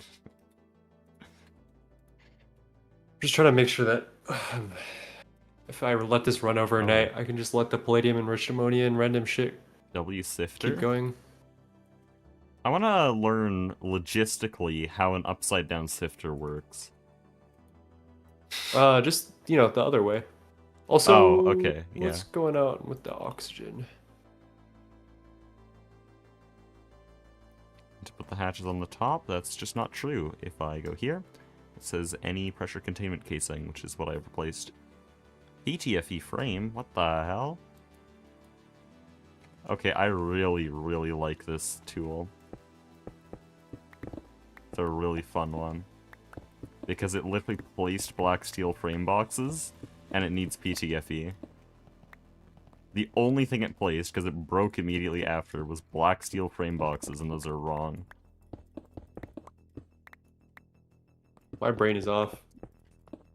Just trying to make sure that if I let this run overnight, I can just let the palladium enriched ammonia and random shit W Sifter? keep going. I want to learn logistically how an upside down sifter works. Just, you know, the other way. Also, Oh, okay, yeah. what's going on with the oxygen? To put the hatches on the top, that's just not true. If I go here, it says any pressure containment casing, which is what I've replaced. PTFE frame? What the hell? Okay, I really, really like this tool. It's a really fun one. Because it literally placed black steel frame boxes, and it needs PTFE. The only thing it placed, because it broke immediately after, was black steel frame boxes, and those are wrong. My brain is off.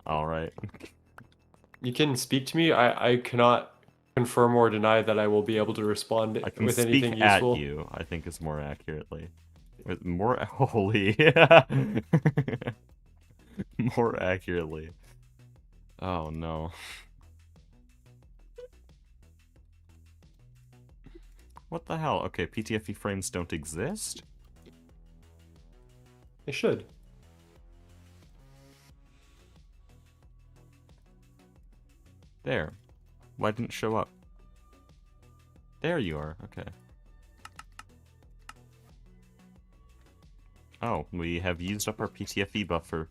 Alright. You can speak to me. I cannot confirm or deny that I will be able to respond I can with speak anything at useful. you, I think is more accurately. With more holy. More accurately. Oh no. What the hell? Okay, PTFE frames don't exist? They should. There. Why didn't it show up? There you are, okay. Oh, we have used up our PTFE buffer.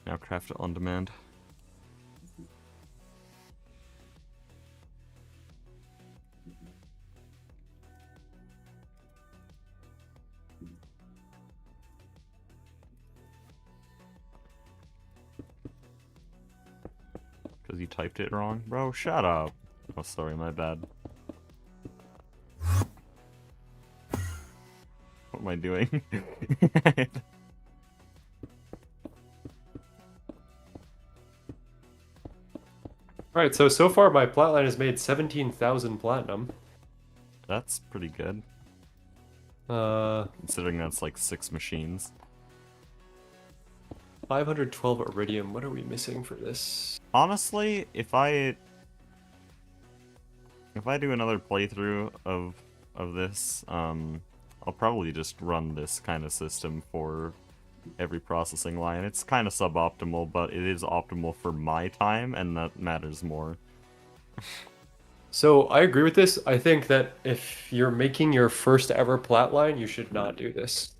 Now craft it on demand. Because you typed it wrong? Bro, shut up. Oh, sorry, my bad. am I doing? Alright, so far my Platline has made 17,000 platinum. That's pretty good, Uh, considering that's like 6 machines. 512 iridium. What are we missing for this? Honestly, if I do another playthrough of this, I'll probably just run this kind of system for every processing line. It's kind of suboptimal, but it is optimal for my time, and that matters more. So I agree with this. I think that if you're making your first ever plat line, you should not do this.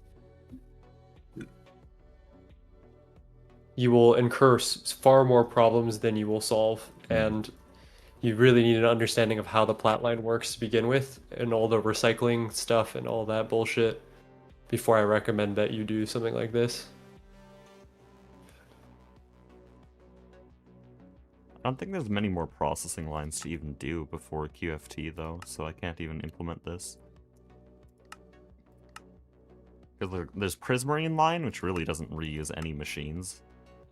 You will incur far more problems than you will solve, and you really need an understanding of how the plat line works to begin with, and all the recycling stuff and all that bullshit, before I recommend that you do something like this. I don't think there's many more processing lines to even do before QFT, though, so I can't even implement this. Because there's Prismarine line, which really doesn't reuse any machines.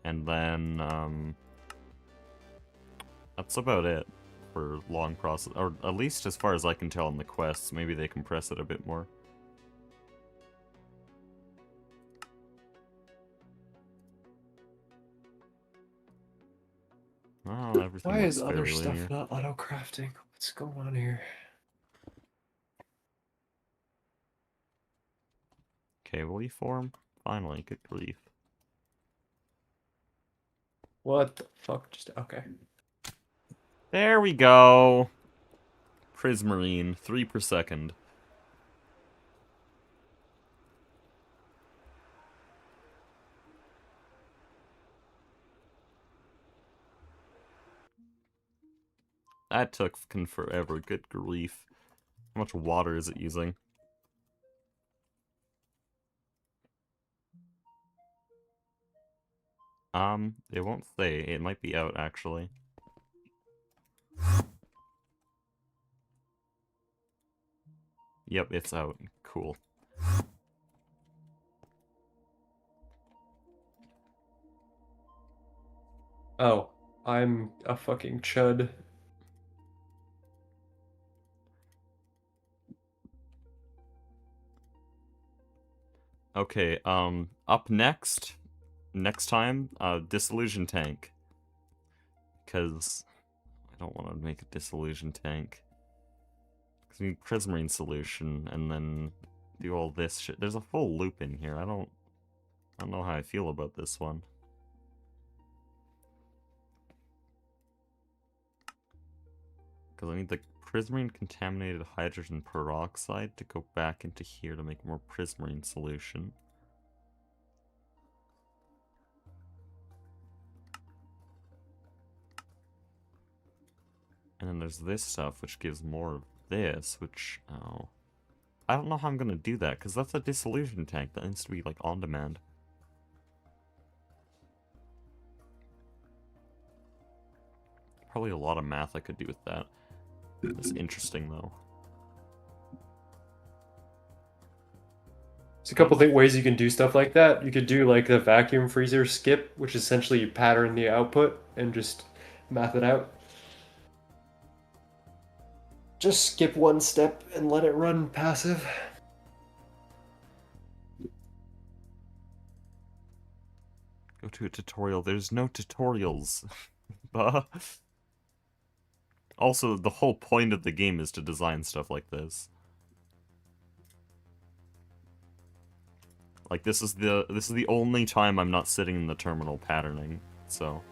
And then, that's about it for long process, or at least as far as I can tell in the quests. Maybe they compress it a bit more. Oh, everything Why looks is fairly other stuff linear. not auto crafting? What's going on here? Cable form? Finally, good grief. What the fuck? Just okay. There we go! Prismarine, 3 per second. That took fucking forever, good grief. How much water is it using? It won't say. It might be out, actually. Yep, it's out. Cool. Oh, I'm a fucking chud. Okay, up next time, Disillusion Tank. Because I don't want to make a Disillusion Tank. Because we need Prismarine solution, and then do all this shit. There's a full loop in here. I don't know how I feel about this one. Because I need the Prismarine contaminated hydrogen peroxide to go back into here to make more Prismarine solution. And then there's this stuff, which gives more of this, which, oh. I don't know how I'm gonna do that, because that's a dissolution tank that needs to be, like, on demand. Probably a lot of math I could do with that. It's interesting, though. There's a couple ways you can do stuff like that. You could do like the vacuum freezer skip, which essentially you pattern the output and just math it out. Just skip one step and let it run passive. Go to a tutorial. There's no tutorials. Bah. Also, the whole point of the game is to design stuff like this. Like, this is the only time I'm not sitting in the terminal patterning, so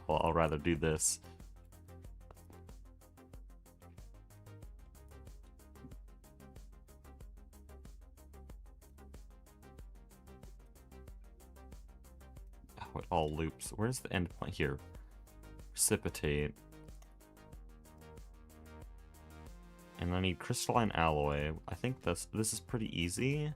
I'll rather do this. Oh, it all loops. Where's the end point here? Precipitate. And I need crystalline alloy. I think this is pretty easy.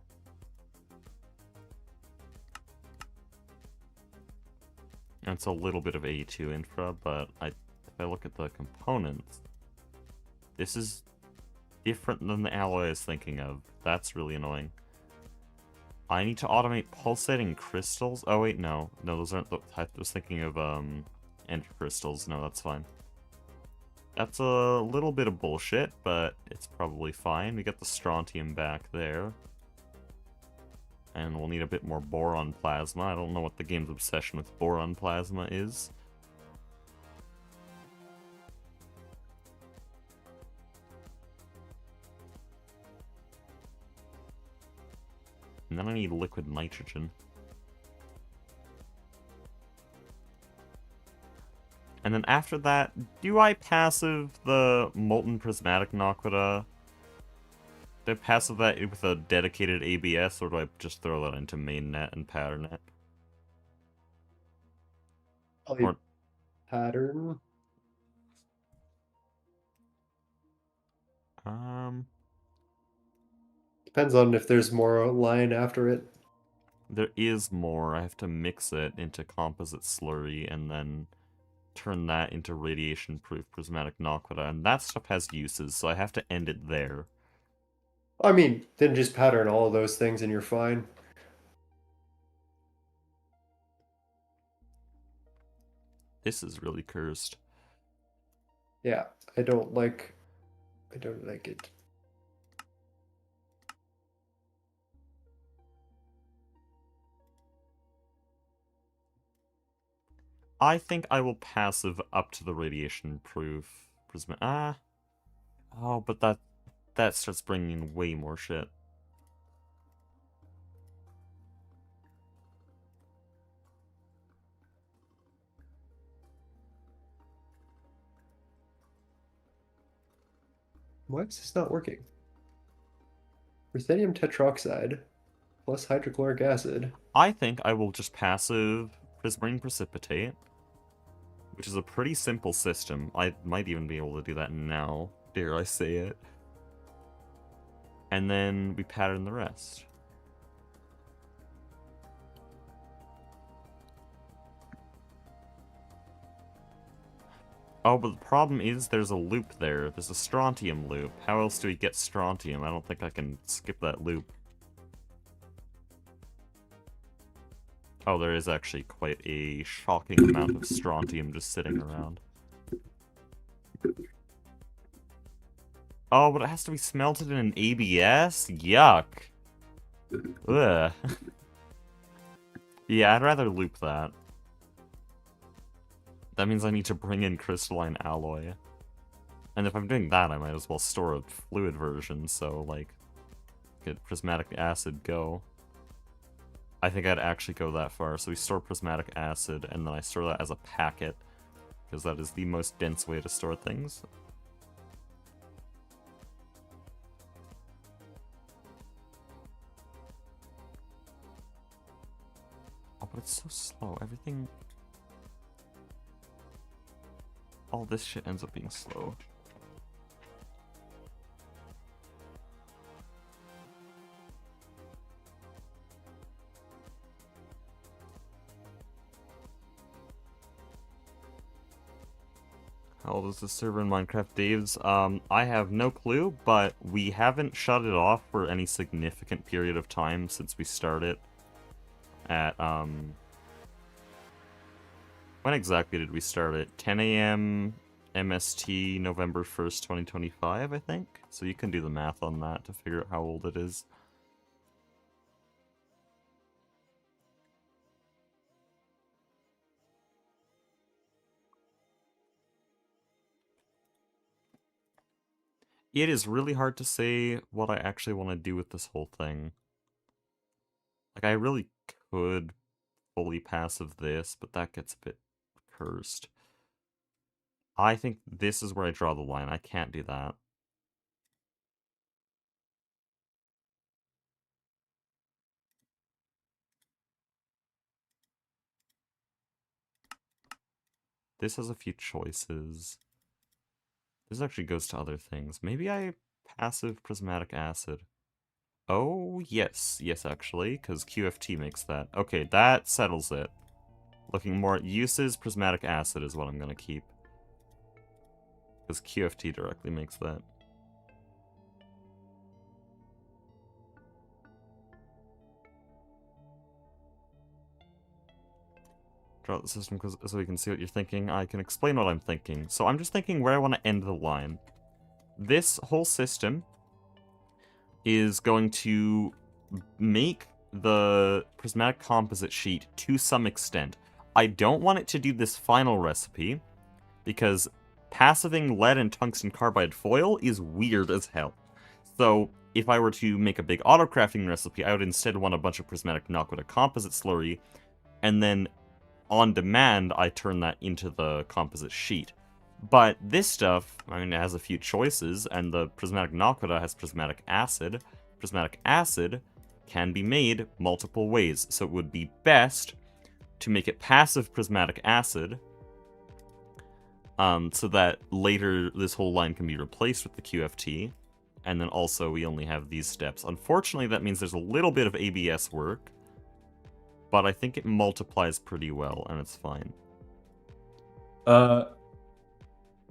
And it's a little bit of A2 infra, but if I look at the components, this is different than the alloy I was thinking of. That's really annoying. I need to automate pulsating crystals. Oh wait, no. No, those aren't the... I was thinking of, ender crystals. No, that's fine. That's a little bit of bullshit, but it's probably fine. We got the strontium back there. And we'll need a bit more boron plasma. I don't know what the game's obsession with boron plasma is. And then I need liquid nitrogen. And then after that, do I passive the molten prismatic naquita? Do I passive that with a dedicated ABS, or do I just throw that into mainnet and pattern it? Probably Or, pattern. Depends on if there's more line after it. there is more. I have to mix it into composite slurry and then turn that into radiation-proof prismatic naquita, and that stuff has uses, so I have to end it there. I mean, then just pattern all of those things and you're fine. This is really cursed. Yeah, I don't like it. I think I will passive up to the radiation-proof prismatic... Oh, but that starts bringing in way more shit. Why is this not working? Ruthenium tetroxide plus hydrochloric acid. I think I will just passive Prismarine Precipitate, which is a pretty simple system. I might even be able to do that now, dare I say it. And then we pattern the rest. Oh, but the problem is there's a loop there. There's a strontium loop. How else do we get strontium? I don't think I can skip that loop. Oh, there is actually quite a shocking amount of strontium just sitting around. Oh, but it has to be smelted in an ABS? Yuck. Ugh. Yeah, I'd rather loop that. That means I need to bring in crystalline alloy. And if I'm doing that, I might as well store a fluid version, so, like, get prismatic acid go. I think I'd actually go that far. So we store prismatic acid, and then I store that as a packet, because that is the most dense way to store things. Oh, but it's so slow. Everything... all this shit ends up being slow. How old is the server in Minecraft, Dave's? I have no clue, but we haven't shut it off for any significant period of time since we started at, when exactly did we start it? 10 a.m. MST, November 1st, 2025, I think? So you can do the math on that to figure out how old it is. It is really hard to say what I actually want to do with this whole thing. Like, I really could fully passive this, but that gets a bit cursed. I think this is where I draw the line. I can't do that. This has a few choices. This actually goes to other things. Maybe I passive prismatic acid. Oh, yes. Yes, actually, because QFT makes that. Okay, that settles it. Looking more at uses, prismatic acid is what I'm going to keep. Because QFT directly makes that. Draw out the system so we can see what you're thinking. I can explain what I'm thinking. So I'm just thinking where I want to end the line. This whole system is going to make the prismatic composite sheet to some extent. I don't want it to do this final recipe, because passiving lead and tungsten carbide foil is weird as hell. So if I were to make a big auto-crafting recipe, I would instead want a bunch of prismatic Naquita composite slurry, and then on demand, I turn that into the composite sheet. But this stuff, I mean, it has a few choices, and the prismatic Naquita has prismatic acid. Prismatic acid can be made multiple ways, so it would be best to make it passive prismatic acid, so that later this whole line can be replaced with the QFT, and then also we only have these steps. Unfortunately, that means there's a little bit of ABS work, but I think it multiplies pretty well, and it's fine.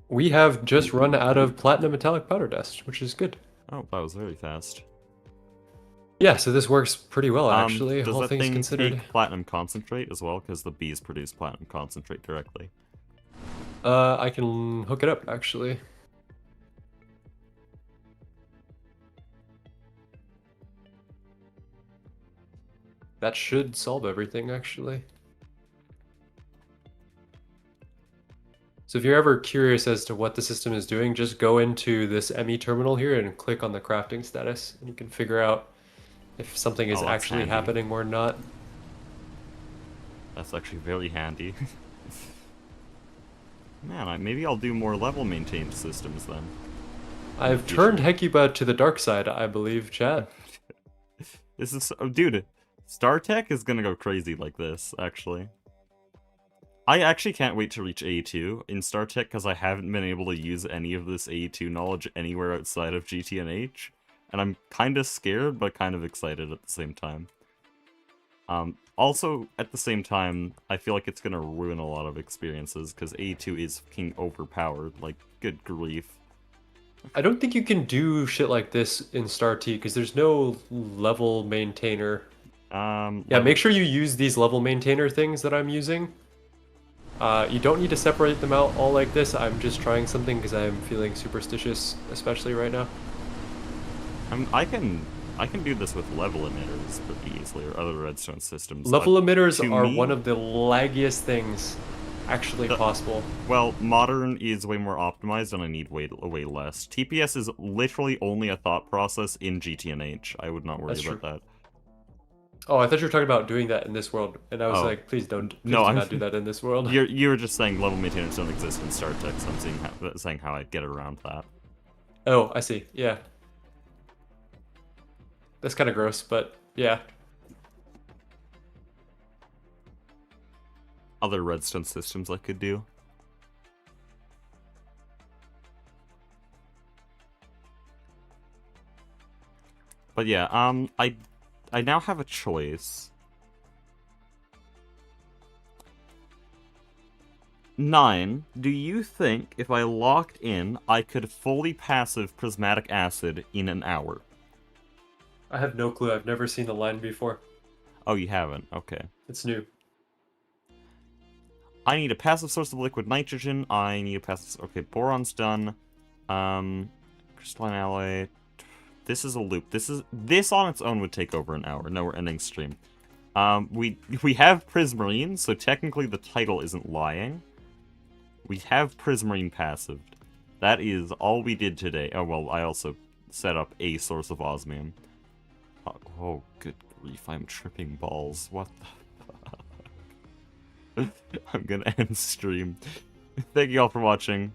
We have just run out of platinum metallic powder dust, which is good. Oh, that was very fast. Yeah, so this works pretty well, actually, Does all that things thing considered. take platinum concentrate as well? Because the bees produce platinum concentrate directly. I can hook it up, actually. That should solve everything, actually. So if you're ever curious as to what the system is doing, just go into this ME terminal here and click on the crafting status, and you can figure out if something is Oh, that's actually handy. happening or not. That's actually very handy. Man, maybe I'll do more level maintained systems then. I've turned Hecuba to the dark side, I believe, chat. This is, oh, dude, StarTech is gonna go crazy like this, actually. I actually can't wait to reach A2 in StarTech because I haven't been able to use any of this A2 knowledge anywhere outside of GTNH, and I'm kind of scared but kind of excited at the same time. Also, at the same time, I feel like it's gonna ruin a lot of experiences because A2 is fucking overpowered, like, good grief. I don't think you can do shit like this in Star T because there's no level maintainer. Yeah, make sure you use these level maintainer things that I'm using. You don't need to separate them out all like this. I'm just trying something because I'm feeling superstitious, especially right now. I can do this with level emitters pretty easily, or other redstone systems. Level emitters to are me- one of the laggiest things actually possible. Well, modern is way more optimized, and I need way less. TPS is literally only a thought process in GTNH. I would not worry That's about true. that. Oh, I thought you were talking about doing that in this world, and I was Oh. like, please don't. Please No, do I'm- not do that in this world. You were just saying level maintainers don't exist in StarTech, so I'm saying how I get around that. Oh, I see. Yeah. That's kind of gross, but yeah. Other redstone systems I could do. But yeah, I now have a choice. 9, do you think if I locked in, I could fully passive prismatic acid in an hour? I have no clue. I've never seen the line before. Oh, you haven't? Okay. It's new. I need a passive source of liquid nitrogen. I need a passive... Okay, boron's done. Crystalline alloy. This is a loop. This on its own would take over an hour. No, we're ending stream. We have Prismarine, so technically the title isn't lying. We have Prismarine passived. That is all we did today. Oh, well, I also set up a source of osmium. Oh, good grief, I'm tripping balls. What the fuck? I'm gonna end stream. Thank you all for watching.